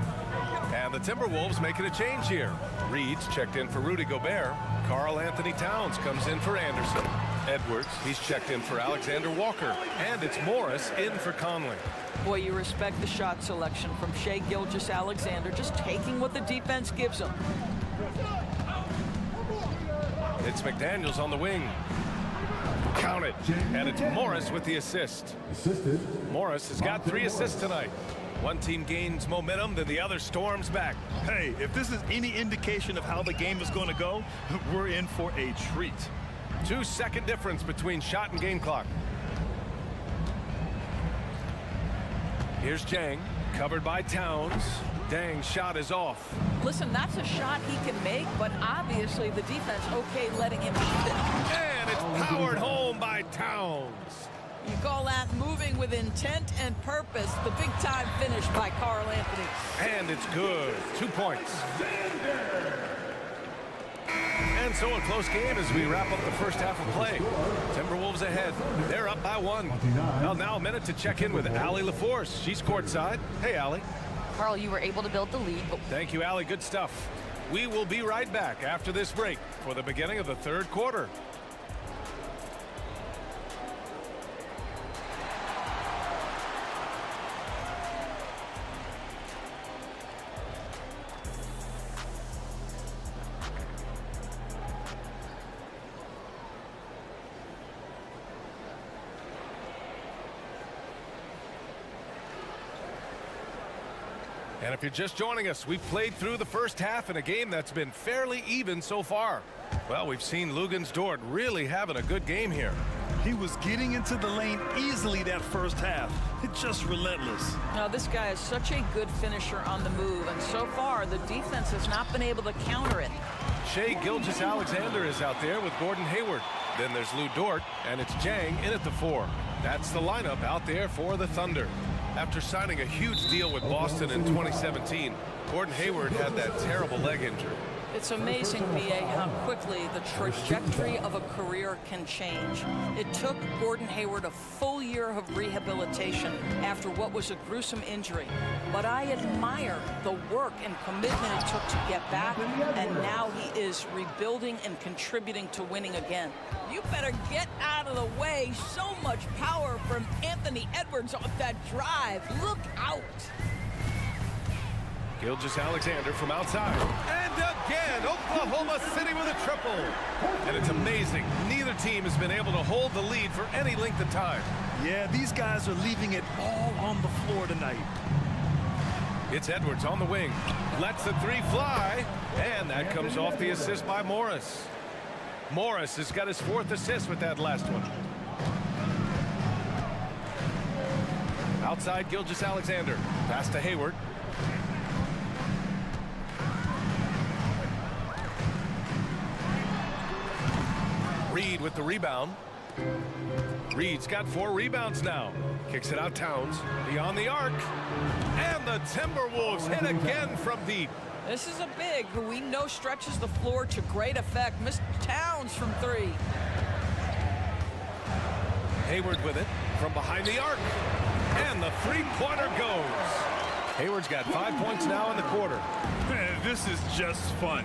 And the Timberwolves making a change here. Reed's checked in for Rudy Gobert. Karl Anthony Towns comes in for Anderson. Edwards, he's checked in for Alexander Walker. And it's Morris in for Conley. Boy, you respect the shot selection from Shai Gilgeous-Alexander, just taking what the defense gives him. It's McDaniels on the wing. Count it. And it's Morris with the assist. Morris has got 3 assists tonight. One team gains momentum, then the other storms back. Hey, if this is any indication of how the game is going to go, we're in for a treat. 2-second difference between shot and game clock. Here's Jang, covered by Towns. Dang's shot is off. Listen, that's a shot he can make, but obviously the defense okay letting him shoot it. And it's powered home by Towns. You call that moving with intent and purpose. The big-time finish by Karl Anthony. And it's good. 2 points. And so a close game as we wrap up the first half of play. Timberwolves ahead. They're up by 1. Well, now a minute to check in with Allie LaForce. She's courtside. Hey, Allie. Carl, you were able to build the lead. Thank you, Allie. Good stuff. We will be right back after this break for the beginning of the 3rd quarter. And if you're just joining us, we've played through the first half in a game that's been fairly even so far. Well, we've seen Luguentz-Dort really having a good game here. He was getting into the lane easily that first half. It's just relentless. Now, this guy is such a good finisher on the move, and so far, the defense has not been able to counter it. Shai Gilgeous-Alexander is out there with Gordon Hayward. Then there's Lou Dort, and it's Jang in at the 4. That's the lineup out there for the Thunder. After signing a huge deal with Boston in 2017, Gordon Hayward had that terrible leg injury. It's amazing, B.A., how quickly the trajectory of a career can change. It took Gordon Hayward a full year of rehabilitation after what was a gruesome injury. But I admire the work and commitment it took to get back, and now he is rebuilding and contributing to winning again. You better get out of the way. So much power from Anthony Edwards off that drive. Look out. Gilgeous-Alexander from outside. And again, Oklahoma City with a triple. And it's amazing. Neither team has been able to hold the lead for any length of time. Yeah, these guys are leaving it all on the floor tonight. It's Edwards on the wing. Lets the 3 fly. And that comes off the assist by Morris. Morris has got his 4th assist with that last one. Outside Gilgeous-Alexander. Pass to Hayward. Reed with the rebound. Reed's got 4 rebounds now. Kicks it out Towns. Beyond the arc. And the Timberwolves hit again from deep. This is a big who we know stretches the floor to great effect. Missed Towns from 3. Hayward with it from behind the arc. And the three-pointer goes. Hayward's got 5 points now in the quarter. Man, this is just fun.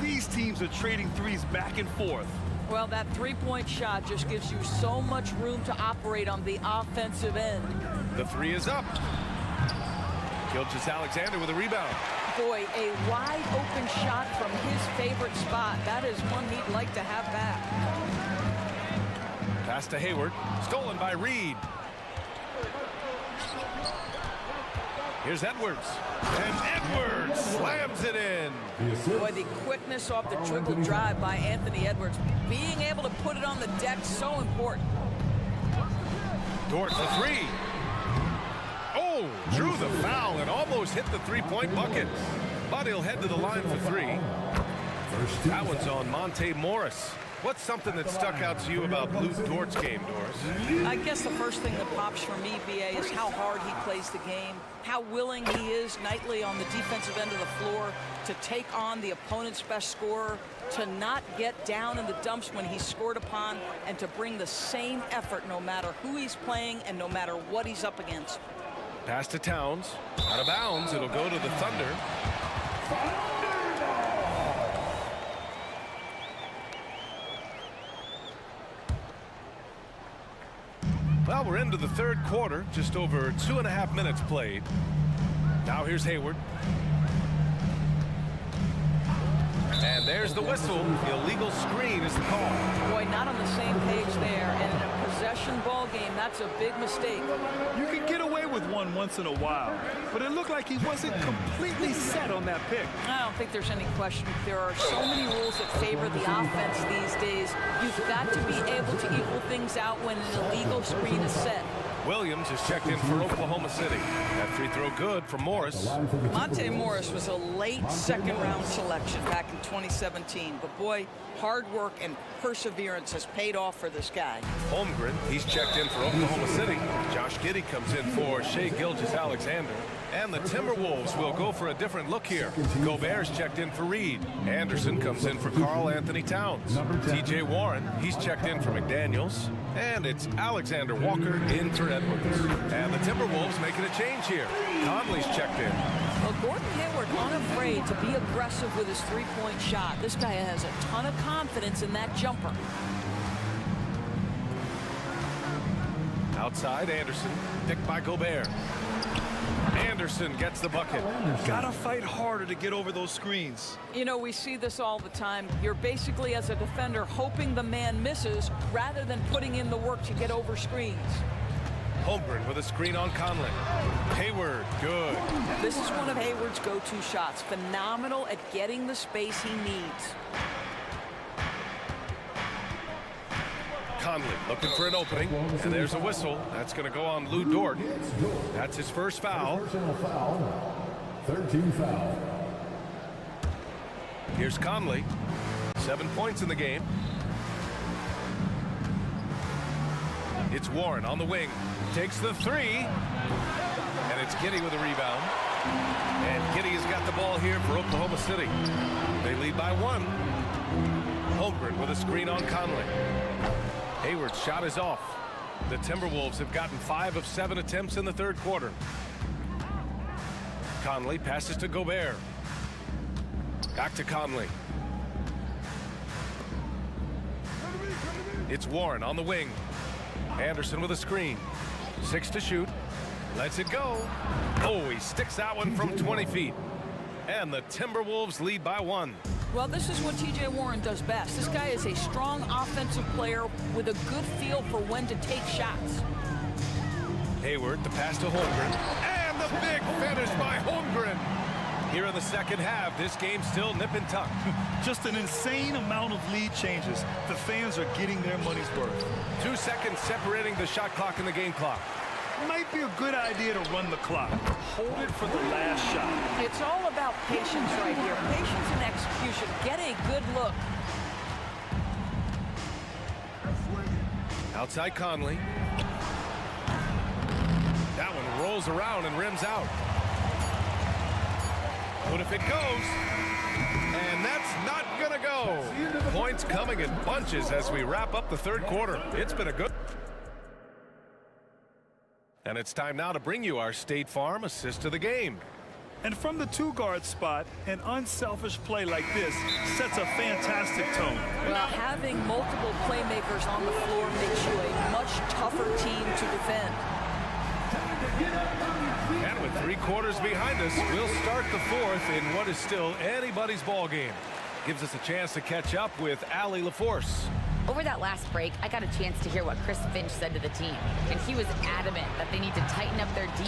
These teams are trading threes back and forth. Well, that three-point shot just gives you so much room to operate on the offensive end. The 3 is up. Gilgeous-Alexander with a rebound. Boy, a wide-open shot from his favorite spot. That is one he'd like to have back. Pass to Hayward. Stolen by Reed. Here's Edwards. And Edwards slams it in. Boy, the quickness off the dribble drive by Anthony Edwards. Being able to put it on the deck, so important. Dort for 3. Oh, drew the foul and almost hit the three-point bucket. But he'll head to the line for 3. That one's on Monte Morris. What's something that stuck out to you about Luke Dort's game, Doris? I guess the first thing that pops for me, BA, is how hard he plays the game, how willing he is nightly on the defensive end of the floor to take on the opponent's best scorer, to not get down in the dumps when he's scored upon, and to bring the same effort no matter who he's playing and no matter what he's up against. Pass to Towns. Out of bounds. It'll go to the Thunder. Well, we're into the third quarter. Just over 2.5 minutes played. Now here's Hayward. And there's the whistle. The illegal screen is the call. Boy, not on the same page there. And in a possession ball game, that's a big mistake. You can get away with one once in a while, but it looked like he wasn't completely set on that pick. I don't think there's any question. There are so many rules that favor the offense these days. You've got to be able to equal things out when an illegal screen is set. Williams is checked in for Oklahoma City. That free throw good from Morris. Monte Morris was a late second-round selection back in 2017. But, boy, hard work and perseverance has paid off for this guy. Holmgren, he's checked in for Oklahoma City. Josh Giddey comes in for Shai Gilgeous-Alexander. And the Timberwolves will go for a different look here. Gobert's checked in for Reed. Anderson comes in for Karl Anthony Towns. T.J. Warren, he's checked in for McDaniels. And it's Alexander Walker in for Edwards. And the Timberwolves making a change here. Conley's checked in. Well, Gordon Hayward unafraid to be aggressive with his three-point shot. This guy has a ton of confidence in that jumper. Outside, Anderson, picked by Gobert. Anderson gets the bucket. Gotta fight harder to get over those screens. You know, we see this all the time. You're basically, as a defender, hoping the man misses rather than putting in the work to get over screens. Holmgren with a screen on Conley. Hayward, good. This is one of Hayward's go-to shots. Phenomenal at getting the space he needs. Conley looking for an opening, and there's a whistle. That's going to go on Lou Dort. That's his first foul. Personal foul. 13 foul. Here's Conley. 7 points in the game. It's Warren on the wing. Takes the 3. And it's Giddey with a rebound. And Giddey has got the ball here for Oklahoma City. They lead by 1. Holmgren with a screen on Conley. Hayward's shot is off. The Timberwolves have gotten 5 of 7 attempts in the third quarter. Conley passes to Gobert. Back to Conley. It's Warren on the wing. Anderson with a screen. 6 to shoot. Lets it go. Oh, he sticks that one from 20 feet. And the Timberwolves lead by 1. Well, this is what T.J. Warren does best. This guy is a strong offensive player with a good feel for when to take shots. Hayward, the pass to Holmgren. And the big finish by Holmgren. Here in the second half, this game's still nip and tuck. Just an insane amount of lead changes. The fans are getting their money's worth. 2 seconds separating the shot clock and the game clock. Might be a good idea to run the clock. Hold it for the last shot. It's all about patience right here. Patience and execution. Get a good look. Outside Conley. That one rolls around and rims out. But if it goes, and that's not gonna go. Points coming in bunches as we wrap up the third quarter. It's been a good. And it's time now to bring you our State Farm assist of the game. And from the two-guard spot, an unselfish play like this sets a fantastic tone. Well, having multiple playmakers on the floor makes you a much tougher team to defend. And with 3 quarters behind us, we'll start the fourth in what is still anybody's ball game. Gives us a chance to catch up with Allie LaForce. Over that last break, I got a chance to hear what Chris Finch said to the team, and he was adamant that they need to tighten up their D.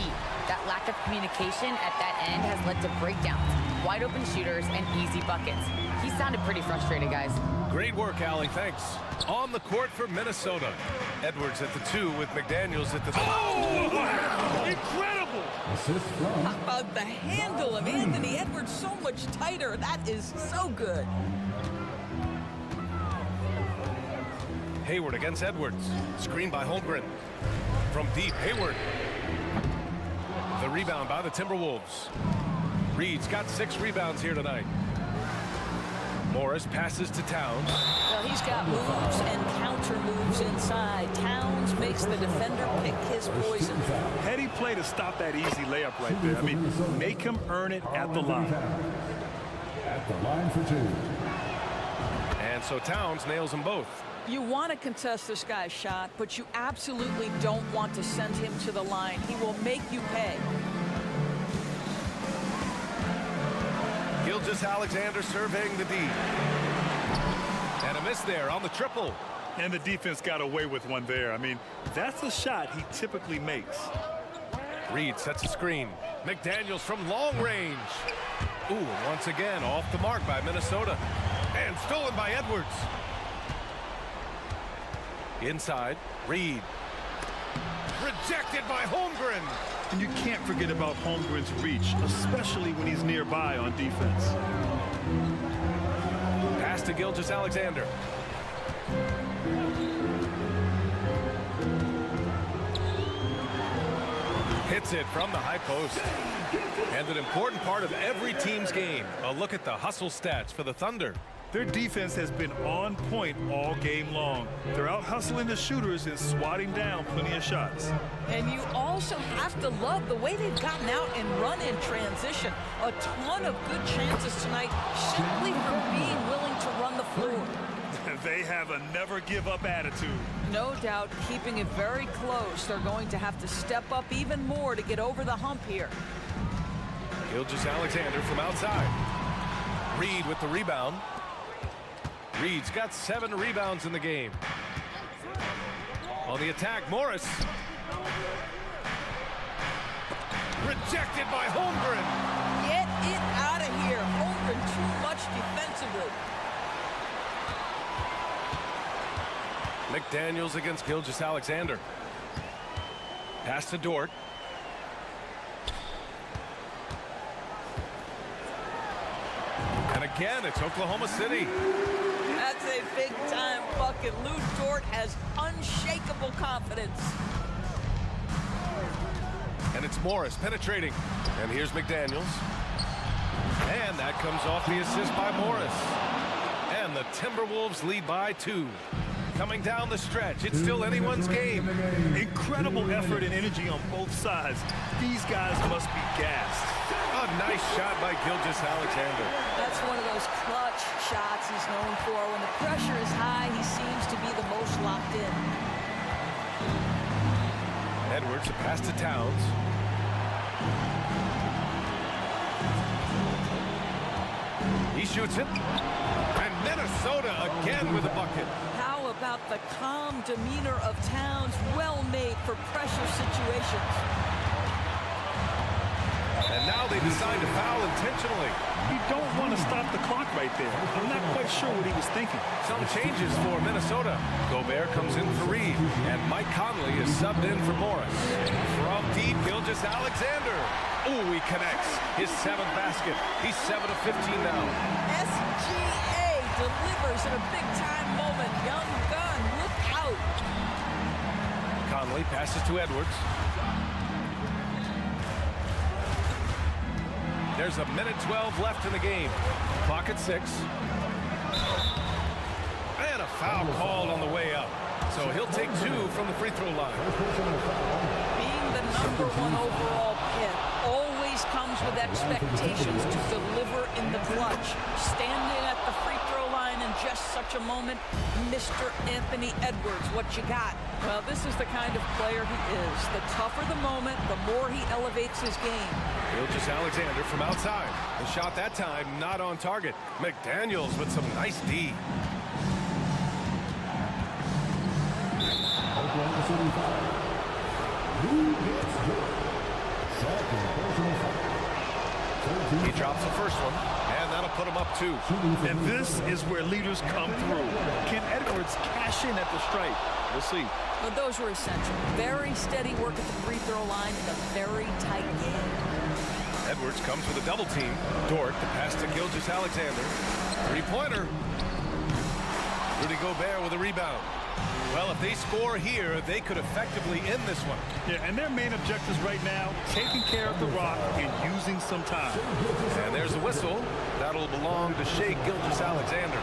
That lack of communication at that end has led to breakdowns, wide open shooters, and easy buckets. He sounded pretty frustrated, guys. Great work, Allie, thanks. On the court for Minnesota. Edwards at the 2 with McDaniels at the 3. Oh, wow. Incredible! How about the handle of Anthony Edwards so much tighter? That is so good. Hayward against Edwards. Screen by Holmgren. From deep, Hayward. The rebound by the Timberwolves. Reed's got 6 rebounds here tonight. Morris passes to Towns. Well, he's got moves and counter moves inside. Towns makes the defender pick his poison. Heady play to stop that easy layup right there. I mean, make him earn it at the line. At the line for 2. And so Towns nails them both. You want to contest this guy's shot, but you absolutely don't want to send him to the line. He will make you pay. Gilgeous-Alexander surveying the D. And a miss there on the triple. And the defense got away with one there. I mean, that's a shot he typically makes. Reed sets a screen. McDaniels from long range. Ooh, once again off the mark by Minnesota. And stolen by Edwards. Inside, Reed. Rejected by Holmgren. And you can't forget about Holmgren's reach, especially when he's nearby on defense. Pass to Gilgeous-Alexander. Hits it from the high post. And an important part of every team's game. A look at the hustle stats for the Thunder. Their defense has been on point all game long. They're out hustling the shooters and swatting down plenty of shots. And you also have to love the way they've gotten out and run in transition. A ton of good chances tonight simply from being willing to run the floor. They have a never-give-up attitude. No doubt, keeping it very close. They're going to have to step up even more to get over the hump here. Gilgeous-Alexander from outside. Reed with the rebound. Reed's got 7 rebounds in the game. On the attack, Morris. Rejected by Holmgren. Get it out of here. Holmgren too much defensively. McDaniels against Gilgeous-Alexander. Pass to Dort. And again, it's Oklahoma City. That's a big-time bucket. Lou Dort has unshakable confidence. And it's Morris penetrating. And here's McDaniels. And that comes off the assist by Morris. And the Timberwolves lead by 2. Coming down the stretch, it's still anyone's game. Incredible effort and energy on both sides. These guys must be gassed. A nice shot by Gilgeous-Alexander. That's one of those clutch shots he's known for. When the pressure is high, he seems to be the most locked in. Edwards, a pass to Towns. He shoots it. And Minnesota again with a bucket. How about the calm demeanor of Towns, well made for pressure situations? And now they decide to foul intentionally. You don't want to stop the clock right there. I'm not quite sure what he was thinking. Some changes for Minnesota. Gobert comes in for Reed, and Mike Conley is subbed in for Morris. From deep, Gilgeous-Alexander. Ooh, he connects. His 7th basket. He's 7 of 15 now. SGA delivers in a big-time moment. Young gun, look out. He passes to Edwards. There's a minute 12 left in the game. Clock at 6. And a foul called on the way up. So he'll take 2 from the free throw line. Being the number 1 overall pick always comes with expectations to deliver in the clutch. Standing at the free throw line in just such a moment, Mr. Anthony Edwards, what you got? Well, this is the kind of player he is. The tougher the moment, the more he elevates his game. Gilgeous Alexander from outside. The shot that time not on target. McDaniels with some nice D. Oklahoma City foul. Who gets good? Second personal foul. He drops the first one, and that'll put him up 2. And this is where leaders come through. Can Edwards cash in at the stripe? We'll see. But those were essential. Very steady work at the free throw line in a very tight game. Edwards comes with a double team. Dort, the pass to Gilgeous Alexander. Three-pointer. Rudy Gobert with a rebound. Well, if they score here, they could effectively end this one. Yeah, and their main objectives right now, taking care of the rock and using some time. And there's a whistle. That'll belong to Shai Gilgeous-Alexander.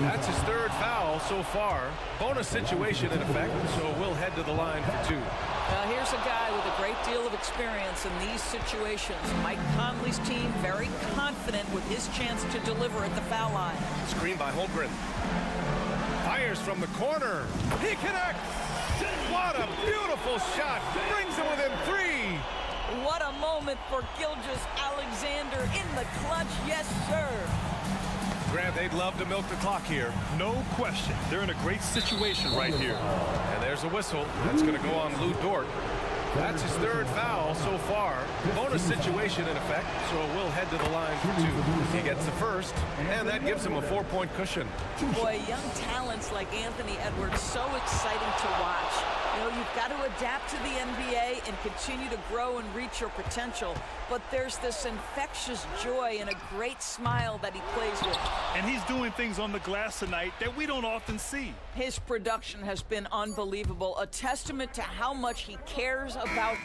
That's his 3rd foul so far. Bonus situation in effect, so we'll head to the line for 2. Now here's a guy with a great deal of experience in these situations. Mike Conley's team very confident with his chance to deliver at the foul line. Screen by Holmgren. Fires from the corner. He connects. What a beautiful shot. Brings him within 3. What a moment for Gilgeous-Alexander in the clutch. Yes, sir. Grant, they'd love to milk the clock here. No question. They're in a great situation right here. And there's a whistle. That's going to go on Lou Dort. That's his 3rd foul so far. Bonus situation in effect, so we'll head to the line for 2. He gets the first, and that gives him a 4-point cushion. Boy, young talents like Anthony Edwards, so exciting to watch. You know, you've got to adapt to the NBA and continue to grow and reach your potential. But there's this infectious joy and a great smile that he plays with. And he's doing things on the glass tonight that we don't often see. His production has been unbelievable, a testament to how much he cares about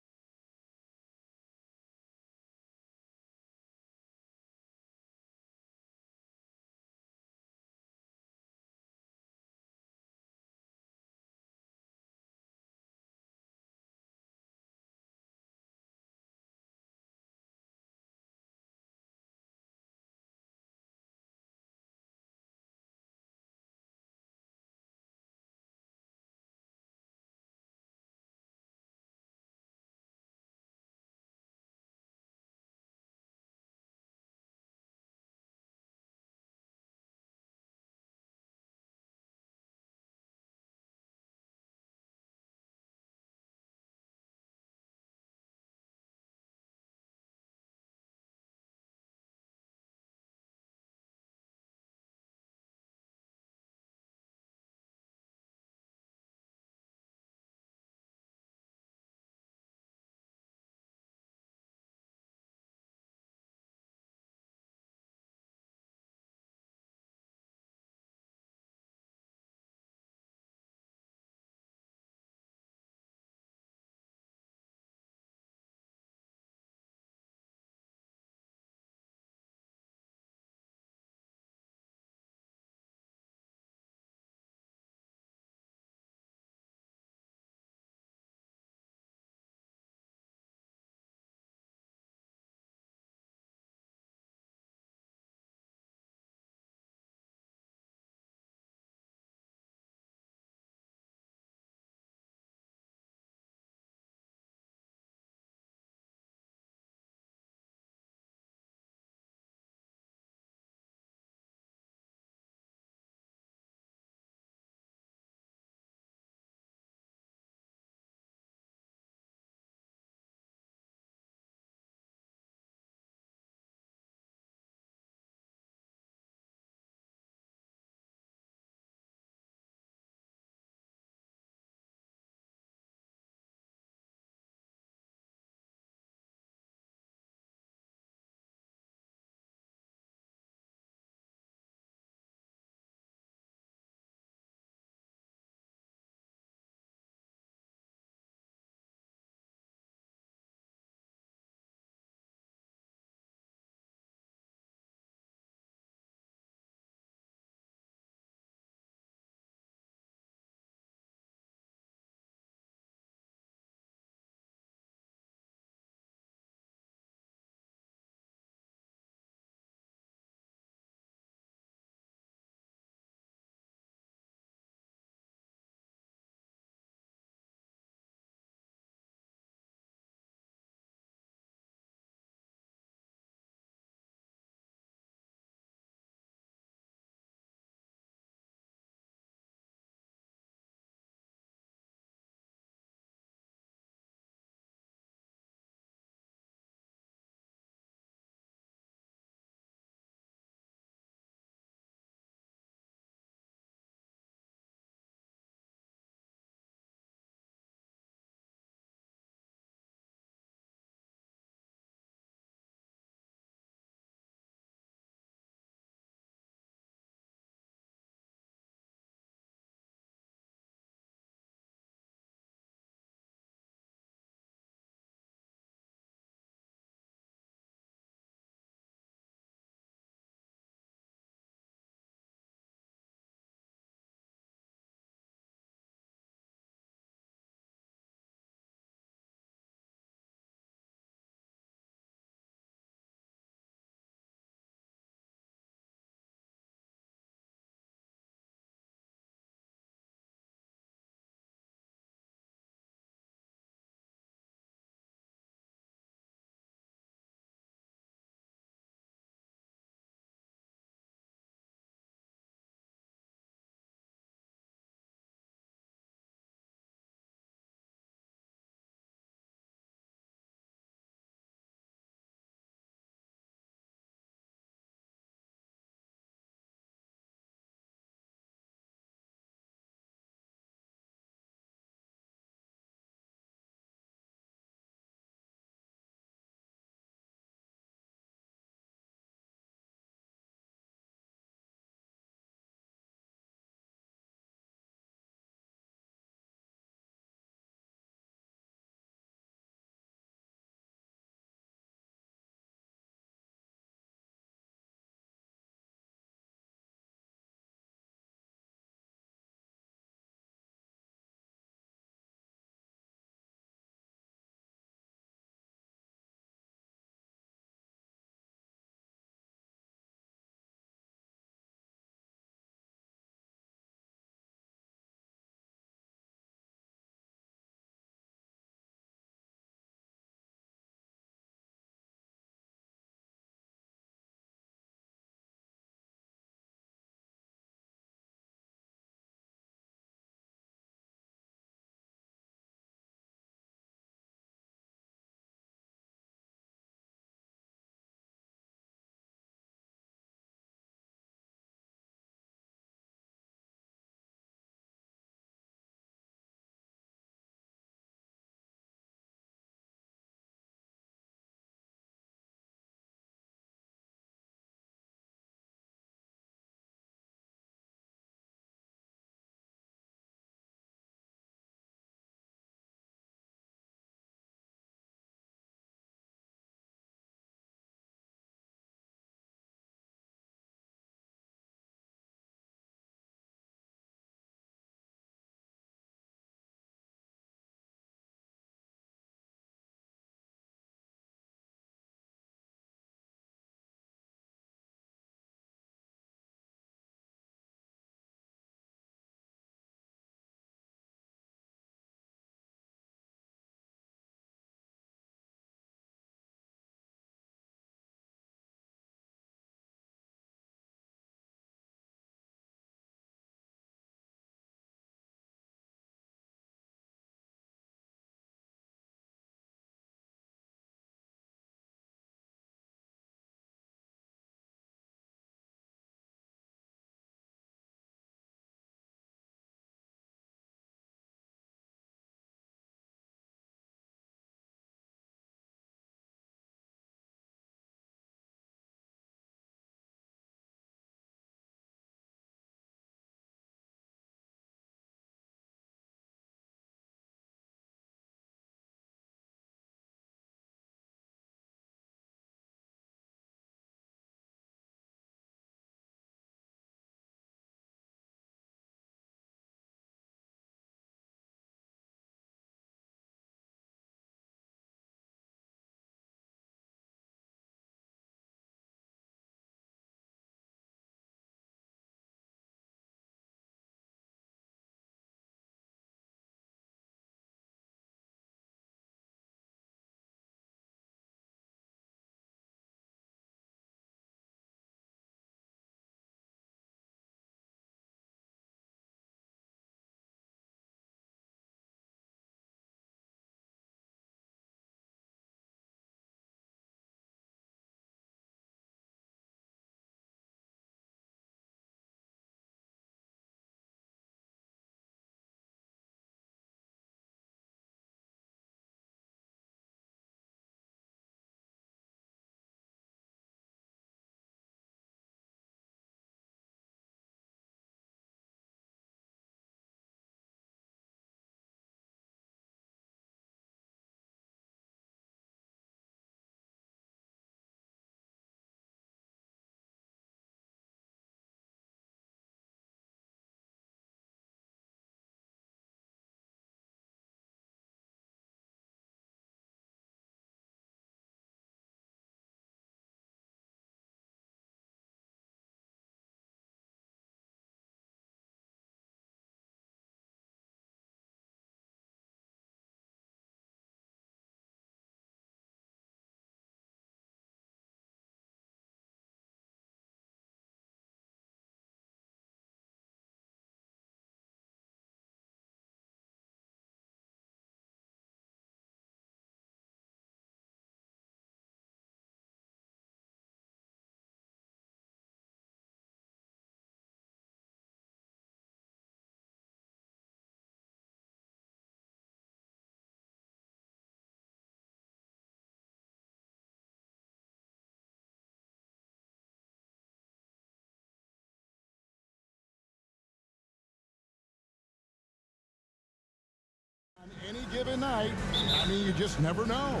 given night, I mean, you just never know.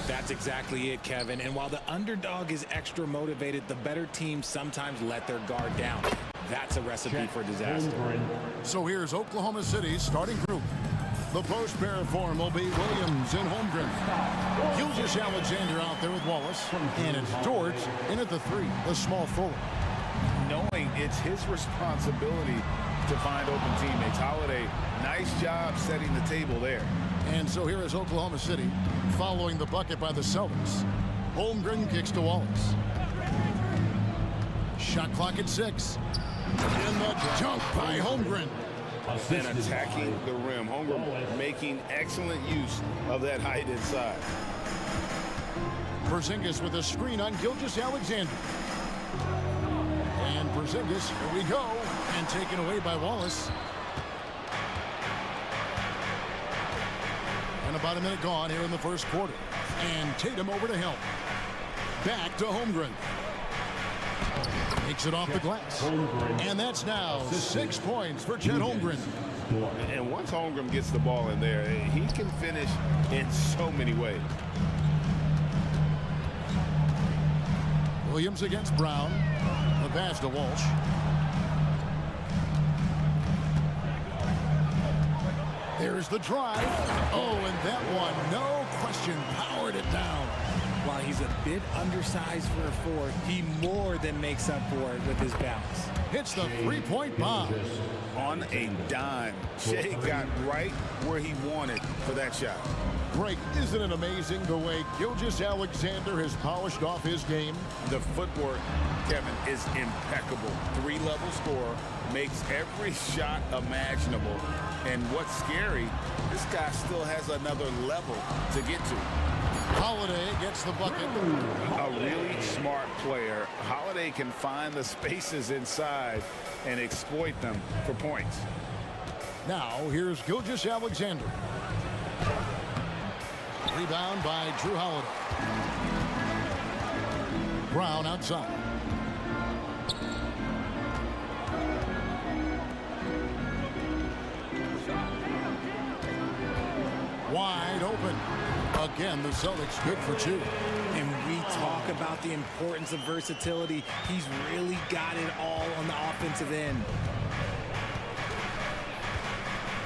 That's exactly it, Kevin. And while the underdog is extra motivated, the better teams sometimes let their guard down. That's a recipe for disaster. So here's Oklahoma City's starting group. The post pair form will be Williams and Holmgren. Gilgeous Alexander out there with Wallace. And it's George in at the 3, the small forward. Knowing it's his responsibility to find open teammates. Holiday, nice job setting the table there. And so here is Oklahoma City following the bucket by the Celtics. Holmgren kicks to Wallace. Shot clock at 6. And the jump by Holmgren. And attacking the rim. Holmgren making excellent use of that height inside. Porzingis with a screen on Gilgeous Alexander. And Porzingis, here we go, and taken away by Wallace. And about a minute gone here in the first quarter. And Tatum over to help. Back to Holmgren. Takes it off the glass. And that's now 6 points for Chet Holmgren. And once Holmgren gets the ball in there, he can finish in so many ways. Williams against Brown. The pass to Walsh. There's the drive. Oh, and that one, no question, powered it down. While he's a bit undersized for a 4, he more than makes up for it with his bounce. Hits the three-point bomb. On a dime. Shea got right where he wanted for that shot. Greg, isn't it amazing the way Gilgeous Alexander has polished off his game? The footwork, Kevin, is impeccable. 3-level scorer, makes every shot imaginable. And what's scary, this guy still has another level to get to. Holiday gets the bucket. A really smart player. Holiday can find the spaces inside and exploit them for points. Now, here's Gilgeous Alexander. Rebound by Drew Holiday. Brown outside. Wide open. Again, the Celtics good for 2. And we talk about the importance of versatility. He's really got it all on the offensive end.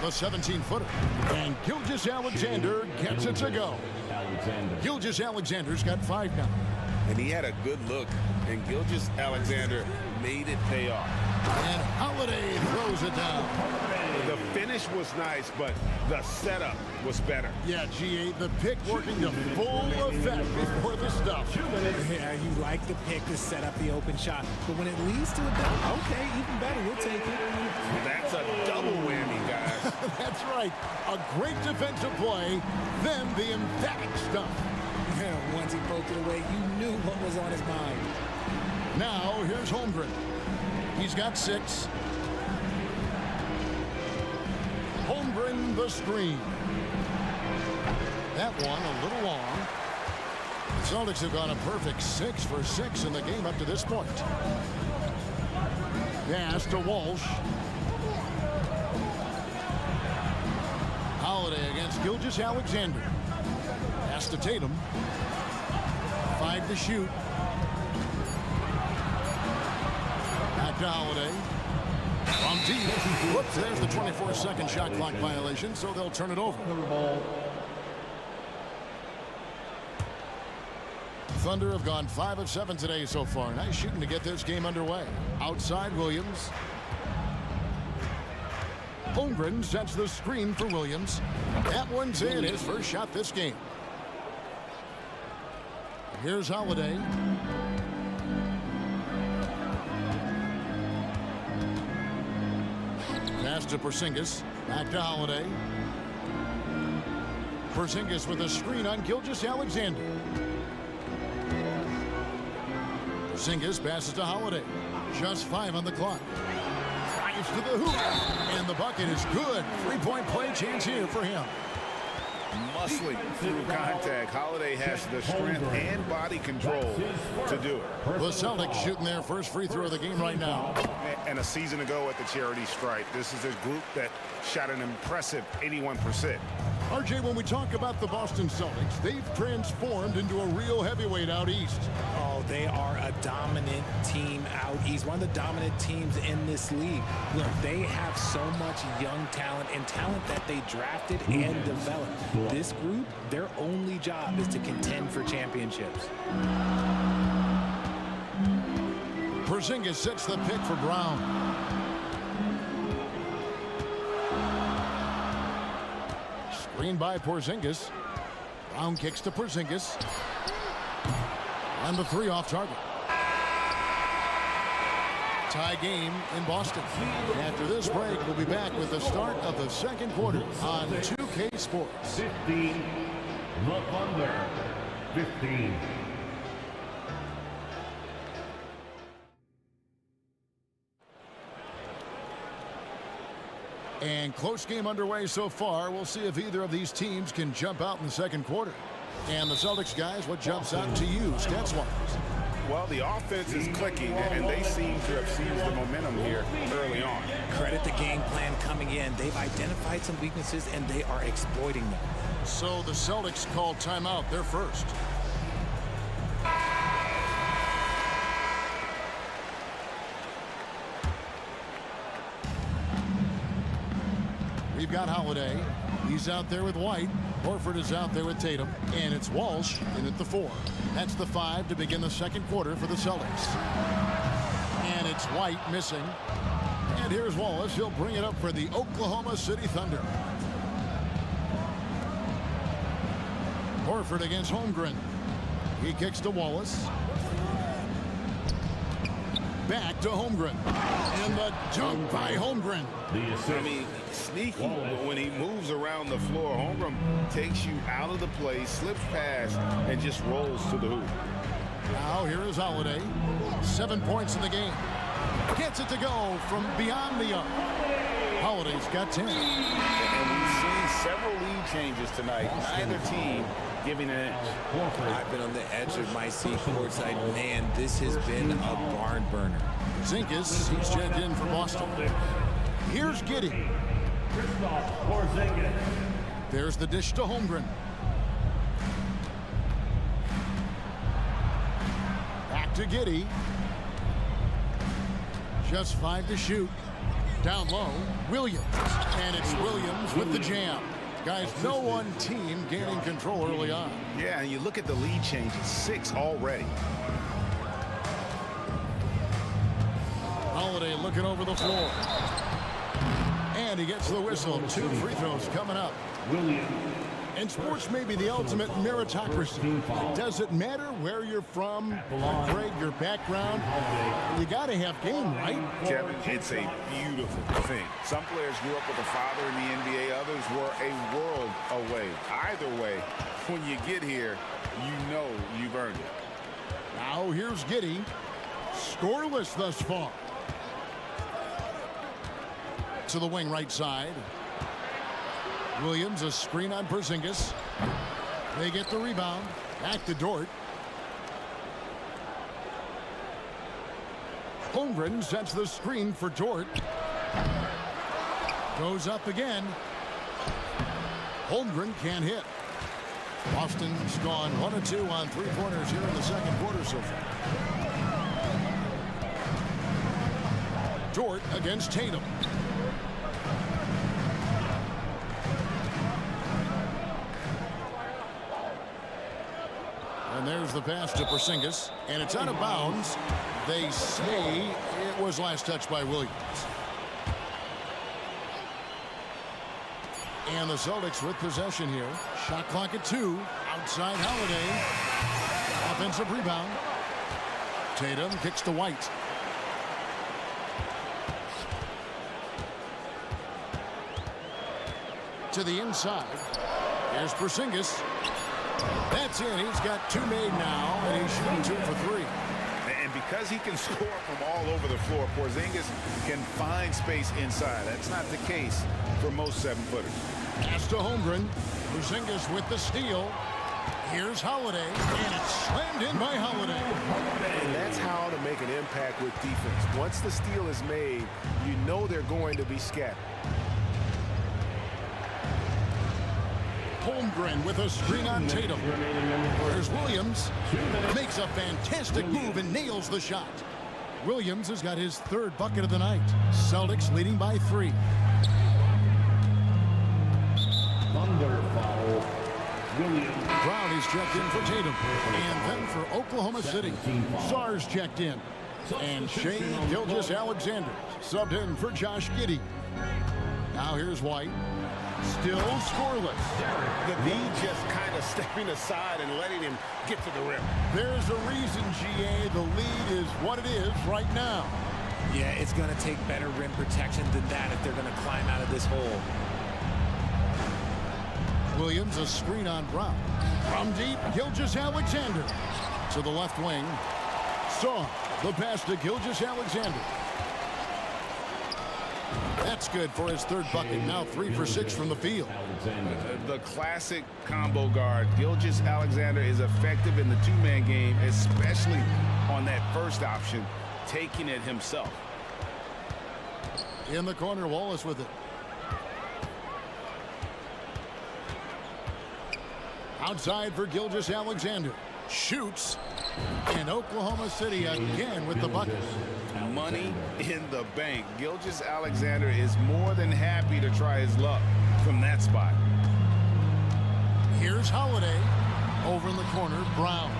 The 17-footer. And Gilgeous Alexander gets it to go. Gilgeous Alexander's got 5 now. And he had a good look. And Gilgeous Alexander made it pay off. And Holiday throws it down. The finish was nice, but the setup was better. Yeah, G8, the pick working to full effect before the stuff. Yeah, you like the pick to set up the open shot, but when it leads to a dunk, okay, even better, we'll take it. That's a double whammy, guys. That's right. A great defensive play, then the emphatic stuff. Yeah, once he poked it away, you knew what was on his mind. Now, here's Holmgren. He's got 6. Holmgren the screen. That one a little long. The Celtics have gone a perfect 6 for 6 in the game up to this point. Pass to Walsh. Holiday against Gilgeous Alexander. Pass to Tatum. 5 to shoot. Back to Holiday. From deep. Whoops, there's the 24-second shot clock violation, so they'll turn it over. Thunder have gone 5 of 7 today so far. Nice shooting to get this game underway. Outside Williams. Holmgren sets the screen for Williams. That one's in, his first shot this game. Here's Holiday. Pass to Porzingis. Back to Holiday. Porzingis with a screen on Gilgeous Alexander. Porzingis passes to Holiday. Just 5 on the clock. Drives to the hoop. And the bucket is good. 3-point play chance here for him. Muscling through contact. Holiday has the strength and body control to do it. The Celtics shooting their first free throw of the game right now. And a season ago at the charity stripe, this is a group that shot an impressive 81%. RJ, when we talk about the Boston Celtics, they've transformed into a real heavyweight out east. Oh, they are a dominant team out east, one of the dominant teams in this league. Look, they have so much young talent and talent that they drafted and developed. This group, their only job is to contend for championships. Porzingis sets the pick for Brown. Screen by Porzingis. Brown kicks to Porzingis. And the three off target. Tie game in Boston. After this break, we'll be back with the start of the second quarter on 2K Sports. 15, the Thunder, 15. And close game underway so far. We'll see if either of these teams can jump out in the second quarter. And the Celtics guys, what jumps out to you, stats-wise? Well, the offense is clicking, and they seem to have seized the momentum here early on. Credit the game plan coming in. They've identified some weaknesses, and they are exploiting them. So the Celtics called timeout. They're first. We've got Holiday. He's out there with White. Horford is out there with Tatum. And it's Walsh in at the 4. That's the 5 to begin the second quarter for the Celtics. And it's White missing. And here's Wallace. He'll bring it up for the Oklahoma City Thunder. Horford against Holmgren. He kicks to Wallace. Back to Holmgren. And the dunk by Holmgren. I mean, sneaky. When he moves around the floor, Holmgren takes you out of the play, slips past, and just rolls to the hoop. Now here is Holiday. 7 points in the game. Gets it to go from beyond the arc. Holiday's got 10. And we've seen several lead changes tonight. Neither team giving an edge. I've been on the edge of my seat courtside. Man, this has been a barn burner. Zinkis, he's checked in for Boston. Here's Giddey. There's the dish to Holmgren. Back to Giddey. Just 5 to shoot. Down low, Williams. And it's Williams with the jam. Guys, no one team gaining control early on. Yeah, and you look at the lead changes, 6 already. Holiday looking over the floor. And he gets the whistle. 2 free throws coming up. And sports may be the ultimate meritocracy. Does it matter where you're from, your grade, your background? You got to have game, right? Kevin, it's a beautiful thing. Some players grew up with a father in the NBA. Others were a world away. Either way, when you get here, you know you've earned it. Now here's Giddey. Scoreless thus far. To the wing right side. Williams, a screen on Porzingis. They get the rebound. Back to Dort. Holmgren sets the screen for Dort. Goes up again. Holmgren can't hit. Boston's gone 1 of 2 on 3-pointers here in the second quarter so far. Dort against Tatum. And there's the pass to Porzingis, and it's out of bounds. They say it was last touched by Williams. And the Celtics with possession here. Shot clock at 2. Outside Holiday. Offensive rebound. Tatum kicks to White. To the inside. Here's Porzingis. That's in. He's got 2 made now, and he's shooting 2 for 3. And because he can score from all over the floor, Porzingis can find space inside. That's not the case for most 7-footers. Pass to Holmgren. Porzingis with the steal. Here's Holiday, and it's slammed in by Holiday. And that's how to make an impact with defense. Once the steal is made, you know they're going to be scattered. Holmgren with a screen on Tatum. There's Williams. Makes a fantastic move and nails the shot. Williams has got his third bucket of the night. Celtics leading by 3. Thunder foul. Williams. Brown is checked in for Tatum. And then for Oklahoma City, Sar's checked in. And Shea Gilgeous-Alexander subbed in for Josh Giddey. Now here's White. Still scoreless. The lead just kind of stepping aside and letting him get to the rim. There's a reason, GA, the lead is what it is right now. Yeah, it's going to take better rim protection than that if they're going to climb out of this hole. Williams, a screen on Brown. From deep, Gilgeous-Alexander to the left wing. Saw the pass to Gilgeous-Alexander. That's good for his third bucket. Now 3 for 6 from the field. The classic combo guard. Gilgeous-Alexander is effective in the two-man game, especially on that first option, taking it himself. In the corner, Wallace with it. Outside for Gilgeous-Alexander. Shoots. And Oklahoma City again with the bucket. Money in the bank. Gilgeous-Alexander is more than happy to try his luck from that spot. Here's Holiday. Over in the corner, Brown.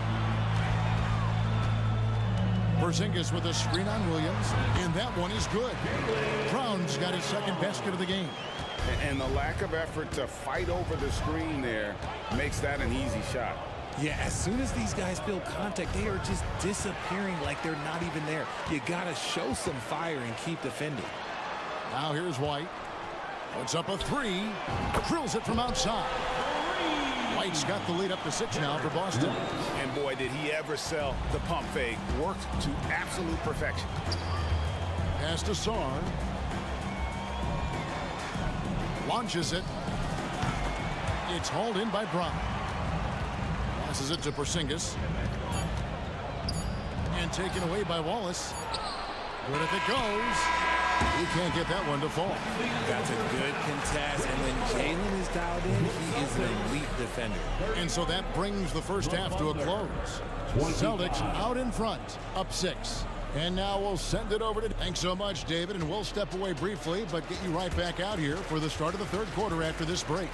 Porzingis with a screen on Williams. And that one is good. Brown's got his second basket of the game. And the lack of effort to fight over the screen there makes that an easy shot. Yeah, as soon as these guys build contact, they are just disappearing like they're not even there. You got to show some fire and keep defending. Now here's White. Puts up a 3. Drills it from outside. White's got the lead up to 6 now for Boston. And boy, did he ever sell the pump fake. Worked to absolute perfection. Pass to Sar. Launches it. It's hauled in by Brown. Passes it to Porzingis. And taken away by Wallace. Good if it goes. He can't get that one to fall. That's a good contest. And when Jalen is dialed in, he is an elite defender. And so that brings the first half to a close. Celtics out in front, up 6. And now we'll send it over to... Thanks so much, David. And we'll step away briefly, but get you right back out here for the start of the third quarter after this break.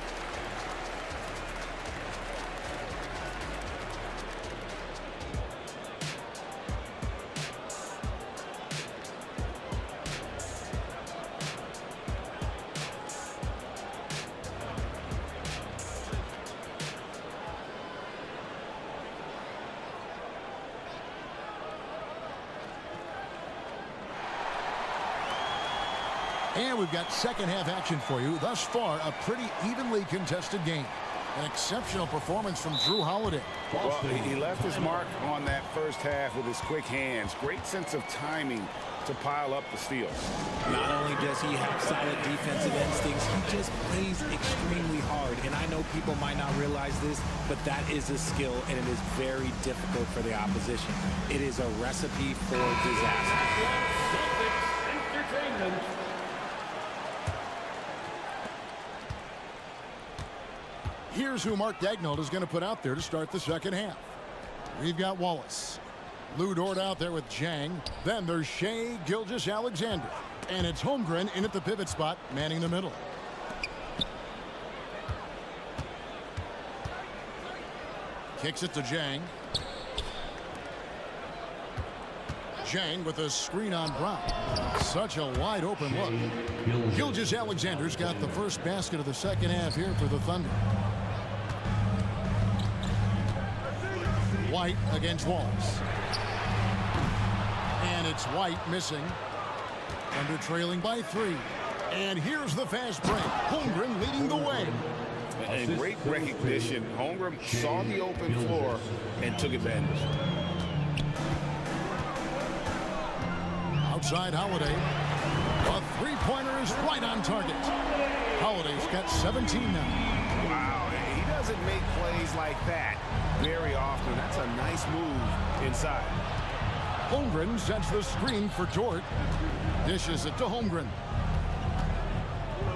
And we've got second half action for you. Thus far, a pretty evenly contested game. An exceptional performance from Drew Holiday. Well, he left his mark on that first half with his quick hands. Great sense of timing to pile up the steals. Not only does he have solid defensive instincts, he just plays extremely hard. And I know people might not realize this, but that is a skill, and it is very difficult for the opposition. It is a recipe for disaster. Here's who Mark Daignault is going to put out there to start the second half. We've got Wallace. Lou Dort out there with Jang. Then there's Shea Gilgeous-Alexander. And it's Holmgren in at the pivot spot, manning the middle. Kicks it to Jang. Jang with a screen on Brown. Such a wide open look. Gilgeous-Alexander's got the first basket of the second half here for the Thunder. White against Wallace. And it's White missing. Thunder trailing by 3. And here's the fast break. Holmgren leading the way. And great recognition. Holmgren saw the open floor and took advantage. Outside Holiday. A three-pointer is right on target. Holiday's got 17 now. Wow, he doesn't make plays like that very often. That's a nice move inside. Holmgren sets the screen for Dort. Dishes it to Holmgren.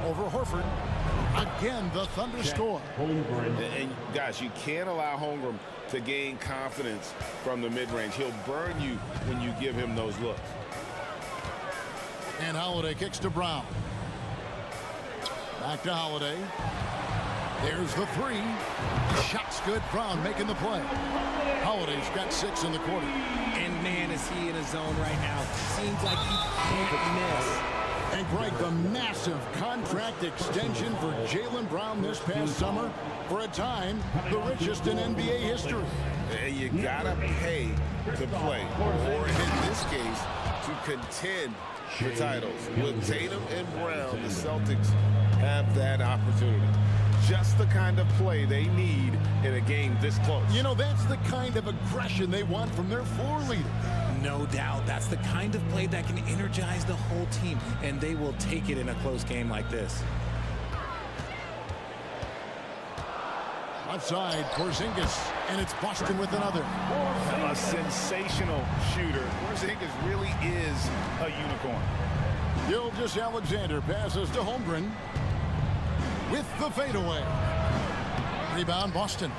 Over Horford. Again, the Thunder score. And guys, you can't allow Holmgren to gain confidence from the mid-range. He'll burn you when you give him those looks. And Holiday kicks to Brown. Back to Holiday. There's the three. The shot's good. Brown making the play. Holiday's got 6 in the quarter. And man, is he in a zone right now. Seems like he can't miss. And Greg, the massive contract extension for Jaylen Brown this past summer, for a time, the richest in NBA history. And you gotta pay to play, or in this case, to contend for titles. With Tatum and Brown, the Celtics have that opportunity. Just the kind of play they need in a game this close. You know, that's the kind of aggression they want from their floor leader. No doubt. That's the kind of play that can energize the whole team, and they will take it in a close game like this. Outside, Porzingis, and it's Boston with another. A sensational shooter. Porzingis really is a unicorn. Gilgeous-Alexander passes to Holmgren with the fadeaway. Rebound, Boston.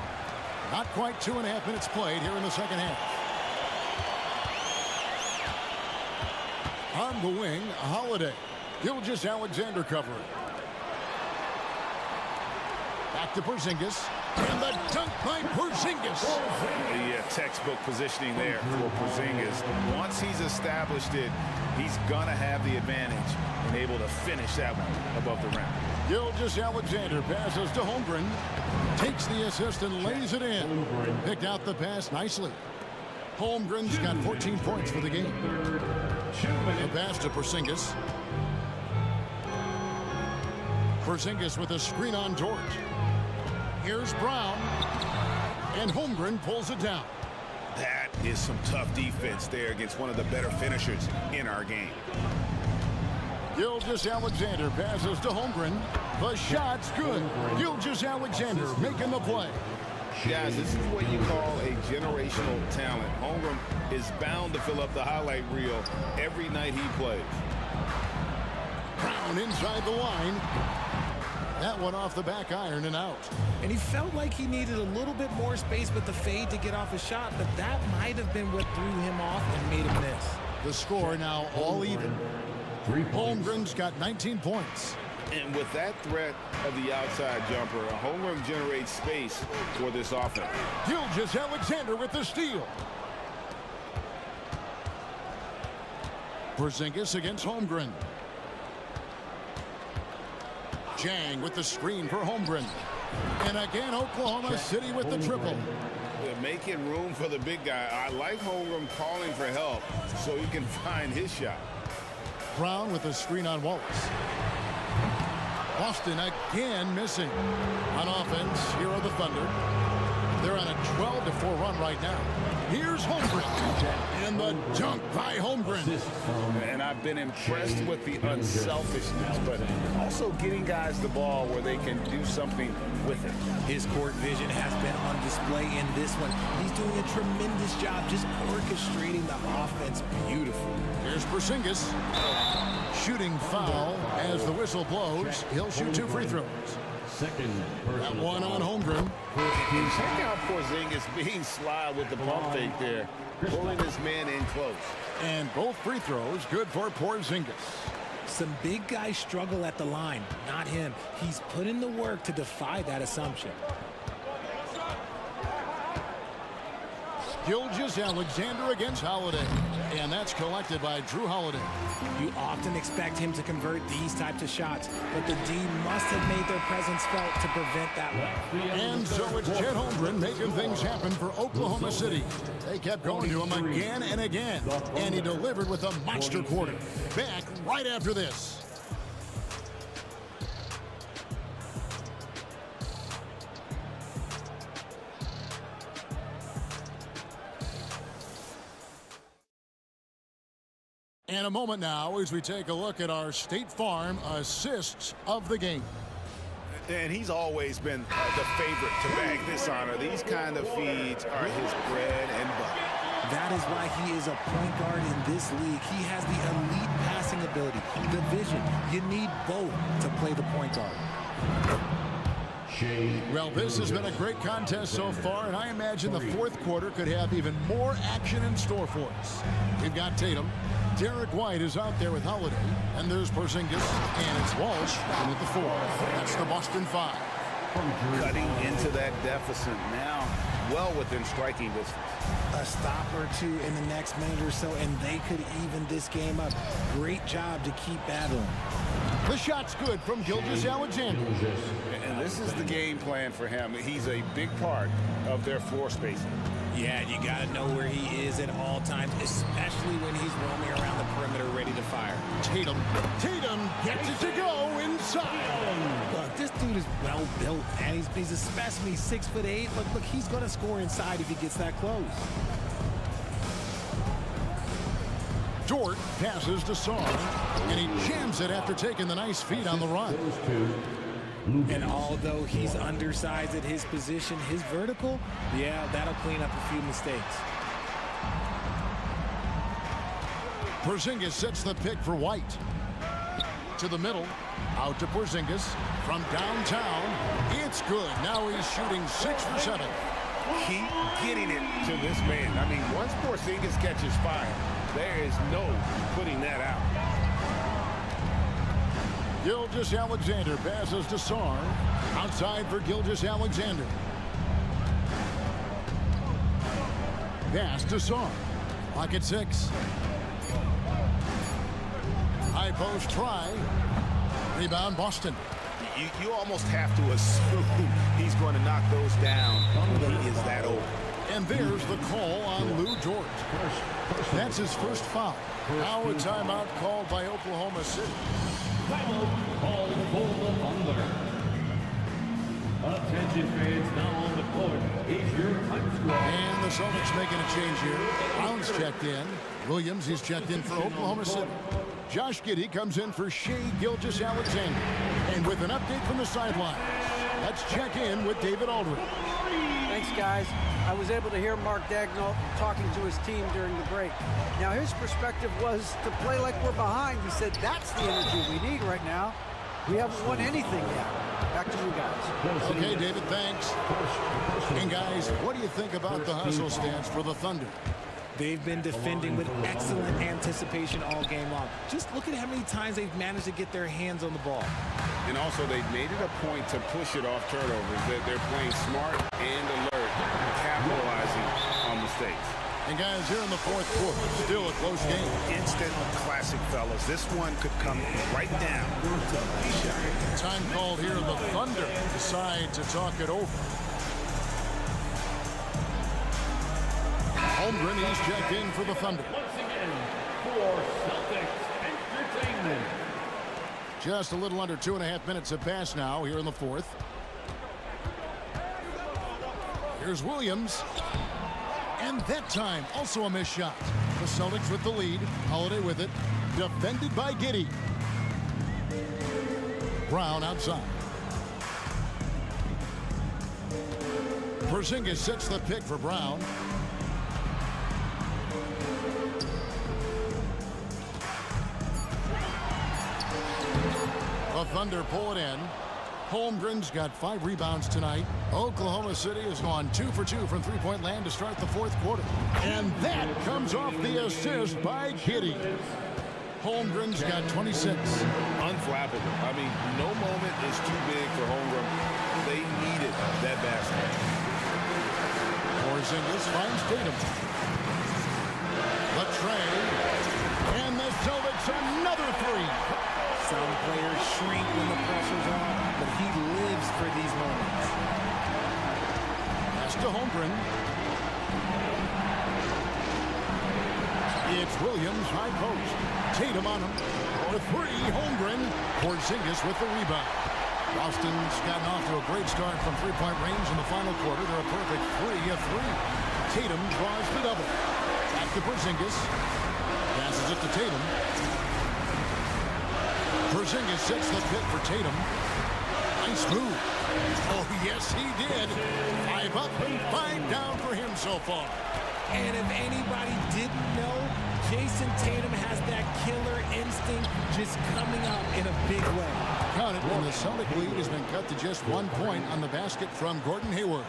Not quite 2.5 minutes played here in the second half. On the wing, Holiday. Gilgeous-Alexander covering. Back to Porzingis. And the dunk by Porzingis. Yeah, textbook positioning there for Porzingis. Once he's established it, he's going to have the advantage and able to finish that one above the rim. Gilgeous-Alexander passes to Holmgren. Takes the assist and lays it in. Picked out the pass nicely. Holmgren's got 14 points for the game. The pass to Porzingis. Porzingis with a screen on George. Here's Brown. And Holmgren pulls it down. That is some tough defense there against one of the better finishers in our game. Gilgeous-Alexander passes to Holmgren. The shot's good. Gilgeous-Alexander making the play. Guys, this is what you call a generational talent. Holmgren is bound to fill up the highlight reel every night he plays. Brown inside the line. That one off the back iron and out. And he felt like he needed a little bit more space with the fade to get off a shot, but that might have been what threw him off and made him miss. The score now all even. Holmgren's got 19 points. And with that threat of the outside jumper, Holmgren generates space for this offense. Gilgeous-Alexander with the steal. Porzingis against Holmgren. Jang with the screen for Holmgren. And again, Oklahoma City with the triple. They're making room for the big guy. I like Holmgren calling for help so he can find his shot. Brown with the screen on Wallace. Boston again missing. On offense, here are the Thunder. They're on a 12-4 run right now. Here's Holmgren. And the dunk by Holmgren. And I've been impressed with the unselfishness, but also getting guys the ball where they can do something with it. His court vision has been on display in this one. He's doing a tremendous job just orchestrating the offense beautifully. Here's Porzingis. Shooting foul as the whistle blows. He'll shoot 2 free throws. That one on Holmgren. And check out Porzingis being sly with the pump fake there, pulling this man in close. And both free throws good for Porzingis. Some big guys struggle at the line, not him. He's put in the work to defy that assumption. Gilgeous-Alexander against Holiday. And that's collected by Drew Holiday. You often expect him to convert these types of shots, but the D must have made their presence felt to prevent that one. And so it's Chet Holmgren making things happen for Oklahoma City. They kept going to him again and again, and he delivered with a monster quarter. Back right after this. And a moment now as we take a look at our State Farm assists of the game. And he's always been the favorite to bag this honor. These kind of feeds are his bread and butter. That is why he is a point guard in this league. He has the elite passing ability, the vision. You need both to play the point guard. Well, this has been a great contest so far, and I imagine the fourth quarter could have even more action in store for us. We've got Tatum. Derek White is out there with Holiday. And there's Porzingis. And it's Walsh in at the 4. That's the Boston 5. Cutting into that deficit now, well within striking distance. A stop or two in the next minute or so, and they could even this game up. Great job to keep battling. The shot's good from Gilgeous-Alexander. And this is the game plan for him. He's a big part of their floor spacing. Yeah, you got to know where he is at all times, especially when he's roaming around the perimeter ready to fire. Tatum gets it to go inside. Look, this dude is well built, and he's a specimen. He's 6'8". Look, he's going to score inside if he gets that close. Dort passes to Song, and he jams it after taking the nice feed on the run. And although he's undersized at his position, his vertical, yeah, that'll clean up a few mistakes. Porzingis sets the pick for White. To the middle, out to Porzingis. From downtown, it's good. Now he's shooting 6 for 7. Keep getting it to this man. I mean, once Porzingis catches fire, there is no putting that out. Gilgeous-Alexander passes to Sarr. Outside for Gilgeous-Alexander. Pass to Sarr. Lock at 6. High post try. Rebound Boston. You almost have to assume he's going to knock those down. He is that old. And there's the call on Lou Dort. That's his first foul. Now a timeout called by Oklahoma City. Timeout called for the Thunder. Attention fans, now on the court is your time squad. And the Celtics making a change here. Brown's checked in. Williams, he's checked in for Oklahoma City. Josh Giddey comes in for Shai Gilgeous-Alexander. And with an update from the sideline, let's check in with David Aldridge. Thanks, guys. I was able to hear Mark Daigneault talking to his team during the break. Now, his perspective was to play like we're behind. He said that's the energy we need right now. We haven't won anything yet. Back to you guys. Okay, David, thanks. And guys, what do you think about the hustle stance for the Thunder? They've been defending with excellent anticipation all game long. Just look at how many times they've managed to get their hands on the ball. And also, they've made it a point to push it off turnovers. They're playing smart and alert, capitalizing on mistakes. And guys, here in the fourth quarter, still a close game. Instant classic, fellas. This one could come right down to the last shot. Time called here. The Thunder decide to talk it over. Holmgren is checked in for the Thunder. Once again, for Celtics Entertainment. Just a little under 2.5 minutes have passed now here in the fourth. Here's Williams. And that time, also a missed shot. The Celtics with the lead. Holiday with it. Defended by Giddey. Brown outside. Porzingis sets the pick for Brown. The Thunder pull it in. Holmgren's got 5 rebounds tonight. Oklahoma City has gone 2 for 2 from three-point land to start the fourth quarter. And that comes off the assist by Giddey. Holmgren's got 26. Unflappable. I mean, no moment is too big for Holmgren. They needed that basket. Porzingis finds Tatum. The tray. And the Celtics another 3. Some players shrink when the pressure's on, but he lives for these moments. Pass to Holmgren. It's Williams, high post. Tatum on him. For 3, Holmgren. Porzingis with the rebound. Boston's gotten off to a great start from three-point range in the final quarter. They're a perfect 3 of 3. Tatum draws the double. Back to Porzingis. Passes it to Tatum. Porzingis sets the pick for Tatum. Nice move. Oh, yes, he did. 5 up and 5 down for him so far. And if anybody didn't know, Jason Tatum has that killer instinct just coming up in a big way. Count it, and the Celtic lead has been cut to just 1 point on the basket from Gordon Hayward.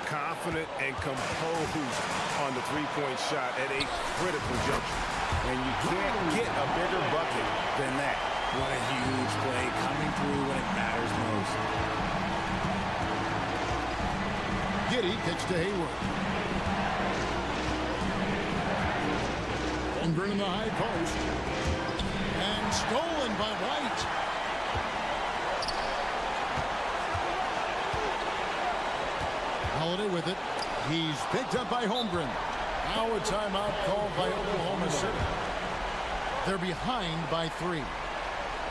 Confident and composed on the three-point shot at a critical juncture. And you can't get a bigger bucket than that. What a huge play coming through when it matters most. Giddey kicks to Hayward. Holmgren in the high post. And stolen by White. Holiday with it. He's picked up by Holmgren. Now a timeout called by Oklahoma City. They're behind by 3.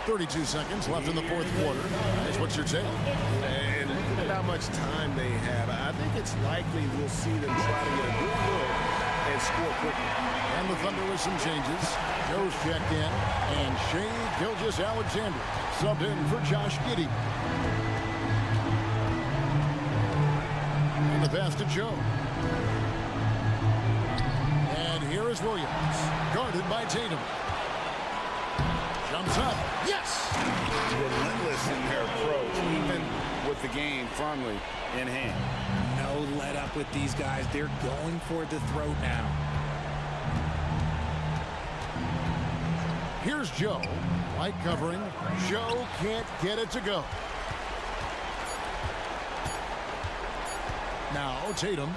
32 seconds left in the fourth quarter. Guys, what's your take? And look at how much time they have. I think it's likely we'll see them try to get a good look and score quickly. And the Thunder with some changes. Joe's checked in. And Shea Gilgeous-Alexander subbed in for Josh Giddey. And the pass to Joe. And here is Williams. Guarded by Tatum. Jumps up. Yes! Relentless in their approach, even with the game firmly in hand. No let up with these guys. They're going for the throat now. Here's Joe. White covering. Joe can't get it to go. Now Tatum.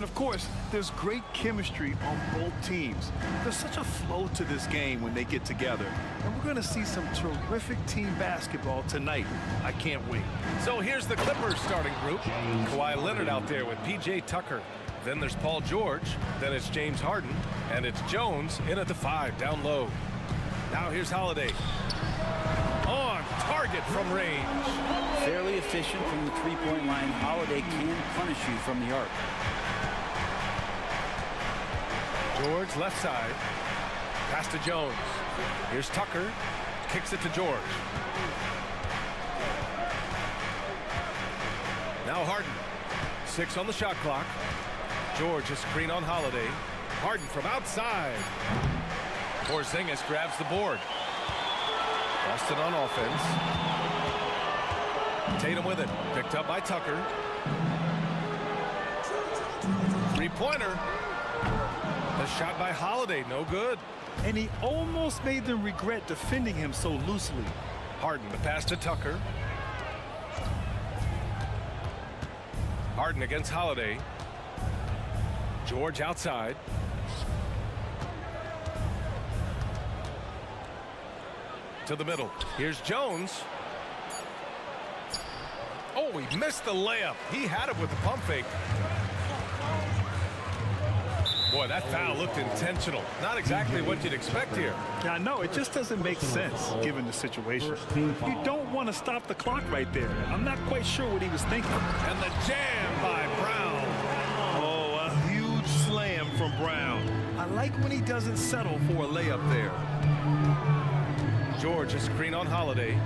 And of course, there's great chemistry on both teams. There's such a flow to this game when they get together. And we're going to see some terrific team basketball tonight. I can't wait. So here's the Clippers starting group. Kawhi Leonard out there with P.J. Tucker. Then there's Paul George. Then it's James Harden. And it's Jones in at the 5, down low. Now here's Holiday. On target from range. Fairly efficient from the three-point line. Holiday can punish you from the arc. George left side. Pass to Jones. Here's Tucker. Kicks it to George. Now Harden. 6 on the shot clock. George a screen on Holiday. Harden from outside. Porzingis grabs the board. Boston on offense. Tatum with it. Picked up by Tucker. Three-pointer. The shot by Holiday, no good. And he almost made them regret defending him so loosely. Harden, the pass to Tucker. Harden against Holiday. George outside. To the middle. Here's Jones. Oh, he missed the layup. He had it with the pump fake. Boy, that foul looked intentional. Not exactly what you'd expect here. Yeah, I know. It just doesn't make sense given the situation. You don't want to stop the clock right there. I'm not quite sure what he was thinking. And the jam by Brown. Oh, a huge slam from Brown. I like when he doesn't settle for a layup there. George a screen on Holiday.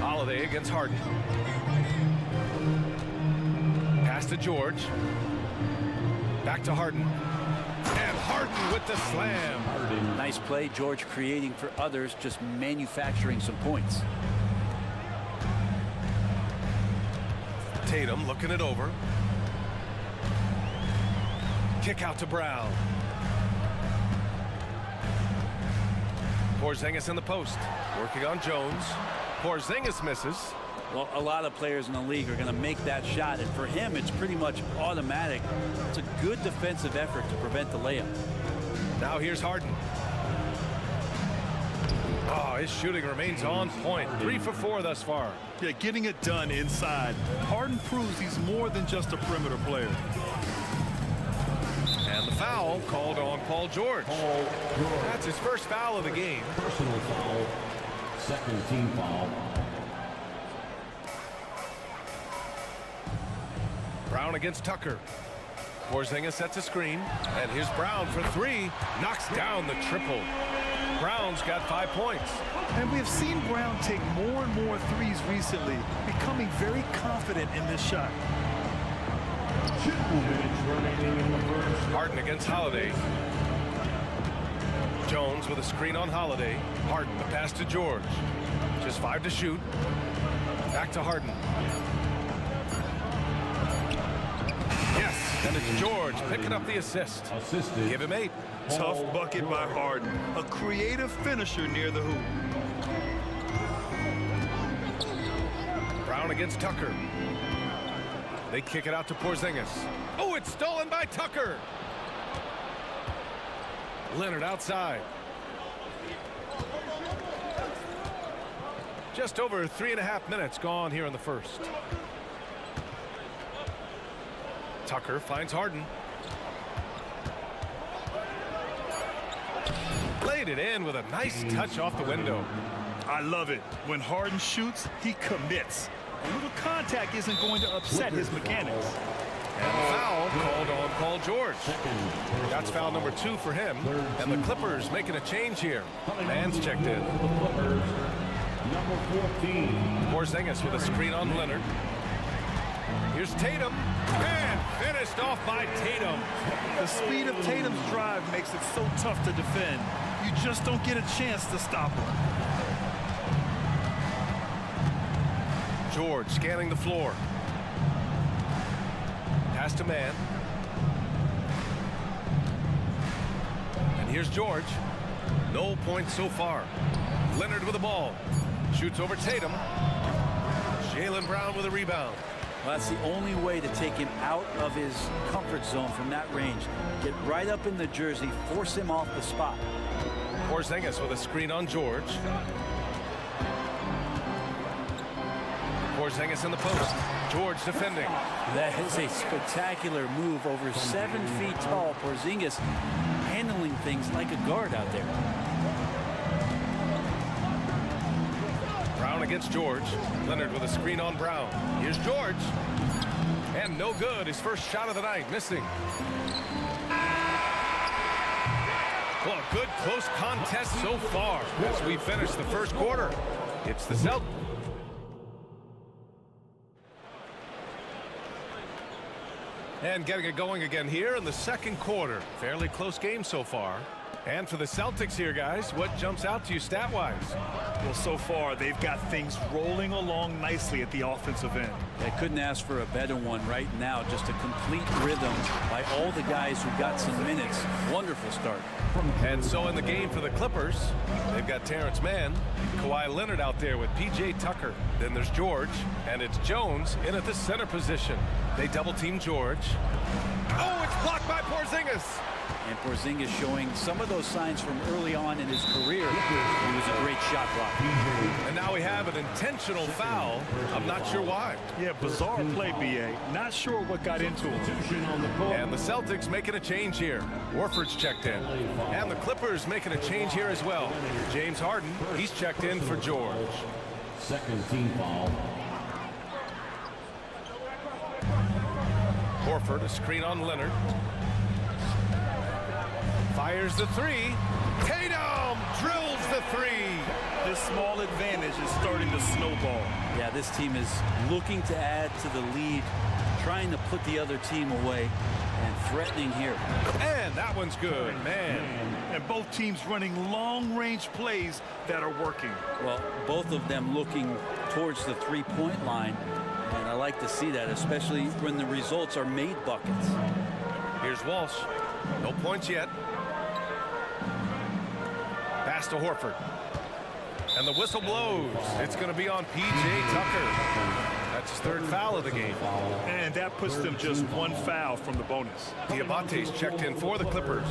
Holiday against Harden. Pass to George. Back to Harden. And Harden with the slam. Nice play, George creating for others, just manufacturing some points. Tatum looking it over. Kick out to Brown. Porzingis in the post. Working on Jones. Porzingis misses. Well, a lot of players in the league are going to make that shot, and for him, it's pretty much automatic. It's a good defensive effort to prevent the layup. Now here's Harden. Oh, his shooting remains on point. 3 for 4 thus far. Yeah, getting it done inside. Harden proves he's more than just a perimeter player. And the foul called on Paul George. That's his first foul of the game. Personal foul. Second team foul. Brown against Tucker. Porzingis sets a screen. And here's Brown for 3. Knocks down the triple. Brown's got 5 points. And we have seen Brown take more and more threes recently, becoming very confident in this shot. Harden against Holiday. Jones with a screen on Holiday. Harden, the pass to George. Just 5 to shoot. Back to Harden. Yes, and it's George picking up the assist. Assisted. Give him 8. Tough bucket by Harden. A creative finisher near the hoop. Brown against Tucker. They kick it out to Porzingis. Oh, it's stolen by Tucker. Leonard outside. Just over 3.5 minutes gone here in the first. Tucker finds Harden. Laid it in with a nice touch off the window. I love it. When Harden shoots, he commits. A little contact isn't going to upset his mechanics. And the foul called on Paul George. That's foul number 2 for him. And the Clippers making a change here. Man's checked in. Number 14. Porzingis with a screen on Leonard. Here's Tatum. And finished off by Tatum. The speed of Tatum's drive makes it so tough to defend. You just don't get a chance to stop him. George scanning the floor. Pass to man. And here's George. No points so far. Leonard with the ball. Shoots over Tatum. Jaylen Brown with a rebound. Well, that's the only way to take him out of his comfort zone from that range. Get right up in the jersey, force him off the spot. Porzingis with a screen on George. Porzingis in the post. George defending. That is a spectacular move, over 7 feet tall. Porzingis handling things like a guard out there. Brown against George. Leonard with a screen on Brown. Here's George. And no good. His first shot of the night, missing. Well, a good close contest so far as we finish the first quarter. It's the Celtics. And getting it going again here in the second quarter. Fairly close game so far. And for the Celtics here, guys, what jumps out to you stat-wise? Well, so far, they've got things rolling along nicely at the offensive end. They couldn't ask for a better one right now. Just a complete rhythm by all the guys who got some minutes. Wonderful start. And so in the game for the Clippers, they've got Terrence Mann, Kawhi Leonard out there with P.J. Tucker. Then there's George, and it's Jones in at the center position. They double-team George. Oh, it's blocked by Porzingis. And Porzingis showing some of those signs from early on in his career. He was a great shot blocker. And now we have an intentional foul. I'm not sure why. Yeah, bizarre play, B.A. Not sure what got into him. And the Celtics making a change here. Warford's checked in. And the Clippers making a change here as well. James Harden, he's checked in for George. Second team foul. Horford, a screen on Leonard. Fires the three. Tatum drills the three. This small advantage is starting to snowball. Yeah, this team is looking to add to the lead, trying to put the other team away, and threatening here. And that one's good, man. And both teams running long-range plays that are working. Well, both of them looking towards the three-point line, and I like to see that, especially when the results are made buckets. Here's Walsh. No points yet. Pass to Horford. And the whistle blows. It's going to be on P.J. Tucker. That's his third foul of the game. And that puts them just one foul from the bonus. Diamante's checked in for the Clippers.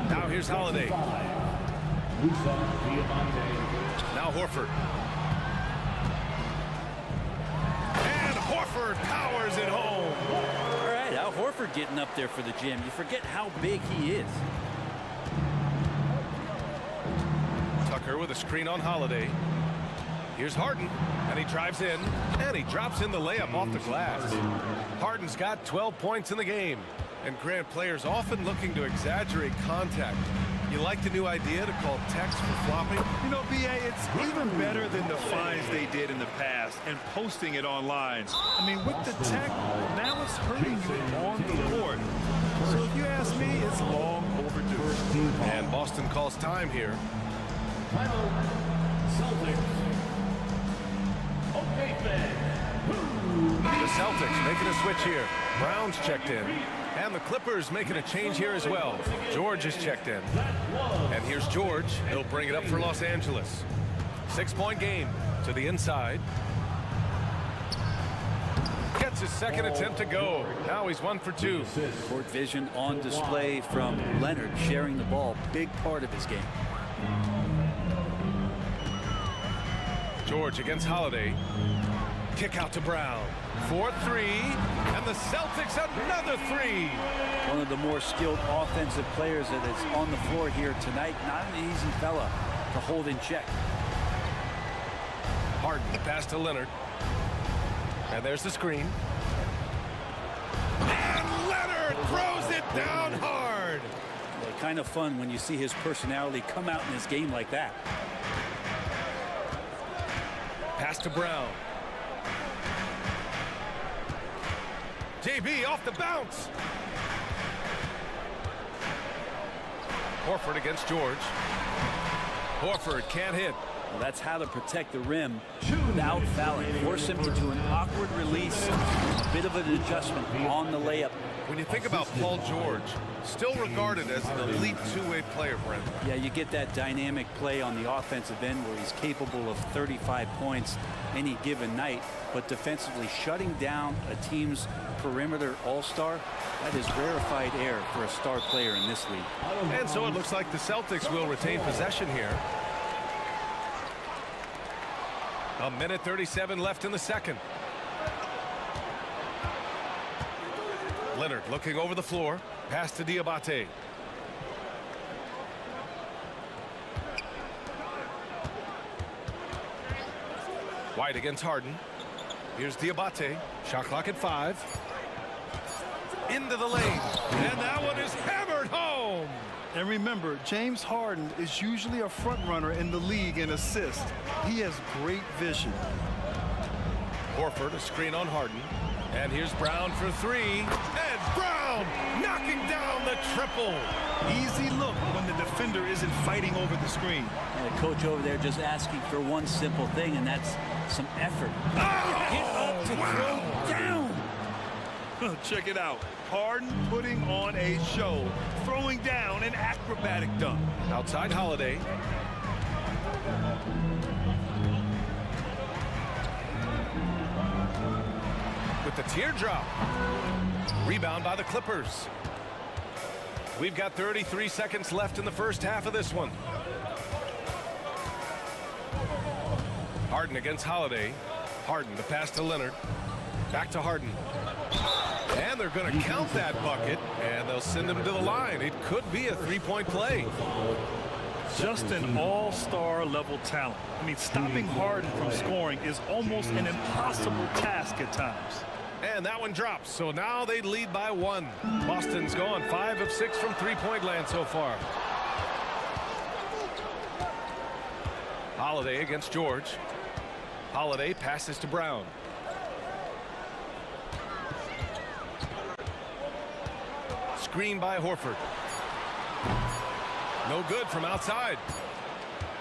Now here's Holiday. Now Horford. And Horford powers it home. All right, Al Horford getting up there for the gym. You forget how big he is. Tucker with a screen on Holiday. Here's Harden, and he drives in, and he drops in the layup off the glass. Harden's got 12 points in the game. And Grant, players often looking to exaggerate contact. You like the new idea to call text for flopping? You know, B.A., it's even better than the fines they did in the past and posting it online. I mean, with the tech, now it's hurting you on the court. So if you ask me, it's long overdue. And Boston calls time here. The Celtics making a switch here. Brown's checked in. And the Clippers making a change here as well. George is checked in. And here's George. He'll bring it up for Los Angeles. 6-point game to the inside. Gets his second attempt to go. Now he's 1 for 2. Court vision on display from Leonard, sharing the ball. Big part of his game. George against Holiday. Kick out to Brown. 4-3. And the Celtics another 3. One of the more skilled offensive players that is on the floor here tonight. Not an easy fella to hold in check. Harden pass to Leonard. And there's the screen. And Leonard throws it down hard. Yeah, kind of fun when you see his personality come out in this game like that. Pass to Brown. JB off the bounce. Horford against George. Horford can't hit. Well, that's how to protect the rim without fouling. Force him into an awkward release. A bit of an adjustment on the layup. When you think about Paul George, still regarded as an elite two-way player, Brent. Yeah, you get that dynamic play on the offensive end where he's capable of 35 points any given night, but defensively shutting down a team's perimeter all-star, that is rarefied air for a star player in this league. And so it looks like the Celtics will retain possession here. 1:37 left in the second. Leonard looking over the floor. Pass to Diabate. White against Harden. Here's Diabate. Shot clock at 5. Into the lane. And that one is hammered home. And remember, James Harden is usually a front runner in the league in assists. He has great vision. Horford, a screen on Harden. And here's Brown for 3. And Brown knocking down the triple. Easy look when the defender isn't fighting over the screen. And the coach over there just asking for one simple thing, and that's some effort. Get up to throw down. Check it out. Harden putting on a show, throwing down an acrobatic dunk. Outside Holiday. With the teardrop. Rebound by the Clippers. We've got 33 seconds left in the first half of this one. Harden against Holiday. Harden, the pass to Leonard. Back to Harden. And they're going to count that bucket, and they'll send him to the line. It could be a three-point play. Just an all-star level talent. I mean, stopping Harden from scoring is almost an impossible task at times. And that one drops, so now they lead by 1. Boston's gone 5 of 6 from three-point land so far. Holiday against George. Holiday passes to Brown. Screen by Horford. No good from outside.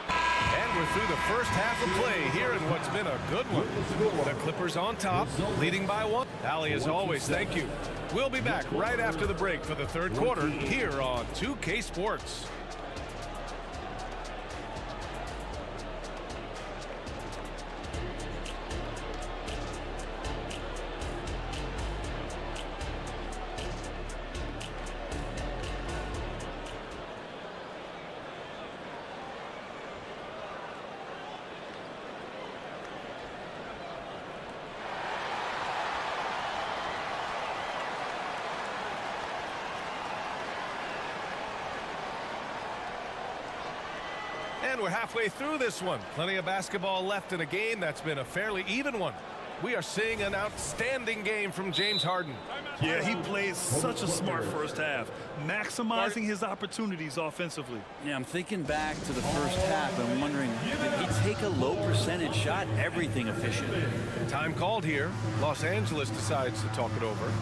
And we're through the first half of play here in what's been a good one. The Clippers on top, leading by 1. Allie, as always, thank you. We'll be back right after the break for the third quarter here on 2K Sports. And we're halfway through this one. Plenty of basketball left in a game that's been a fairly even one. We are seeing an outstanding game from James Harden. Yeah, he plays such a smart first half, maximizing his opportunities offensively. Yeah, I'm thinking back to the first half. I'm wondering, did he take a low percentage shot? Everything efficient. Time called here. Los Angeles decides to talk it over.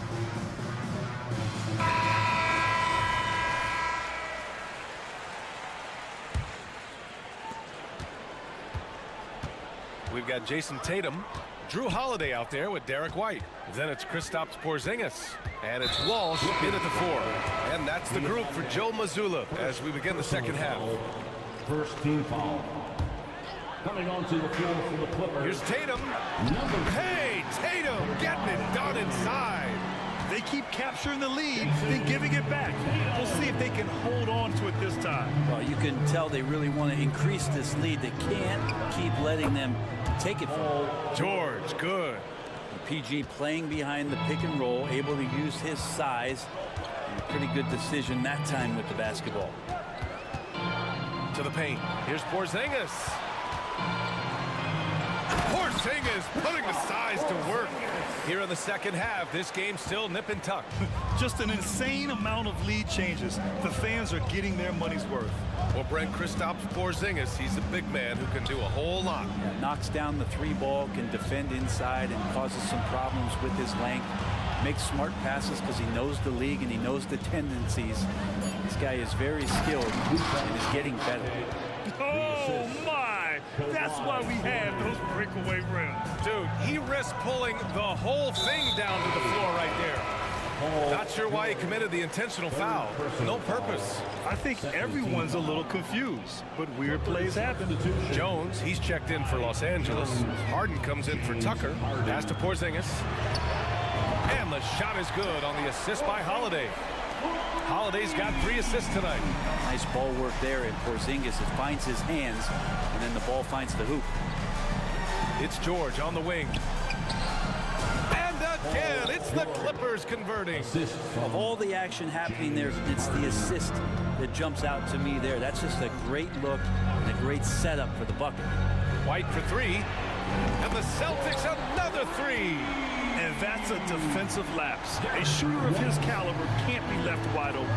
We've got Jason Tatum, Drew Holiday out there with Derek White. Then it's Kristaps Porzingis, and it's Walsh in at the 4. And that's the group for Joe Mazzulla as we begin the second half. First team foul. Coming onto the floor for the Clippers. Here's Tatum. Hey, Tatum getting it done inside. They keep capturing the lead, then giving it back. We'll see if they can hold on to it this time. Well, you can tell they really want to increase this lead. They can't keep letting them take it from them. George, good. PG playing behind the pick and roll, able to use his size. And a pretty good decision that time with the basketball. To the paint. Here's Porzingis. Porzingis putting the size to work. Here in the second half, this game still nip and tuck. Just an insane amount of lead changes. The fans are getting their money's worth. Well, Brent, Kristaps Porzingis, he's a big man who can do a whole lot. Yeah, knocks down the 3-ball, can defend inside and causes some problems with his length. Makes smart passes because he knows the league and he knows the tendencies. This guy is very skilled and is getting better. Oh, my! That's why we have those breakaway rims. Dude, he risked pulling the whole thing down to the floor right there. Not sure why he committed the intentional foul. No purpose. I think everyone's a little confused, but weird plays happen. Jones, he's checked in for Los Angeles. Harden comes in for Tucker. Pass to Porzingis. And the shot is good on the assist by Holiday. Holiday's got 3 assists tonight. Nice ball work there, and Porzingis, it finds his hands, and then the ball finds the hoop. It's George on the wing. And again, it's the Clippers converting. Of all the action happening there, it's the assist that jumps out to me there. That's just a great look and a great setup for the bucket. White for 3. And the Celtics another 3. And that's a defensive lapse. A shooter of his caliber can't be left wide open.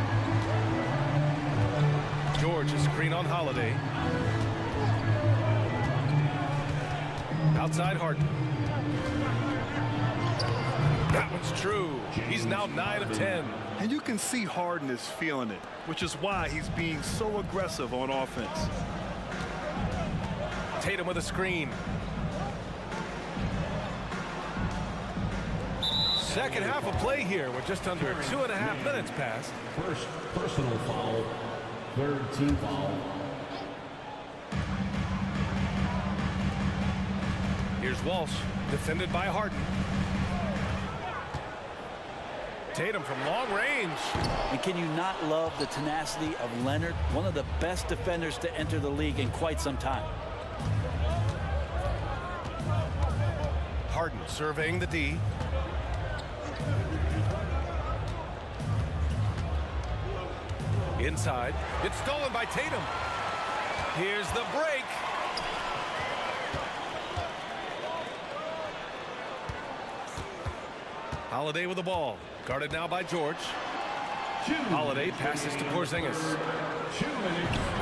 George, a screen on Holiday. Outside Harden. That one's true. He's now 9 of 10. And you can see Harden is feeling it, which is why he's being so aggressive on offense. Tatum with a screen. Second half of play here with just under 2.5 minutes passed. First personal foul, third team foul. Here's Walsh, defended by Harden. Tatum from long range. And can you not love the tenacity of Leonard, one of the best defenders to enter the league in quite some time. Harden surveying the D. Inside. It's stolen by Tatum. Here's the break. Holiday with the ball. Guarded now by George. Holiday passes to Porzingis.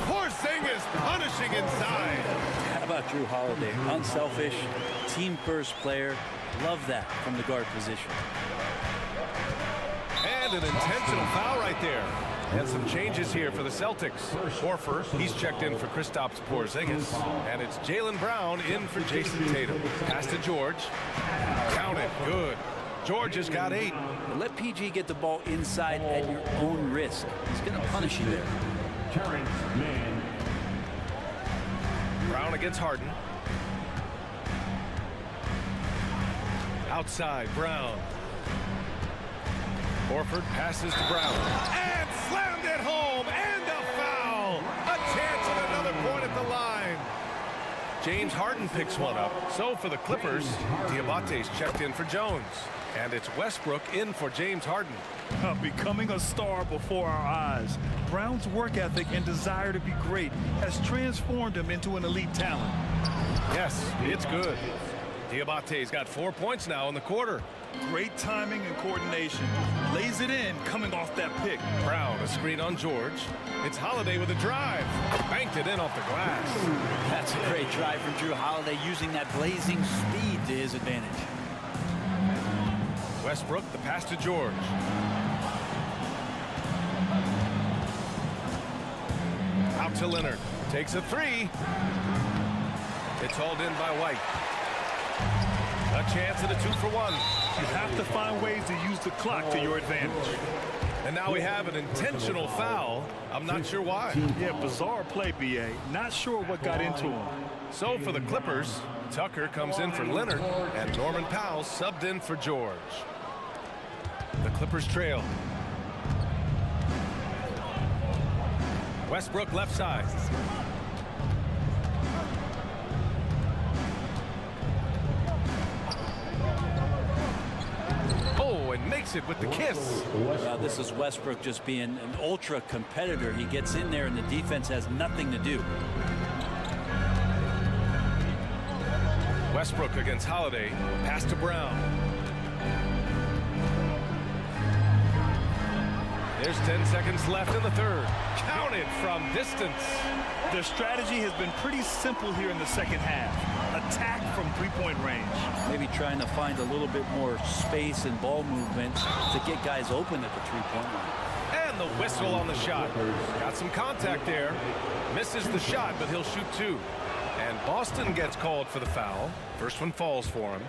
Porzingis punishing inside. How about Drew Holiday? Unselfish, team-first player. Love that from the guard position. And an intentional foul right there. And some changes here for the Celtics. Horford, he's checked in for Kristaps Porzingis. And it's Jaylen Brown in for Jason Tatum. Pass to George. Count it. Good. George has got 8. Let PG get the ball inside at your own risk. He's going to punish you there. Terrence Mann. Brown against Harden. Outside, Brown. Horford passes to Brown. And slammed it home. And a foul. A chance at another point at the line. James Harden picks one up. So for the Clippers, Diabate's checked in for Jones. And it's Westbrook in for James Harden. Becoming a star before our eyes. Brown's work ethic and desire to be great has transformed him into an elite talent. Yes, it's good. Diabate's got 4 points now in the quarter. Great timing and coordination. Lays it in coming off that pick. Brown, a screen on George. It's Holiday with a drive. Banked it in off the glass. That's a great drive from Drew Holiday, using that blazing speed to his advantage. Westbrook, the pass to George. Out to Leonard. Takes a 3. It's hauled in by White. A chance at a 2-for-1. You have to find ways to use the clock to your advantage. And now we have an intentional foul. I'm not sure why. Yeah, bizarre play, B.A. Not sure what got into him. So for the Clippers, Tucker comes in for Leonard, and Norman Powell subbed in for George. The Clippers trail. Westbrook left side. Oh, and makes it with the kiss. This is Westbrook just being an ultra competitor. He gets in there and the defense has nothing to do. Westbrook against Holiday. Pass to Brown. There's 10 seconds left in the third. Counted from distance. Their strategy has been pretty simple here in the second half. Attack from three-point range. Maybe trying to find a little bit more space and ball movement to get guys open at the three-point line. And the whistle on the shot. Got some contact there. Misses the shot, but he'll shoot 2. And Boston gets called for the foul. First one falls for him.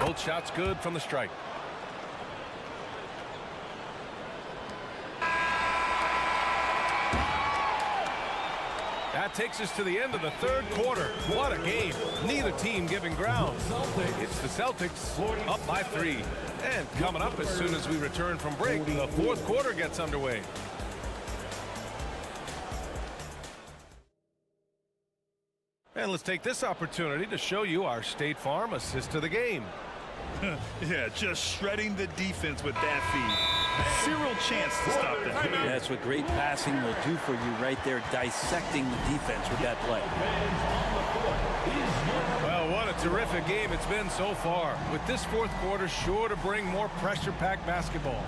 Both shots good from the stripe. That takes us to the end of the third quarter. What a game. Neither team giving ground. It's the Celtics up by 3. And coming up as soon as we return from break, the fourth quarter gets underway. And let's take this opportunity to show you our State Farm assist of the game. Yeah, just shredding the defense with that feed. Zero chance to stop that. Yeah, that's what great passing will do for you right there, dissecting the defense with that play. Well, what a terrific game it's been so far. With this fourth quarter sure to bring more pressure-packed basketball.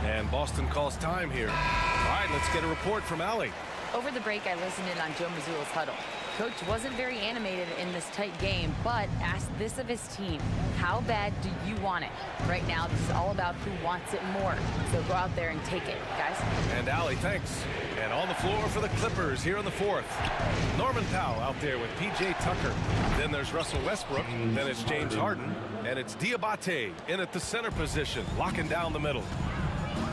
And Boston calls time here. All right, let's get a report from Allie. Over the break, I listened in on Joe Mazzulla's huddle. Coach wasn't very animated in this tight game, but asked this of his team: how bad do you want it? Right now, this is all about who wants it more. So go out there and take it, guys. And Allie, thanks. And on the floor for the Clippers here in the fourth. Norman Powell out there with P.J. Tucker. Then there's Russell Westbrook. Then it's James Harden. And it's Diabate in at the center position, locking down the middle.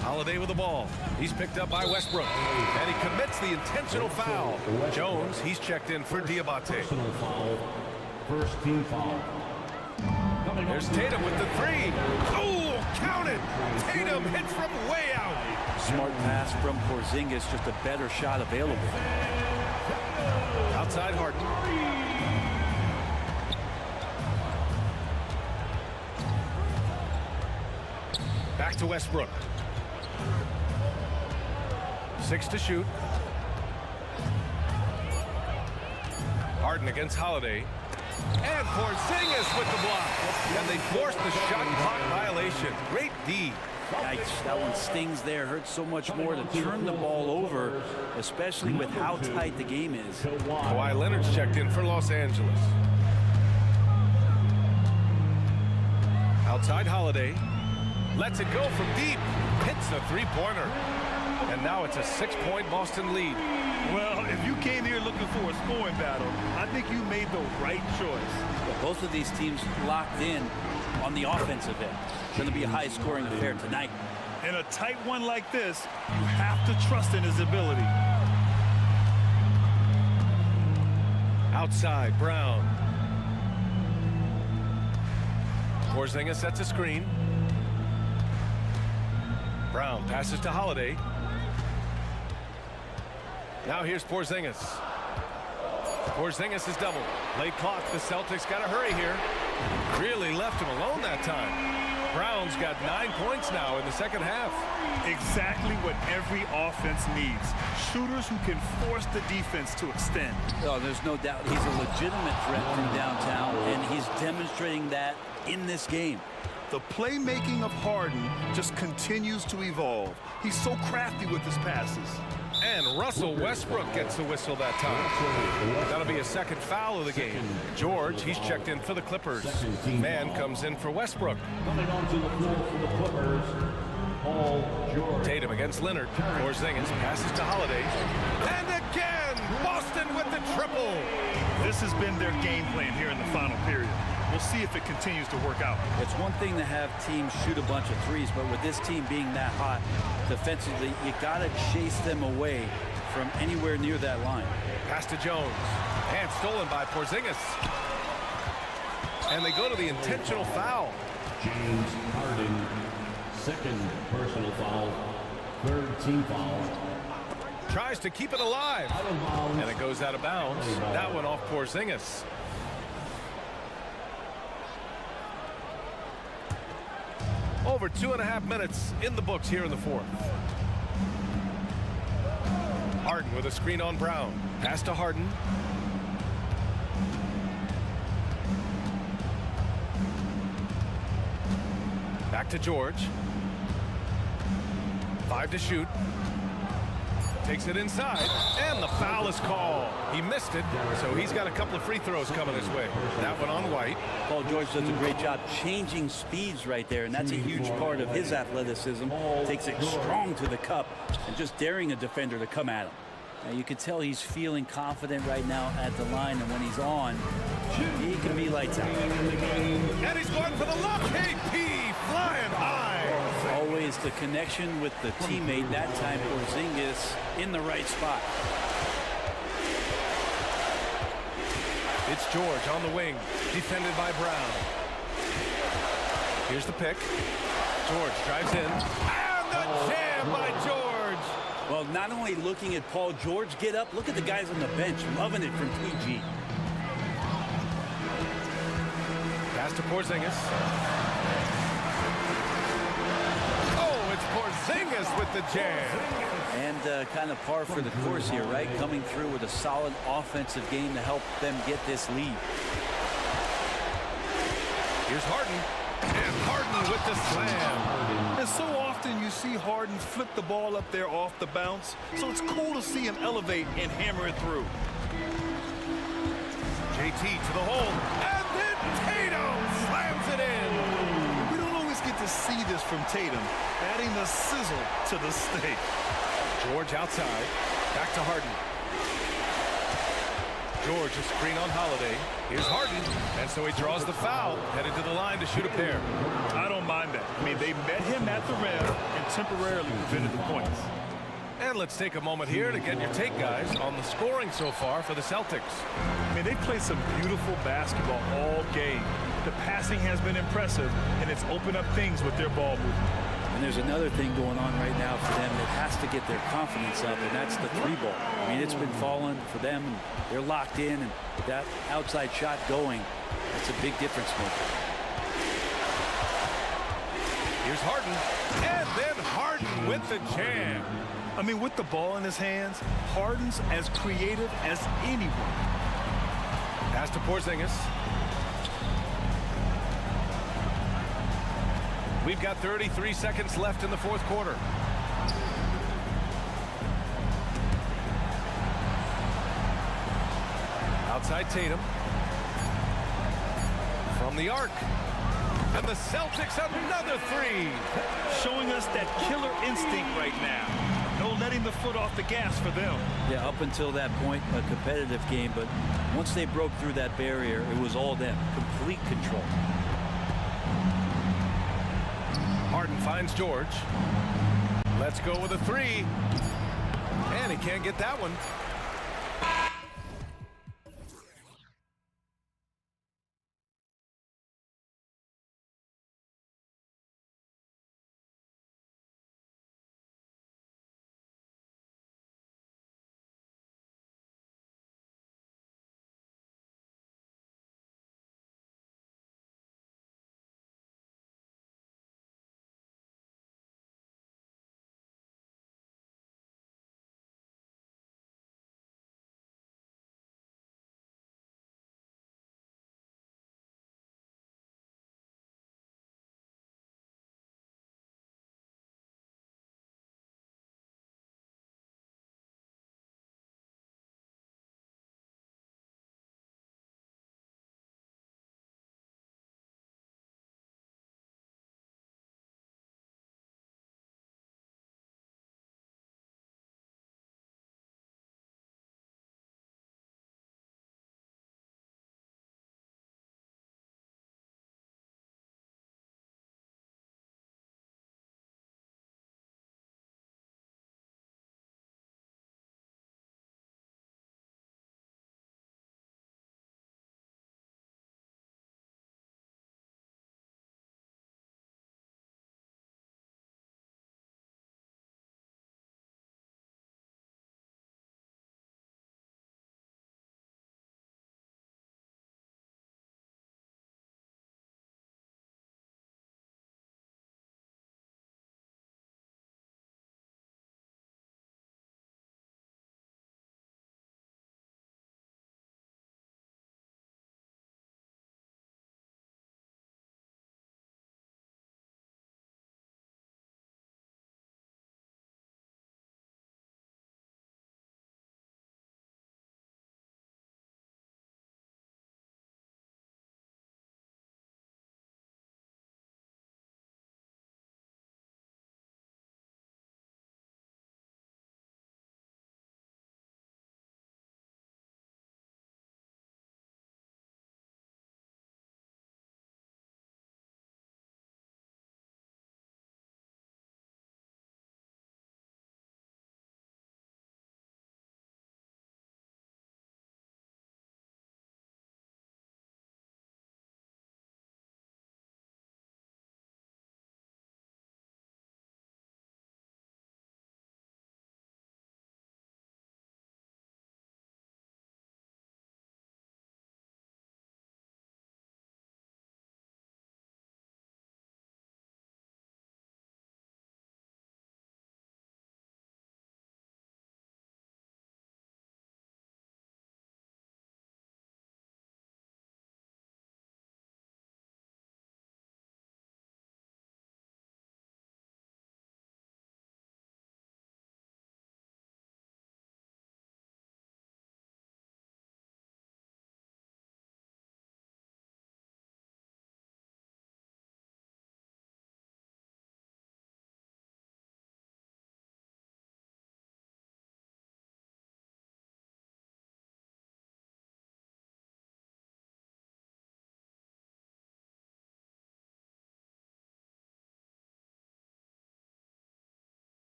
Holiday with the ball. He's picked up by Westbrook. And he commits the intentional foul. Jones, he's checked in for Diabate. First team foul. There's Tatum with the 3. Oh, count it! Tatum hits from way out. Smart pass from Porzingis, just a better shot available. Outside Harden. Back to Westbrook. 6 to shoot. Harden against Holiday. And Porzingis with the block. And they forced the shot clock violation. Great D. Yikes, that one stings there. Hurts so much more to turn the ball over, especially with how tight the game is. Kawhi Leonard's checked in for Los Angeles. Outside Holiday. Lets it go from deep. Hits the three-pointer. And now it's a 6-point Boston lead. Well, if you came here looking for a scoring battle, I think you made the right choice. Well, both of these teams locked in on the offensive end. It's going to be a high-scoring affair tonight. In a tight one like this, you have to trust in his ability. Outside, Brown. Porzingis sets a screen. Brown passes to Holiday. Now here's Porzingis. Porzingis is doubled. Late clock. The Celtics got to hurry here. Really left him alone that time. Brown's got 9 points now in the second half. Exactly what every offense needs. Shooters who can force the defense to extend. Oh, there's no doubt he's a legitimate threat from downtown, and he's demonstrating that in this game. The playmaking of Harden just continues to evolve. He's so crafty with his passes. And Russell Westbrook gets the whistle that time. That'll be a second foul of the game. George, he's checked in for the Clippers. Man comes in for Westbrook. Coming onto the floor for the Clippers, Paul George. Tatum against Leonard. Porzingis passes to Holiday. And again, Boston with the triple. This has been their game plan here in the final period. We'll see if it continues to work out. It's one thing to have teams shoot a bunch of threes, but with this team being that hot defensively, you got to chase them away from anywhere near that line. Pass to Jones. And stolen by Porzingis. And they go to the intentional foul. James Harden, second personal foul, third team foul. Tries to keep it alive. And it goes out of bounds. That one off Porzingis. Over 2.5 minutes in the books here in the fourth. Harden with a screen on Brown. Pass to Harden. Back to George. 5 to shoot. Takes it inside, and the foul is called. He missed it, so he's got a couple of free throws coming his way. That one on White. Paul George does a great job changing speeds right there, and that's a huge part of his athleticism. Takes it strong to the cup and just daring a defender to come at him. Now, you can tell he's feeling confident right now at the line, and when he's on, He can be lights out. And he's going for the lob. KP flying high. Always the connection with the teammate. That time Porzingis in the right spot. It's George on the wing, defended by Brown. Here's the pick. George drives in. And the jam by George. Well, not only looking at Paul George get up, look at the guys on the bench loving it from PG. Pass to Porzingis. Oh, it's Porzingis with the jam. And kind of par for the course here, right? Coming through with a solid offensive game to help them get this lead. Here's Harden. And Harden with the slam. And so often you see Harden flip the ball up there off the bounce. So it's cool to see him elevate and hammer it through. JT to the hole. And then Tatum slams it in. We don't always get to see this from Tatum, adding the sizzle to the steak. George outside. Back to Harden. George a screen on Holiday. Here's Harden. And so he draws the foul. Headed to the line to shoot a pair. I don't mind that. I mean, they met him at the rim and temporarily prevented the points. And let's take a moment here to get your take, guys, on the scoring so far for the Celtics. I mean, they played some beautiful basketball all game. The passing has been impressive, and it's opened up things with their ball movement. And there's another thing going on right now for them that has to get their confidence up, and that's the three ball. I mean, it's been falling for them, and they're locked in, and that outside shot going, that's a big difference maker. Here's Harden, and then Harden with the jam. I mean, with the ball in his hands, Harden's as creative as anyone. Pass to Porzingis. We've got 33 seconds left in the fourth quarter. Outside Tatum. From the arc. And the Celtics another three. Showing us that killer instinct right now. No letting the foot off the gas for them. Yeah, up until that point, a competitive game, but once they broke through that barrier, it was all them. Complete control. Harden finds George. Let's go with a three. And he can't get that one.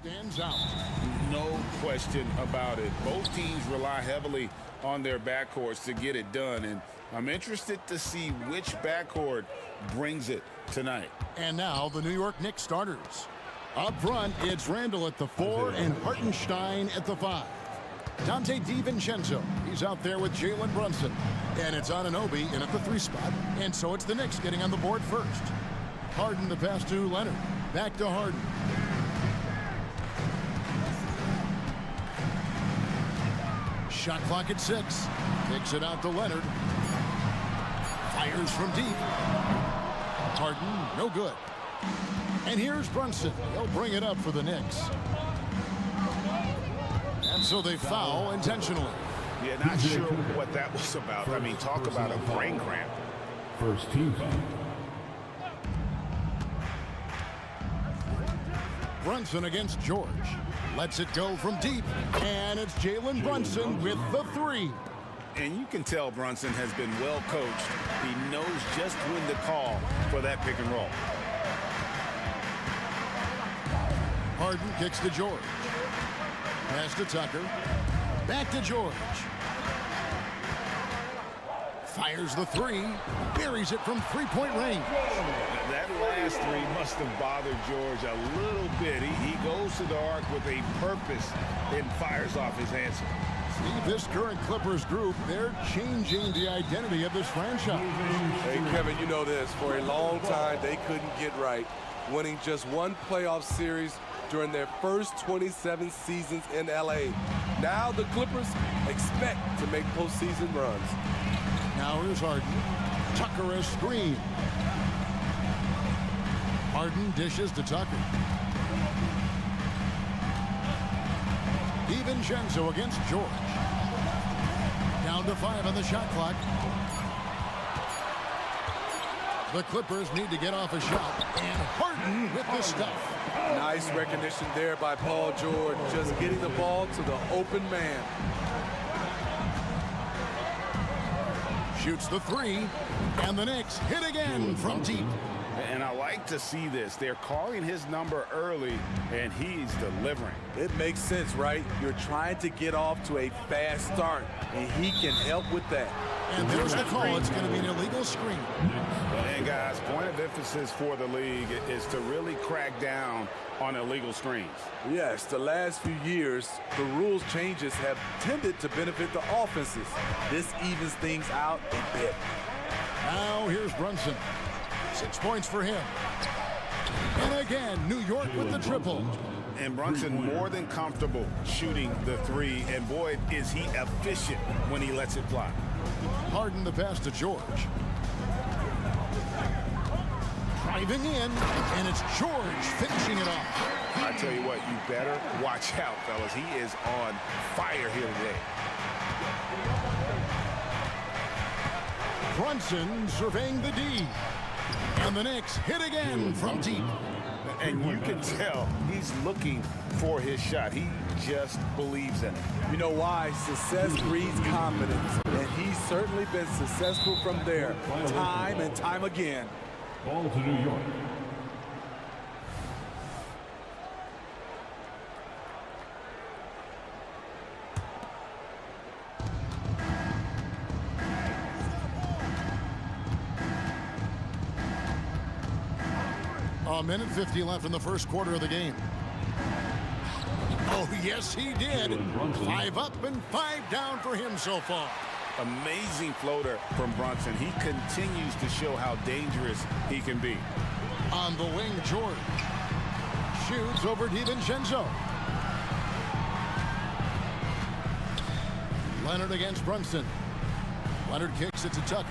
Stands out. No question about it. Both teams rely heavily on their backcourts to get it done, and I'm interested to see which backcourt brings it tonight. And now the New York Knicks starters. Up front, it's Randall at the 4 and Hartenstein at the 5. Dante DiVincenzo, he's out there with Jalen Brunson. And it's Anunoby in at the 3 spot. And so it's the Knicks getting on the board first. Harden the pass to Leonard. Back to Harden. Shot clock at 6. Kicks it out to Leonard. Fires from deep. Harden, no good. And here's Brunson. He'll bring it up for the Knicks. And so they foul intentionally. Yeah, not sure what that was about. I mean, talk about a brain cramp. First team foul. Brunson against George. Lets it go from deep. And it's Jalen Brunson with the 3. And you can tell Brunson has been well coached. He knows just when to call for that pick and roll. Harden kicks to George. Pass to Tucker. Back to George. Fires the 3. Buries it from 3-point range. That last 3 must have bothered George a little bit. He goes to the arc with a purpose and fires off his answer. Steve, this current Clippers group, they're changing the identity of this franchise. Hey, Kevin, you know this. For a long time, they couldn't get right, winning just one playoff series during their first 27 seasons in L.A. Now the Clippers expect to make postseason runs. Now here's Harden. Tucker a screen. Harden dishes to Tucker. DiVincenzo against George. Down to 5 on the shot clock. The Clippers need to get off a shot. And Harden with the stuff. Nice recognition there by Paul George, just getting the ball to the open man. Shoots the 3, and the Knicks hit again from deep. And I like to see this. They're calling his number early, and he's delivering. It makes sense, right? You're trying to get off to a fast start, and he can help with that. And there's the call. It's going to be an illegal screen. And guys, point of emphasis for the league is to really crack down on illegal screens. Yes, the last few years, the rules changes have tended to benefit the offenses. This evens things out a bit. Now here's Brunson. 6 points for him. And again, New York with the triple. And Brunson more than comfortable shooting the 3. And boy, is he efficient when he lets it fly. Harden the pass to George. Driving in, and it's George finishing it off. I tell you what, you better watch out, fellas. He is on fire here today. Brunson surveying the D. And the Knicks hit again from deep. And you can tell he's looking for his shot. He just believes in it. You know why? Success breeds confidence. And he's certainly been successful from there, time and time again. Ball to New York. A minute 50 left in the first quarter of the game. Oh, yes, he did. 5 up and 5 down for him so far. Amazing floater from Brunson. He continues to show how dangerous he can be. On the wing, George. Shoots over DiVincenzo. Leonard against Brunson. Leonard kicks it to Tucker.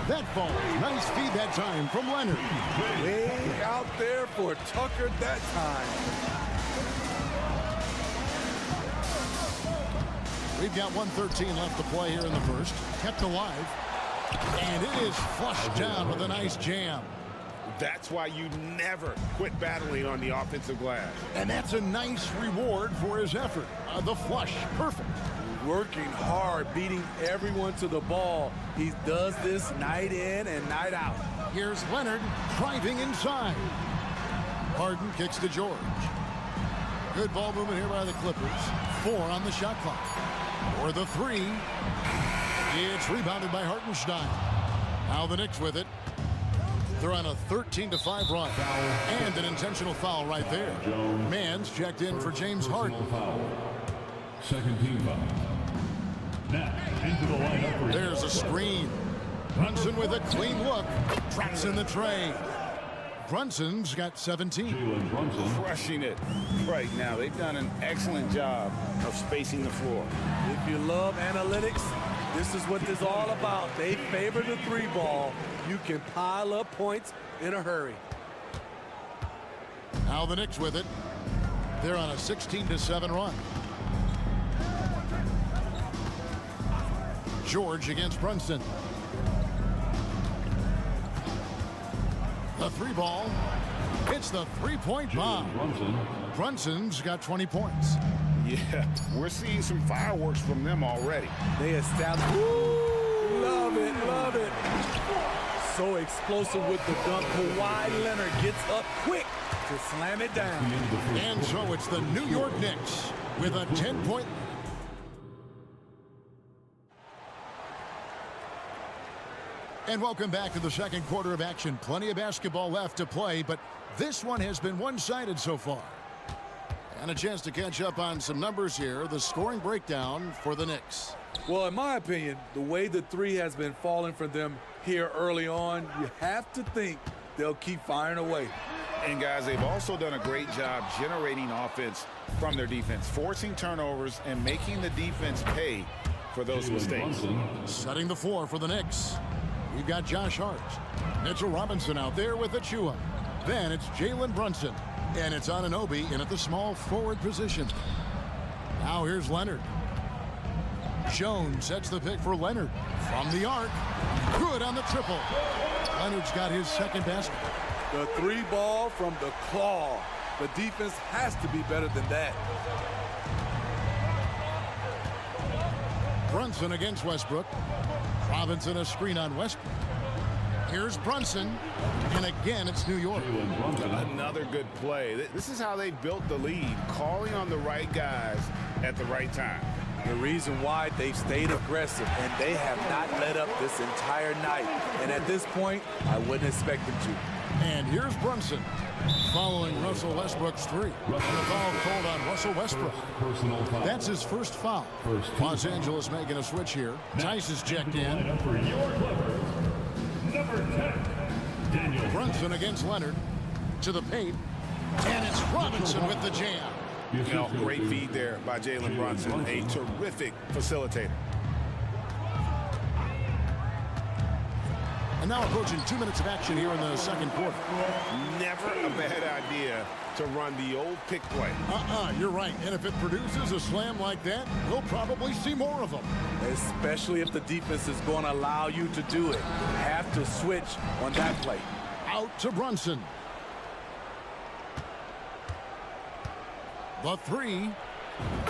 That falls. Nice feed that time from Leonard. Way out there for Tucker that time. We've got 1:13 left to play here in the first. Kept alive. And it is flushed down with a nice jam. That's why you never quit battling on the offensive glass. And that's a nice reward for his effort. The flush, perfect. Working hard, beating everyone to the ball. He does this night in and night out. Here's Leonard driving inside. Harden kicks to George. Good ball movement here by the Clippers. 4 on the shot clock. For the 3. It's rebounded by Hartenstein. Now the Knicks with it. They're on a 13-5 run. And an intentional foul right there. Mann's checked in for James Harden. Second team foul. Now into the lineup. There's a screen. Brunson with a clean look. Drops in the tray. Brunson's got 17. Crushing it right now. They've done an excellent job of spacing the floor. If you love analytics, this is what this is all about. They favor the 3 ball. You can pile up points in a hurry. Now the Knicks with it. They're on a 16-7 run. George against Brunson. The 3 ball. It's the 3-point bomb. Brunson's got 20 points. Yeah, we're seeing some fireworks from them already. They established. Ooh, love it, love it. So explosive with the dunk. Kawhi Leonard gets up quick to slam it down. And so it's the New York Knicks with a 10-point. And welcome back to the second quarter of action. Plenty of basketball left to play, but this one has been one-sided so far. And a chance to catch up on some numbers here. The scoring breakdown for the Knicks. Well, in my opinion, the way the 3 has been falling for them here early on, you have to think they'll keep firing away. And guys, they've also done a great job generating offense from their defense, forcing turnovers and making the defense pay for those mistakes. Setting the floor for the Knicks. We've got Josh Hart. Mitchell Robinson out there with Achua. Then it's Jalen Brunson. And it's Anunoby in at the small forward position. Now here's Leonard. Jones sets the pick for Leonard. From the arc. Good on the triple. Leonard's got his second basket. The 3 ball from the claw. The defense has to be better than that. Brunson against Westbrook. Robinson a screen on Westbrook. Here's Brunson. And again, it's New York. Another good play. This is how they built the lead, calling on the right guys at the right time. The reason why they've stayed aggressive, and they have not let up this entire night. And at this point, I wouldn't expect them to. And here's Brunson following Russell Westbrook's 3. And a foul called on Russell Westbrook. That's his first foul. Los Angeles making a switch here. Tice is checked in. Brunson against Leonard. To the paint. And it's Robinson with the jam. You know, great feed there by Jalen Brunson, a terrific facilitator. And now approaching 2 minutes of action here in the second quarter. Never a bad idea to run the old pick play. You're right. And if it produces a slam like that, we'll probably see more of them. Especially if the defense is going to allow you to do it. Have to switch on that play. Out to Brunson. The 3.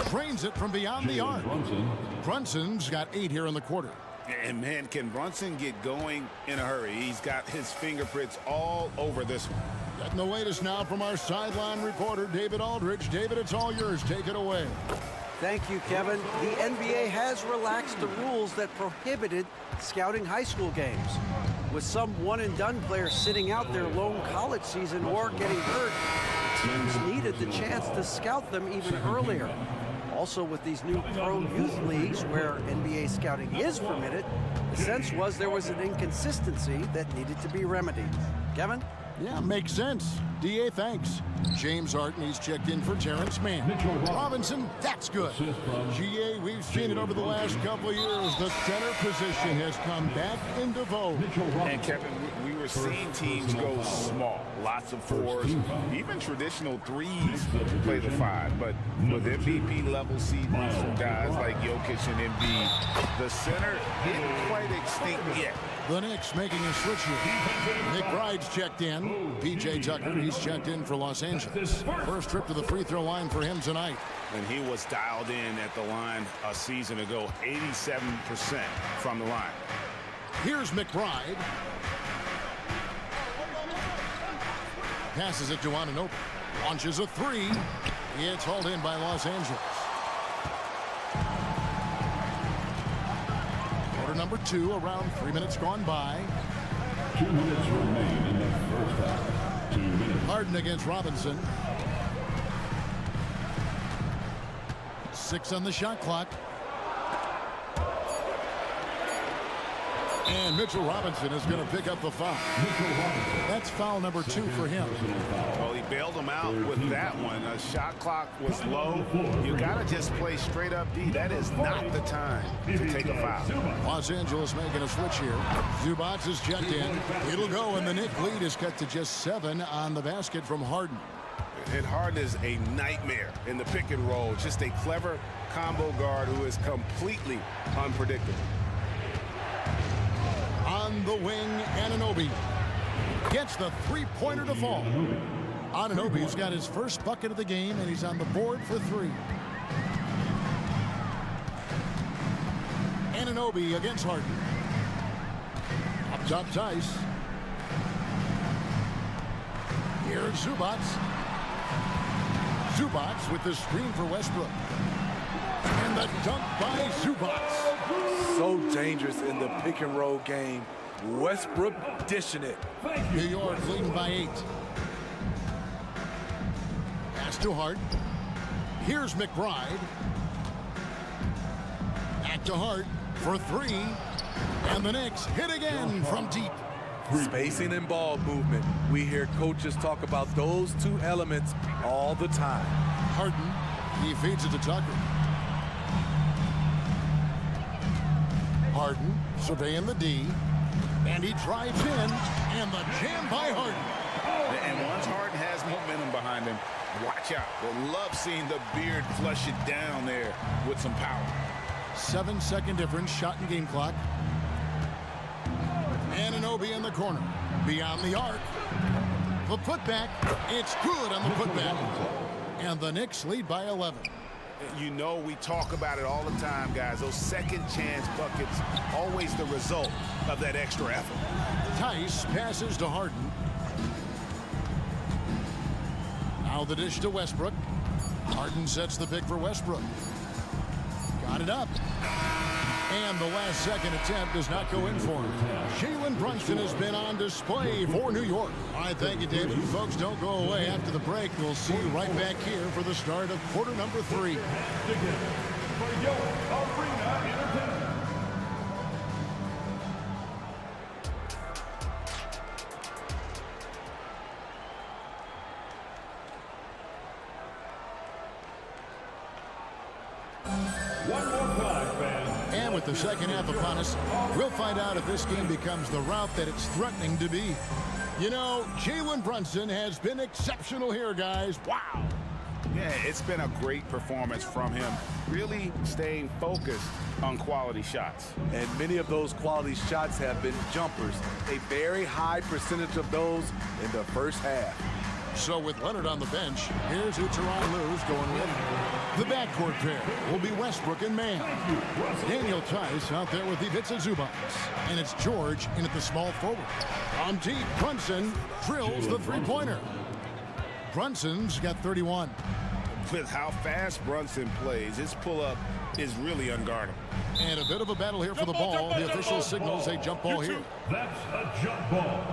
Trains it from beyond the arc. Brunson's got 8 here in the quarter. And man, can Brunson get going in a hurry? He's got his fingerprints all over this one. Getting the latest now from our sideline reporter, David Aldridge. David, it's all yours. Take it away. Thank you, Kevin. The NBA has relaxed the rules that prohibited scouting high school games. With some one-and-done players sitting out their lone college season or getting hurt, teams needed the chance to scout them even earlier. Also, with these new pro youth leagues where NBA scouting is permitted, the sense was there was an inconsistency that needed to be remedied. Kevin? Yeah, makes sense. DA, thanks. James Harden, he's checked in for Terrence Mann. Robinson, that's good. GA, we've seen it over the last couple of years. The center position has come back into vogue. And Kevin, we were seeing teams go small. Lots of 4s, even traditional 3s play the 5. But with MVP level seasons from guys like Jokic and Embiid, the center isn't quite extinct yet. The Knicks making a switch here. McBride's checked in. P.J. Tucker, he's checked in for Los Angeles. First trip to the free throw line for him tonight. And he was dialed in at the line a season ago, 87% from the line. Here's McBride. Passes it to Anunoby. Launches a three. It's hauled in by Los Angeles. Quarter number 2, around 3 minutes gone by. 2 minutes remain in the first half. 2 minutes. Harden against Robinson. 6 on the shot clock. And Mitchell Robinson is going to pick up the foul. That's foul number 2 for him. Well, he bailed him out with that one. The shot clock was low. You got to just play straight up D. That is not the time to take a foul. Los Angeles making a switch here. Zubac is checked in. It'll go, and the Knick lead is cut to just 7 on the basket from Harden. And Harden is a nightmare in the pick and roll. Just a clever combo guard who is completely unpredictable. On the wing, Anunoby gets the three-pointer to fall. Anunoby's got his first bucket of the game, and he's on the board for 3. Anunoby against Harden. Up top, Tice. Here's Zubac. Zubac with the screen for Westbrook. And the dunk by Zubac. So dangerous in the pick and roll game. Westbrook dishing it. New York leading by 8. Pass to Hart. Here's McBride. Back to Hart for 3. And the Knicks hit again from deep. Spacing and ball movement. We hear coaches talk about those 2 elements all the time. Harden, he feeds it to Tucker. Harden surveying the D, and he drives in, and the jam by Harden. And once Harden has momentum behind him, watch out. I love seeing the beard flush it down there with some power. 7-second difference, shot and game clock. Anunoby in the corner, beyond the arc. The putback, it's good on the putback. And the Knicks lead by 11. You know, we talk about it all the time, guys. Those second chance buckets, always the result of that extra effort. Tice passes to Harden. Now the dish to Westbrook. Harden sets the pick for Westbrook. Got it up. And the last second attempt does not go in for him. Jalen Brunson has been on display for New York. All right, thank you, David. You folks don't go away after the break. We'll see you right back here for the start of quarter number 3. For your arena entertainment. One more time, fans. And with the second half upon us, we'll find out if this game becomes the route that it's threatening to be. You know, Jalen Brunson has been exceptional here, guys. Wow. Yeah, it's been a great performance from him, really staying focused on quality shots. And many of those quality shots have been jumpers. A very high percentage of those in the first half. So with Leonard on the bench, here's who Tyronn Lue's going with. The backcourt pair will be Westbrook and Mann. Daniel Tice out there with Ivica Zubac. And it's George in at the small forward. On deep, Brunson drills the three-pointer. Brunson's got 31. With how fast Brunson plays, his pull-up is really unguardable. And a bit of a battle here for the ball. The official signals a jump ball here. That's a jump ball.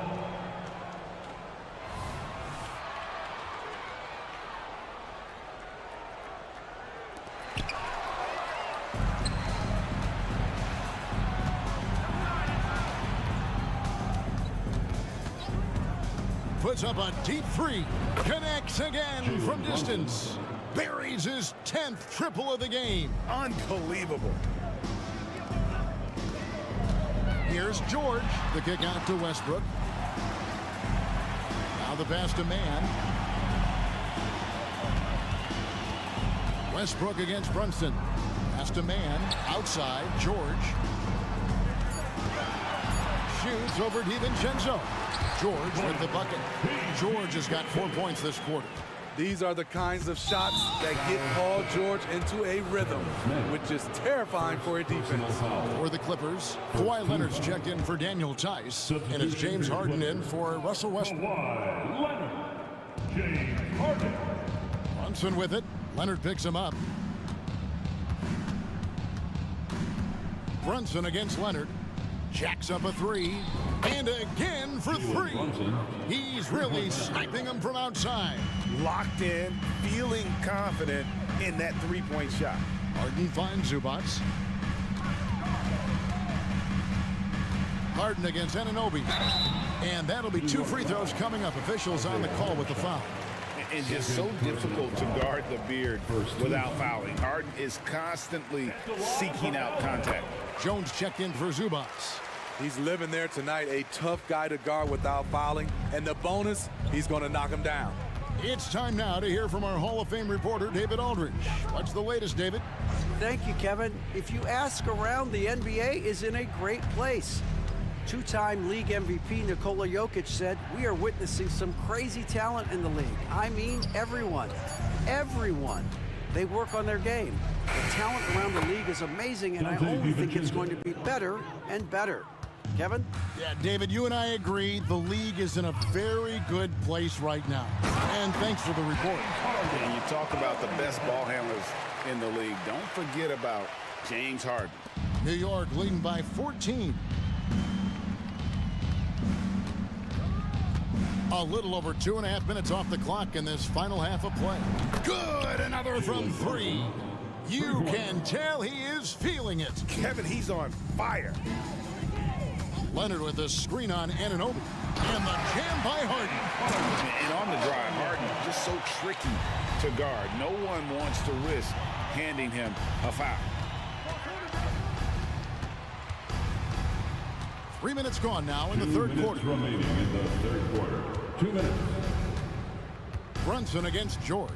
Puts up a deep 3. Connects again from distance. Buries his 10th triple of the game. Unbelievable. Here's George. The kick out to Westbrook. Now the pass to Mann. Westbrook against Brunson. Pass to Mann. Outside, George. Shoots over DiVincenzo. George with the bucket. George has got 4 points this quarter. These are the kinds of shots that get Paul George into a rhythm, which is terrifying for a defense. For the Clippers, Kawhi Leonard's checked in for Daniel Tice, and it's James Harden in for Russell Westbrook. Brunson with it. Leonard picks him up. Brunson against Leonard. Jacks up a three. And again for three. He's really sniping him from outside. Locked in, feeling confident in that three-point shot. Harden finds Zubats. Harden against Anunoby. And that'll be 2 free throws coming up. Officials on the call with the foul. And just so difficult to guard the beard without fouling. Harden is constantly seeking out contact. Jones checked in for Zubats. He's living there tonight, a tough guy to guard without fouling. And the bonus, he's going to knock him down. It's time now to hear from our Hall of Fame reporter, David Aldridge. What's the latest, David? Thank you, Kevin. If you ask around, the NBA is in a great place. Two-time league MVP Nikola Jokic said, "We are witnessing some crazy talent in the league. I mean everyone. Everyone. They work on their game. The talent around the league is amazing, and I only think it's going to be better and better." Kevin? Yeah, David, you and I agree the league is in a very good place right now. And thanks for the report. And you talk about the best ball handlers in the league. Don't forget about James Harden. New York leading by 14. A little over 2.5 minutes off the clock in this final half of play. Good, another from three. You can tell he is feeling it. Kevin, he's on fire. Leonard with the screen on Anunoby. And the jam by Harden. And on the drive, Harden just so tricky to guard. No one wants to risk handing him a foul. 3 minutes gone now in the third quarter. Remaining in the third quarter. 2 minutes. Brunson against George.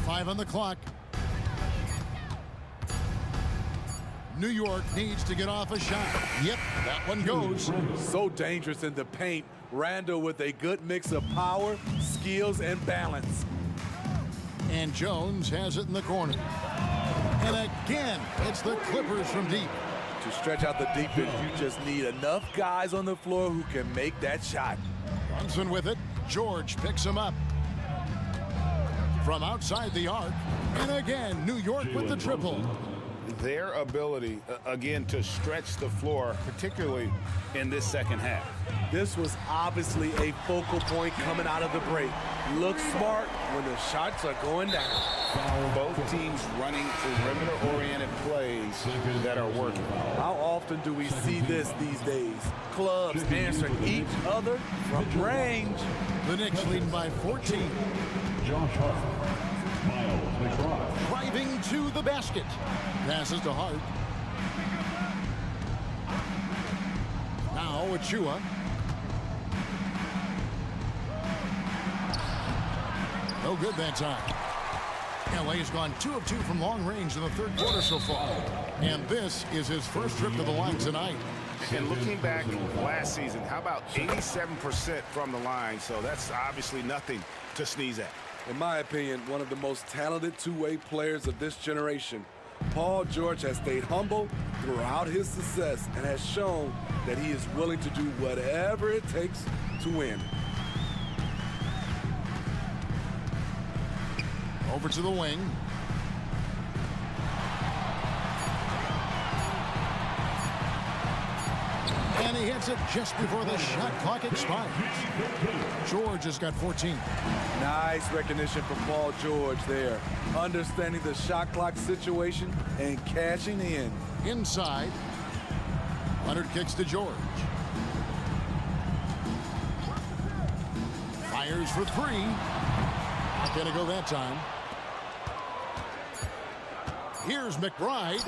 5 on the clock. New York needs to get off a shot. Yep, that one goes. So dangerous in the paint. Randall with a good mix of power, skills, and balance. And Jones has it in the corner. And again, it's the Clippers from deep. To stretch out the defense, you just need enough guys on the floor who can make that shot. Brunson with it. George picks him up. From outside the arc. And again, New York with the triple. Their ability, again, to stretch the floor, particularly in this second half. This was obviously a focal point coming out of the break. Look smart when the shots are going down. Both teams running perimeter-oriented plays that are working. How often do we see this these days? Clubs answering each other from range. The Knicks leading by 14. Josh Hart. Miles McBride. Driving to the basket. Passes to Hart. Now Achua. No good that time. LA's gone 2 of 2 from long range in the third quarter so far. And this is his first trip to the line tonight. And looking back last season, how about 87% from the line? So that's obviously nothing to sneeze at. In my opinion, one of the most talented two-way players of this generation. Paul George has stayed humble throughout his success and has shown that he is willing to do whatever it takes to win. Over to the wing. And he hits it just before the shot clock expires. George has got 14. Nice recognition from Paul George there. Understanding the shot clock situation and cashing in. Inside. Leonard kicks to George. Fires for three. Not going to go that time. Here's McBride.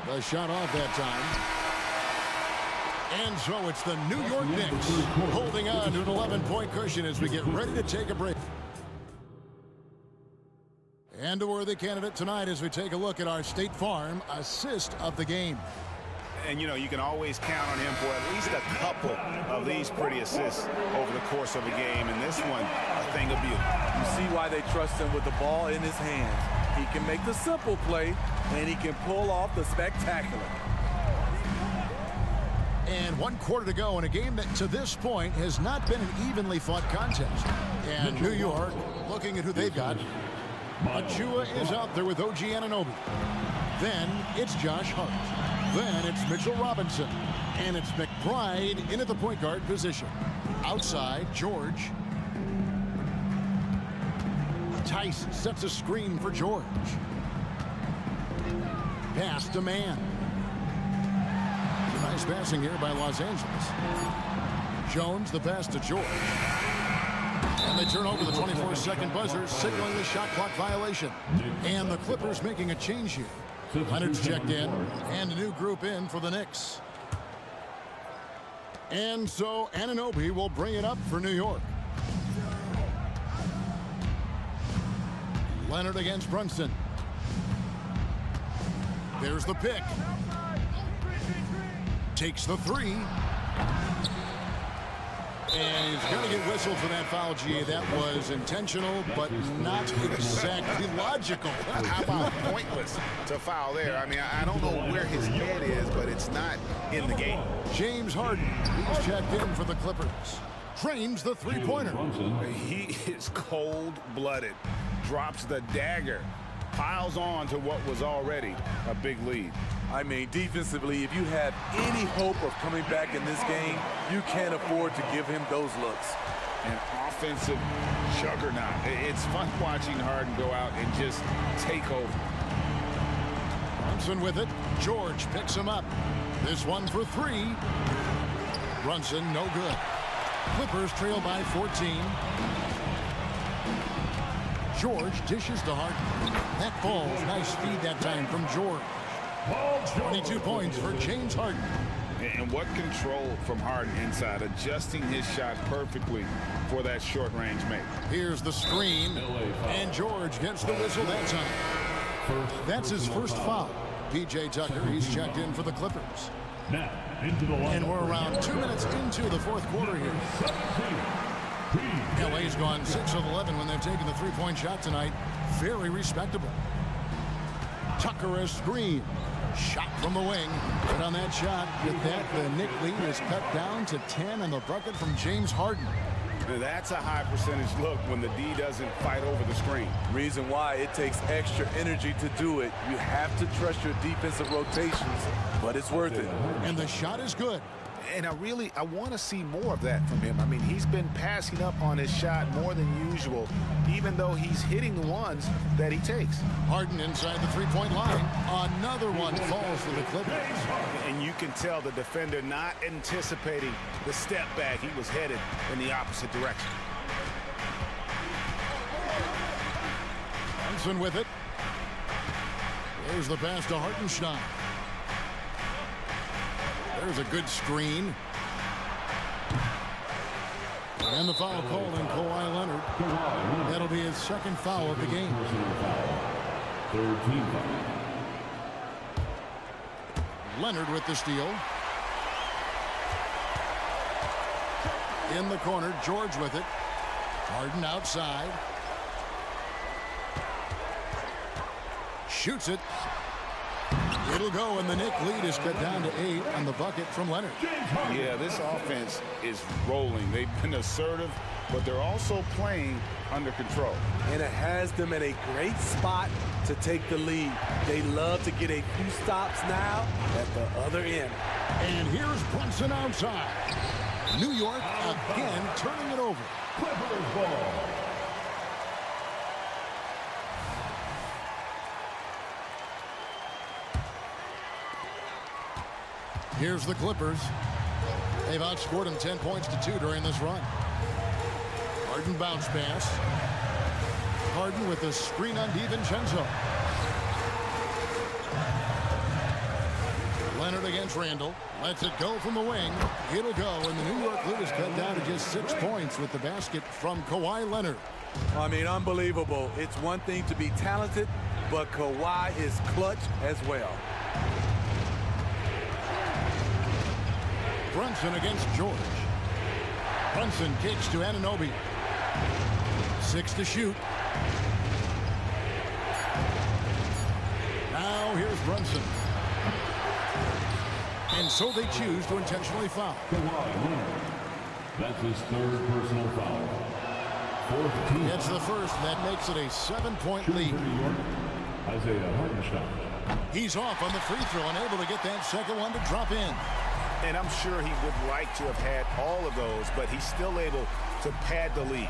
The shot off that time. And so it's the New York Knicks holding on to an 11-point cushion as we get ready to take a break. And a worthy candidate tonight as we take a look at our State Farm assist of the game. And, you know, you can always count on him for at least a couple of these pretty assists over the course of a game. And this one, a thing of beauty. You see why they trust him with the ball in his hands. He can make the simple play, and he can pull off the spectacular. And 1 quarter to go in a game that to this point has not been an evenly fought contest. And New York looking at who they've got. Achua is out there with OG Anunoby. Then it's Josh Hart. Then it's Mitchell Robinson. And it's McBride in at the point guard position. Outside, George. Tice sets a screen for George. Pass to Mann. Nice passing here by Los Angeles. Jones, the pass to George. And they turn over the 24-second buzzer, signaling the shot clock violation. And the Clippers making a change here. Leonard's checked in, and a new group in for the Knicks. And so Anunoby will bring it up for New York. Leonard against Brunson. There's the pick. Takes the three. And he's going to get whistled for that foul, G. That was intentional, but not exactly logical. How about pointless to foul there? I mean, I don't know where his head is, but it's not in the game. James Harden, he's checked in for the Clippers. Trains the three-pointer. He is cold-blooded. Drops the dagger. Piles on to what was already a big lead. I mean, defensively, if you have any hope of coming back in this game, you can't afford to give him those looks. An offensive juggernaut. It's fun watching Harden go out and just take over. Brunson with it. George picks him up. This one for three. Brunson, no good. Clippers trail by 14. George dishes to Harden. That ball's nice feed that time from George. 22 points for James Harden. And what control from Harden inside, adjusting his shot perfectly for that short-range make. Here's the screen, and George gets the whistle that time. That's his first foul. P.J. Tucker, he's checked in for the Clippers. And we're around 2 minutes into the fourth quarter here. LA's gone 6 of 11 when they've taken the three-point shot tonight. Very respectable. Tucker a screen. Shot from the wing. But on that shot, with that, the Knick lead is cut down to 10 and the bucket from James Harden. That's a high percentage look when the D doesn't fight over the screen. Reason why it takes extra energy to do it. You have to trust your defensive rotations, but it's worth it. And the shot is good. And I want to see more of that from him. I mean, he's been passing up on his shot more than usual, even though he's hitting the ones that he takes. Harden inside the three-point line. Another one falls for the Clippers. And you can tell the defender not anticipating the step back. He was headed in the opposite direction. Brunson with it. There's the pass to Hartenstein. There's a good screen. And the foul called on Kawhi Leonard. That'll be his second foul of the game. Third team foul. Leonard with the steal. In the corner, George with it. Harden outside. Shoots it. It'll go, and the Knick lead is cut down to 8 on the bucket from Leonard. Yeah, this offense is rolling. They've been assertive, but they're also playing under control. And it has them in a great spot to take the lead. They love to get a few stops now at the other end. And here's Brunson outside. New York again turning it over. Clippers ball. Here's the Clippers. They've outscored them 10 points to 2 during this run. Harden bounce pass. Harden with a screen on DiVincenzo. Leonard against Randall. Lets it go from the wing. It'll go, and the New York lead is cut down to just 6 points with the basket from Kawhi Leonard. I mean, unbelievable. It's one thing to be talented, but Kawhi is clutch as well. Brunson against George. Brunson kicks to Anunoby. 6 to shoot. Now here's Brunson. And so they choose to intentionally foul. That's his third personal foul. Fourth team. It's the first. That makes it a 7-point lead. Isaiah Hartenstein. He's off on the free throw and able to get that second one to drop in. And I'm sure he would like to have had all of those, but he's still able to pad the lead.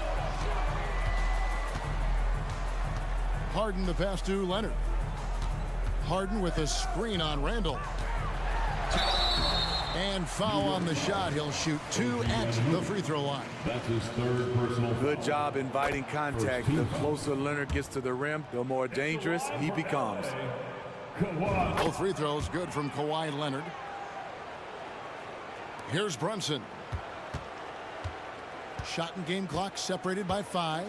Harden the pass to Leonard. Harden with a screen on Randall. And foul on the shot. He'll shoot 2 at the free throw line. That's his third personal. Good job inviting contact. The closer Leonard gets to the rim, the more dangerous he becomes. Both free throws good from Kawhi Leonard. Here's Brunson. Shot and game clock separated by 5.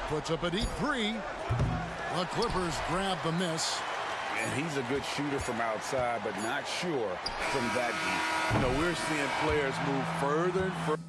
Puts up a deep 3. The Clippers grab the miss. And he's a good shooter from outside, but not sure from that deep. You know, we're seeing players move further and further.